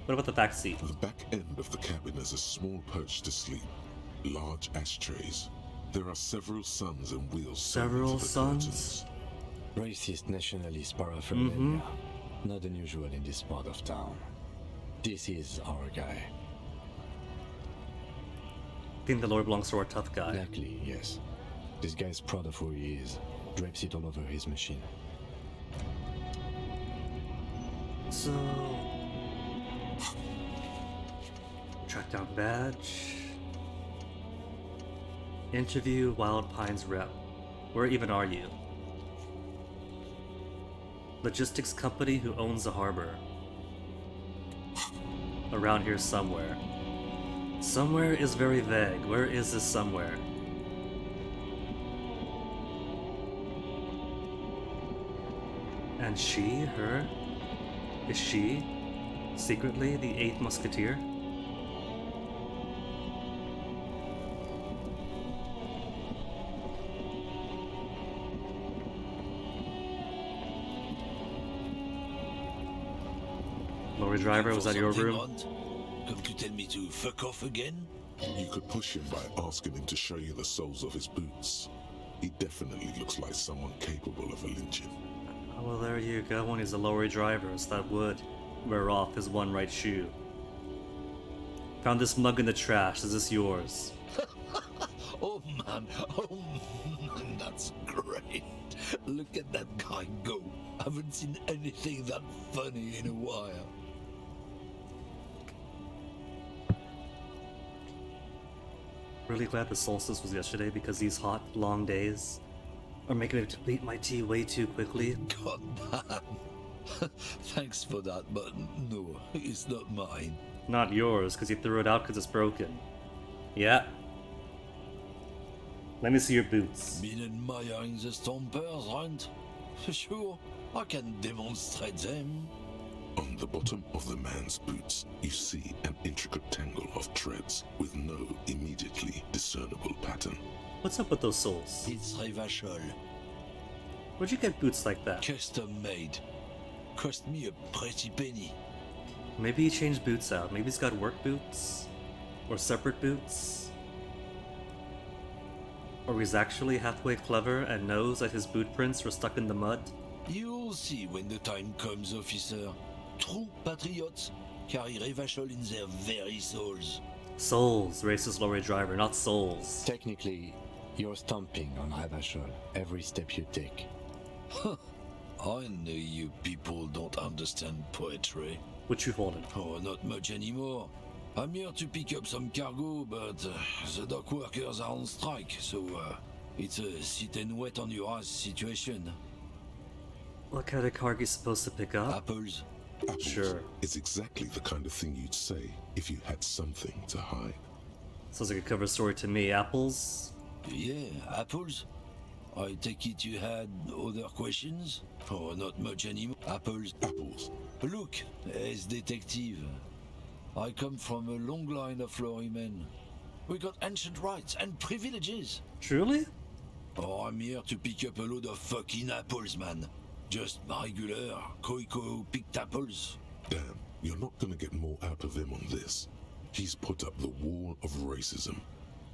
What about the back seat? The back end of the cabin is a small perch to sleep. Large ashtrays. There are several suns and wheels. Several suns? Racist nationalist paraphernalia. Not unusual in this part of town. This is our guy. I think the lore belongs to our tough guy. Likely, yes. This guy's proud of who he is. Drapes it all over his machine. So... track down badge. Interview Wild Pines rep. Where even are you? Logistics company who owns the harbor. Around here somewhere. Somewhere is very vague. Where is this somewhere? And she, her? Is she secretly the 8th Musketeer? Lorry driver, was that your room? Come to tell me to fuck off again? You could push him by asking him to show you the soles of his boots. He definitely looks like someone capable of a lynching. Well, there you go. One is a lorry driver, so that would wear off his one right shoe. Found this mug in the trash. Is this yours? Oh man, that's great. Look at that guy go. Haven't seen anything that funny in a while. Really glad the solstice was yesterday because these hot, long days are making me deplete my tea way too quickly. God damn. Thanks for that, but no, it's not mine. Not yours, because you threw it out because it's broken. Yeah. Let me see your boots. Been admiring the stompers, right? Sure, I can demonstrate them. On the bottom of the man's boots, you see an intricate tangle of threads with no immediately discernible pattern. What's up with those soles? It's Revachol. Where'd you get boots like that? Custom made. Cost me a pretty penny. Maybe he changed boots out. Maybe he's got work boots? Or separate boots? Or he's actually halfway clever and knows that his boot prints were stuck in the mud? You'll see when the time comes, officer. True patriots carry Revachol in their very souls. Souls, racist lorry driver, not souls. Technically, you're stomping on Revachol every step you take. Huh. I know you people don't understand poetry. What you holding? Oh, not much anymore. I'm here to pick up some cargo, but the dock workers are on strike, so it's a sit and wait on your ass situation. What kind of cargo you supposed to pick up? Apples. Apples Sure. is exactly the kind of thing you'd say if you had something to hide. Sounds like a cover story to me. Apples? Yeah, apples. I take it you had other questions? Oh, not much anymore. Apples. Apples. Look, as detective, I come from a long line of lorrymen. We got ancient rights and privileges. Truly? Oh, I'm here to pick up a load of fucking apples, man. Just regular, Koiko-picked apples. Damn, you're not gonna get more out of him on this. He's put up the wall of racism.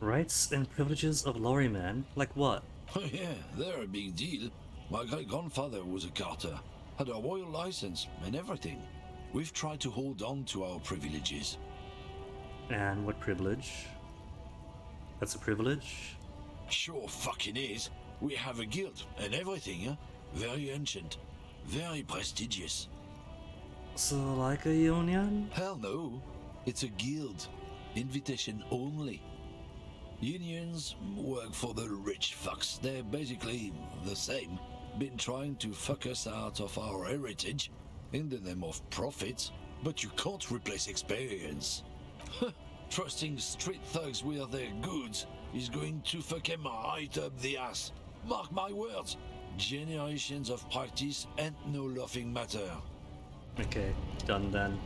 Rights and privileges of lorryman? Like what? Oh yeah, they're a big deal. My great-grandfather was a carter, had a royal license and everything. We've tried to hold on to our privileges. And what privilege? That's a privilege? Sure fucking is. We have a guild and everything, huh? Very ancient. Very prestigious. So like a union? Hell no. It's a guild. Invitation only. Unions work for the rich fucks. They're basically the same. Been trying to fuck us out of our heritage in the name of profit, but you can't replace experience. Trusting street thugs with their goods is going to fuck them right up the ass. Mark my words. Generations of practice and no laughing matter. Okay, done then.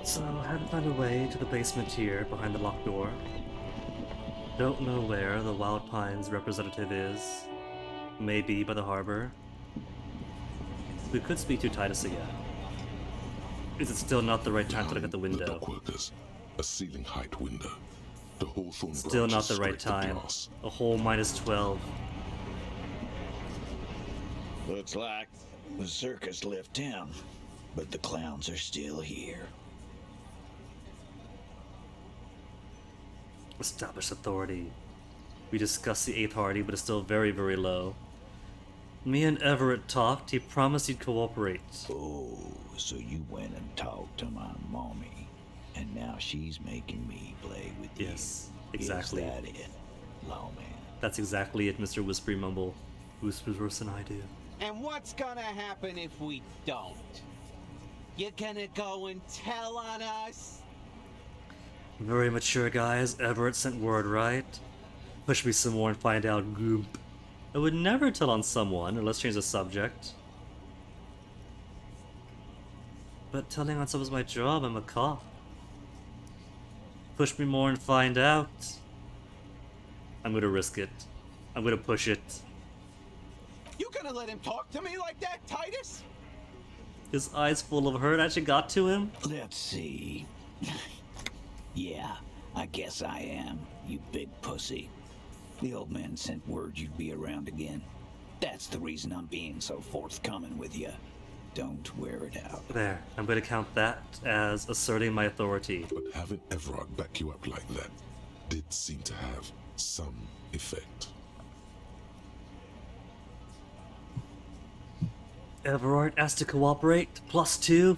So, haven't found a way to the basement here, behind the locked door. Don't know where the Wild Pines representative is. Maybe by the harbor. We could speak to Titus again. Is it still not the right time to look at the window? The dock workers, a ceiling height window. The hawthorn Still not branches the right scrape the time. glass. A whole -12. Looks like the circus left town, but the clowns are still here. Established authority. We discussed the 8th Hardy, but it's still very, very low. Me and Everett talked. He promised he'd cooperate. Oh, so you went and talked to my mommy, and now she's making me play with you. Yes, exactly. Is that it, lawman? That's exactly it, Mr. Whispery Mumble. Whispers worse than I do. And what's gonna happen if we don't? You're gonna go and tell on us? Very mature, guys. Everett sent word, right? Push me some more and find out, goop. I would never tell on someone, or let's change the subject. But telling on someone's my job, I'm a cop. Push me more and find out. I'm gonna risk it. I'm gonna push it. You gonna let him talk to me like that, Titus? His eyes full of hurt actually got to him. Let's see. Yeah, I guess I am, you big pussy. The old man sent word you'd be around again. That's the reason I'm being so forthcoming with you. Don't wear it out. There, I'm gonna count that as asserting my authority. But having Everard back you up like that did seem to have some effect. Everard asked to cooperate. +2.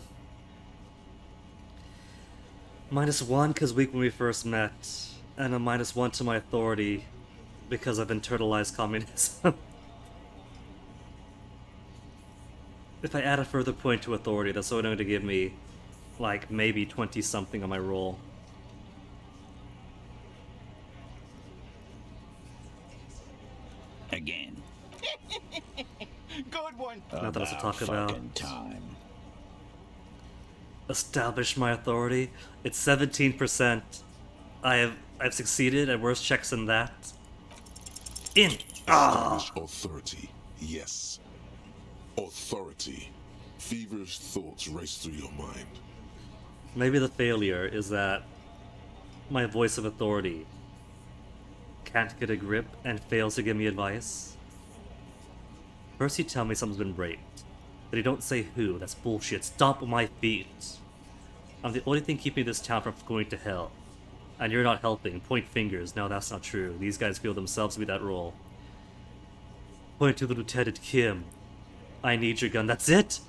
-1 because weak when we first met. And a -1 to my authority because I've internalized communism. If I add a further point to authority, that's only going to give me, like, maybe 20-something on my roll. Good one. Not that else to talk about. Fucking time. Establish my authority. It's 17%. I've succeeded at worse checks than that. In. Establish authority. Yes. Authority. Feverish thoughts race through your mind. Maybe the failure is that my voice of authority can't get a grip and fails to give me advice. First you tell me someone's been raped. Then you don't say who. That's bullshit. Stop my feet. I'm the only thing keeping this town from going to hell. And you're not helping. Point fingers. No, that's not true. These guys feel themselves to be that role. Point to the Lieutenant Kim. I need your gun. That's it?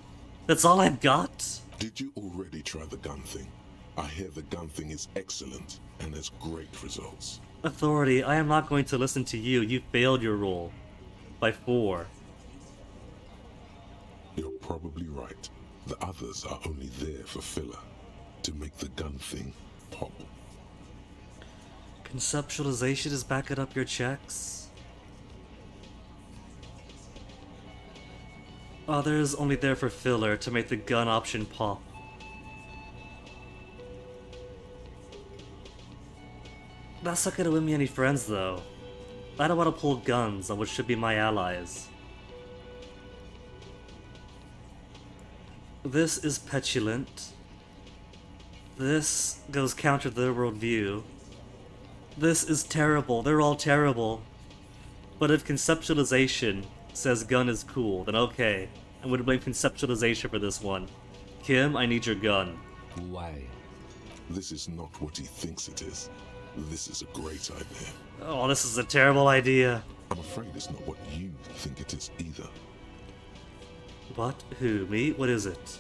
That's all I've got? Did you already try the gun thing? I hear the gun thing is excellent and has great results. Authority, I am not going to listen to you. You failed your role. By 4. You're probably right. The others are only there for filler. To make the gun thing pop. Conceptualization is backing up your checks. Others only there for filler to make the gun option pop. That's not gonna win me any friends though. I don't want to pull guns on what should be my allies. This is petulant. This goes counter to their worldview. This is terrible. They're all terrible. But if conceptualization says gun is cool, then okay. I'm gonna blame conceptualization for this one. Kim, I need your gun. Why? This is not what he thinks it is. This is a great idea. Oh, this is a terrible idea. I'm afraid it's not what you think it is either. What? Who? Me? What is it?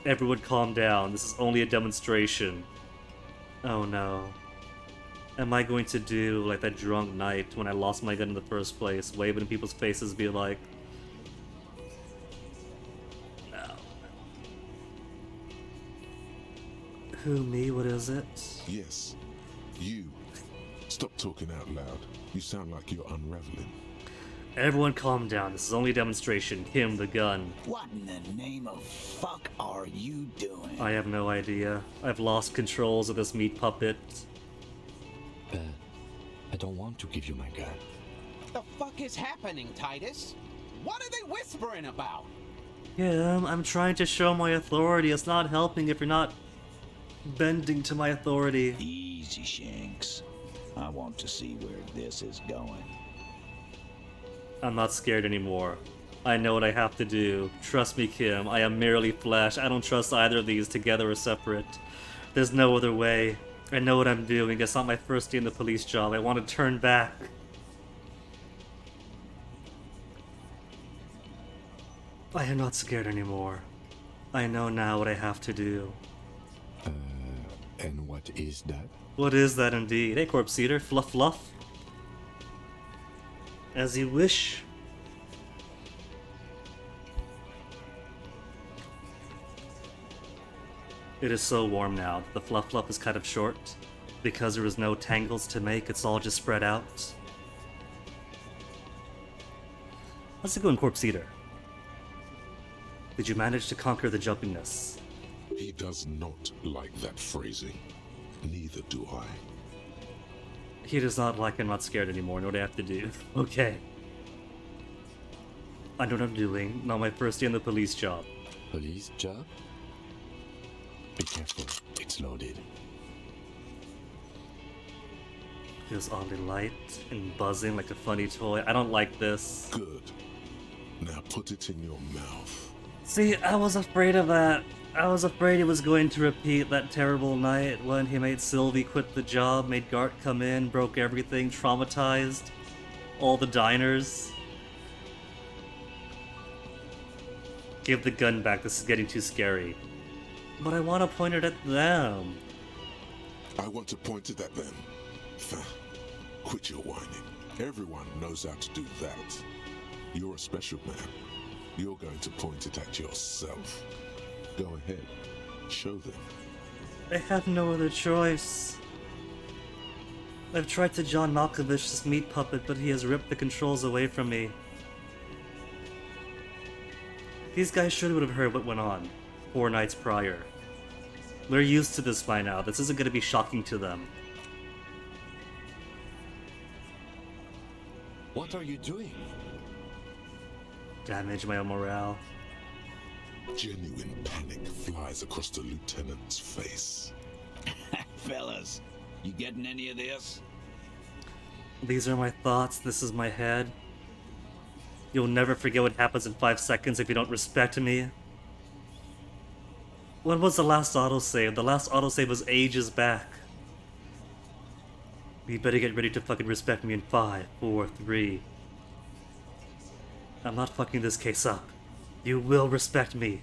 Everyone calm down. This is only a demonstration. Oh no. Am I going to do like that drunk night when I lost my gun in the first place, wave it in people's faces, be like, no. Who, me? What is it? Yes. You. Stop talking out loud. You sound like you're unraveling. Everyone calm down. This is only a demonstration. Kim, the gun. What in the name of fuck are you doing? I have no idea. I've lost controls of this meat puppet. I don't want to give you my gun. The fuck is happening, Titus? What are they whispering about? Kim, I'm trying to show my authority. It's not helping if you're not bending to my authority. Easy, Shanks. I want to see where this is going. I'm not scared anymore. I know what I have to do. Trust me, Kim. I am merely flesh. I don't trust either of these, together or separate. There's no other way. I know what I'm doing. It's not my first day in the police job. I want to turn back. I am not scared anymore. I know now what I have to do. And what is that? What is that indeed? Hey, Corpse Eater. Fluff fluff. As you wish. It is so warm now. The fluff fluff is kind of short. Because there is no tangles to make, it's all just spread out. How's it going, Corpse Eater? Did you manage to conquer the jumpiness? He does not like that phrasing. Neither do I. He does not like I'm not scared anymore. Know what I have to do. Okay. I know what I'm doing. Not my first day in the police job. Police job? Be careful. It's loaded. Feels oddly light and buzzing like a funny toy. I don't like this. Good. Now put it in your mouth. See, I was afraid of that. I was afraid he was going to repeat that terrible night when he made Sylvie quit the job, made Gart come in, broke everything, traumatized all the diners. Give the gun back, this is getting too scary. But I want to point it at them. I want to point it at them. Quit your whining. Everyone knows how to do that. You're a special man. You're going to point it at yourself. Go ahead. Show them. I have no other choice. I've tried to John Malkovich this meat puppet, but he has ripped the controls away from me. These guys surely would have heard what went on 4 nights prior. They're used to this by now. This isn't going to be shocking to them. What are you doing? Damage my own morale. Genuine panic flies across the lieutenant's face. Fellas, you getting any of this? These are my thoughts. This is my head. You'll never forget what happens in 5 seconds if you don't respect me. When was the last autosave? The last autosave was ages back. You better get ready to fucking respect me in 5, 4, 3. I'm not fucking this case up. You will respect me.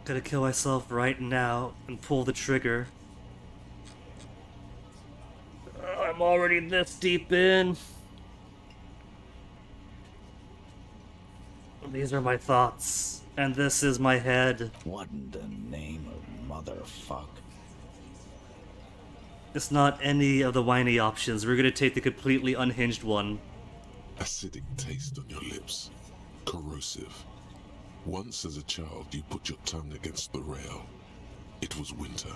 Gotta kill myself right now and pull the trigger. I'm already this deep in. These are my thoughts, and this is my head. What in the name of motherfuck? It's not any of the whiny options. We're gonna take the completely unhinged one. Acidic taste on your lips. Corrosive. Once as a child you put your tongue against the rail. It was winter.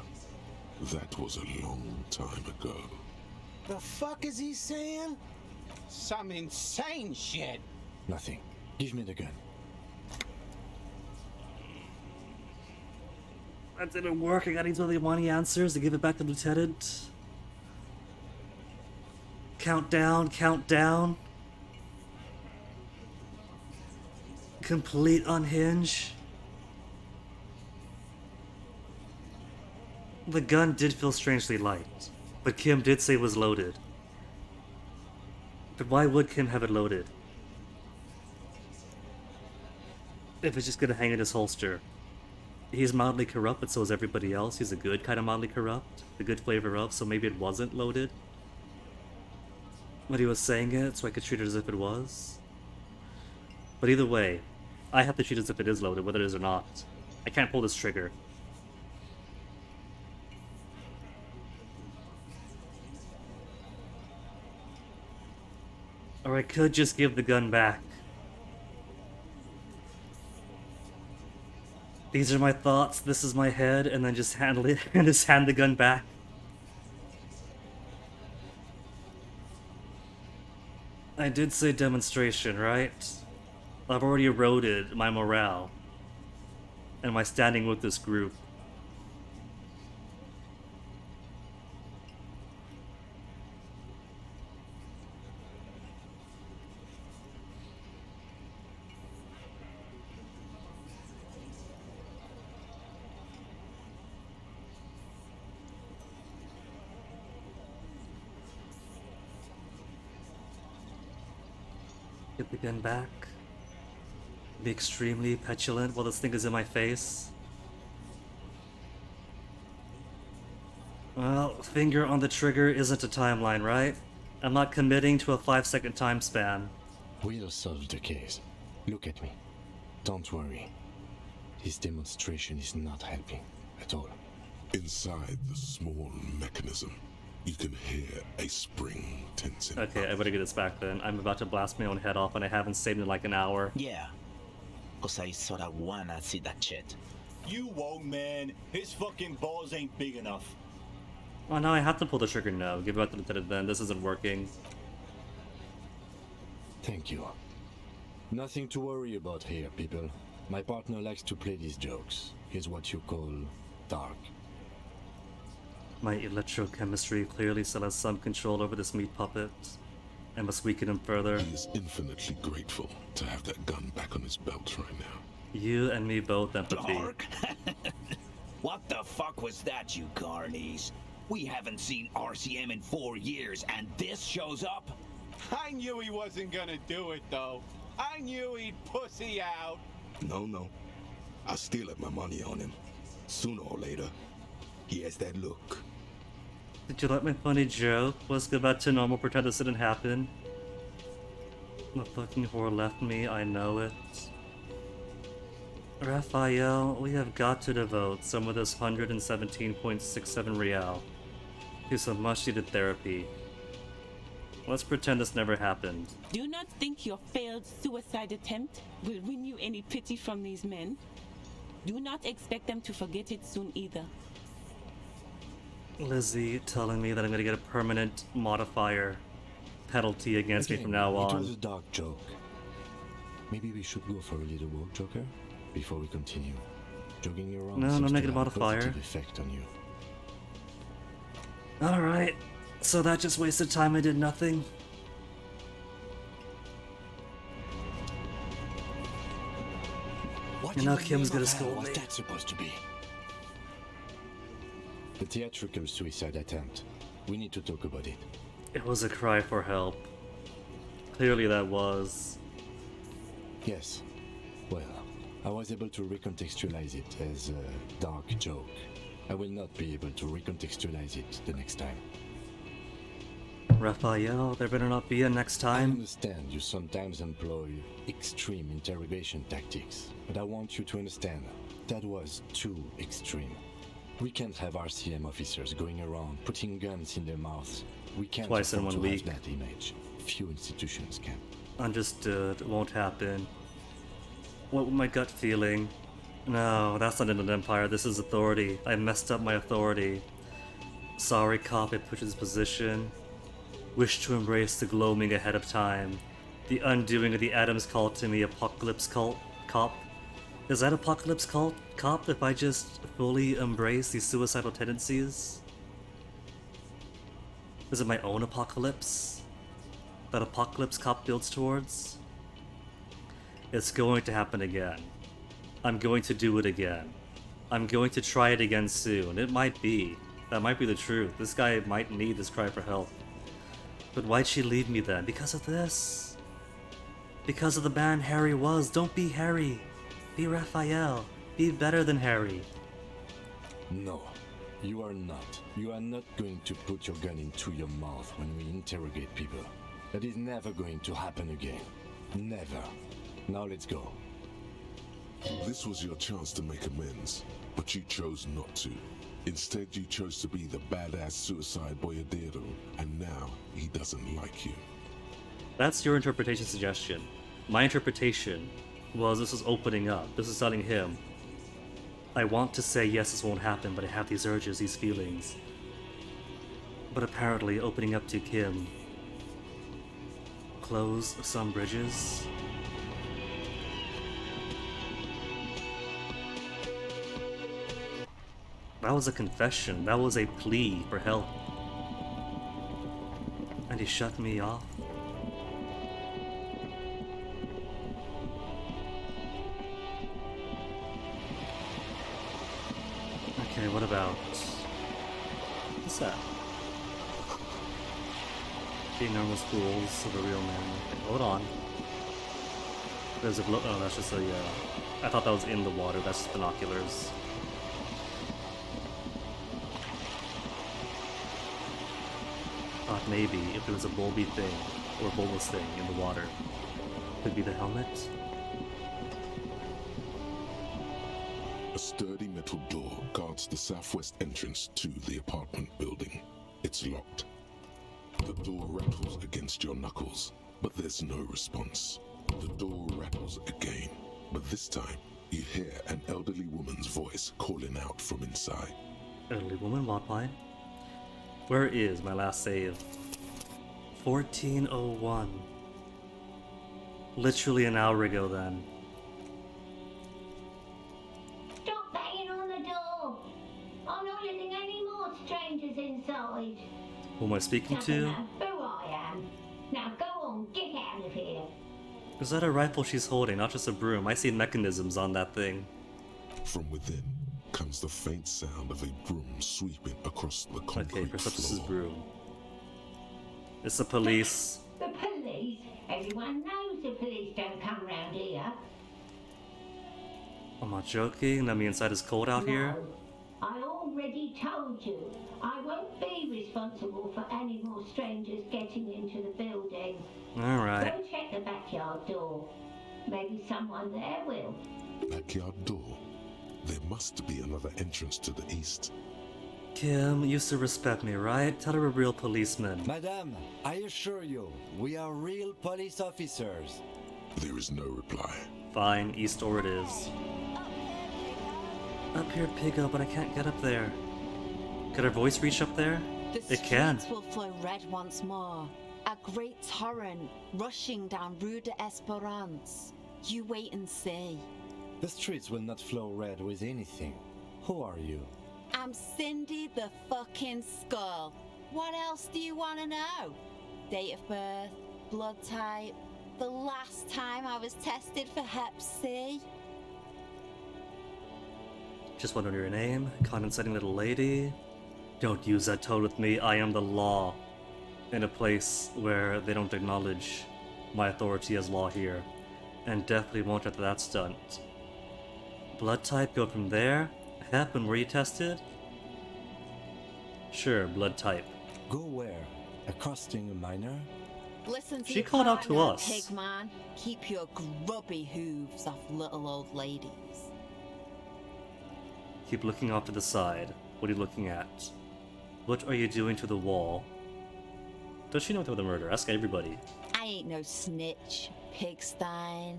That was a long time ago. The fuck is he saying? Some insane shit. Nothing. Give me the gun. That didn't work. I got these really whiny answers to give it back to Lieutenant. Countdown, countdown. Complete unhinge. The gun did feel strangely light, but Kim did say it was loaded. But why would Kim have it loaded? If it's just gonna hang in his holster. He's mildly corrupt, but so is everybody else. He's a good kind of mildly corrupt. The good flavor of, so maybe it wasn't loaded. But he was saying it, so I could treat it as if it was. But either way, I have to treat it as if it is loaded, whether it is or not. I can't pull this trigger. Or I could just give the gun back. These are my thoughts, this is my head, and then just handle it and just hand the gun back. I did say demonstration, right? I've already eroded my morale and my standing with this group. Get the gun back. Be extremely petulant while this thing is in my face. Well, finger on the trigger isn't a timeline, right? I'm not committing to a 5-second time span. We'll solve the case. Look at me. Don't worry. His demonstration is not helping at all. Inside the small mechanism, you can hear a spring tensing. Okay, I better get this back then. I'm about to blast my own head off and I haven't saved in like an hour. Yeah. Cause I sorta wanna see that shit. You won't, man. His fucking balls ain't big enough. Oh, now I have to pull the trigger now. Give it back to the lieutenant then. This isn't working. Thank you. Nothing to worry about here, people. My partner likes to play these jokes. He's what you call dark. My electrochemistry clearly still has some control over this meat puppet. I must weaken him further. He is infinitely grateful to have that gun back on his belt right now. You and me both, empathy. Dark? What the fuck was that, you carnies? We haven't seen RCM in 4 years, and this shows up? I knew he wasn't gonna do it, though. I knew he'd pussy out. No. I still have my money on him. Sooner or later, he has that look. Did you like my funny joke? Let's go back to normal, pretend this didn't happen. The fucking whore left me, I know it. Raphael, we have got to devote some of this 117.67 real to some much needed therapy. Let's pretend this never happened. Do not think your failed suicide attempt will win you any pity from these men. Do not expect them to forget it soon either. Lizzie telling me that I'm gonna get a permanent modifier penalty against me from now It on. was a dark joke. Maybe we should go for a little walk, Joker, before we continue. Jogging around No, no seems to negative have a modifier. positive effect on you. Alright, so that just wasted time. I did nothing. What And now in the Kim's name gonna of hell scold was me. that supposed to be? The theatrical suicide attempt. We need to talk about it. It was a cry for help. Clearly that was. Yes. Well, I was able to recontextualize it as a dark joke. I will not be able to recontextualize it the next time. Raphael, there better not be a next I time. understand you sometimes employ extreme interrogation tactics, but I want you to understand that was too extreme. We can't have RCM officers going around putting guns in their mouths. We can't Twice in afford 1 to week. have that image. Few institutions can. Understood. It won't happen. What was my gut feeling? No, that's not an empire. This is authority. I messed up my authority. Sorry, cop. I put you in this position. Wish to embrace the gloaming ahead of time. The undoing of the Adams cult and the Apocalypse cult. Cop. Is that Apocalypse cult? Cop, if I just fully embrace these suicidal tendencies? Is it my own apocalypse? That Apocalypse cop builds towards? It's going to happen again. I'm going to do it again. I'm going to try it again soon. It might be. That might be the truth. This guy might need this cry for help. But why'd she leave me then? Because of this. Because of the man Harry was. Don't be Harry. Be Raphael. Be better than Harry. No, you are not. You are not going to put your gun into your mouth when we interrogate people. That is never going to happen again. Never. Now let's go. This was your chance to make amends, but you chose not to. Instead, you chose to be the badass suicide boyadero, and now he doesn't like you. That's your interpretation suggestion. My interpretation was this is opening up. This is telling him, I want to say yes, this won't happen, but I have these urges, these feelings. But apparently opening up to Kim. Close some bridges. That was a confession. That was a plea for help. And he shut me off. Okay, what about... What's that? The normal schools of a real man. Okay, hold on. There's a glow... Oh, that's just a... I thought that was in the water. That's just binoculars. Thought maybe if there was a bulby thing, or bulbous thing in the water. Could be the helmet? A sturdy metal door guards the southwest entrance to the apartment building. It's locked. The door rattles against your knuckles, but there's no response. The door rattles again, but this time you hear an elderly woman's voice calling out from inside. Elderly woman, what line? Where is my last save? 1401. Literally an hour ago then. Stop banging on the door. I'm not letting any more strangers inside. Who am I speaking to? Doesn't know who I am. Now go on, get out of here. Is that a rifle she's holding, not just a broom? I see mechanisms on that thing. From within comes the faint sound of a broom sweeping across the concrete Okay, perhaps this is floor. broom. It's the police. The police? Everyone knows the police don't come round here. I'm not joking. That means inside is cold out here. No, I already told you. I won't be responsible for any more strangers getting into the building. Alright. Go check the backyard door. Maybe someone there will. Backyard door. There must be another entrance to the east. Kim used to respect me, right? Tell her we're real policemen. Madame, I assure you, we are real police officers. There is no reply. Fine, east door it is. Up here, Piggo, but I can't get up there. Could our voice reach up there? The It can. streets will flow red once more. A great torrent rushing down Rue de Esperance. You wait and see. The streets will not flow red with anything. Who are you? I'm Cindy the fucking Skull. What else do you want to know? Date of birth, blood type, the last time I was tested for Hep C. Just want to know your name, condescending little lady. Don't use that tone with me, I am the law. In a place where they don't acknowledge my authority as law here. And definitely won't after that stunt. Blood type, go from there. Hep, and were you tested? Sure, blood type. Go where? Accosting a minor? Listen to She your called out to partner, us. Pigman. Keep your grubby hooves off little old ladies. Keep looking off to the side. What are you looking at? What are you doing to the wall? Does she know about the murder? Ask everybody. I ain't no snitch, Pigstein.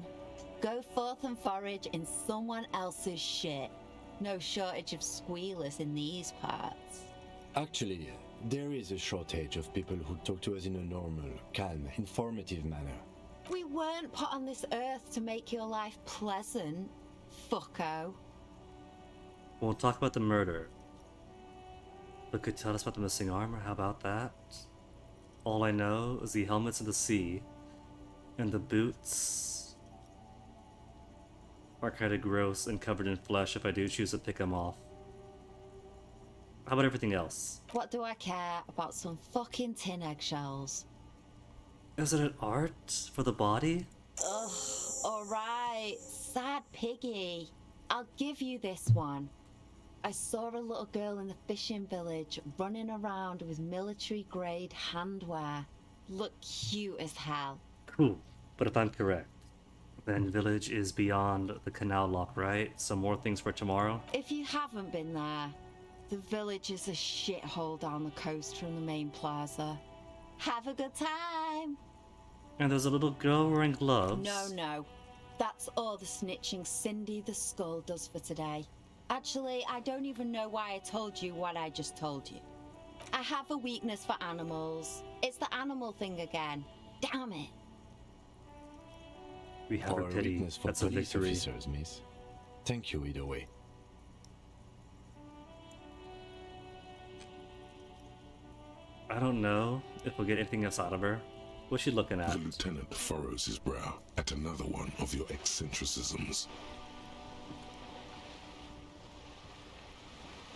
Go forth and forage in someone else's shit. No shortage of squealers in these parts. Actually, there is a shortage of people who talk to us in a normal, calm, informative manner. We weren't put on this earth to make your life pleasant, fucko. Won't talk about the murder. But could tell us about the missing armor, how about that? All I know is the helmets of the sea, and the boots are kinda gross and covered in flesh if I do choose to pick them off. How about everything else? What do I care about some fucking tin eggshells? Is it an art for the body? Ugh, alright, sad piggy. I'll give you this one. I saw a little girl in the fishing village running around with military grade handwear. Looked cute as hell. Cool, but if I'm correct, then village is beyond the canal lock, right? Some more things for tomorrow? If you haven't been there, the village is a shithole down the coast from the main plaza. Have a good time! And there's a little girl wearing gloves. No. That's all the snitching Cindy the Skull does for today. Actually, I don't even know why I told you what I just told you. I have a weakness for animals. It's the animal thing again. Damn it. We have Our a pity. weakness for That's a police victory. officers, miss. Thank you either way. I don't know if we'll get anything else out of her. What's she looking at? The lieutenant furrows his brow at another one of your eccentricisms.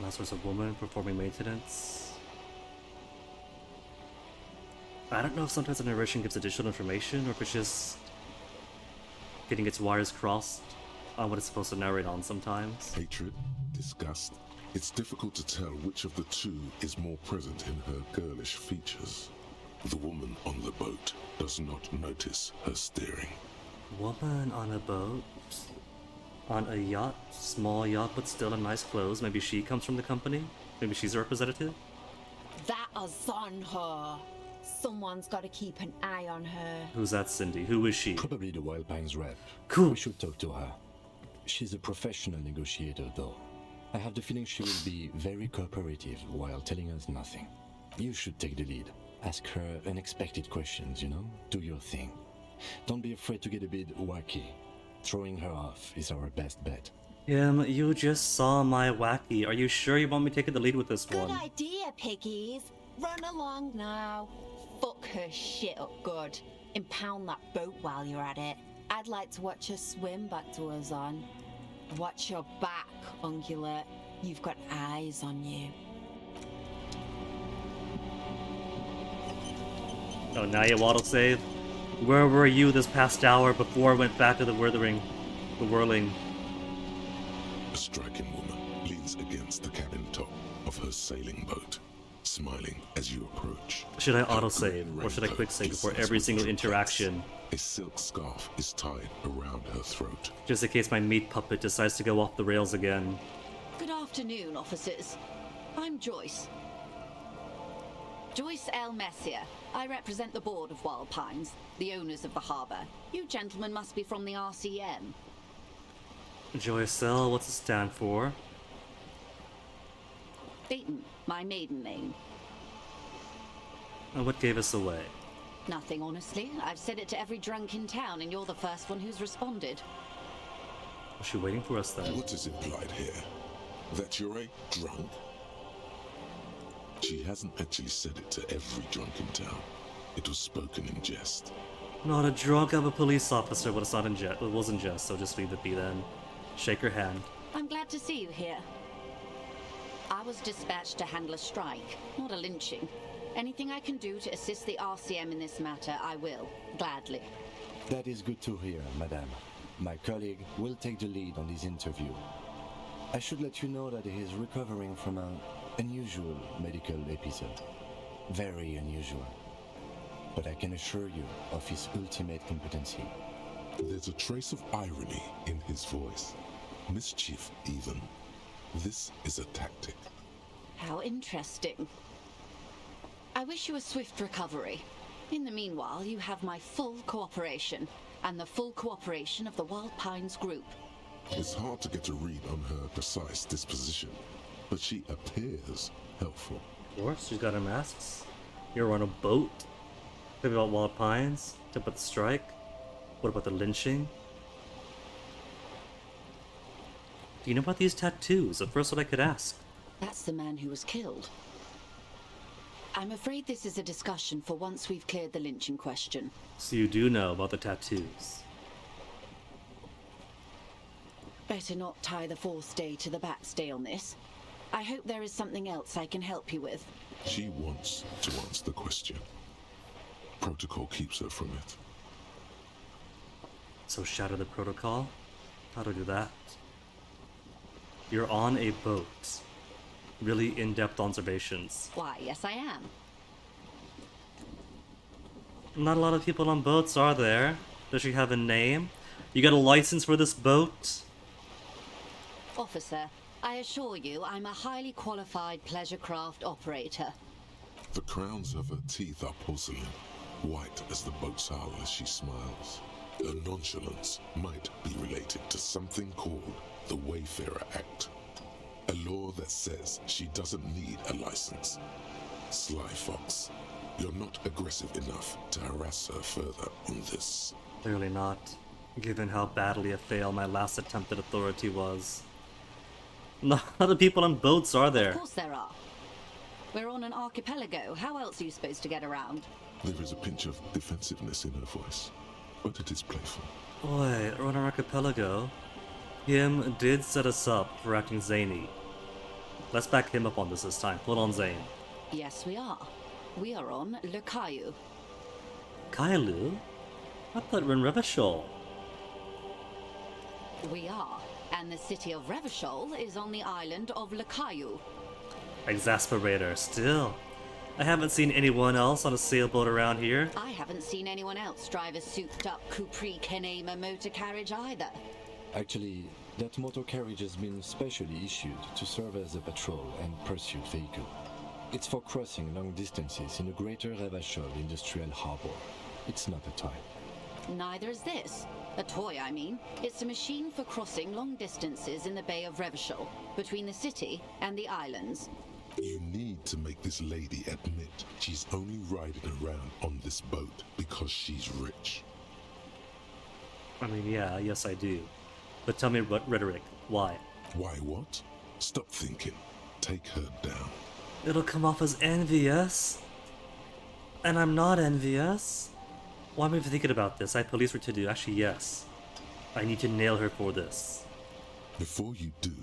Last was a woman performing maintenance. I don't know if sometimes the narration gives additional information or if it's just getting its wires crossed on what it's supposed to narrate on sometimes. Hatred, disgust. It's difficult to tell which of the two is more present in her girlish features. The woman on the boat does not notice her steering. Woman on a boat? On a yacht? Small yacht, but still in nice clothes. Maybe she comes from the company? Maybe she's a representative? That is on her. Someone's got to keep an eye on her. Who's that, Cindy? Who is she? Probably the Wild Pines rep. Cool. We should talk to her. She's a professional negotiator, though. I have the feeling she will be very cooperative while telling us nothing. You should take the lead. Ask her unexpected questions, you know? Do your thing. Don't be afraid to get a bit wacky. Throwing her off is our best bet. You just saw my wacky. Are you sure you want me taking the lead with this Good one? idea, piggies. Run along now. Fuck her shit up good. Impound that boat while you're at it. I'd like to watch her swim back to us on. Watch your back, Ungulate. You've got eyes on you. Oh, now you autosave? Where were you this past hour before I went back to the whirling? A striking woman leans against the cabin top of her sailing boat, smiling as you approach. Should I autosave, or should I quick save before every single interaction? A silk scarf is tied around her throat. Just in case my meat puppet decides to go off the rails again. Good afternoon, officers. I'm Joyce. Joyce L. Messier. I represent the board of Wild Pines, the owners of the harbour. You gentlemen must be from the RCM. Joyce L, what's it stand for? Beaton, my maiden name. And what gave us away? Nothing, honestly. I've said it to every drunk in town, and you're the first one who's responded. Was she waiting for us then? What is implied here? That you're a drunk? She hasn't actually said it to every drunk in town. It was spoken in jest. Not a drunk, I'm a police officer, but it's not in jest. It was in jest, so just leave it be then. Shake her hand. I'm glad to see you here. I was dispatched to handle a strike, not a lynching. Anything I can do to assist the RCM in this matter, I will, gladly. That is good to hear, madame. My colleague will take the lead on this interview. I should let you know that he is recovering from an unusual medical episode. Very unusual. But I can assure you of his ultimate competency. There's a trace of irony in his voice. Mischief, even. This is a tactic. How interesting. I wish you a swift recovery. In the meanwhile, you have my full cooperation, and the full cooperation of the Wild Pines group. It's hard to get a read on her precise disposition, but she appears helpful. Of course, she's got her masks. You're on a boat. Think about Wild Pines. Think about the strike. What about the lynching? Do you know about these tattoos? The first one I could ask. That's the man who was killed. I'm afraid this is a discussion for once we've cleared the lynching question. So you do know about the tattoos. Better not tie the forestay to the backstay on this. I hope there is something else I can help you with. She wants to answer the question. Protocol keeps her from it. So shatter the protocol? How to do that? You're on a boat. Really in-depth observations. Why, yes I am. Not a lot of people on boats, are there? Does she have a name? You got a license for this boat? Officer, I assure you I'm a highly qualified pleasure craft operator. The crowns of her teeth are porcelain, white as the boat's hull as she smiles. Her nonchalance might be related to something called the Wayfarer Act, a law that says she doesn't need a license. Sly Fox, you're not aggressive enough to harass her further on this. Clearly not, given how badly a fail my last attempt at authority was. Not a lot of people on boats, are there? Of course there are. We're on an archipelago. How else are you supposed to get around? There is a pinch of defensiveness in her voice, but it is playful. Boy, we're on an archipelago. Him did set us up for acting zany. Let's back him up on this time. Hold on, Zane. Yes, we are. We are on Le Caillou. Kailu? I thought we're in Revachol. We are. And the city of Revachol is on the island of Le Caillou. Exasperator, still. I haven't seen anyone else on a sailboat around here. I haven't seen anyone else drive a souped-up Capri Kenema motor carriage either. Actually, that motor carriage has been specially issued to serve as a patrol and pursuit vehicle. It's for crossing long distances in the greater Revachol industrial harbor. It's not a toy. Neither is this. A toy, I mean. It's a machine for crossing long distances in the Bay of Revachol, between the city and the islands. You need to make this lady admit she's only riding around on this boat because she's rich. I mean, yeah, yes I do. But tell me what rhetoric. Why? Why what? Stop thinking. Take her down. It'll come off as envious. And I'm not envious. Why am I even thinking about this? I have police work to do. Actually, yes. I need to nail her for this. Before you do,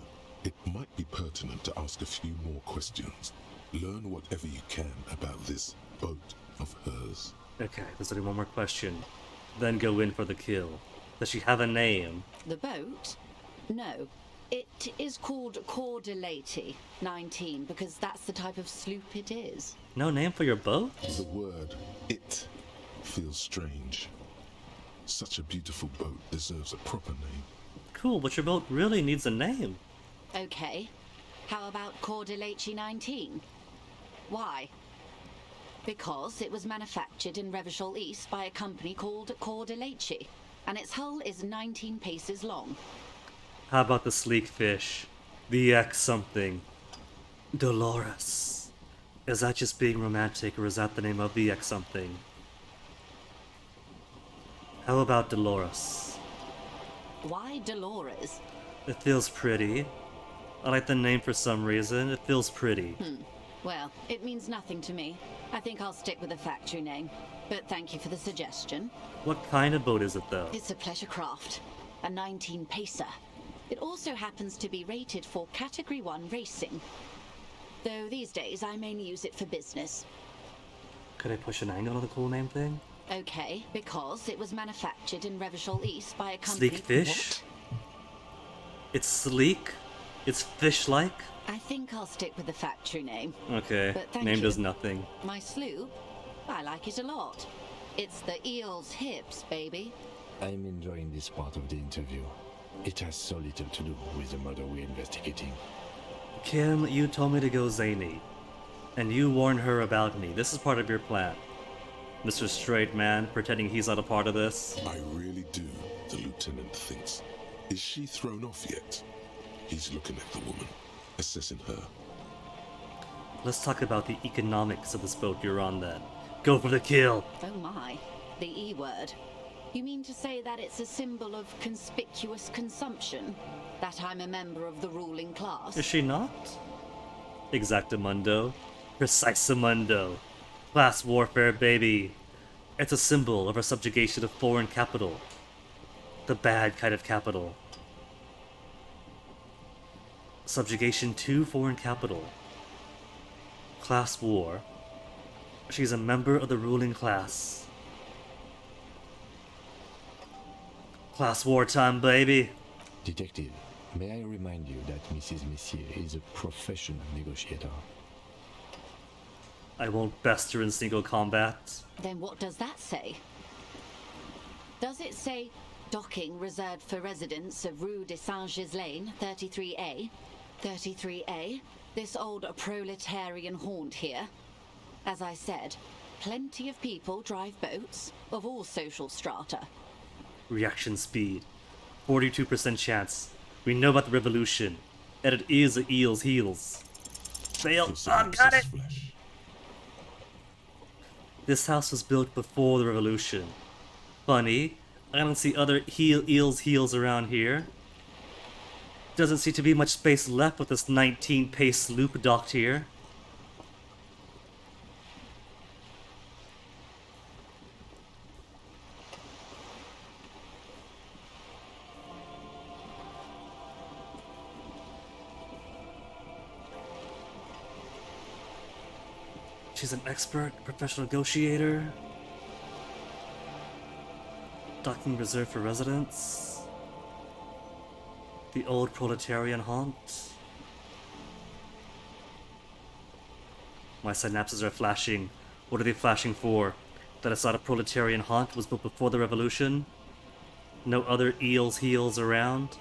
it might be pertinent to ask a few more questions. Learn whatever you can about this boat of hers. Okay, there's only one more question. Then go in for the kill. Does she have a name? The boat? No. It is called Cordelati 19 because that's the type of sloop it is. No name for your boat? The word "it" feels strange. Such a beautiful boat deserves a proper name. Cool, but your boat really needs a name. Okay. How about Cordeleche 19? Why? Because it was manufactured in Revachol East by a company called Cordeleche, and its hull is 19 paces long. How about the sleek fish? The X something. Dolores. Is that just being romantic, or is that the name of the X something? How about Dolores? Why Dolores? It feels pretty. I like the name for some reason. It feels pretty. Well, it means nothing to me. I think I'll stick with the factory name. But thank you for the suggestion. What kind of boat is it, though? It's a pleasure craft. A 19-pacer. It also happens to be rated for Category 1 racing. Though these days I mainly use it for business. Could I push an angle on the cool name thing? Okay, because it was manufactured in Revachol East by a company... Sleek fish? What? It's sleek? It's fish-like? I think I'll stick with the factory name. Okay, But thank name you. does nothing. My sloop? I like it a lot. It's the eel's hips, baby. I'm enjoying this part of the interview. It has so little to do with the murder we're investigating. Kim, you told me to go zany. And you warned her about me. This is part of your plan. Mr. Straight Man, pretending he's not a part of this. I really do, the lieutenant thinks. Is she thrown off yet? He's looking at the woman, assessing her. Let's talk about the economics of this boat you're on then. Go for the kill! Oh my, the E word. You mean to say that it's a symbol of conspicuous consumption? That I'm a member of the ruling class? Is she not? Exactamundo. Precisamundo. Class warfare, baby. It's a symbol of our subjugation of foreign capital. The bad kind of capital. Subjugation to foreign capital. Class war. She's a member of the ruling class. Class war time, baby. Detective, may I remind you that Mrs. Messier is a professional negotiator? I won't best her in single combat. Then what does that say? Does it say docking reserved for residents of Rue de Saint-Ghislain, 33A? 33A? This old proletarian haunt here? As I said, plenty of people drive boats, of all social strata. Reaction speed. 42% chance. We know about the revolution. And it is the eel's heels. Fail. Oh, got it! This house was built before the revolution. Funny, I don't see other eel's heels around here. Doesn't seem to be much space left with this 19-pace sloop docked here. She's an expert, professional negotiator. Docking reserved for residents. The old proletarian haunt. My synapses are flashing. What are they flashing for? That it's not a proletarian haunt was built before the revolution? No other eel's heels around?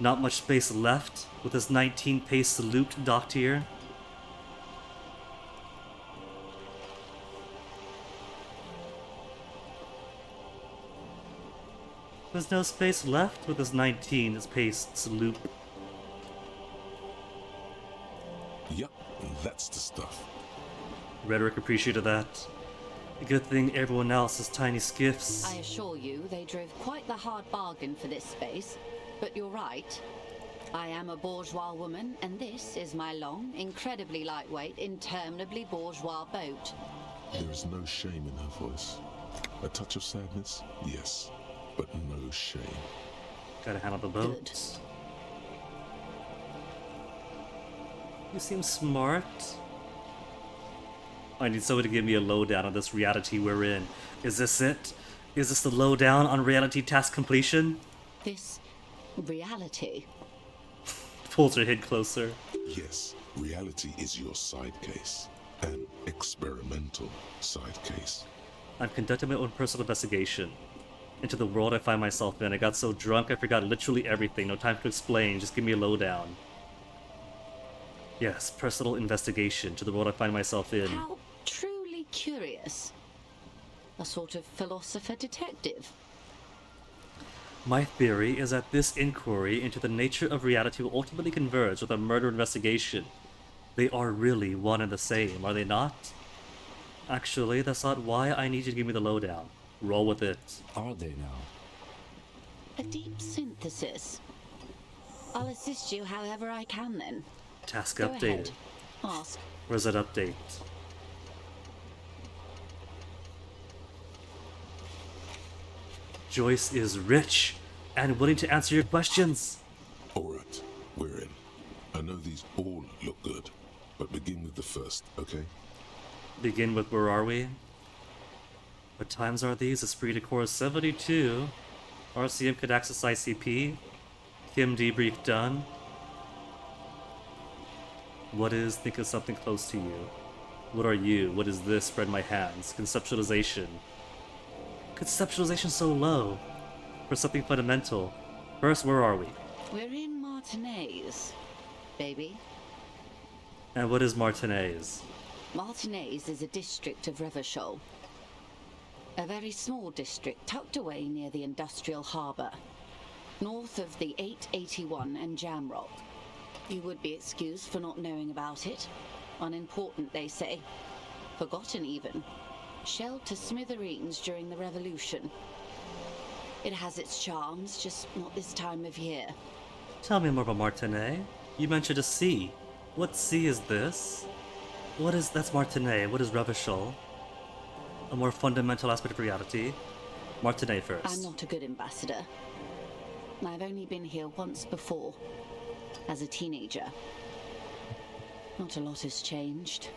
Not much space left with this 19-pace sloop docked here? There's no space left with this 19-pace sloop. Yup, that's the stuff. Rhetoric appreciated that. Good thing everyone else has tiny skiffs. I assure you, they drove quite the hard bargain for this space. But you're right. I am a bourgeois woman, and this is my long, incredibly lightweight, interminably bourgeois boat. There is no shame in her voice. A touch of sadness, yes, but no shame. Gotta handle the boat. You seem smart. I need somebody to give me a lowdown on this reality we're in. Is this it? Is this the lowdown on reality task completion? This reality? Pulls her head closer. Yes, reality is your side case. An experimental side case. I'm conducting my own personal investigation into the world I find myself in. I got so drunk I forgot literally everything. No time to explain. Just give me a lowdown. Yes, personal investigation to the world I find myself in. How truly curious. A sort of philosopher detective. My theory is that this inquiry into the nature of reality will ultimately converge with a murder investigation. They are really one and the same, are they not? Actually, that's not why I need you to give me the lowdown. Roll with it. Are they now? A deep synthesis. I'll assist you however I can then. Task Go updated. ahead. Ask. Where's that update? Joyce is rich and willing to answer your questions. Alright, we're in. I know these all look good, but begin with the first, okay? Begin with where are we? What times are these? Esprit de Corps 72. RCM could access ICP. Kim debrief done. What is think of something close to you? What are you? What is this? Spread my hands. Conceptualization. Conceptualization so low. For something fundamental. First, where are we? We're in Martinez, baby. And what is Martinez? Martinez is a district of Revachol. A very small district tucked away near the industrial harbour, north of the 881 and Jamrock. You would be excused for not knowing about it. Unimportant, they say. Forgotten even. Shelled to smithereens during the revolution. It has its charms, just not this time of year. Tell me more about Martinez. You mentioned a sea. What sea is this? That's Martinez. What is Revachol? A more fundamental aspect of reality. Martinez first. I'm not a good ambassador. I've only been here once before, as a teenager. Not a lot has changed.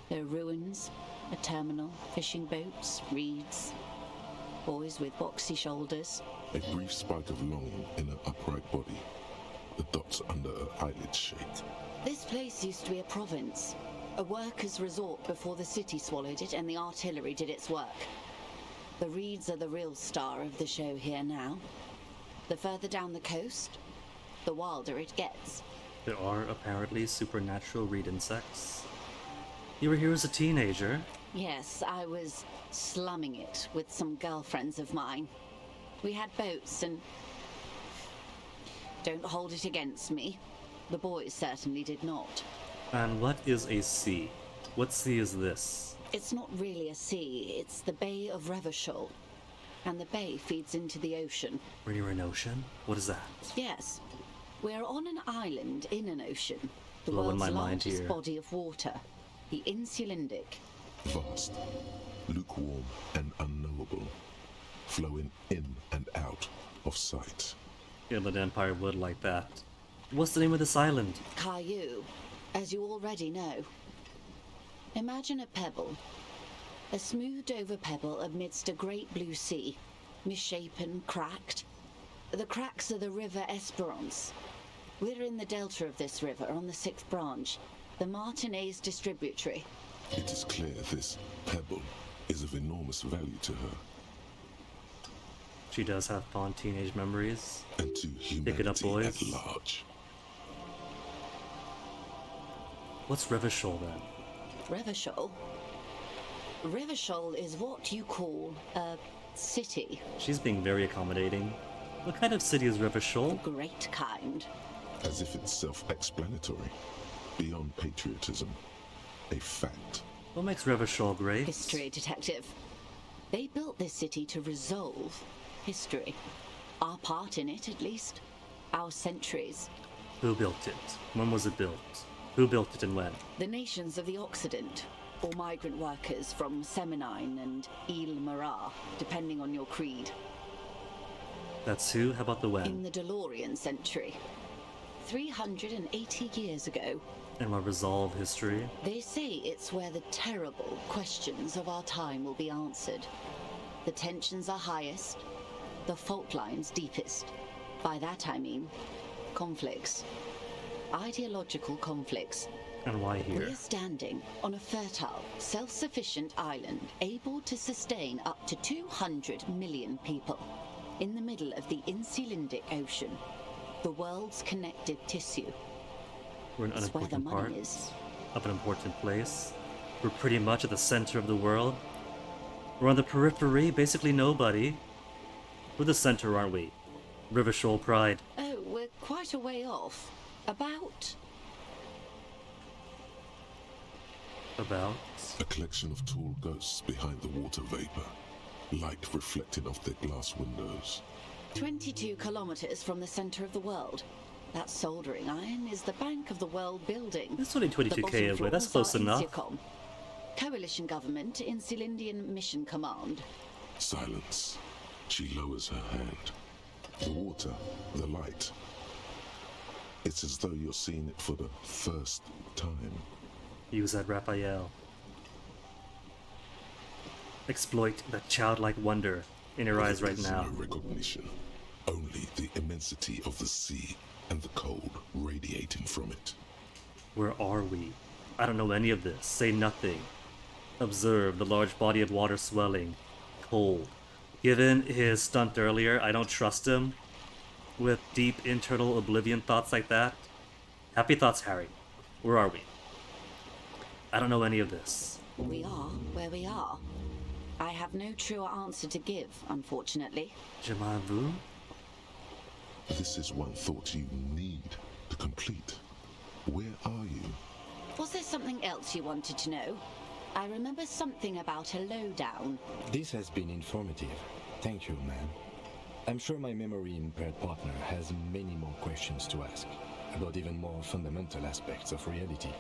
There are ruins, a terminal, fishing boats, reeds, boys with boxy shoulders. A brief spike of longing in an upright body, the dots under her eyelid shade. This place used to be a province, a workers' resort before the city swallowed it and the artillery did its work. The reeds are the real star of the show here now. The further down the coast, the wilder it gets. There are apparently supernatural reed insects. You were here as a teenager. Yes, I was slumming it with some girlfriends of mine. We had boats and... Don't hold it against me. The boys certainly did not. And what is a sea? What sea is this? It's not really a sea, it's the Bay of Revachol. And the bay feeds into the ocean. We're near an ocean? What is that? Yes. We're on an island in an ocean. The Blowing world's my mind largest here. body of water. The Insulindic. Vast, lukewarm and unknowable, flowing in and out of sight. Inland Empire would like that. What's the name of this island? Caillou, as you already know. Imagine a pebble. A smoothed over pebble amidst a great blue sea. Misshapen, cracked. The cracks are the River Esperance. We're in the delta of this river on the 6th branch, the Martinez distributary. It is clear this pebble is of enormous value to her. She does have fond teenage memories. And to Pick it up, humanity boys. at large. What's Revachol then? Revachol? Revachol is what you call a city. She's being very accommodating. What kind of city is Revachol? Great kind. As if it's self-explanatory, beyond patriotism, a fact. What makes Revachol great? History detective. They built this city to resolve history. Our part in it, at least. Our centuries. Who built it? When was it built? Who built it and when? The nations of the Occident, or migrant workers from Seminine and Ile-Marat, depending on your creed. That's who? How about the when? In the DeLorean century. 380 years ago. And what resolve history? They say it's where the terrible questions of our time will be answered. The tensions are highest, the fault lines deepest. By that I mean conflicts. Ideological conflicts. And why here? We're standing on a fertile, self-sufficient island able to sustain up to 200 million people in the middle of the Insulindic Ocean, the world's connective tissue. We're an It's where the unimportant money part is. of an important place. We're pretty much at the center of the world. We're on the periphery, basically nobody. We're the center, aren't we? River Shoal Pride. Oh, we're quite a way off. About A collection of tall ghosts behind the water vapor, light reflecting off their glass windows. 22 kilometers from the center of the world. That soldering iron is the bank of the world building. It's only 22k away, that's close enough. Coalition government in Cylindian Mission Command. Silence. She lowers her hand. The water, the light. It's as though you're seeing it for the first time. Use that, Raphael. Exploit that childlike wonder in your eyes right now. No recognition. Only the immensity of the sea and the cold radiating from it. Where are we? I don't know any of this. Say nothing. Observe the large body of water swelling. Cold. Given his stunt earlier, I don't trust him with deep internal oblivion thoughts like that. Happy thoughts, Harry. Where are we? I don't know any of this. We are where we are. I have no truer answer to give, unfortunately. Je m'en veux? This is one thought you need to complete. Where are you? Was there something else you wanted to know? I remember something about a lowdown. This has been informative. Thank you, ma'am. I'm sure my memory-impaired partner has many more questions to ask, about even more fundamental aspects of reality.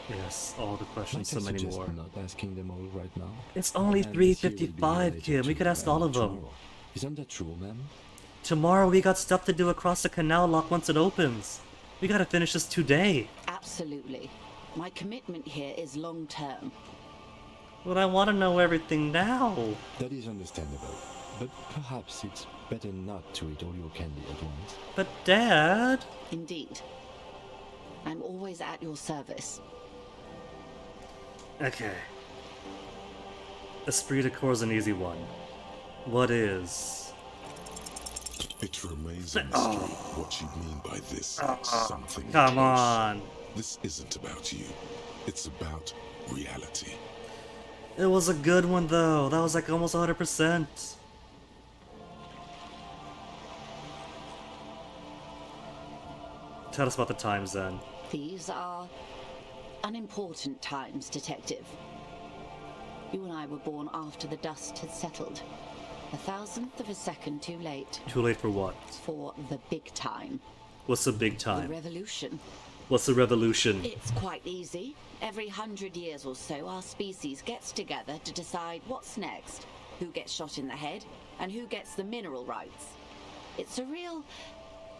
Yes, all the questions, so Might I many suggest more. not asking them all right now? It's only And this year will be 3:55, related Kim. We to could ask all of them. tomorrow. Isn't that true, ma'am? Tomorrow we got stuff to do across the canal lock once it opens. We gotta finish this today. Absolutely. My commitment here is long-term. But I want to know everything now. That is understandable, but perhaps it's better not to eat all your candy at once. But Dad... Indeed. I'm always at your service. Okay. Esprit de corps is an easy one. What is... It remains a mystery what you mean by this something Come close. on. This isn't about you. It's about reality. It was a good one though. That was like almost 100%. Tell us about the times then. These are unimportant times, Detective. You and I were born after the dust had settled. 1,000th of a second too late. Too late for what? For the big time. What's the big The time? revolution. What's the revolution? It's quite easy. Every 100 years or so, our species gets together to decide what's next, who gets shot in the head, and who gets the mineral rights. It's a real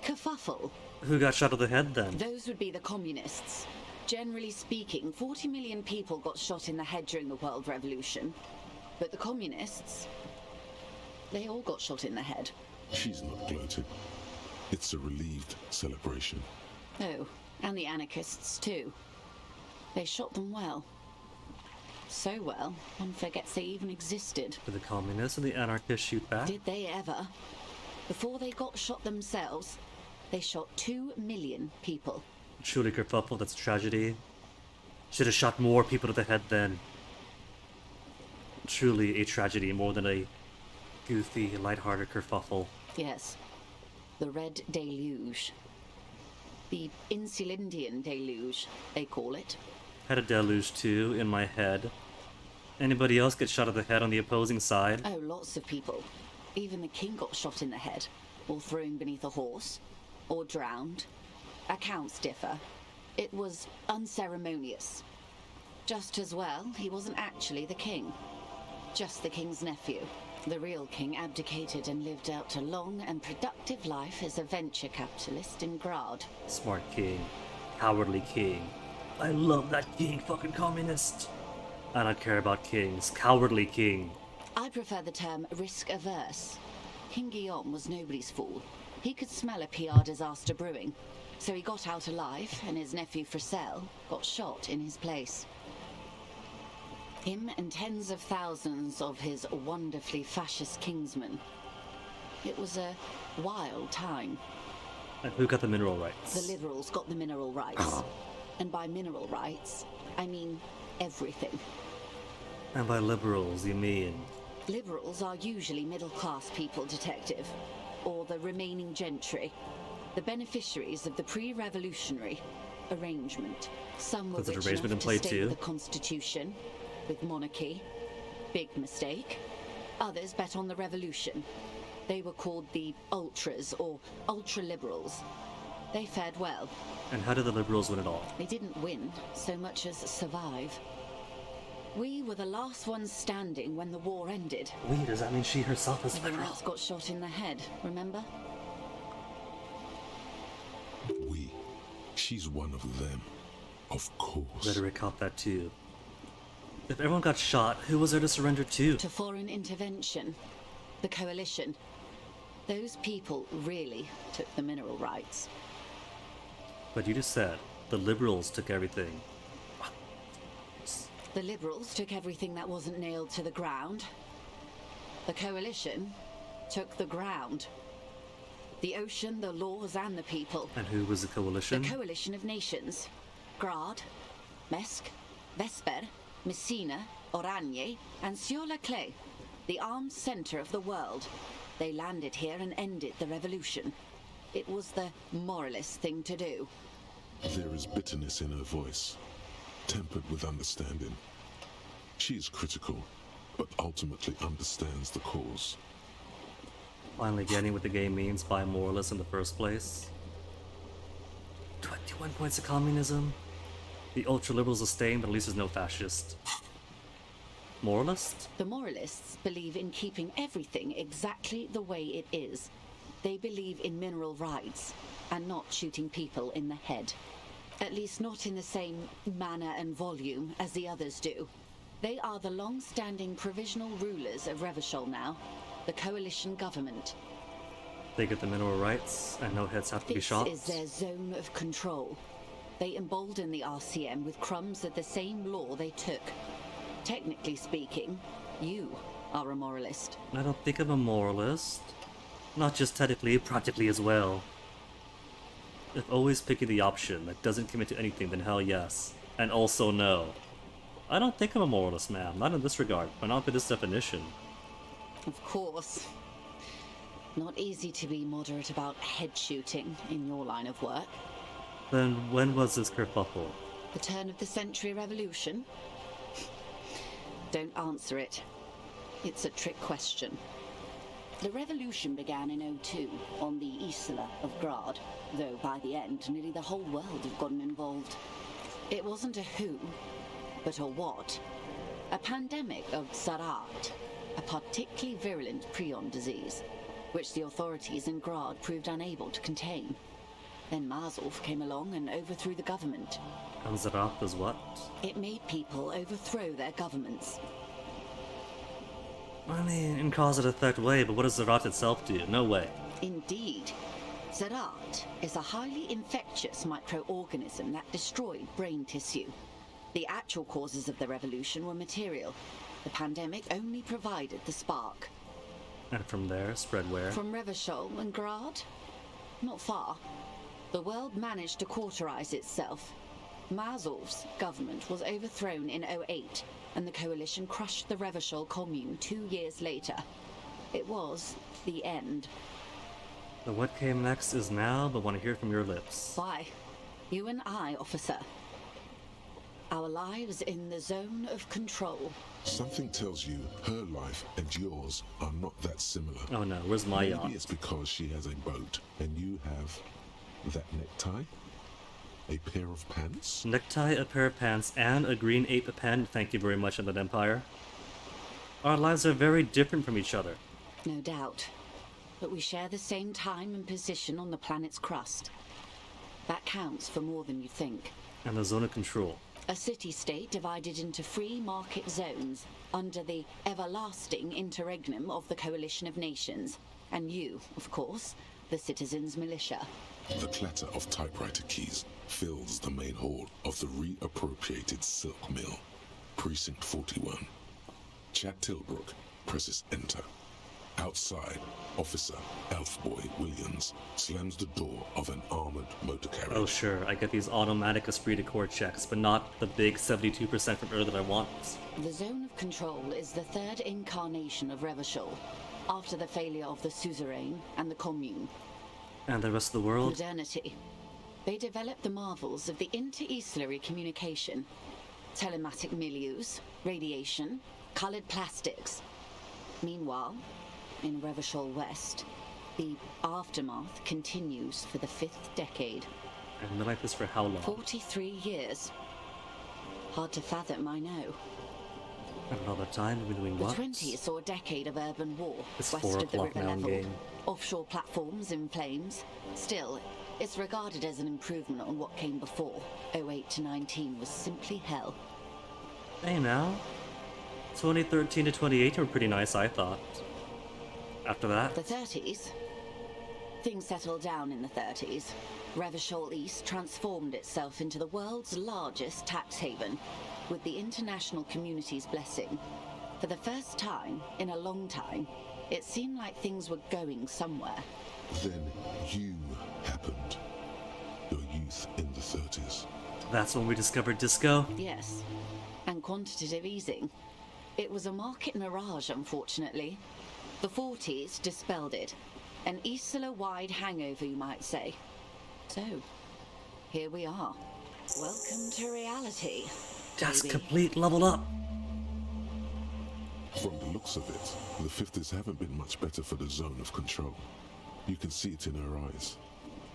kerfuffle. Who got shot in the head then? Those would be the communists. Generally speaking, 40 million people got shot in the head during the World Revolution. But the communists, they all got shot in the head. She's not gloating. It's a relieved celebration. Oh, and the anarchists too. They shot them well. So well, one forgets they even existed. Did the communists and the anarchists shoot back? Did they ever? Before they got shot themselves, they shot 2 million people. Truly kerfuffle, that's a tragedy. Should have shot more people to the head then. Truly a tragedy more than a goofy, lighthearted kerfuffle. Yes. The Red Deluge. The Insulindian Deluge, they call it. Had a deluge too, in my head. Anybody else get shot at the head on the opposing side? Oh, lots of people. Even the king got shot in the head, or thrown beneath a horse, or drowned. Accounts differ. It was unceremonious. Just as well, he wasn't actually the king. Just the king's nephew. The real king abdicated and lived out a long and productive life as a venture capitalist in Grad. Smart king. Cowardly king. I love that king, fucking communist. I don't care about kings. Cowardly king. I prefer the term risk-averse. King Guillaume was nobody's fool. He could smell a PR disaster brewing, so he got out alive, and his nephew Fricelle got shot in his place. Him and tens of thousands of his wonderfully fascist kingsmen. It was a wild time. And who got the mineral rights? The liberals got the mineral rights. And by mineral rights, I mean everything. And by liberals, you mean? Liberals are usually middle-class people, Detective. Or the remaining gentry. The beneficiaries of the pre-revolutionary arrangement. Some were Was it rich arrangement enough in play to stay too? with the Constitution, with monarchy. Big mistake. Others bet on the revolution. They were called the ultras, or ultra-liberals. They fared well. And how did the liberals win it all? They didn't win so much as survive. We were the last ones standing when the war ended. We? Does that mean she herself is Everyone liberal? else got shot in the head, remember? We. She's one of them. Of course. Better recount that too. If everyone got shot, who was there to surrender to? To foreign intervention. The coalition. Those people really took the mineral rights. But you just said the liberals took everything. The liberals took everything that wasn't nailed to the ground. The coalition took the ground. The ocean, the laws, and the people. And who was the coalition? The coalition of nations. Grad, Mesk, Vesper, Messina, Oranje, and Sur-la-Clay. The armed center of the world. They landed here and ended the revolution. It was the moralist thing to do. There is bitterness in her voice, tempered with understanding. She is critical, but ultimately understands the cause. Finally getting what the game means by moralists in the first place. 21 points of communism. The ultra-liberals are staying, but at least there's no fascist. Moralist? The moralists believe in keeping everything exactly the way it is. They believe in mineral rights, and not shooting people in the head. At least not in the same manner and volume as the others do. They are the long-standing provisional rulers of Revachol now, the coalition government. They get the mineral rights, and no heads have to be shot. This is their zone of control. They embolden the RCM with crumbs of the same law they took. Technically speaking, you are a moralist. I don't think I'm a moralist. Not just technically, practically as well. If always picking the option that doesn't commit to anything, then hell yes. And also no. I don't think I'm a moralist, ma'am. Not in this regard, but not by this definition. Of course. Not easy to be moderate about head shooting in your line of work. Then when was this kerfuffle? The turn of the century revolution? Don't answer it. It's a trick question. The revolution began in 02 on the Isla of Grad, though by the end nearly the whole world had gotten involved. It wasn't a who, but a what. A pandemic of Zarat, a particularly virulent prion disease, which the authorities in Grad proved unable to contain. Then Mazov came along and overthrew the government. And Zarat is what? It made people overthrow their governments. I mean, in cause and effect way, but what does Zarat itself do? No way. Indeed. Zarat is a highly infectious microorganism that destroyed brain tissue. The actual causes of the revolution were material. The pandemic only provided the spark. And from there, spread where? From Revachol and Grad? Not far. The world managed to cauterize itself. Mazov's government was overthrown in 08, and the coalition crushed the Revachol commune 2 years later. It was the end. The what came next is now, but want to hear from your lips. Why? You and I, officer. Our lives in the zone of control. Something tells you her life and yours are not that similar. Oh no, where's my yacht? Maybe it's because she has a boat and you have that necktie, a pair of pants. Necktie, a pair of pants, and a green ape pen. Thank you very much, Inland Empire. Our lives are very different from each other. No doubt. But we share the same time and position on the planet's crust. That counts for more than you think. And the zone of control. A city-state divided into free market zones under the everlasting interregnum of the Coalition of Nations. And you, of course, the citizens' militia. The clatter of typewriter keys fills the main hall of the reappropriated silk mill. Precinct 41. Chad Tilbrook presses enter. Outside, Officer Elfboy Williams slams the door of an armored motor carriage. Oh sure, I get these automatic esprit de corps checks, but not the big 72% from Earth that I want. The zone of control is the third incarnation of Revachol, after the failure of the suzerain and the commune. And the rest of the world? Modernity. They developed the marvels of the inter-eastlery communication, telematic milieus, radiation, colored plastics. Meanwhile, in Revachol West, the aftermath continues for the 5th decade. And been like this for how long? 43 years. Hard to fathom, I know. And all the time we've been doing The what? 20s saw a decade of urban war, It's west 4 of the o'clock river now in level, game. offshore platforms in flames. Still, it's regarded as an improvement on what came before. 08 to 19 was simply hell. Hey now. 2013 to 2018 were pretty nice, I thought. After that? The 30s? Things settled down in the 30s. Revachol East transformed itself into the world's largest tax haven, with the international community's blessing. For the first time in a long time, it seemed like things were going somewhere. Then you happened. Your youth in the 30s. That's when we discovered disco? Yes, and quantitative easing. It was a market mirage, unfortunately. The 40s dispelled it. An Isola-wide hangover, you might say. So, here we are. Welcome to reality. Just baby. complete leveled up. From the looks of it, the 50s haven't been much better for the zone of control. You can see it in her eyes.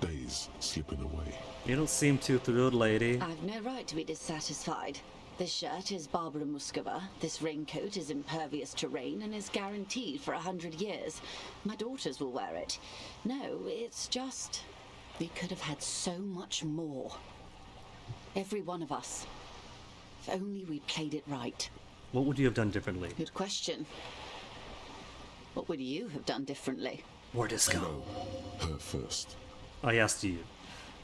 Days slipping away. You don't seem too thrilled, lady. I've no right to be dissatisfied. This shirt is Barbara Muscova, this raincoat is impervious to rain and is guaranteed for 100 years. My daughters will wear it. No, it's just... we could have had so much more. Every one of us. If only we'd played it right. What would you have done differently? Good question. What would you have done differently? More disco. No, her first. I asked you.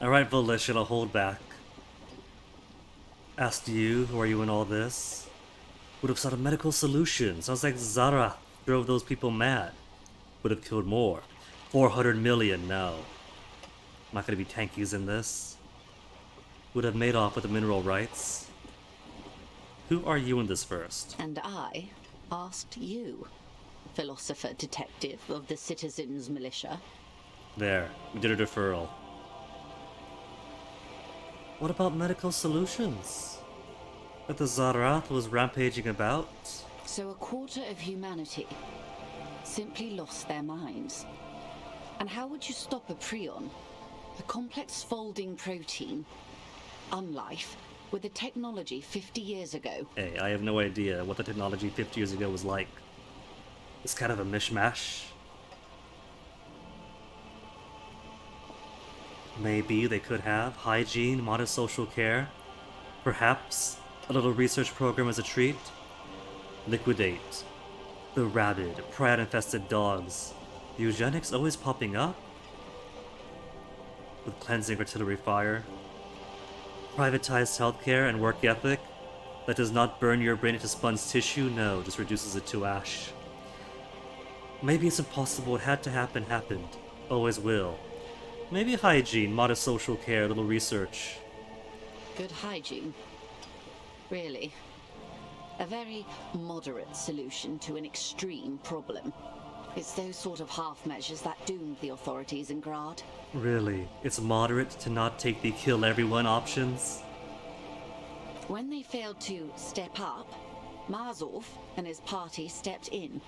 Alright, Volition, I'll hold back. Asked you, who are you in all this? Would have sought a medical solution. Sounds like Zara drove those people mad. Would have killed more. 400 million, no. Not gonna be tankies in this. Would have made off with the mineral rights. Who are you in this first? And I asked you, philosopher detective of the Citizens Militia. There, we did a deferral. What about medical solutions? That the Zarath was rampaging about? So a quarter of humanity simply lost their minds. And how would you stop a prion, a complex folding protein, unlife, with the technology 50 years ago? Hey, I have no idea what the technology 50 years ago was like. It's kind of a mishmash. Maybe they could have hygiene, modest social care, perhaps a little research program as a treat. Liquidate the rabid, pride-infested dogs. The eugenics always popping up? With cleansing artillery fire. Privatized healthcare and work ethic that does not burn your brain into sponge tissue? No, just reduces it to ash. Maybe it's impossible, it had to happen, happened. Always will. Maybe hygiene, modest social care, a little research. Good hygiene. Really. A very moderate solution to an extreme problem. It's those sort of half measures that doomed the authorities in Grad. Really? It's moderate to not take the kill everyone options? When they failed to step up, Marzov and his party stepped in.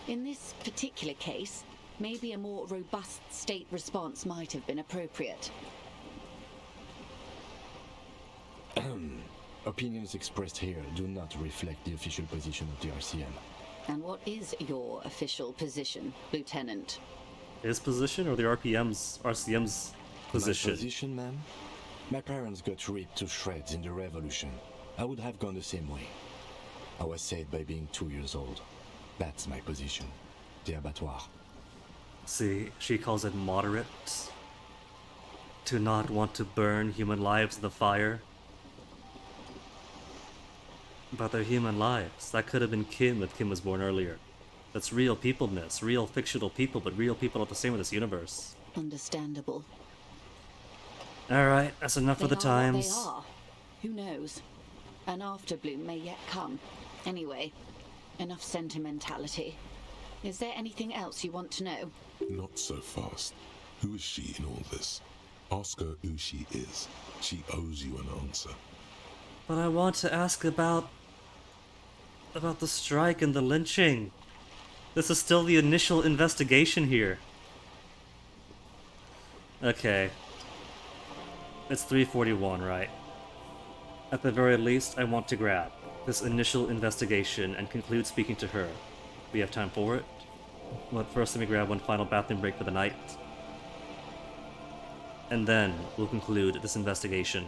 In this particular case, maybe a more robust state response might have been appropriate. Opinions expressed here do not reflect the official position of the RCM. And what is your official position, Lieutenant? His position or the RCM's position? My position, ma'am? My parents got ripped to shreds in the revolution. I would have gone the same way. I was saved by being 2 years old. That's my position. The abattoir. See, she calls it moderate. To not want to burn human lives in the fire. But they're human lives. That could have been Kim if Kim was born earlier. That's real peopleness, real fictional people, but real people not the same in this universe. Understandable. Alright, that's enough for the times. They are. Who knows? An afterbloom may yet come. Anyway, enough sentimentality. Is there anything else you want to know? Not so fast. Who is she in all this? Ask her who she is. She owes you an answer. But I want to ask about the strike and the lynching. This is still the initial investigation here. Okay. It's 3:41, right? At the very least, I want to grab this initial investigation and conclude speaking to her. We have time for it. But first, let me grab one final bathroom break for the night. And then we'll conclude this investigation.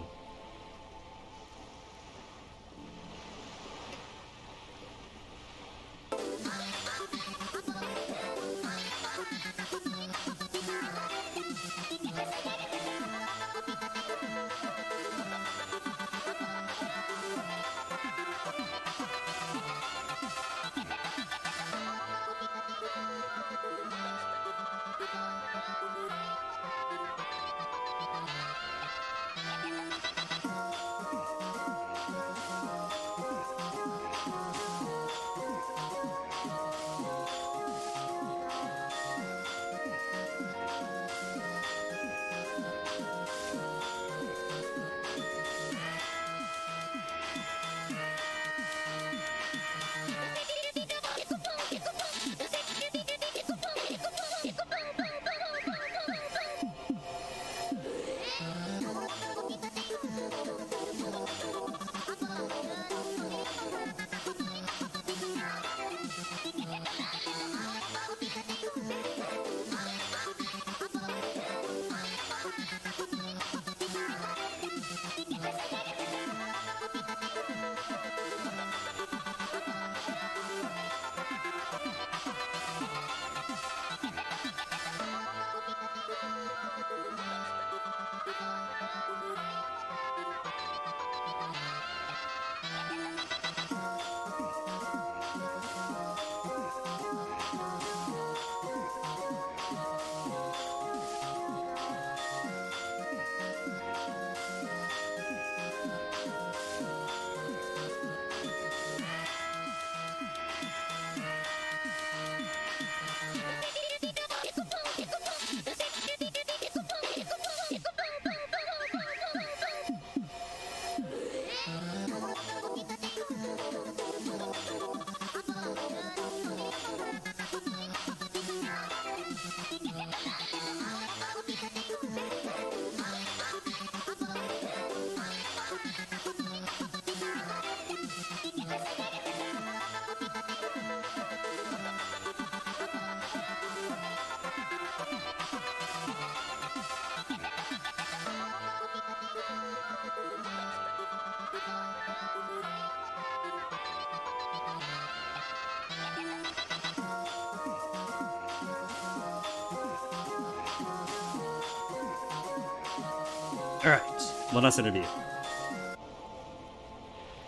Alright, one last interview.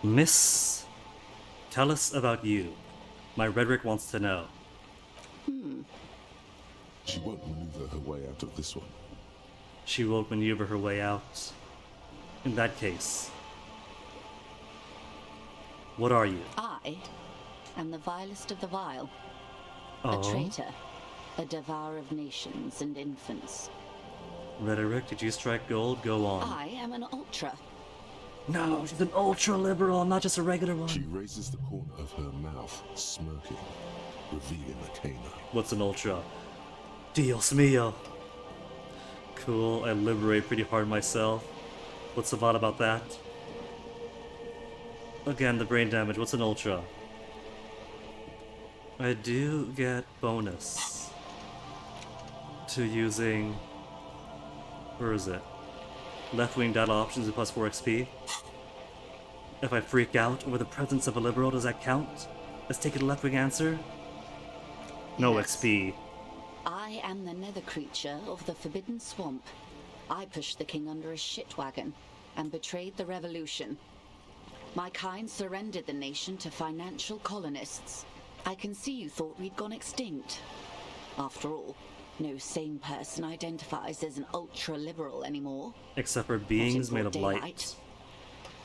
Miss, tell us about you. My rhetoric wants to know. She won't maneuver her way out of this one. She won't maneuver her way out. In that case, what are you? I am the vilest of the vile. Oh. A traitor. A devourer of nations and infants. Rhetoric, did you strike gold? Go on. I am an ultra. No, she's an ultra-liberal, not just a regular one. She raises the corner of her mouth, smirking, revealing a canine. What's an ultra? Dios mío. Cool, I liberate pretty hard myself. What's the vibe about that? Again, the brain damage. What's an ultra? I do get bonus to using... Where is it? Left-wing data options and plus 4 XP. If I freak out over the presence of a liberal, does that count? Let's take it a left-wing answer. No Yes. XP. I am the nether creature of the Forbidden Swamp. I pushed the king under a shit wagon and betrayed the revolution. My kind surrendered the nation to financial colonists. I can see you thought we'd gone extinct. After all, no sane person identifies as an ultra-liberal anymore. Except for beings made of light.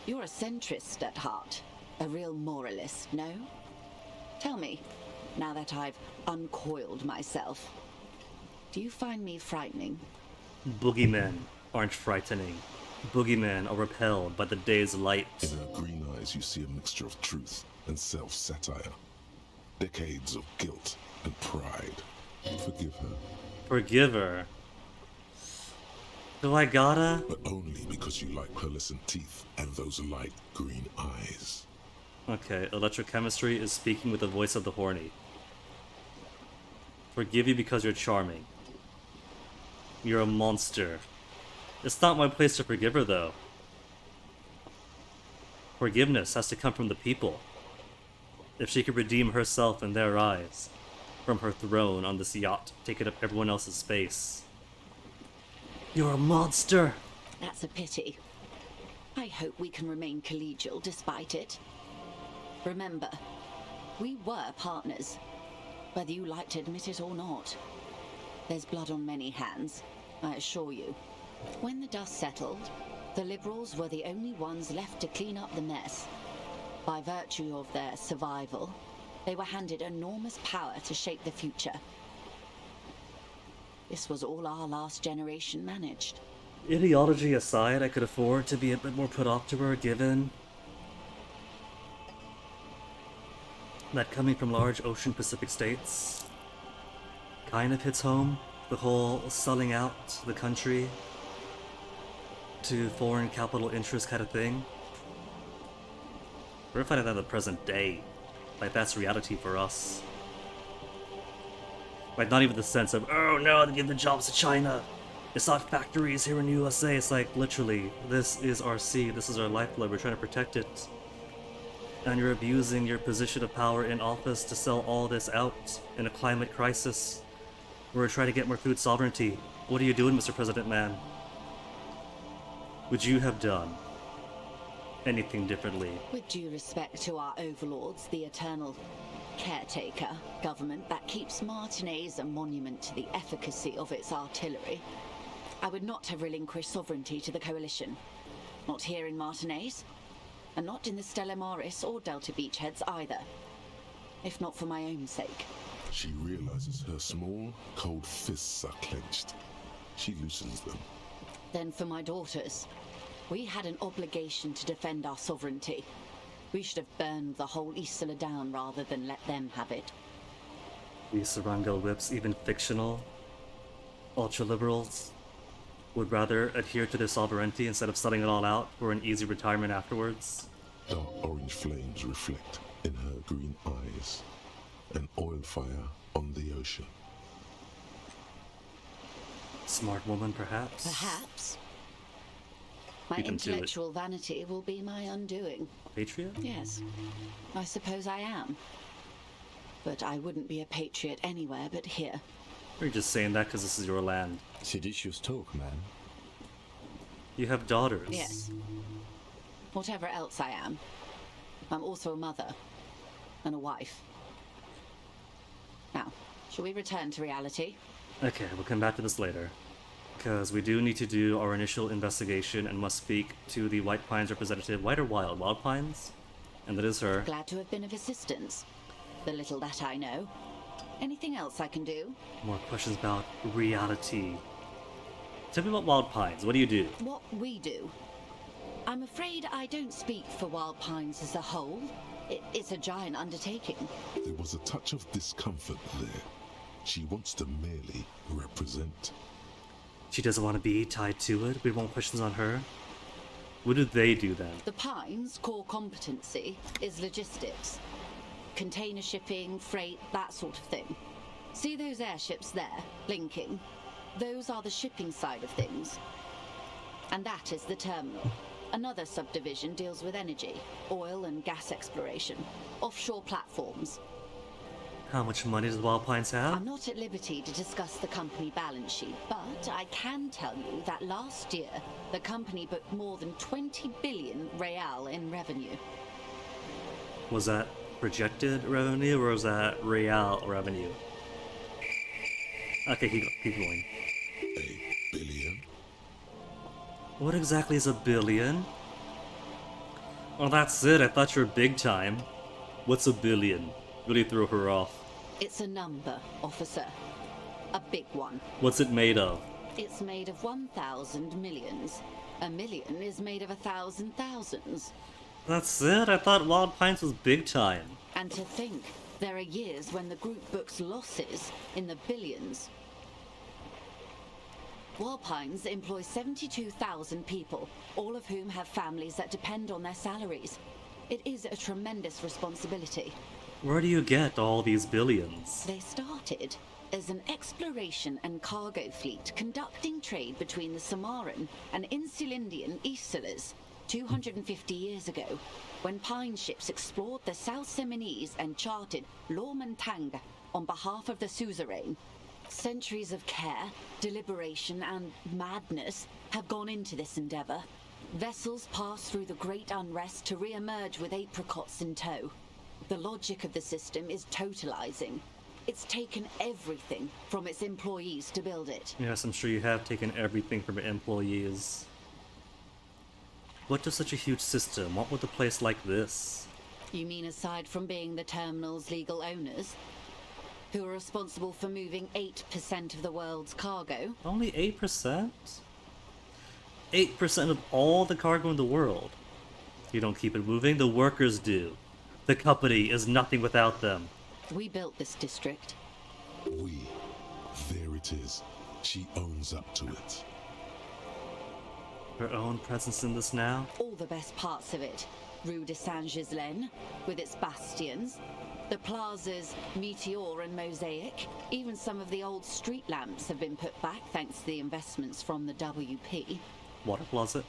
You're a centrist at heart. A real moralist, no? Tell me, now that I've uncoiled myself, do you find me frightening? Boogeymen aren't frightening. Boogeymen are repelled by the day's light. In her green eyes you see a mixture of truth and self-satire. Decades of guilt and pride. Forgive her. Forgive her? Do I gotta? But only because you like pearlescent teeth and those light green eyes. Okay, electrochemistry is speaking with the voice of the horny. Forgive you because you're charming. You're a monster. It's not my place to forgive her, though. Forgiveness has to come from the people. If she could redeem herself in their eyes, from her throne on this yacht, taking up everyone else's space. You're a monster! That's a pity. I hope we can remain collegial despite it. Remember, we were partners, whether you like to admit it or not. There's blood on many hands, I assure you. When the dust settled, the Liberals were the only ones left to clean up the mess. By virtue of their survival, they were handed enormous power to shape the future. This was all our last generation managed. Ideology aside, I could afford to be a bit more put off to her, given that coming from large ocean Pacific states kind of hits home. The whole selling out the country to foreign capital interest kind of thing. We're finding that in the present day. Like, that's reality for us. Like, not even the sense of, oh no, they give the jobs to China. It's not factories here in the USA. It's like, literally, this is our sea, this is our lifeblood, we're trying to protect it. And you're abusing your position of power in office to sell all this out in a climate crisis. We're trying to get more food sovereignty. What are you doing, Mr. President Man? Would you have done anything differently? With due respect to our overlords, the eternal caretaker government that keeps Martinez a monument to the efficacy of its artillery, I would not have relinquished sovereignty to the coalition. Not here in Martinez, and not in the Stella Maris or Delta Beachheads either. If not for my own sake. She realizes her small, cold fists are clenched. She loosens them. Then for my daughters, we had an obligation to defend our sovereignty. We should have burned the whole Isla down rather than let them have it. These Sarango whips, even fictional ultra-liberals, would rather adhere to their sovereignty instead of selling it all out for an easy retirement afterwards. Dark orange flames reflect in her green eyes. An oil fire on the ocean. Smart woman, perhaps? Perhaps. My intellectual vanity will be my undoing. Patriot? Yes, I suppose I am. But I wouldn't be a patriot anywhere but here. You're just saying that because this is your land. Seditious talk, man. You have daughters. Yes. Whatever else I am, I'm also a mother and a wife. Now, shall we return to reality? Okay, we'll come back to this later. Because we do need to do our initial investigation and must speak to the White Pines representative. White or Wild? Wild Pines? And that is her. Glad to have been of assistance. The little that I know. Anything else I can do? More questions about reality. Tell me about Wild Pines. What do you do? What we do? I'm afraid I don't speak for Wild Pines as a whole. It's a giant undertaking. There was a touch of discomfort there. She wants to merely represent. She doesn't want to be tied to it? We want questions on her? What do they do then? The Pines' core competency is logistics. Container shipping, freight, that sort of thing. See those airships there, blinking? Those are the shipping side of things. And that is the terminal. Another subdivision deals with energy, oil and gas exploration, offshore platforms. How much money does Wild Pines have? I'm not at liberty to discuss the company balance sheet, but I can tell you that last year, the company booked more than 20 billion real in revenue. Was that projected revenue, or is that real revenue? Okay, keep going. A billion? What exactly is a billion? Well, that's it. I thought you were big time. What's a billion? Really threw her off. It's a number, officer. A big one. What's it made of? It's made of 1,000 millions. A million is made of 1,000 thousands. That's it? I thought Wild Pines was big time. And to think, there are years when the group books losses in the billions. Wild Pines employs 72,000 people, all of whom have families that depend on their salaries. It is a tremendous responsibility. Where do you get all these billions? They started as an exploration and cargo fleet conducting trade between the Samaran and Insulindian Isolas 250 years ago, when pine ships explored the South Seminese and charted Lormentang on behalf of the suzerain. Centuries of care, deliberation, and madness have gone into this endeavor. Vessels pass through the great unrest to re-emerge with apricots in tow. The logic of the system is totalizing. It's taken everything from its employees to build it. Yes, I'm sure you have taken everything from employees. What does such a huge system want with a place like this? You mean aside from being the terminal's legal owners, who are responsible for moving 8% of the world's cargo? Only 8%? 8% of all the cargo in the world. You don't keep it moving, the workers do. The company is nothing without them. We built this district. We. There it is. She owns up to it. Her own presence in this now? All the best parts of it. Rue de Saint-Ghislain, with its bastions, the plaza's Meteor and Mosaic, even some of the old street lamps have been put back thanks to the investments from the WP. Water Plaza?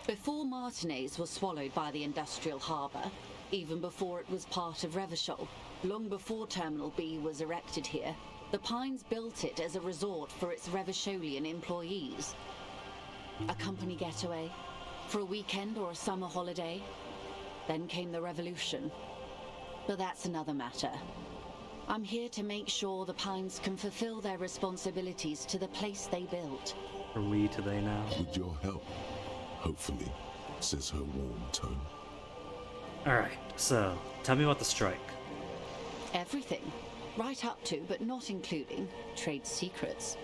Before Martinez was swallowed by the industrial harbour, even before it was part of Revachol, long before Terminal B was erected here, the Pines built it as a resort for its Revacholian employees. A company getaway, for a weekend or a summer holiday. Then came the revolution. But that's another matter. I'm here to make sure the Pines can fulfill their responsibilities to the place they built. Are we to they now? With your help, hopefully, says her warm tone. Alright, so, tell me about the strike. Everything. Right up to, but not including, trade secrets.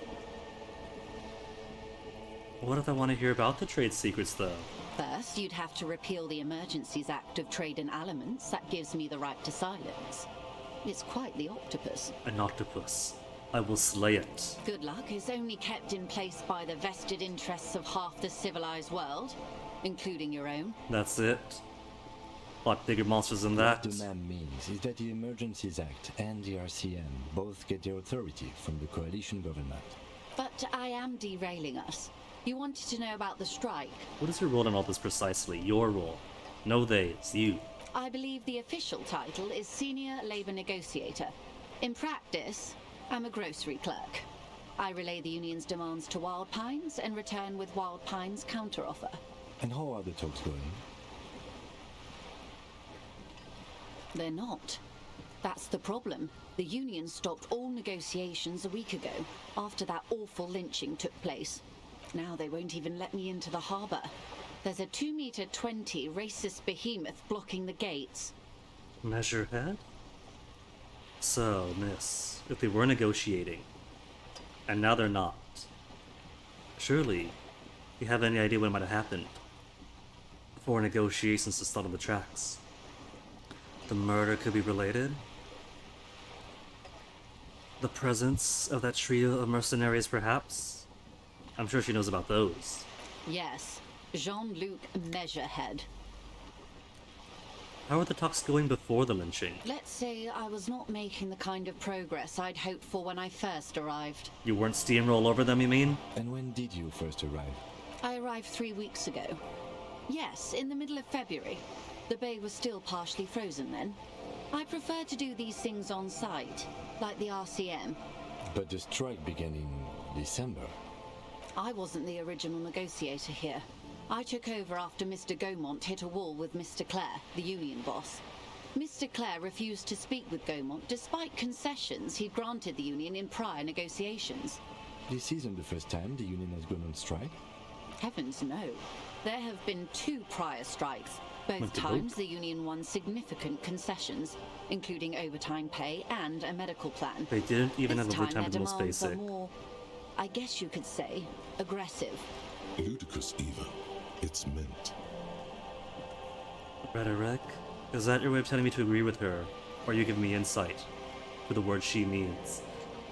What if I want to hear about the trade secrets, though? First, you'd have to repeal the Emergencies Act of Trade in Aliments. That gives me the right to silence. It's quite the octopus. An octopus. I will slay it. Good luck is only kept in place by the vested interests of half the civilized world, including your own. That's it? A lot bigger monsters than that. What the name means is that the Emergencies Act and the RCM both get their authority from the coalition government. But I am derailing us. You wanted to know about the strike. What is your role in all this precisely? Your role. No theys, you. I believe the official title is Senior Labor Negotiator. In practice, I'm a grocery clerk. I relay the union's demands to Wild Pines and return with Wild Pines' counteroffer. And how are the talks going? They're not. That's the problem. The union stopped all negotiations a week ago, after that awful lynching took place. Now they won't even let me into the harbour. There's a 2-meter-20 racist behemoth blocking the gates. Measurehead? So, miss, if they were negotiating, and now they're not, surely you have any idea what might have happened before negotiations to start on the tracks? The murder could be related? The presence of that trio of mercenaries, perhaps? I'm sure she knows about those. Yes, Jean-Luc Measurehead. How were the talks going before the lynching? Let's say I was not making the kind of progress I'd hoped for when I first arrived. You weren't steamroll over them, you mean? And when did you first arrive? I arrived 3 weeks ago. Yes, in the middle of February. The bay was still partially frozen then. I prefer to do these things on site, like the RCM. But the strike began in December. I wasn't the original negotiator here. I took over after Mr. Gaumont hit a wall with Mr. Clare, the union boss. Mr. Clare refused to speak with Gaumont despite concessions he'd granted the union in prior negotiations. This isn't the first time the union has gone on strike. Heavens no. There have been 2 prior strikes. Both Went to times vote. the union won significant concessions, including overtime pay and a medical plan. They didn't even This have time overtime their for the most demands are basic. more, I guess you could say, aggressive. Ludicrous, even. It's meant. Rhetoric? Is that your way of telling me to agree with her? Or are you giving me insight to the word she means?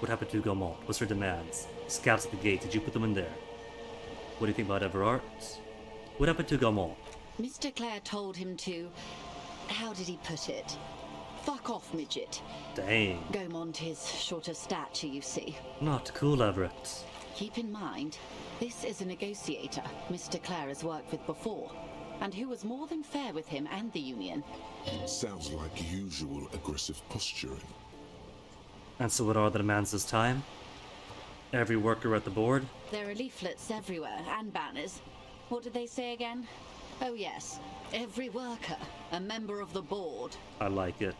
What happened to Gaumont? What's her demands? Scouts at the gate, did you put them in there? What do you think about Everard? What happened to Gaumont? Mr. Clare told him to... how did he put it? Fuck off, midget. Dang. Gaumont is short of stature, you see. Not cool, Everett. Keep in mind, this is a negotiator Mr. Clare has worked with before, and who was more than fair with him and the union. Sounds like usual aggressive posturing. And so what are the demands this time? Every worker at the board? There are leaflets everywhere, and banners. What did they say again? Oh yes, every worker, a member of the board. I like it.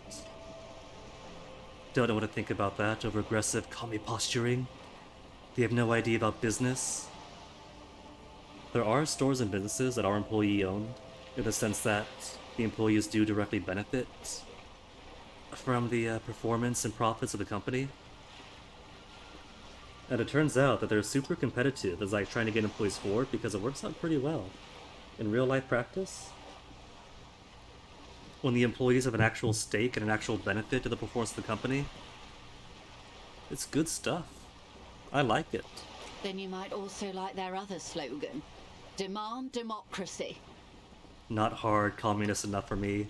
Don't know what to think about that over aggressive commie posturing. They have no idea about business. There are stores and businesses that are employee-owned, in the sense that the employees do directly benefit from the performance and profits of the company. And it turns out that they're super competitive as like trying to get employees forward because it works out pretty well. In real life practice, when the employees have an actual stake and an actual benefit to the performance of the company, it's good stuff. I like it. Then you might also like their other slogan, Demand Democracy. Not hard communist enough for me.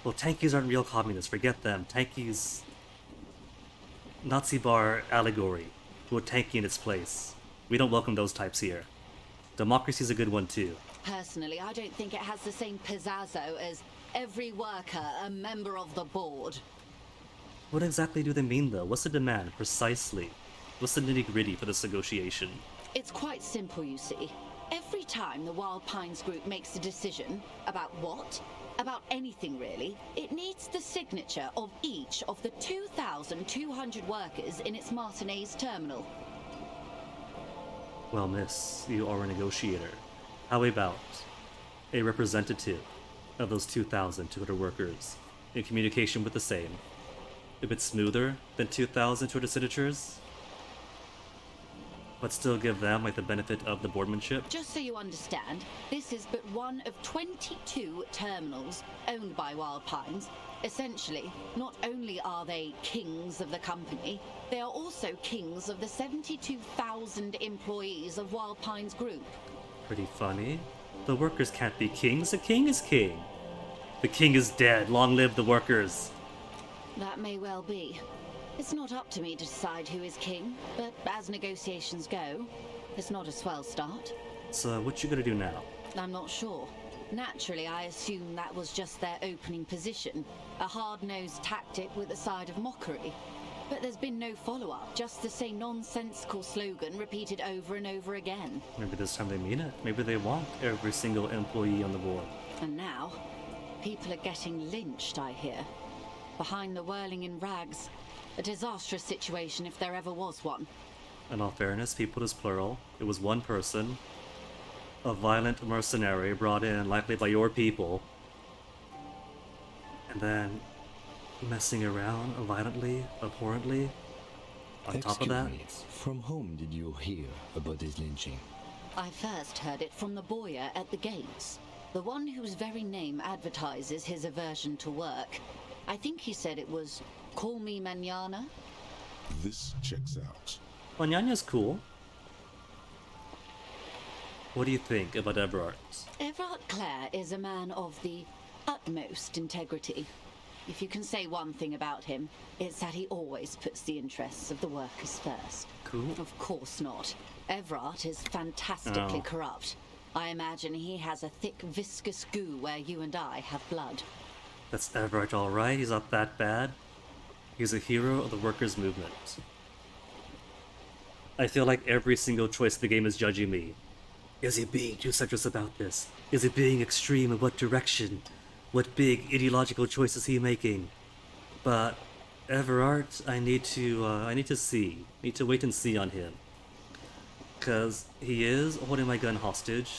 Well, tankies aren't real communists, forget them. Tankies... Nazi bar allegory. Put tanky in its place. We don't welcome those types here. Democracy's a good one too. Personally, I don't think it has the same pizzazzo as every worker a member of the board. What exactly do they mean though? What's the demand, precisely? What's the nitty-gritty for this negotiation? It's quite simple, you see. Every time the Wild Pines group makes a decision about what, about anything really, it needs the signature of each of the 2,200 workers in its Martinez terminal. Well, miss, you are a negotiator. How about a representative of those 2,200 workers in communication with the same? A bit smoother than 2,200 signatures? But still give them, like, the benefit of the boardmanship? Just so you understand, this is but one of 22 terminals owned by Wild Pines. Essentially, not only are they kings of the company, they are also kings of the 72,000 employees of Wild Pines Group. Pretty funny. The workers can't be kings. The king is king. The king is dead. Long live the workers. That may well be. It's not up to me to decide who is king, but as negotiations go, it's not a swell start. So what you gonna do now? I'm not sure. Naturally, I assume that was just their opening position, a hard-nosed tactic with a side of mockery. But there's been no follow-up, just the same nonsensical slogan repeated over and over again. Maybe this time they mean it. Maybe they want every single employee on the board. And now, people are getting lynched, I hear. Behind the whirling in rags. A disastrous situation if there ever was one. In all fairness, people is plural. It was one person. A violent mercenary brought in likely by your people. And then messing around violently, abhorrently. On top of that, Excuse me, from whom did you hear about this lynching? I first heard it from the boyer at the gates. The one whose very name advertises his aversion to work. I think he said it was, "Call me mañana." This checks out. Manana's cool. What do you think about Everard? Everard Clare is a man of the utmost integrity. If you can say one thing about him, it's that he always puts the interests of the workers first. Cool. Of course not. Everard is fantastically Oh. corrupt. I imagine he has a thick, viscous goo where you and I have blood. That's Everard, alright. He's not that bad. He's a hero of the workers' movement. I feel like every single choice of the game is judging me. Is he being too centrist about this? Is he being extreme in what direction? What big ideological choice is he making? But Everard, I need to see. Need to wait and see on him. Cause he is holding my gun hostage,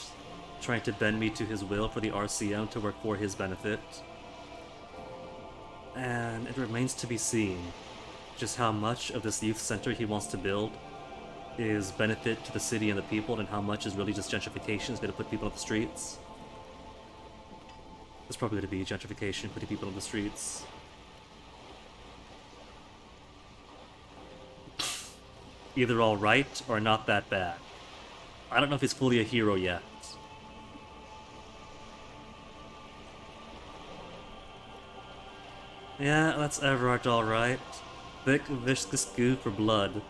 trying to bend me to his will for the RCM to work for his benefit. And it remains to be seen just how much of this youth center he wants to build is benefit to the city and the people, and how much is really just gentrification, is going to put people on the streets. It's probably going to be gentrification, putting people on the streets. Either alright or not that bad. I don't know if he's fully a hero yet. Yeah, that's Everard alright. Thick, viscous goo for blood.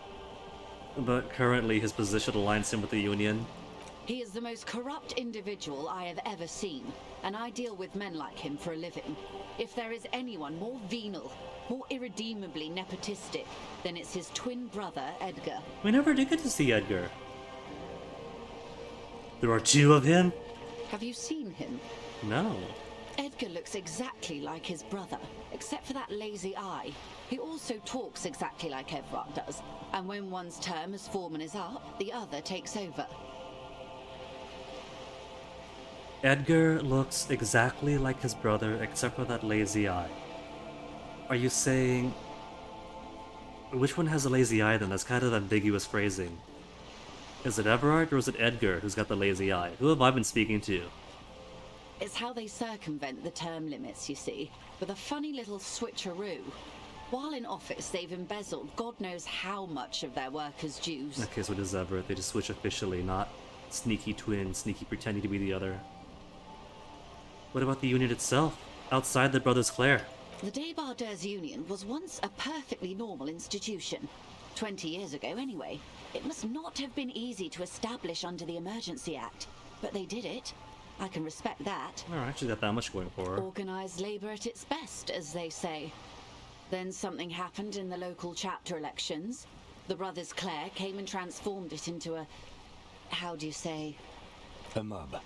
But currently his position aligns him with the Union. He is the most corrupt individual I have ever seen, and I deal with men like him for a living. If there is anyone more venal, more irredeemably nepotistic, then it's his twin brother, Edgar. We never did get to see Edgar. There are two of him? Have you seen him? No. Edgar looks exactly like his brother, except for that lazy eye. He also talks exactly like Everard does, and when one's term as foreman is up, the other takes over. Edgar looks exactly like his brother, except for that lazy eye. Are you saying... Which one has a lazy eye then? That's kind of ambiguous phrasing. Is it Everard or is it Edgar who's got the lazy eye? Who have I been speaking to? It's how they circumvent the term limits, you see, with a funny little switcheroo. While in office, they've embezzled God knows how much of their workers' dues. Okay, so it is Everett. They just switch officially, not sneaky twin, sneaky pretending to be the other. What about the Union itself, outside the Brothers Clare? The Débardeurs Union was once a perfectly normal institution. 20 years ago, anyway. It must not have been easy to establish under the Emergency Act, but they did it. I can respect that. Oh, actually got that much going for her. Organised labour at its best, as they say. Then something happened in the local chapter elections. The Brothers Clare came and transformed it into a... how do you say? A mob.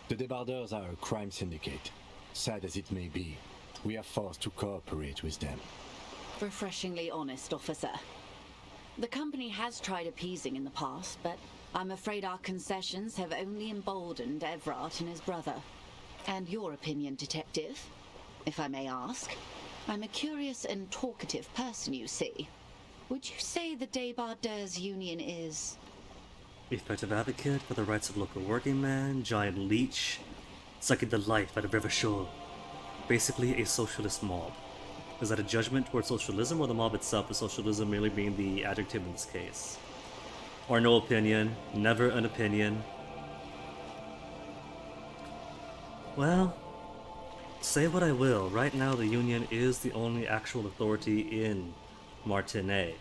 The Débardeurs are a crime syndicate. Sad as it may be, we are forced to cooperate with them. Refreshingly honest, officer. The company has tried appeasing in the past, but I'm afraid our concessions have only emboldened Everard and his brother. And your opinion, detective, if I may ask? I'm a curious and talkative person, you see. Would you say the Débardeurs Union is... Effective advocate for the rights of local working men, giant leech, sucking the life out of River Shore. Basically a socialist mob. Is that a judgment towards socialism, or the mob itself, with socialism merely being the adjective in this case? Or no opinion, never an opinion. Well, say what I will, right now the Union is the only actual authority in Martinet.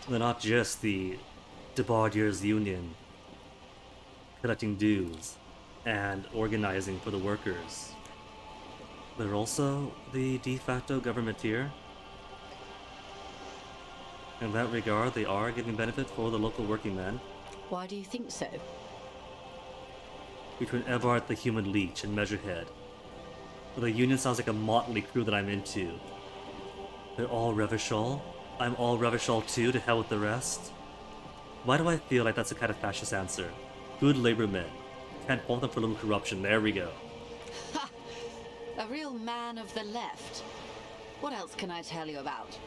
They're not just the Débardeurs Union collecting dues and organizing for the workers. They're also the de facto government here. In that regard, they are giving benefit for the local working men. Why do you think so? Between Everard the Human Leech and Measurehead, the Union sounds like a motley crew that I'm into. They're all Revachol. I'm all Revachol too, to hell with the rest. Why do I feel like that's a kind of fascist answer? Good labor men. Can't fault them for a little corruption. There we go. Ha! A real man of the left. What else can I tell you about?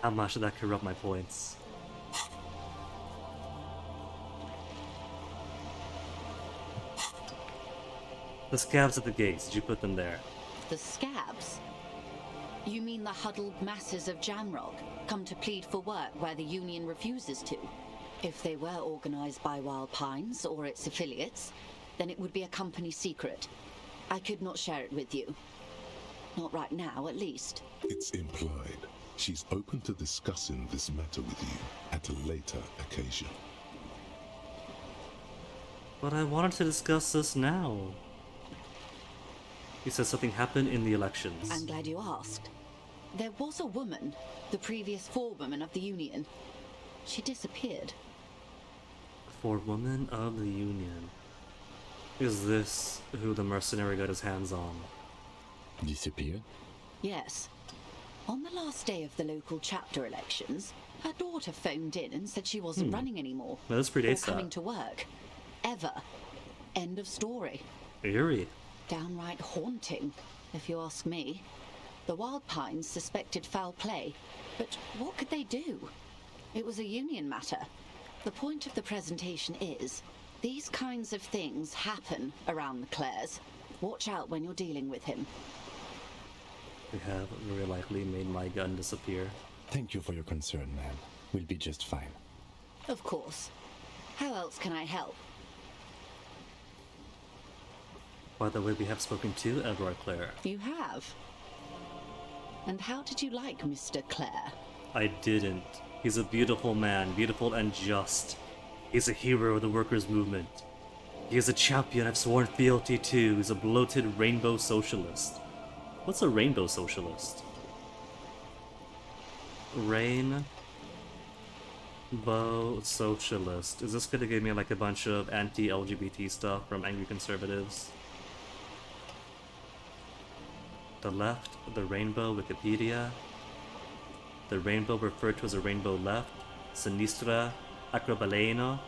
How much did that corrupt my points? The scabs at the gates, did you put them there? The scabs? You mean the huddled masses of Jamrog, come to plead for work where the Union refuses to? If they were organized by Wild Pines or its affiliates, then it would be a company secret. I could not share it with you. Not right now, at least. It's implied. She's open to discussing this matter with you at a later occasion. But I wanted to discuss this now. You said something happened in the elections. I'm glad you asked. There was a woman, the previous forewoman of the Union. She disappeared. Forewoman of the Union. Is this who the mercenary got his hands on? Disappeared? Yes. On the last day of the local chapter elections, her daughter phoned in and said she wasn't running anymore. Well, this predates or coming that. to work. Ever. End of story. Eerie. Downright haunting, if you ask me. The Wild Pines suspected foul play, but what could they do? It was a union matter. The point of the presentation is, these kinds of things happen around the Clares. Watch out when you're dealing with him. We have very likely made my gun disappear. Thank you for your concern, ma'am. We'll be just fine. Of course. How else can I help? By the way, we have spoken to Edward Clare. You have. And how did you like Mr. Clare? I didn't. He's a beautiful man, beautiful and just. He's a hero of the workers' movement. He is a champion I've sworn fealty to. He's a bloated rainbow socialist. What's a rainbow socialist? Rainbow socialist. Is this gonna give me like a bunch of anti-LGBT stuff from angry conservatives? The left, the rainbow, Wikipedia. The rainbow referred to as a rainbow left. Sinistra, Acrobaleno.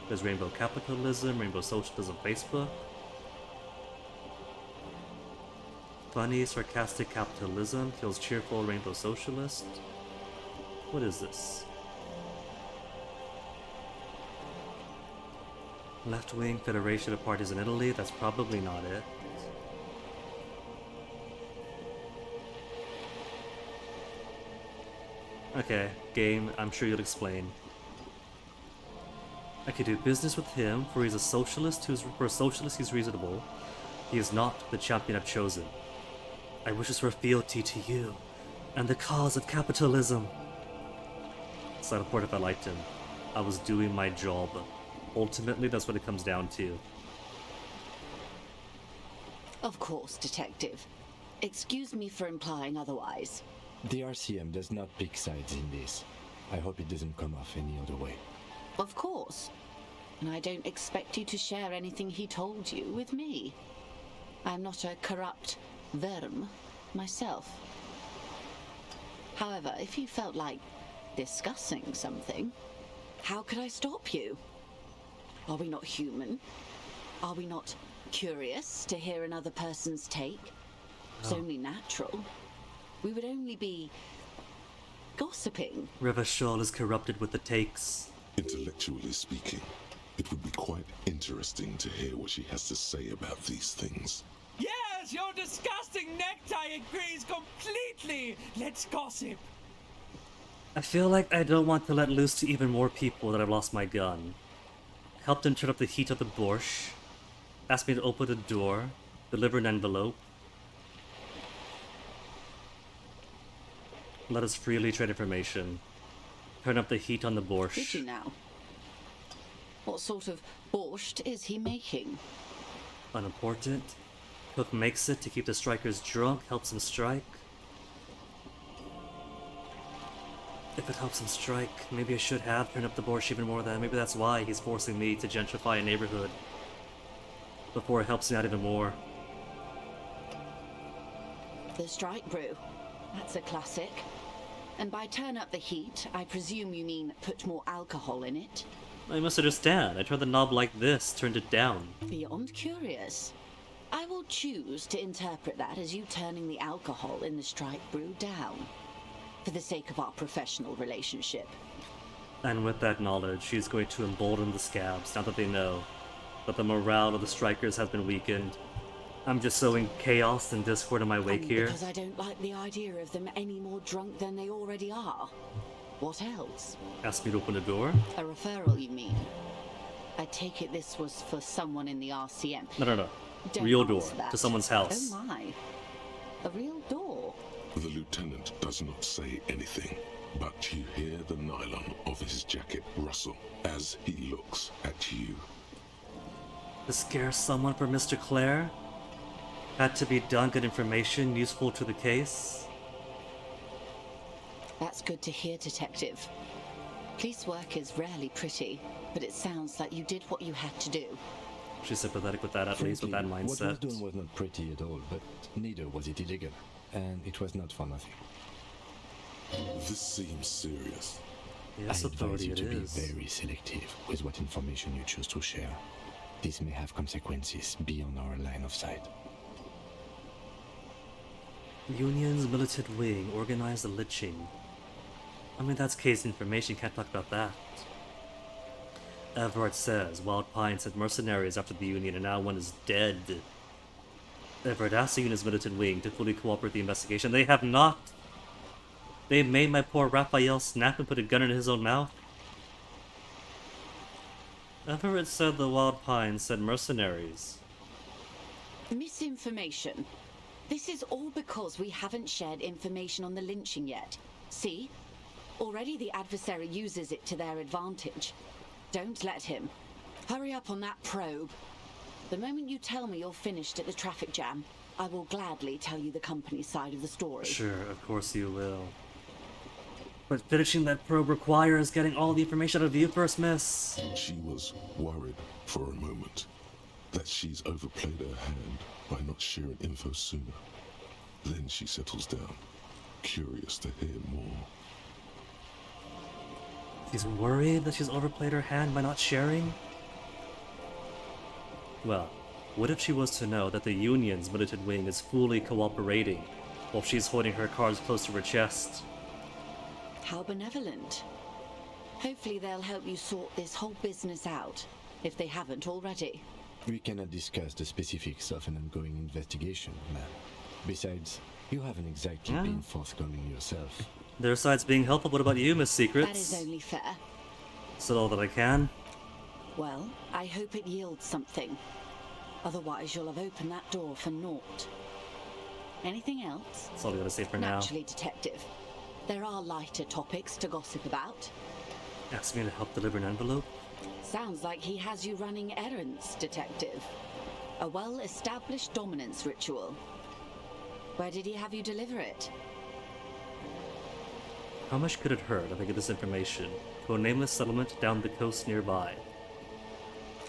There's rainbow capitalism, rainbow socialism, Facebook. Funny, sarcastic capitalism kills cheerful rainbow socialist. What is this? Left-wing Federation of Parties in Italy? That's probably not it. Okay, game, I'm sure you'll explain. I could do business with him, for he's a socialist for a socialist he's reasonable. He is not the champion I've chosen. I wish for fealty to you, and the cause of capitalism. So I'd report if I liked him. I was doing my job. Ultimately, that's what it comes down to. Of course, Detective. Excuse me for implying otherwise. The RCM does not pick sides in this. I hope it doesn't come off any other way. Of course. And I don't expect you to share anything he told you with me. I'm not a corrupt verm myself. However, if you felt like discussing something, how could I stop you? Are we not human? Are we not curious to hear another person's take? It's only natural. We would only be gossiping. Revachol is corrupted with the takes. Intellectually speaking, it would be quite interesting to hear what she has to say about these things. Yes, your disgusting necktie agrees completely. Let's gossip. I feel like I don't want to let loose to even more people that I've lost my gun. Helped him turn up the heat of the borscht. Asked me to open the door. Deliver an envelope. Let us freely trade information. Turn up the heat on the borscht. Did you now? What sort of borscht is he making? Unimportant. Cook makes it to keep the strikers drunk, helps them strike. If it helps him strike, maybe I should have turned up the borscht even more then. Maybe that's why he's forcing me to gentrify a neighborhood. Before it helps me out even more. The strike brew. That's a classic. And by turn up the heat, I presume you mean put more alcohol in it? I must understand. I turned the knob like this, turned it down. Beyond curious. I will choose to interpret that as you turning the alcohol in the strike brew down. For the sake of our professional relationship. And with that knowledge, she's going to embolden the scabs now that they know that the morale of the strikers has been weakened. I'm just sowing chaos and discord in my wake here. Because I don't like the idea of them any more drunk than they already are. What else? Ask me to open the door? A referral, you mean? I take it this was for someone in the RCM. No. Don't Real door. answer that. To someone's house. Oh my. A real door? The lieutenant does not say anything, but you hear the nylon of his jacket rustle as he looks at you. To scare someone for Mr. Clare? Had to be done, good information, useful to the case? That's good to hear, Detective. Police work is rarely pretty, but it sounds like you did what you had to do. She's sympathetic with that, at least with that Frankly, mindset. What was done was not pretty at all, but neither was it illegal, and it was not for nothing. This seems serious. Yes, I advise you it to be is. very selective with what information you choose to share. This may have consequences beyond our line of sight. Union's militant wing organized the lynching. I mean, that's case information, can't talk about that. Everard says Wild Pine sent mercenaries after the Union and now one is dead. Everard asked the Union's militant wing to fully cooperate with the investigation. They have not. They made my poor Raphael snap and put a gun in his own mouth. Everett said the Wild Pine sent mercenaries. Misinformation. This is all because we haven't shared information on the lynching yet. See? Already the adversary uses it to their advantage. Don't let him. Hurry up on that probe. The moment you tell me you're finished at the traffic jam, I will gladly tell you the company's side of the story. Sure, of course you will. But finishing that probe requires getting all the information out of you first, miss. She was worried for a moment that she's overplayed her hand by not sharing info sooner. Then she settles down, curious to hear more. She's worried that she's overplayed her hand by not sharing? Well, what if she was to know that the Union's militant wing is fully cooperating while she's holding her cards close to her chest? How benevolent. Hopefully they'll help you sort this whole business out, if they haven't already. We cannot discuss the specifics of an ongoing investigation, ma'am. Besides, you haven't exactly been forthcoming yourself. Their side's being helpful. What about you, Miss Secrets? That is only fair. Said all that I can. Well, I hope it yields something. Otherwise you'll have opened that door for naught. Anything else? That's all I gotta say for now. Naturally, Detective. There are lighter topics to gossip about. Asked me to help deliver an envelope? Sounds like he has you running errands, Detective. A well-established dominance ritual. Where did he have you deliver it? How much could it hurt if I get this information to a nameless settlement down the coast nearby?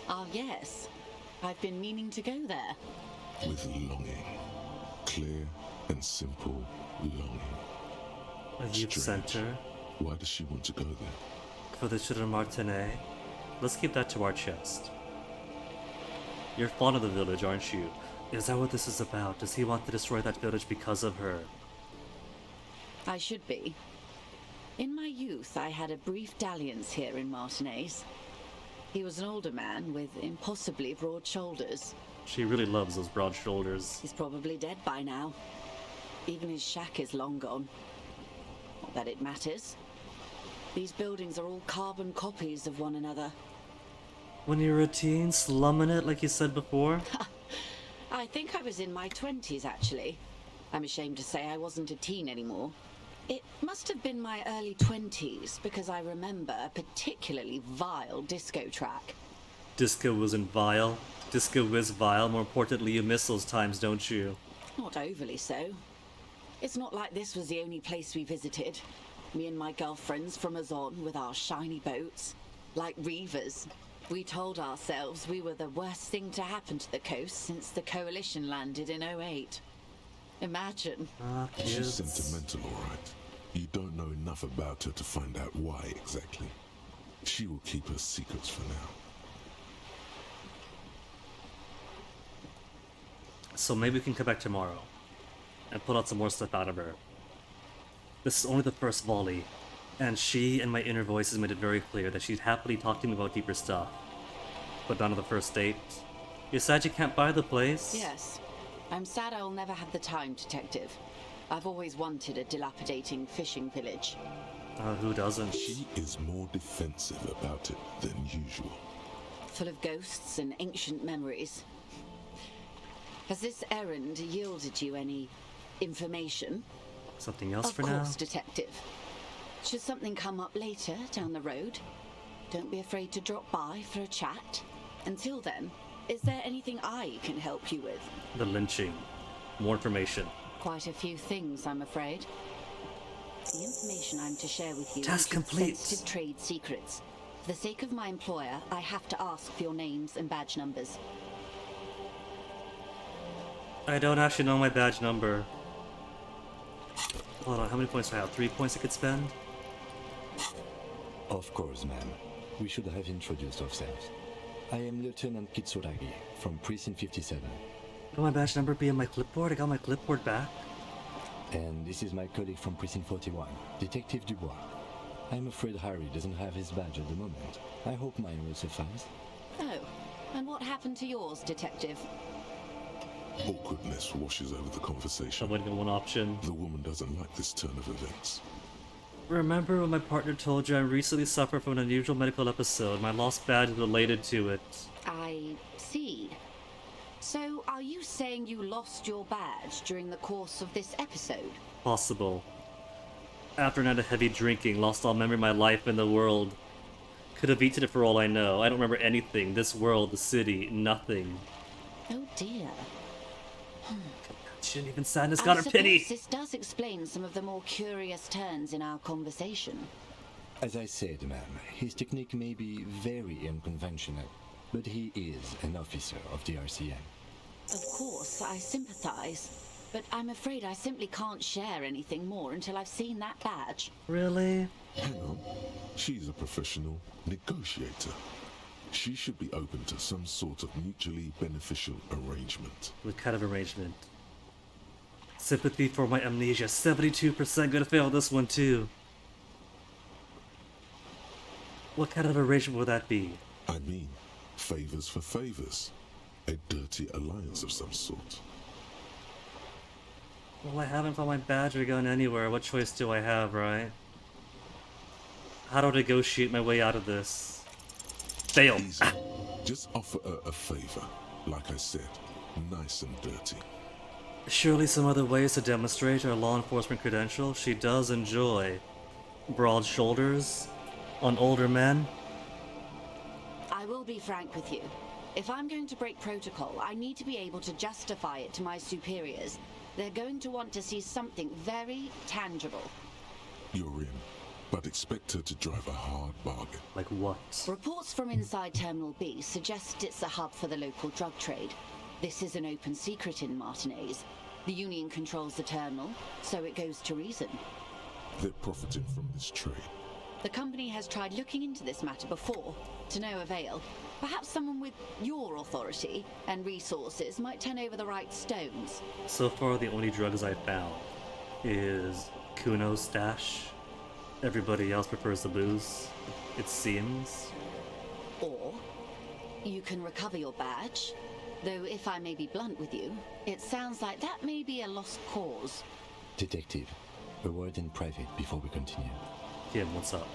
Ah, yes. I've been meaning to go there. With longing. Clear and simple longing. A youth center? Why does she want to go there? For the children Martinet? Let's keep that to our chest. You're fond of the village, aren't you? Is that what this is about? Does he want to destroy that village because of her? I should be. In my youth, I had a brief dalliance here in Martinez. He was an older man with impossibly broad shoulders. She really loves those broad shoulders. He's probably dead by now. Even his shack is long gone. Not that it matters. These buildings are all carbon copies of one another. When you were a teen, slumming it like you said before? I think I was in my 20s, actually. I'm ashamed to say I wasn't a teen anymore. It must have been my early 20s, because I remember a particularly vile disco track. Disco wasn't vile. Disco is vile. More importantly, you miss those times, don't you? Not overly so. It's not like this was the only place we visited. Me and my girlfriends from Azon with our shiny boats. Like reavers. We told ourselves we were the worst thing to happen to the coast since the Coalition landed in 08. Imagine. She's sentimental, alright. You don't know enough about her to find out why exactly. She will keep her secrets for now. So maybe we can come back tomorrow and pull out some more stuff out of her. This is only the first volley, and she and my inner voices made it very clear that she'd happily talk to me about deeper stuff. But not on the first date. You said you can't buy the place? Yes. I'm sad I'll never have the time, Detective. I've always wanted a dilapidating fishing village. Who doesn't? She is more defensive about it than usual. Full of ghosts and ancient memories. Has this errand yielded you any information? Something else for now? Of course, Detective. Should something come up later down the road, don't be afraid to drop by for a chat. Until then, is there anything I can help you with? The lynching. More information. Quite a few things, I'm afraid. The information I'm to share with you Task complete. sensitive trade secrets. For the sake of my employer, I have to ask for your names and badge numbers. I don't actually know my badge number. Hold on, how many points do I have? 3 points I could spend? Of course, ma'am. We should have introduced ourselves. I am Lieutenant Kitsuragi from Precinct 57. Will my badge number be in my clipboard? I got my clipboard back. And this is my colleague from Precinct 41, Detective Dubois. I'm afraid Harry doesn't have his badge at the moment. I hope mine will suffice. Oh, and what happened to yours, Detective? Awkwardness washes over the conversation. That would have been one option. The woman doesn't like this turn of events. Remember when my partner told you I recently suffered from an unusual medical episode? My lost badge is related to it. I see. So, are you saying you lost your badge during the course of this episode? Possible. After a night of heavy drinking, lost all memory of my life in the world. Could have eaten it for all I know. I don't remember anything. This world, the city, nothing. Oh dear. Shouldn't even sadness got her pity. This does explain some of the more curious turns in our conversation. As I said, ma'am, his technique may be very unconventional, but he is an officer of the RCM. Of course, I sympathize, but I'm afraid I simply can't share anything more until I've seen that badge. Really? Hang on. She's a professional negotiator. She should be open to some sort of mutually beneficial arrangement. What kind of arrangement? Sympathy for my amnesia. 72% gonna fail this one too. What kind of arrangement would that be? I mean, favors for favors. A dirty alliance of some sort. Well, I haven't found my badge or gone anywhere. What choice do I have, right? How do I negotiate my way out of this? Fail. Just offer her a favor. Like I said, nice and dirty. Surely some other ways to demonstrate her law enforcement credential. She does enjoy broad shoulders on older men. I will be frank with you. If I'm going to break protocol, I need to be able to justify it to my superiors. They're going to want to see something very tangible. You're in, but expect her to drive a hard bargain. Like what? Reports from inside Terminal B suggest it's a hub for the local drug trade. This is an open secret in Martinez. The Union controls the terminal, so it goes to reason. They're profiting from this trade. The company has tried looking into this matter before, to no avail. Perhaps someone with your authority and resources might turn over the right stones. So far, the only drugs I've found is Kuno's stash. Everybody else prefers the booze, it seems. Or you can recover your badge. Though if I may be blunt with you, it sounds like that may be a lost cause. Detective, a word in private before we continue. Kim, what's up?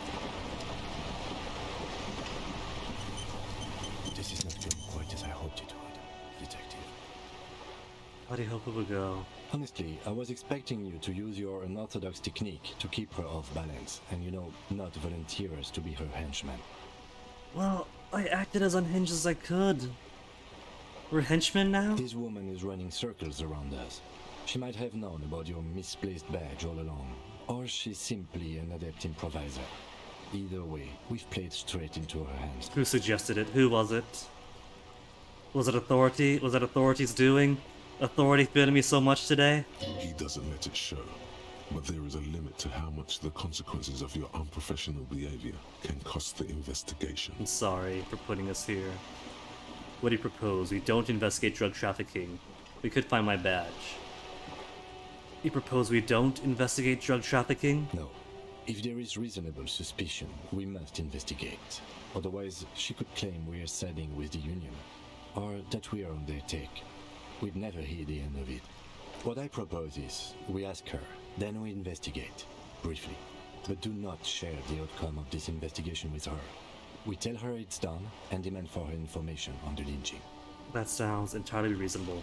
This is not going quite as I hoped it would, Detective. How do you hope it would go? Honestly, I was expecting you to use your unorthodox technique to keep her off balance, and not volunteer us to be her henchman. Well, I acted as unhinged as I could. We're henchmen now? This woman is running circles around us. She might have known about your misplaced badge all along, or she's simply an adept improviser. Either way, we've played straight into her hands. Who suggested it? Who was it? Was it Authority? Was that Authority's doing? Authority failing me so much today? He doesn't let it show, but there is a limit to how much the consequences of your unprofessional behavior can cost the investigation. I'm sorry for putting us here. What do you propose? We don't investigate drug trafficking. We could find my badge. You propose we don't investigate drug trafficking? No. If there is reasonable suspicion, we must investigate. Otherwise, she could claim we are siding with the Union, or that we are on their take. We'd never hear the end of it. What I propose is, we ask her, then we investigate, briefly. But do not share the outcome of this investigation with her. We tell her it's done, and demand for her information on the lynching. That sounds entirely reasonable.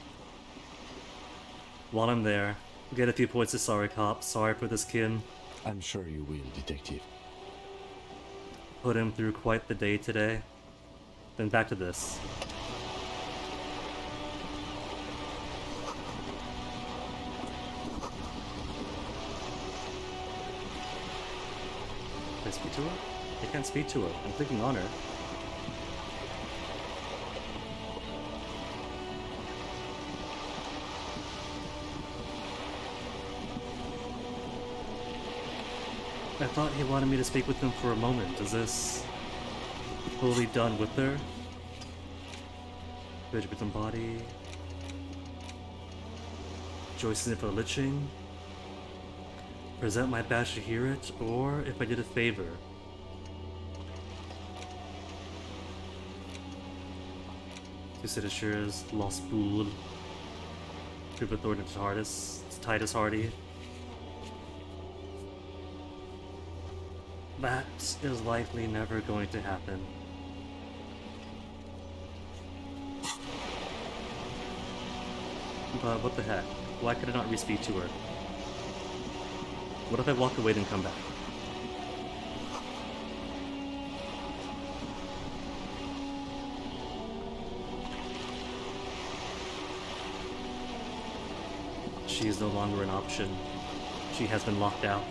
While I'm there, get a few points to sorry cop. Sorry for this, Kim. I'm sure you will, Detective. Put him through quite the day today. Then back to this. Can I speak to her? I can't speak to her. I'm clicking on her. I thought he wanted me to speak with him for a moment. Is this fully done with her? Bridge with body. Joyce in for liching. Present my badge to hear it, or if I did a favor. Two signatures, Lost Boule. Group authority to Titus Hardy. That is likely never going to happen. But what the heck? Why could I not re-speak to her? What if I walk away then come back? She is no longer an option. She has been locked out.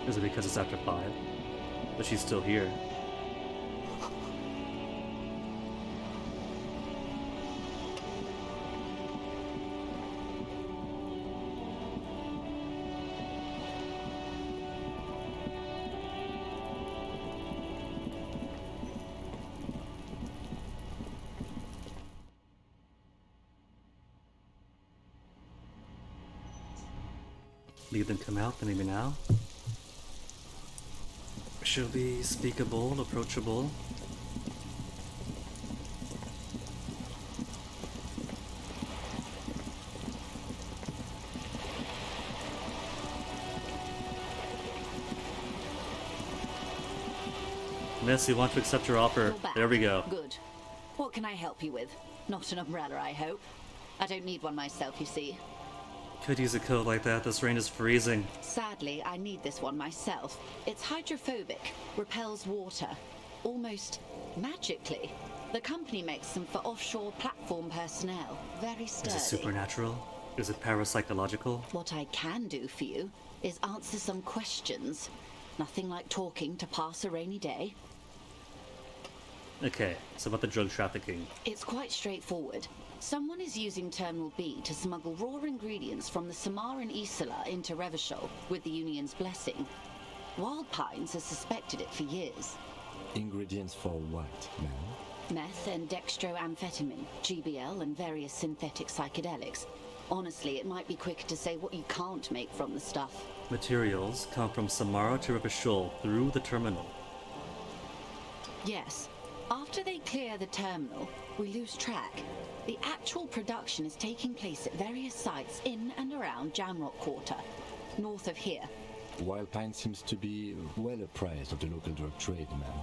Is it because it's after 5? But she's still here. Leave them come out, then maybe now. She'll be speakable, approachable. Miss, you want to accept your offer. There we go. Good. What can I help you with? Not an umbrella, I hope. I don't need one myself, you see. Could use a coat like that. This rain is freezing. Sadly, I need this one myself. It's hydrophobic, repels water, almost magically. The company makes them for offshore platform personnel. Very sturdy. Is it supernatural? Is it parapsychological? What I can do for you is answer some questions. Nothing like talking to pass a rainy day. Okay, so about the drug trafficking. It's quite straightforward. Someone is using Terminal B to smuggle raw ingredients from the Samaran Isola into Revachol with the Union's blessing. Wild Pines has suspected it for years. Ingredients for what, ma'am? Meth and dextroamphetamine, GBL and various synthetic psychedelics. Honestly, it might be quicker to say what you can't make from the stuff. Materials come from Samara to Revachol through the terminal. Yes. After they clear the terminal, we lose track. The actual production is taking place at various sites in and around Jamrock Quarter, north of here. Wild Pine seems to be well apprised of the local drug trade, ma'am.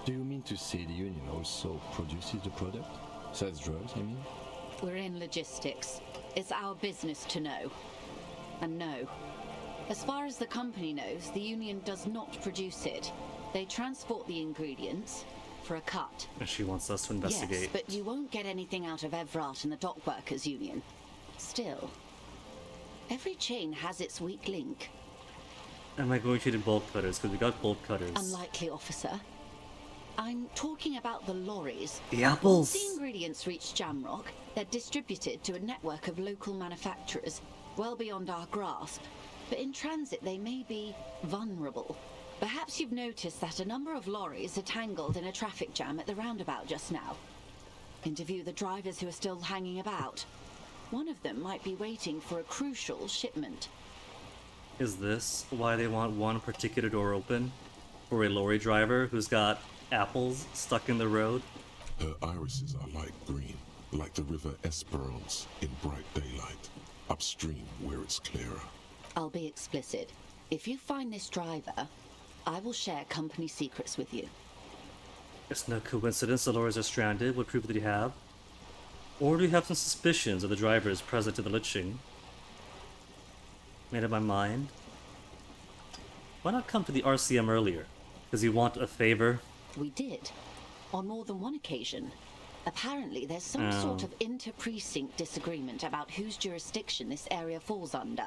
Do you mean to say the Union also produces the product? Sells drugs, I mean? We're in logistics. It's our business to know. And no. As far as the company knows, the Union does not produce it. They transport the ingredients for a cut. She wants us to investigate. Yes, but you won't get anything out of Evrat and the Dock Workers Union. Still, every chain has its weak link. Am I going to do bolt cutters? Because we got bolt cutters. Unlikely, officer. I'm talking about the lorries. The apples! Once the ingredients reach Jamrock, they're distributed to a network of local manufacturers, well beyond our grasp. But in transit, they may be vulnerable. Perhaps you've noticed that a number of lorries are tangled in a traffic jam at the roundabout just now. Interview the drivers who are still hanging about. One of them might be waiting for a crucial shipment. Is this why they want one particular door open? For a lorry driver who's got apples stuck in the road? Her irises are light green, like the river Esperance in bright daylight, upstream where it's clearer. I'll be explicit. If you find this driver, I will share company secrets with you. It's no coincidence the lorries are stranded. What proof do you have? Or do you have some suspicions of the drivers present to the lynching? Made up my mind. Why not come to the RCM earlier? Does he want a favor? We did. On more than one occasion. Apparently there's some sort of inter-precinct disagreement about whose jurisdiction this area falls under.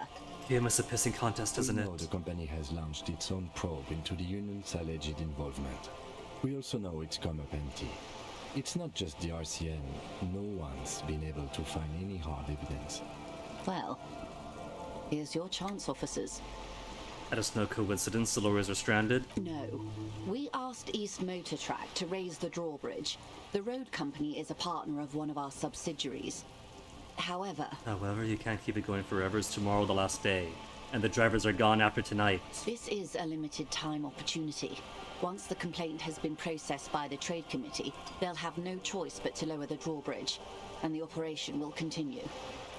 Give us a pissing contest, isn't it? We know the company has launched its own probe into the Union's alleged involvement. We also know it's come up empty. It's not just the RCN. No one's been able to find any hard evidence. Well, here's your chance, officers. And it's no coincidence the lorries are stranded. No. We asked East Motor Track to raise the drawbridge. The road company is a partner of one of our subsidiaries. However, you can't keep it going forever. It's tomorrow the last day, and the drivers are gone after tonight. this is a limited time opportunity. Once the complaint has been processed by the Trade Committee, they'll have no choice but to lower the drawbridge, and the operation will continue.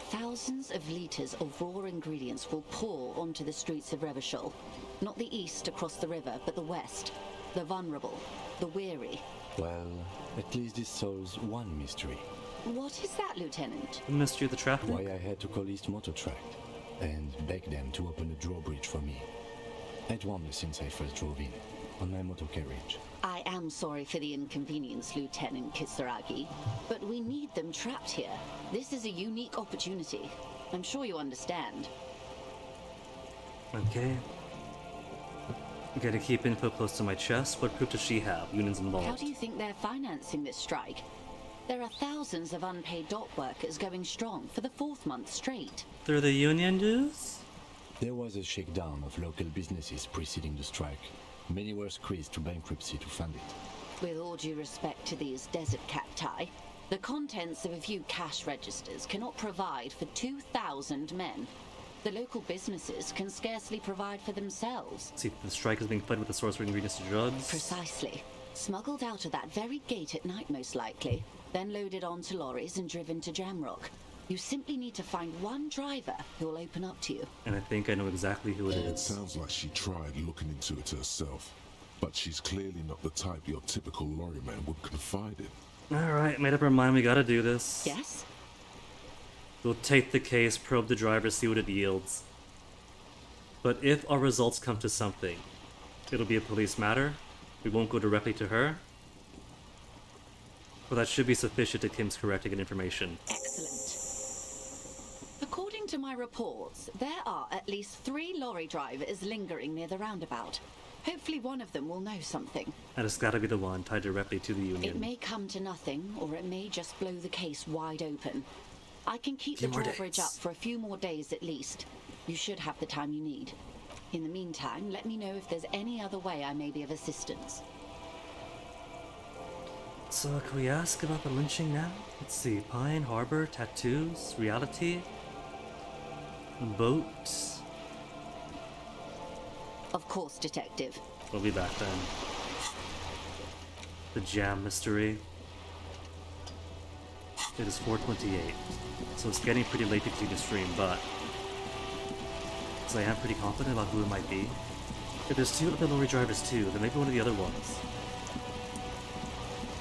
Thousands of litres of raw ingredients will pour onto the streets of Revachol. Not the east across the river, but the west. The vulnerable, the weary. Well, at least this solves one mystery. What is that, Lieutenant? The mystery of the traffic? Why I had to call East Motor Track and beg them to open a drawbridge for me. I'd wondered since I first drove in, on my motor carriage. I am sorry for the inconvenience, Lieutenant Kisaragi, but we need them trapped here. This is a unique opportunity. I'm sure you understand. Okay. I'm gonna keep info close to my chest. What proof does she have? Unions involved. How do you think they're financing this strike? There are thousands of unpaid dock workers going strong for the 4th month straight. Through the union dues? There was a shakedown of local businesses preceding the strike. Many were squeezed to bankruptcy to fund it. With all due respect to these desert cacti, the contents of a few cash registers cannot provide for 2,000 men. The local businesses can scarcely provide for themselves. See, the strike is being fed with the source of ingredients to drugs? Precisely. Smuggled out of that very gate at night, most likely, then loaded onto lorries and driven to Jamrock. You simply need to find one driver who will open up to you. And I think I know exactly who it is. Sounds like she tried looking into it herself, but she's clearly not the type your typical lorryman would confide in. Alright, made up her mind, we gotta do this. Yes? We'll take the case, probe the driver, see what it yields. But if our results come to something, it'll be a police matter. We won't go directly to her. Well, that should be sufficient to Kim's correct to get information. Excellent. According to my reports, there are at least 3 lorry drivers lingering near the roundabout. Hopefully one of them will know something. And it's gotta be the one tied directly to the union. It may come to nothing, or it may just blow the case wide open. I can keep the drawbridge up for a few more days at least. You should have the time you need. In the meantime, let me know if there's any other way I may be of assistance. So, can we ask about the lynching now? Let's see. Pine, Harbor, tattoos, reality, boat. Of course, Detective. We'll be back then. The jam mystery. It is 4:28, so it's getting pretty late to continue the stream, but so I am pretty confident about who it might be. If there's 2 other lorry drivers too, then maybe one of the other ones.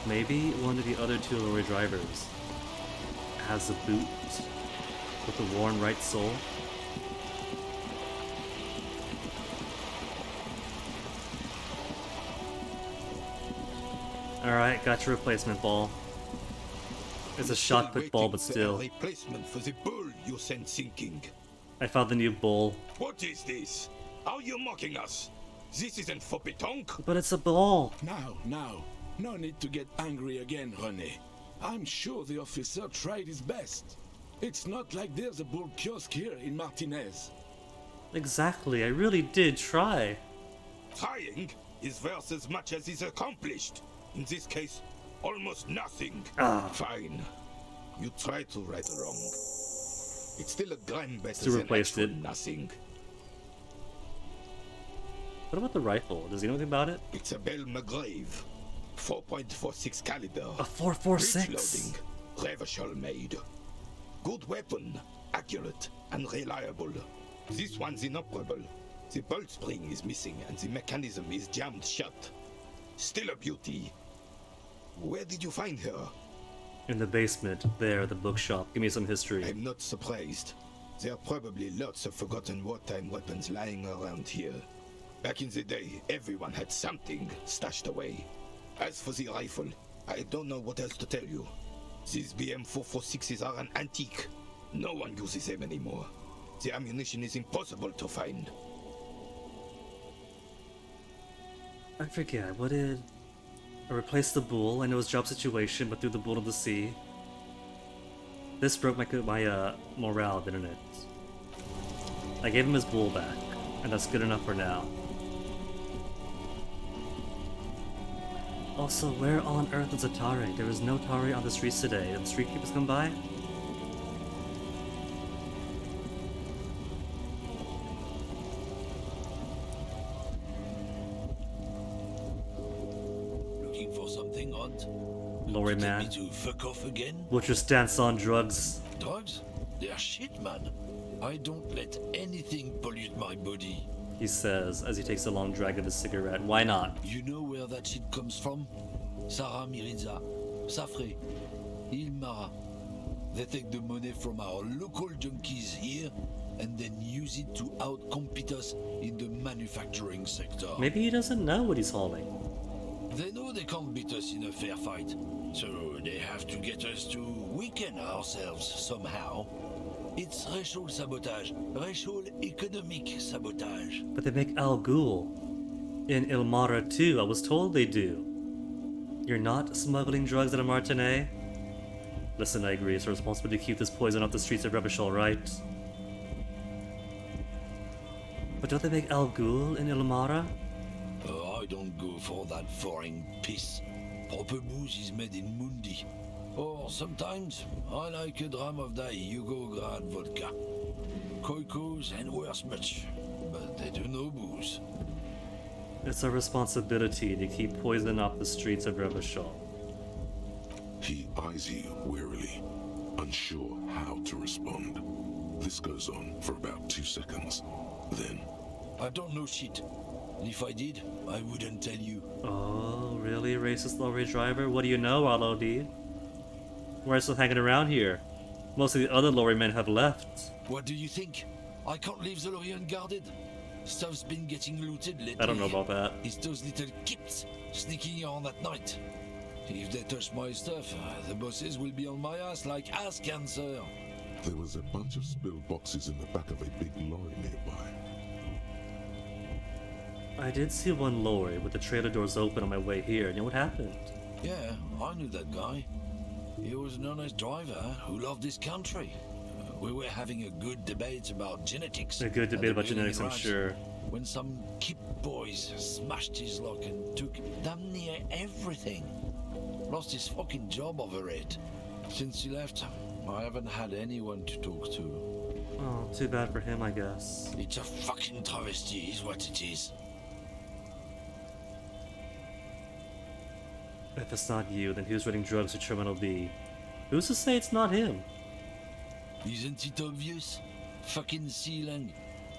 Maybe one of the other 2 lorry drivers has a boot with a worn right sole. Alright, got your replacement ball. It's a shot put ball, but still. Replacement for the bull you sent sinking. I found the new bull. What is this? Are you mocking us? This isn't for pétanque. But it's a ball. Now. No need to get angry again, René. I'm sure the officer tried his best. It's not like there's a bull kiosk here in Martinez. Exactly, I really did try. Trying is worth as much as is accomplished. In this case, almost nothing. Fine. You try to right a wrong. It's still a gram better Still than replaced actual it. nothing. What about the rifle? Does he know anything about it? It's a Bell McGrave. 4.46 caliber. A 4.46? Breech loading. Revachol made. Good weapon. Accurate and reliable. This one's inoperable. The bolt spring is missing and the mechanism is jammed shut. Still a beauty. Where did you find her? In the basement, there, the bookshop. Give me some history. I'm not surprised. There are probably lots of forgotten wartime weapons lying around here. Back in the day, everyone had something stashed away. As for the rifle, I don't know what else to tell you. These BM 446s are an antique. No one uses them anymore. The ammunition is impossible to find. I forget, what did I replaced the bull. I know his job situation, but threw the bull into the sea. This broke my morale, didn't it? I gave him his bull back, and that's good enough for now. Also, where on earth is a Tare? There is no Tare on the streets today. Did the street keepers come by? Looking for something odd? Lorry man. To fuck off again? What's your stance on drugs? Drugs? They're shit, man. I don't let anything pollute my body. He says as he takes a long drag of his cigarette. Why not? You know where that shit comes from? Sarah Miriza, Safre, Ilmara. They take the money from our local junkies here and then use it to outcompete us in the manufacturing sector. Maybe he doesn't know what he's hauling. They know they can't beat us in a fair fight, so they have to get us to weaken ourselves somehow. It's racial sabotage, racial economic sabotage. But they make Al Ghul in Ilmara too. I was told they do. You're not smuggling drugs out of Martinet? Listen, I agree. It's our responsibility to keep this poison off the streets of Revachol, right? But don't they make Al Ghul in Ilmara? I don't go for that foreign piss. Proper booze is made in Mundi. Or sometimes, I like a dram of that Yugo-Grad vodka. Koikos and worse much, but they do no booze. It's our responsibility to keep poison off the streets of Revachol. He eyes you wearily, unsure how to respond. This goes on for about 2 seconds. Then... I don't know shit. And if I did, I wouldn't tell you. Oh, really, racist lorry driver? What do you know, LOD? We're still hanging around here. Most of the other lorry men have left. What do you think? I can't leave the lorry unguarded. Stuff's been getting looted lately. I don't know about that. It's those little kips sneaking on at night. If they touch my stuff, the bosses will be on my ass like ass cancer. There was a bunch of spilled boxes in the back of a big lorry nearby. I did see one lorry with the trailer doors open on my way here. You know what happened? Yeah, I knew that guy. He was an honest driver who loved his country. We were having a good debate about genetics. A good debate about genetics, I'm sure. When some kip boys smashed his lock and took damn near everything. Lost his fucking job over it. Since he left, I haven't had anyone to talk to. Oh, too bad for him, I guess. It's a fucking travesty, is what it is. If it's not you, then who's running drugs to Terminal B? Who's to say it's not him? Isn't it obvious? Fucking Sealang,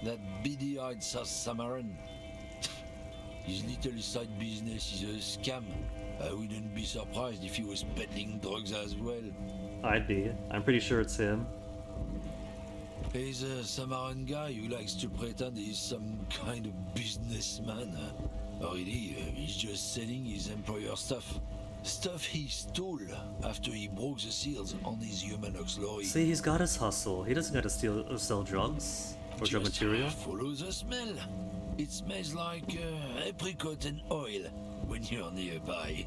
that beady-eyed South Samaran. His little side business is a scam. I wouldn't be surprised if he was peddling drugs as well. I'd be. I'm pretty sure it's him. He's a Samaran guy who likes to pretend he's some kind of businessman. Really, he's just selling his employer stuff. Stuff he stole after he broke the seals on his Humanox lorry. See, he's got his hustle. He doesn't got to steal or sell drugs or drug material. Follow the smell. It smells like apricot and oil when you're nearby.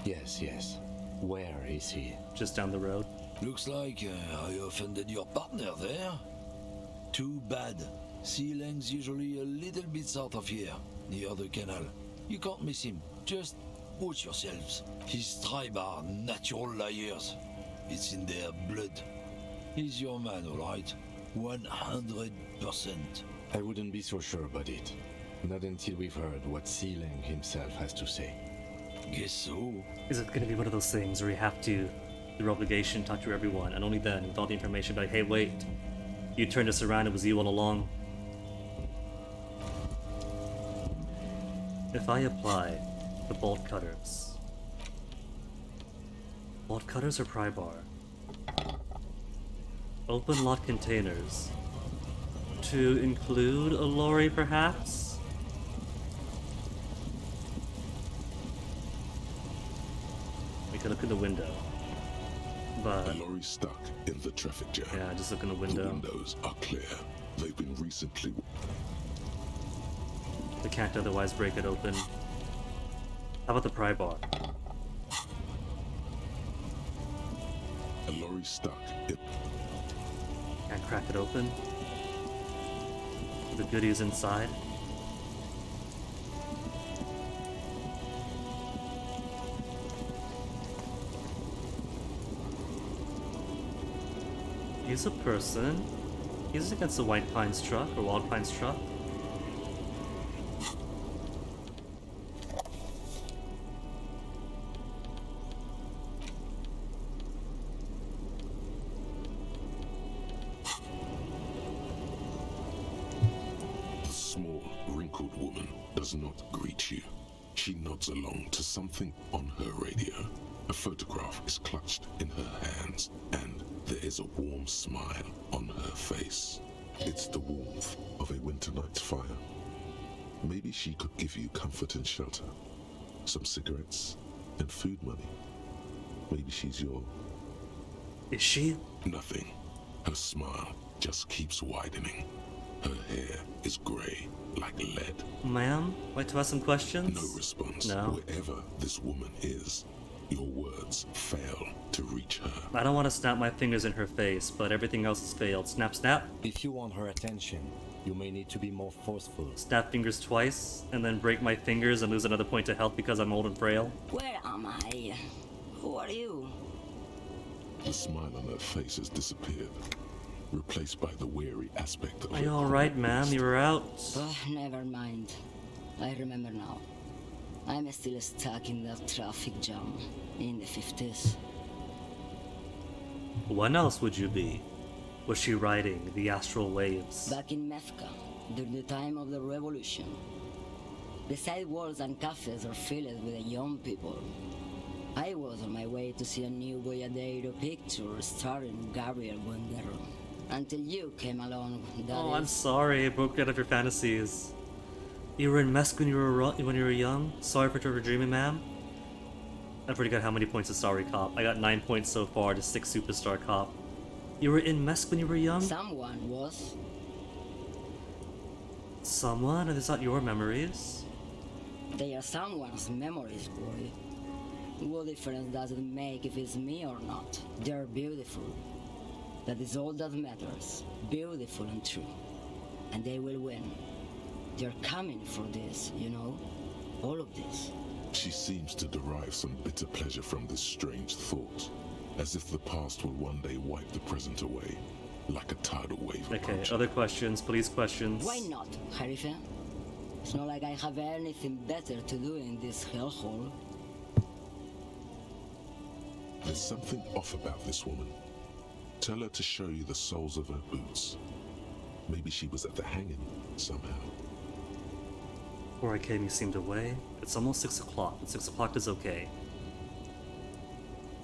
Yes, yes. Where is he? Just down the road. Looks like I offended your partner there. Too bad. Sealang's usually a little bit south of here, near the canal. You can't miss him. Just watch yourselves. His tribe are natural liars. It's in their blood. He's your man, all right? 100%. I wouldn't be so sure about it. Not until we've heard what Sealang himself has to say. Guess so. Is it going to be one of those things where you have to, your obligation, talk to everyone, and only then, with all the information, be like, hey, wait, you turned us around, it was you all along? If I apply the bolt cutters or pry bar, open lot containers, to include a lorry perhaps? We could look in the window, but... The lorry's stuck in the traffic jam. Yeah, just look in the window. The windows are clear. They've been recently... We can't otherwise break it open. How about the pry bar? A lorry stuck. Can't crack it open. The goodies inside. He's a person. He's against the White Pines truck or Wild Pines truck. The small, wrinkled woman does not greet you. She nods along to something on her radio. A photograph is clutched in her hands, and there is a warm smile on her face. It's the warmth of a winter night's fire. Maybe she could give you comfort and shelter. Some cigarettes and food money. Maybe she's your... Is she? Nothing. Her smile just keeps widening. Her hair is grey like lead. Ma'am, like to ask some questions? No response. No. Wherever this woman is, your words fail to reach her. I don't want to snap my fingers in her face, but everything else has failed. Snap, snap. If you want her attention, you may need to be more forceful. Snap fingers twice, and then break my fingers and lose another point to health because I'm old and frail. Where am I? Who are you? The smile on her face has disappeared, replaced by the weary aspect of Are you alright, ma'am? You were out. Oh, never mind. I remember now. I'm still stuck in that traffic jam in the 50s. When else would you be? Was she riding the astral waves? Back in Mecca, during the time of the revolution. The sidewalks and cafes are filled with young people. I was on my way to see a new Boyadero picture starring Gabriel Buendero. Until you came along, that Oh, I'm is. sorry. I broke out of your fantasies. You were in Mesk when you were young? Sorry for dreaming, ma'am? I forgot how many points to Sorry Cop. I got 9 points so far to 6 Superstar Cop. You were in Mesk when you were young? Someone was. Someone? And it's not your memories? They are someone's memories, boy. What difference does it make if it's me or not? They're beautiful. That is all that matters. Beautiful and true. And they will win. They're coming for this, you know? All of this. She seems to derive some bitter pleasure from this strange thought, as if the past will one day wipe the present away, like a tidal wave. Okay, other questions, police questions. Why not, Harife? It's not like I have anything better to do in this hellhole. There's something off about this woman. Tell her to show you the soles of her boots. Maybe she was at the hanging somehow. Before I came, you seemed away. It's almost 6 o'clock, and 6 o'clock is okay.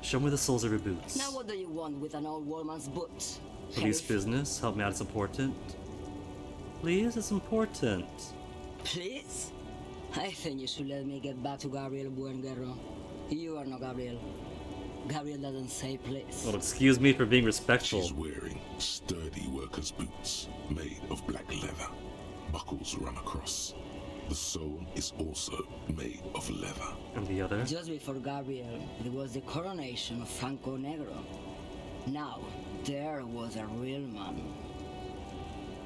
Show me the soles of your boots. Now what do you want with an old woman's boots? Police business, help me out, it's important. Please, it's important. Please? I think you should let me get back to Gabriel Buenguerro. You are not Gabriel. Gabriel doesn't say please. Well, excuse me for being respectful. She's wearing sturdy worker's boots made of black leather. Buckles run across. The sole is also made of leather. And the other? Just before Gabriel, it was the coronation of Franco Negro. Now, there was a real man.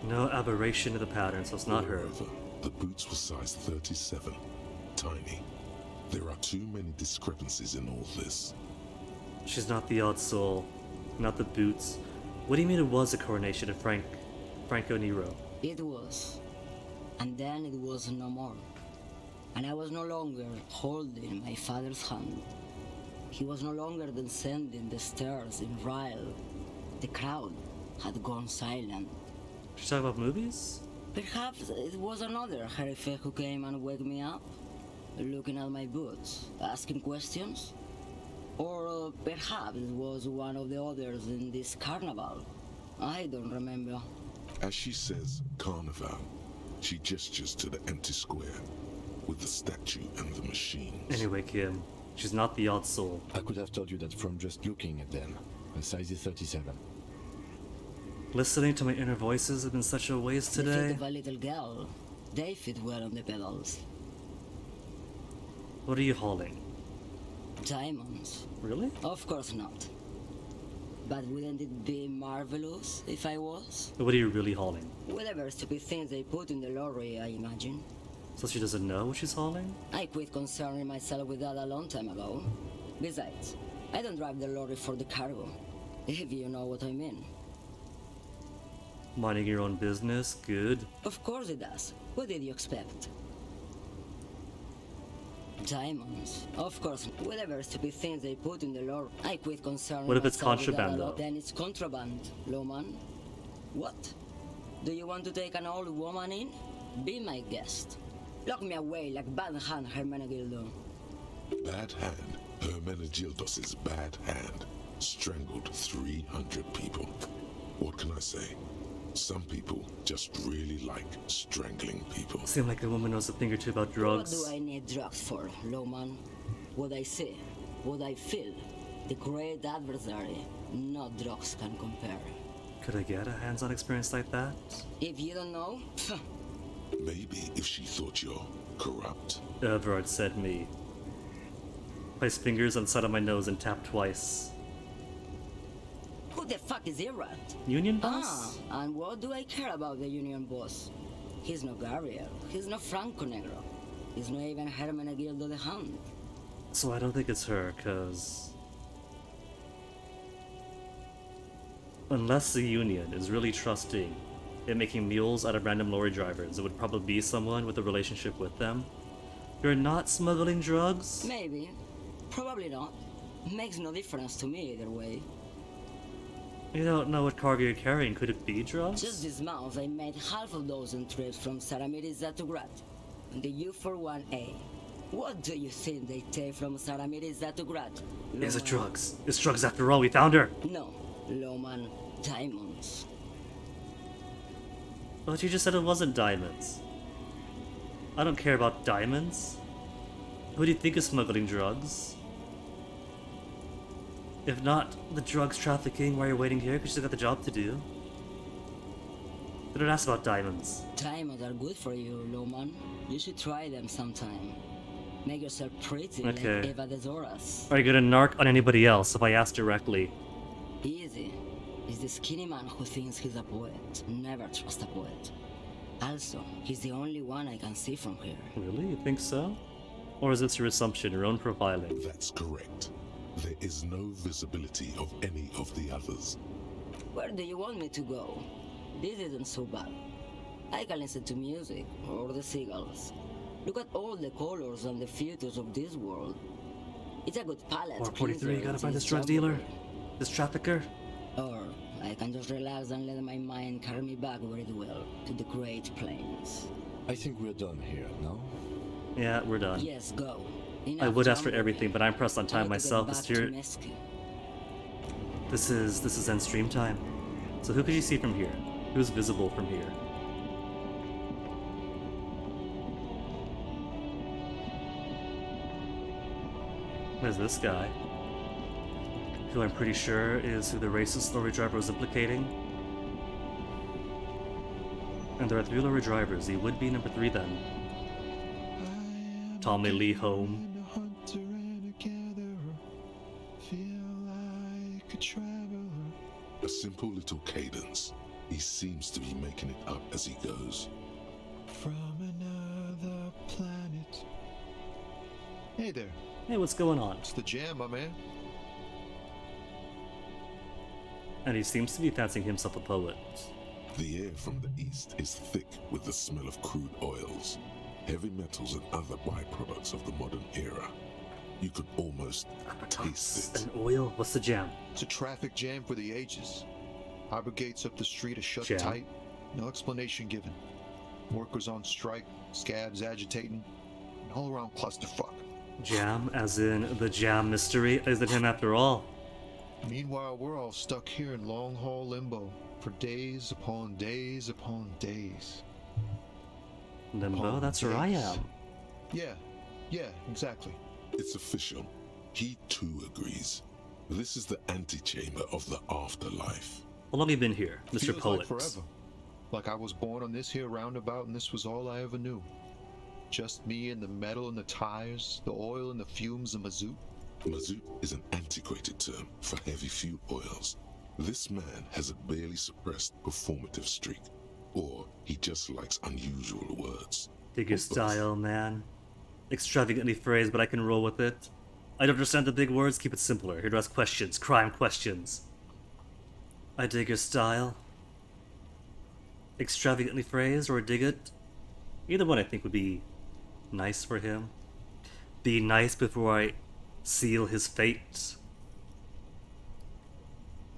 No aberration to the pattern, so it's not her. Moreover, the boots were size 37. Tiny. There are too many discrepancies in all this. She's not the odd soul, not the boots. What do you mean it was a coronation of Franco Nero? It was. And then it was no more. And I was no longer holding my father's hand. He was no longer descending the stairs in Ryle. The crowd had gone silent. She's talking about movies? Perhaps it was another Harife who came and woke me up, looking at my boots, asking questions. Or perhaps it was one of the others in this carnival. I don't remember. As she says carnival, she gestures to the empty square with the statue and the machines. Anyway, Kim, she's not the odd soul. I could have told you that from just looking at them. A size is 37. Listening to my inner voices has been such a waste The feet today. of a little girl, they fit well on the pedals. What are you hauling? Diamonds. Really? Of course not. But wouldn't it be marvelous if I was? What are you really hauling? Whatever stupid things they put in the lorry, I imagine. So she doesn't know what she's hauling? I quit concerning myself with that a long time ago. Besides, I don't drive the lorry for the cargo, if you know what I mean. Minding your own business, good. Of course it does. What did you expect? Diamonds. Of course, whatever stupid things they put in the lorry. I quit concerning What if it's myself with that contraband, a lot. though? Then it's contraband, Lowman. What? Do you want to take an old woman in? Be my guest. Lock me away like Bad Hand Hermenegildo. Bad Hand, Hermenegildos' bad hand, strangled 300 people. What can I say? Some people just really like strangling people. Seem like the woman knows a thing or two about drugs. What do I need drugs for, Lowman? What I see, what I feel. The great adversary, no drugs can compare. Could I get a hands-on experience like that? If you don't know, Maybe if she thought you're corrupt. Everard said me. Place fingers on the side of my nose and tap twice. who the fuck is Irad? Union boss? And what do I care about the union boss? He's no Gabriel, he's no Franco Negro, he's not even Hermenegildo the Hound. So I don't think it's her, cause... Unless the Union is really trusting in making mules out of random lorry drivers, it would probably be someone with a relationship with them. You're not smuggling drugs? Maybe. Probably not. Makes no difference to me either way. You don't know what cargo you're carrying. Could it be drugs? Just this month I made half a dozen trips from Saramiris to Grad on the U41A. What do you think they take from Saramiris to Grad? Is it drugs? It's drugs after all. We found her. No, Lowman. Diamonds. But you just said it wasn't diamonds. I don't care about diamonds. Who do you think is smuggling drugs? If not the drugs trafficking while you're waiting here, because you still got the job to do. They don't ask about diamonds. Diamonds are good for you, Lowman. You should try them sometime. Make yourself pretty Okay. like Eva de Zoras. Are you gonna narc on anybody else if I ask directly? Easy. He's the skinny man who thinks he's a poet. Never trust a poet. Also, he's the only one I can see from here. Really? You think so? Or is this your assumption, your own profiling? That's correct. There is no visibility of any of the others. Where do you want me to go? This isn't so bad. I can listen to music, or the seagulls. Look at all the colors and the features of this world. It's a good palette. Or 43, you cleanser gotta find into this drug jungle. dealer? This trafficker? Or I can just relax and let my mind carry me back where it will, to the Great Plains. I think we're done here, no? Yeah, we're done. Yes, go. I Enough would ask for jumping. everything, but I'm pressed on I time want to get myself. back It's to your... Mesquite. This is end stream time. So who could you see from here? Who's visible from here? There's this guy, who I'm pretty sure is who the racist lorry driver was implicating. And there are 3 lorry drivers. He would be number 3 then. Tommy Lee Home. A simple little cadence. He seems to be making it up as he goes. From another planet. Hey there. Hey, what's going on? It's the jam, my man. And he seems to be fancying himself a poet. The air from the east is thick with the smell of crude oils, heavy metals, and other byproducts of the modern era. You could almost taste it. An oil? What's the jam? It's a traffic jam for the ages. Harbor gates up the street are shut Jam. tight. No explanation given. Workers on strike, scabs agitating, an all-around clusterfuck. Jam, as in the jam mystery? Is it him after all? Meanwhile, we're all stuck here in long-haul limbo for days upon days upon days. Limbo? That's where I am. Yeah, exactly. It's official. He too agrees. This is the antechamber of the afterlife. How long have you been here, Mr. Feels Poet? like forever. Like I was born on this here roundabout and this was all I ever knew. Just me and the metal and the tires, the oil and the fumes of mazout. Mazout is an antiquated term for heavy fuel oils. This man has a barely suppressed performative streak, or he just likes unusual words. Dig your style, man. Extravagantly phrased, but I can roll with it. I don't understand the big words, keep it simpler. Here to ask questions, crime questions. I dig your style. Extravagantly phrased, or dig it? Either one I think would be nice for him. Be nice before I seal his fate.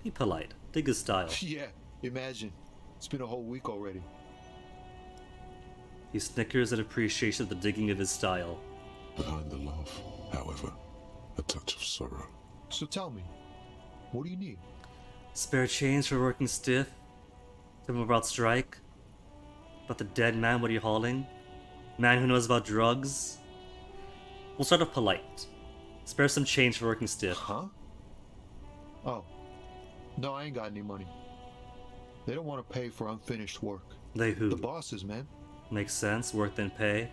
Be polite. Dig his style. Yeah, imagine. It's been a whole week already. He snickers in appreciation of the digging of his style. Behind the laugh, however, a touch of sorrow. So tell me, what do you need? Spare change for working stiff? Tell him about strike? About the dead man, what are you hauling? Man who knows about drugs? We'll start off polite. Spare some change for working stiff. Huh? Oh. No, I ain't got any money. They don't want to pay for unfinished work. They who? The bosses, man. Makes sense, work then pay.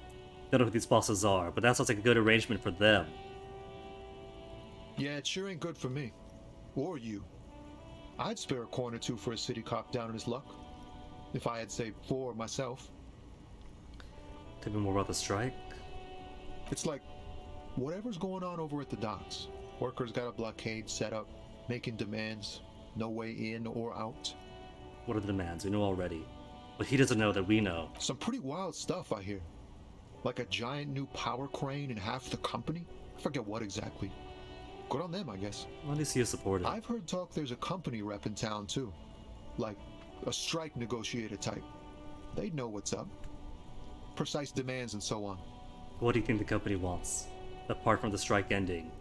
Don't know who these bosses are, but that sounds like a good arrangement for them. Yeah, it sure ain't good for me. Or you. I'd spare a coin or two for a city cop down in his luck. If I had, say, 4 myself. Tell me more about the strike. It's like, whatever's going on over at the docks. Workers got a blockade set up, making demands, no way in or out. What are the demands? We know already. But he doesn't know that we know. Some pretty wild stuff, I hear. Like a giant new power crane in half the company? I forget what exactly. Good on them, I guess. Well, at least he is supportive. I've heard talk there's a company rep in town, too. Like, a strike negotiator type. They'd know what's up. Precise demands and so on. What do you think the company wants? Apart from the strike ending,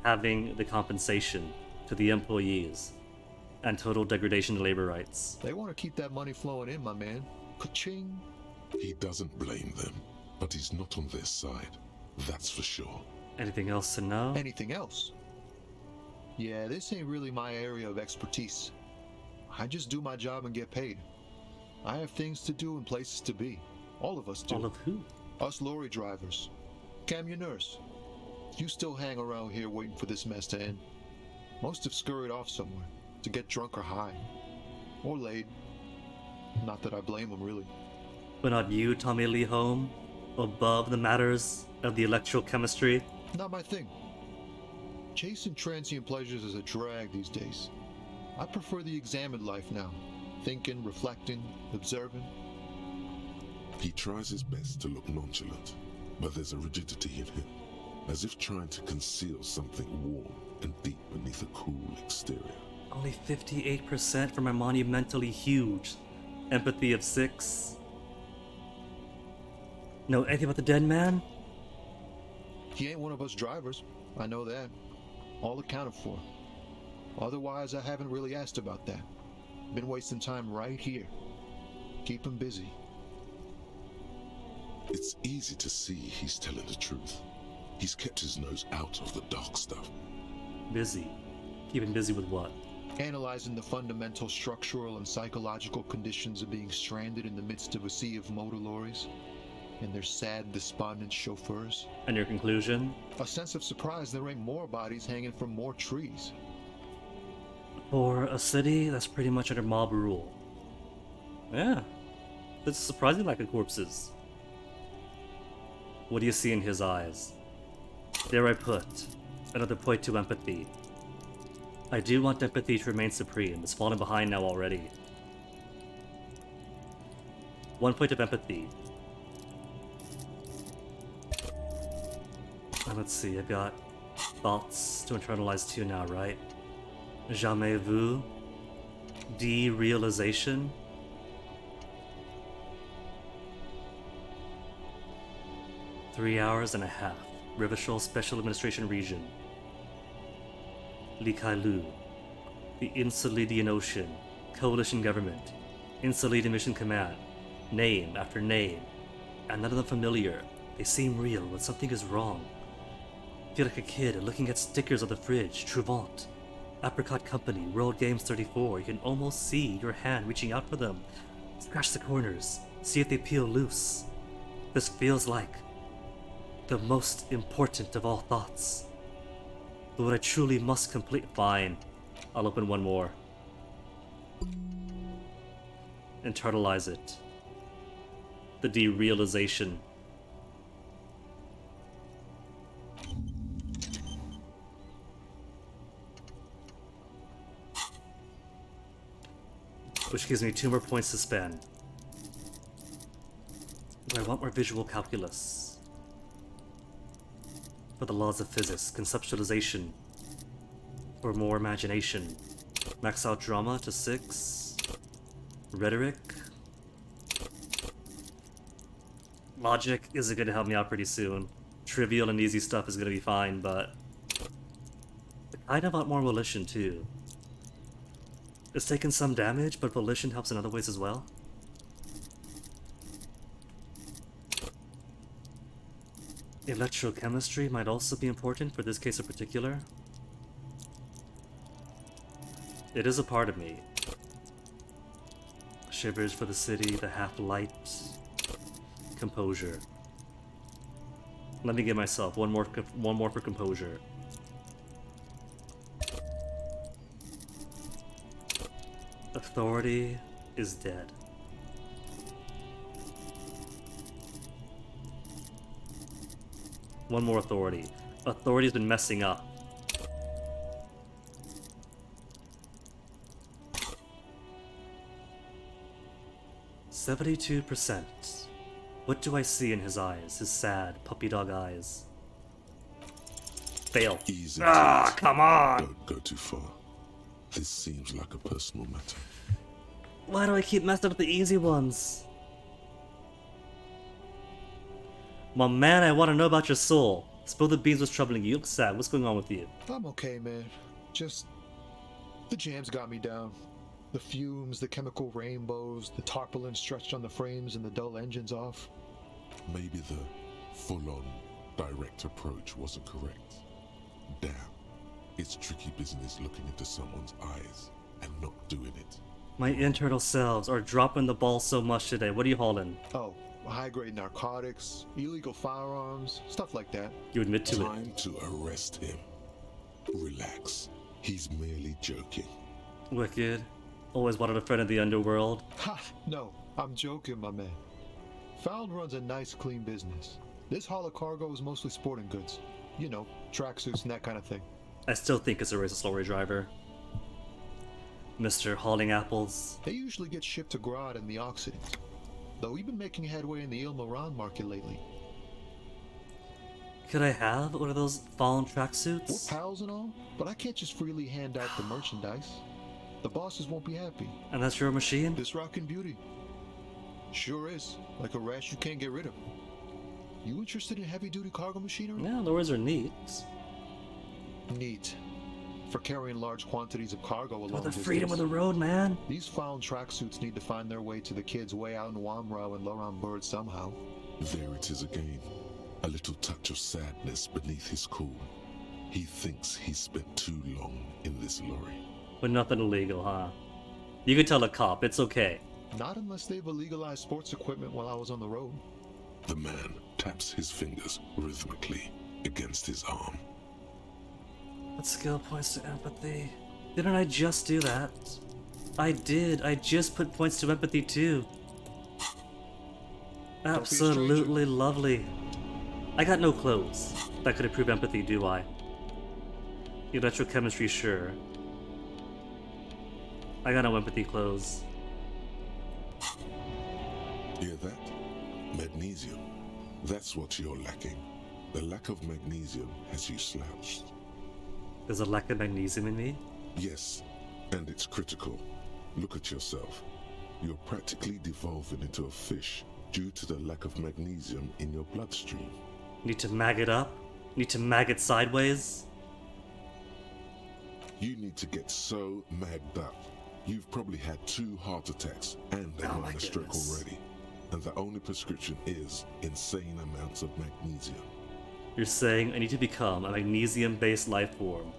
having the compensation to the employees, and total degradation to labor rights. They want to keep that money flowing in, my man. Ka-ching. He doesn't blame them, but he's not on their side. That's for sure. Anything else to know? Anything else? Yeah, this ain't really my area of expertise. I just do my job and get paid. I have things to do and places to be. All of us do. All of who? Us lorry drivers. Camionneurs. You still hang around here waiting for this mess to end. Most have scurried off somewhere to get drunk or high. Or laid. Not that I blame them, really. But not you, Tommy Lee Home? Above the matters of the electrochemistry? Not my thing. Chasing transient pleasures is a drag these days. I prefer the examined life now. Thinking, reflecting, observing. He tries his best to look nonchalant, but there's a rigidity in him, as if trying to conceal something warm and deep beneath a cool exterior. Only 58% for my monumentally huge empathy of 6. Know anything about the dead man? He ain't one of us drivers. I know that. All accounted for. Otherwise, I haven't really asked about that. Been wasting time right here. Keep him busy. It's easy to see he's telling the truth. He's kept his nose out of the dark stuff. Busy? Keeping busy with what? Analyzing the fundamental structural and psychological conditions of being stranded in the midst of a sea of motor lorries and their sad, despondent chauffeurs. And your conclusion? A sense of surprise there ain't more bodies hanging from more trees. For a city that's pretty much under mob rule. Yeah, that's surprising lack of corpses. What do you see in his eyes? There I put another point to empathy. I do want empathy to remain supreme. It's falling behind now already. 1 point of empathy. And let's see, I've got thoughts to internalize 2 now, right? Jamais vu. Derealization. Three hours and a half. Rivachol Special Administration Region. Likailu. The Insulidian Ocean. Coalition Government. Insulidian Mission Command. Name after name. And none of them familiar. They seem real, but something is wrong. Feel like a kid looking at stickers on the fridge. Trouvant. Apricot Company, World Games 34. You can almost see your hand reaching out for them. Scratch the corners. See if they peel loose. This feels like The most important of all thoughts. But what I truly must complete. Fine. I'll open one more. Internalize it. The derealization. Which gives me 2 more points to spend. But I want more visual calculus. For the laws of physics, conceptualization. Or more imagination. Max out drama to 6. Rhetoric. Logic isn't going to help me out pretty soon. Trivial and easy stuff is going to be fine, but I kind of want more volition too. It's taken some damage, but volition helps in other ways as well. Electrochemistry might also be important for this case in particular. It is a part of me. Shivers for the city, the half-light, composure. Let me give myself one more for composure. Authority is dead. One more authority. Authority's been messing up. %. What do I see in his eyes? His sad, puppy dog eyes. Fail. Easy. Come on! Don't go too far. This seems like a personal matter. Why do I keep messing up the easy ones? My man, I want to know about your soul. Spill the beans, what's troubling you? You look sad. What's going on with you? I'm okay, man. Just the jams got me down. The fumes, the chemical rainbows, the tarpaulin stretched on the frames and the dull engines off. Maybe the full-on, direct approach wasn't correct. Damn. It's tricky business looking into someone's eyes and not doing it. My internal selves are dropping the ball so much today. What are you hauling? Oh, high-grade narcotics, illegal firearms, stuff like that. You admit to it. Time to arrest him. Relax. He's merely joking. Wicked. Always wanted a friend in the underworld. Ha! No, I'm joking, my man. Found runs a nice, clean business. This haul of cargo is mostly sporting goods. You know, tracksuits and that kind of thing. I still think it's a racist lorry driver. Mr. Hauling Apples. They usually get shipped to Grad and the Occident. Though we've been making headway in the Il Moran market lately. Could I have one of those fallen tracksuits? We're pals and all, but I can't just freely hand out the merchandise. The bosses won't be happy. And that's your machine? This rockin' beauty. Sure is. Like a rash you can't get rid of. You interested in heavy-duty cargo machinery? Yeah, lorries are neat. Neat. For carrying large quantities of cargo along the freedom of the road, man. These found tracksuits need to find their way to the kids way out in Wamrau and Laurent Bird somehow. There it is again. A little touch of sadness beneath his cool. He thinks he's spent too long in this lorry. But nothing illegal, huh? You could tell a cop, it's okay. Not unless they've illegalized sports equipment while I was on the road. The man taps his fingers rhythmically against his arm. What skill points to empathy? Didn't I just do that? I did. I just put points to empathy too. Absolutely lovely. I got no clothes. That could improve empathy, do I? Electrochemistry, sure. I got no empathy clothes. Hear that? Magnesium. That's what you're lacking. The lack of magnesium has you slouched. There's a lack of magnesium in me? Yes, and it's critical. Look at yourself. You're practically devolving into a fish due to the lack of magnesium in your bloodstream. Need to mag it up? Need to mag it sideways? You need to get so magged up. You've probably had 2 heart attacks and a minor stroke already. And the only prescription is insane amounts of magnesium. You're saying I need to become a magnesium-based life form.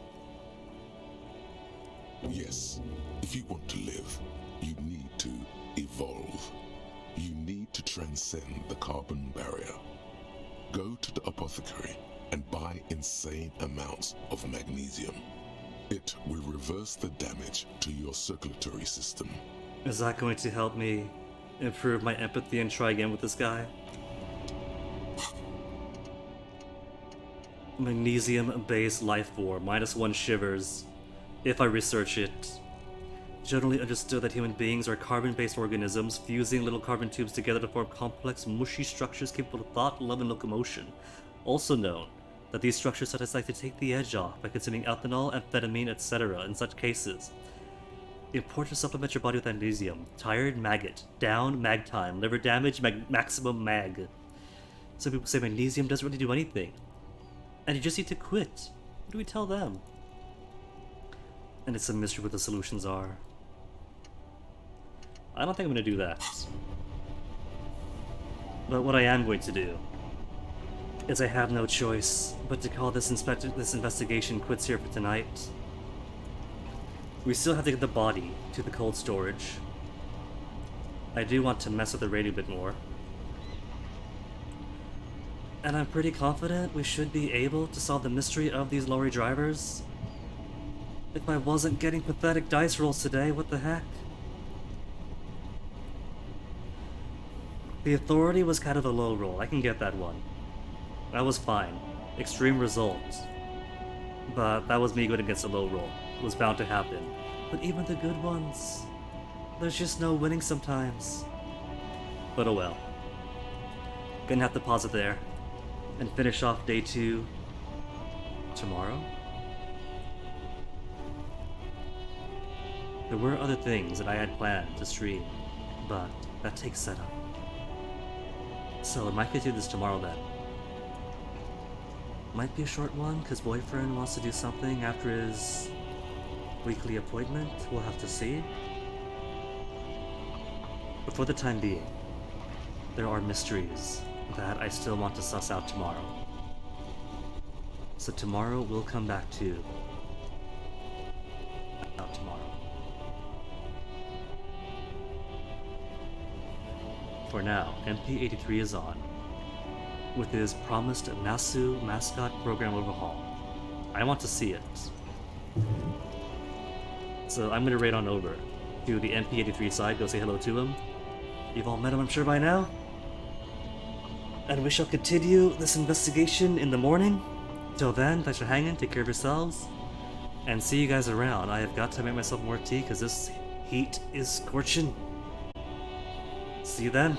Yes. If you want to live, you need to evolve. You need to transcend the carbon barrier. Go to the apothecary and buy insane amounts of magnesium. It will reverse the damage to your circulatory system. Is that going to help me improve my empathy and try again with this guy? Magnesium-based life form, -1 shivers. If I research it. Generally understood that human beings are carbon-based organisms, fusing little carbon tubes together to form complex, mushy structures capable of thought, love, and locomotion. Also known that these structures sometimes like to take the edge off by consuming ethanol, amphetamine, etc. in such cases. Important to supplement your body with magnesium. Tired, maggot. Down, mag time. Liver damage, maximum mag. Some people say magnesium doesn't really do anything. And you just need to quit. What do we tell them? And it's a mystery what the solutions are. I don't think I'm going to do that. But what I am going to do is I have no choice but to call this investigation quits here for tonight. We still have to get the body to the cold storage. I do want to mess with the radio a bit more. And I'm pretty confident we should be able to solve the mystery of these lorry drivers. If I wasn't getting pathetic dice rolls today, what the heck? The authority was kind of a low roll, I can get that one. That was fine. Extreme results. But that was me going against a low roll. It was bound to happen. But even the good ones, there's just no winning sometimes. But oh well. Gonna have to pause it there and finish off day 2 tomorrow. There were other things that I had planned to stream, but that takes setup. So I might continue this tomorrow then. Might be a short one, because boyfriend wants to do something after his weekly appointment. We'll have to see. But for the time being, there are mysteries that I still want to suss out tomorrow. So tomorrow we'll come back to... Not tomorrow. For now, MP83 is on, with his promised Nasu mascot program overhaul. I want to see it. So I'm gonna raid on over to the MP83 side, go say hello to him. You've all met him, I'm sure, by now. And we shall continue this investigation in the morning. Till then, thanks for hanging, take care of yourselves, and see you guys around. I have got to make myself more tea because this heat is scorching. See you then.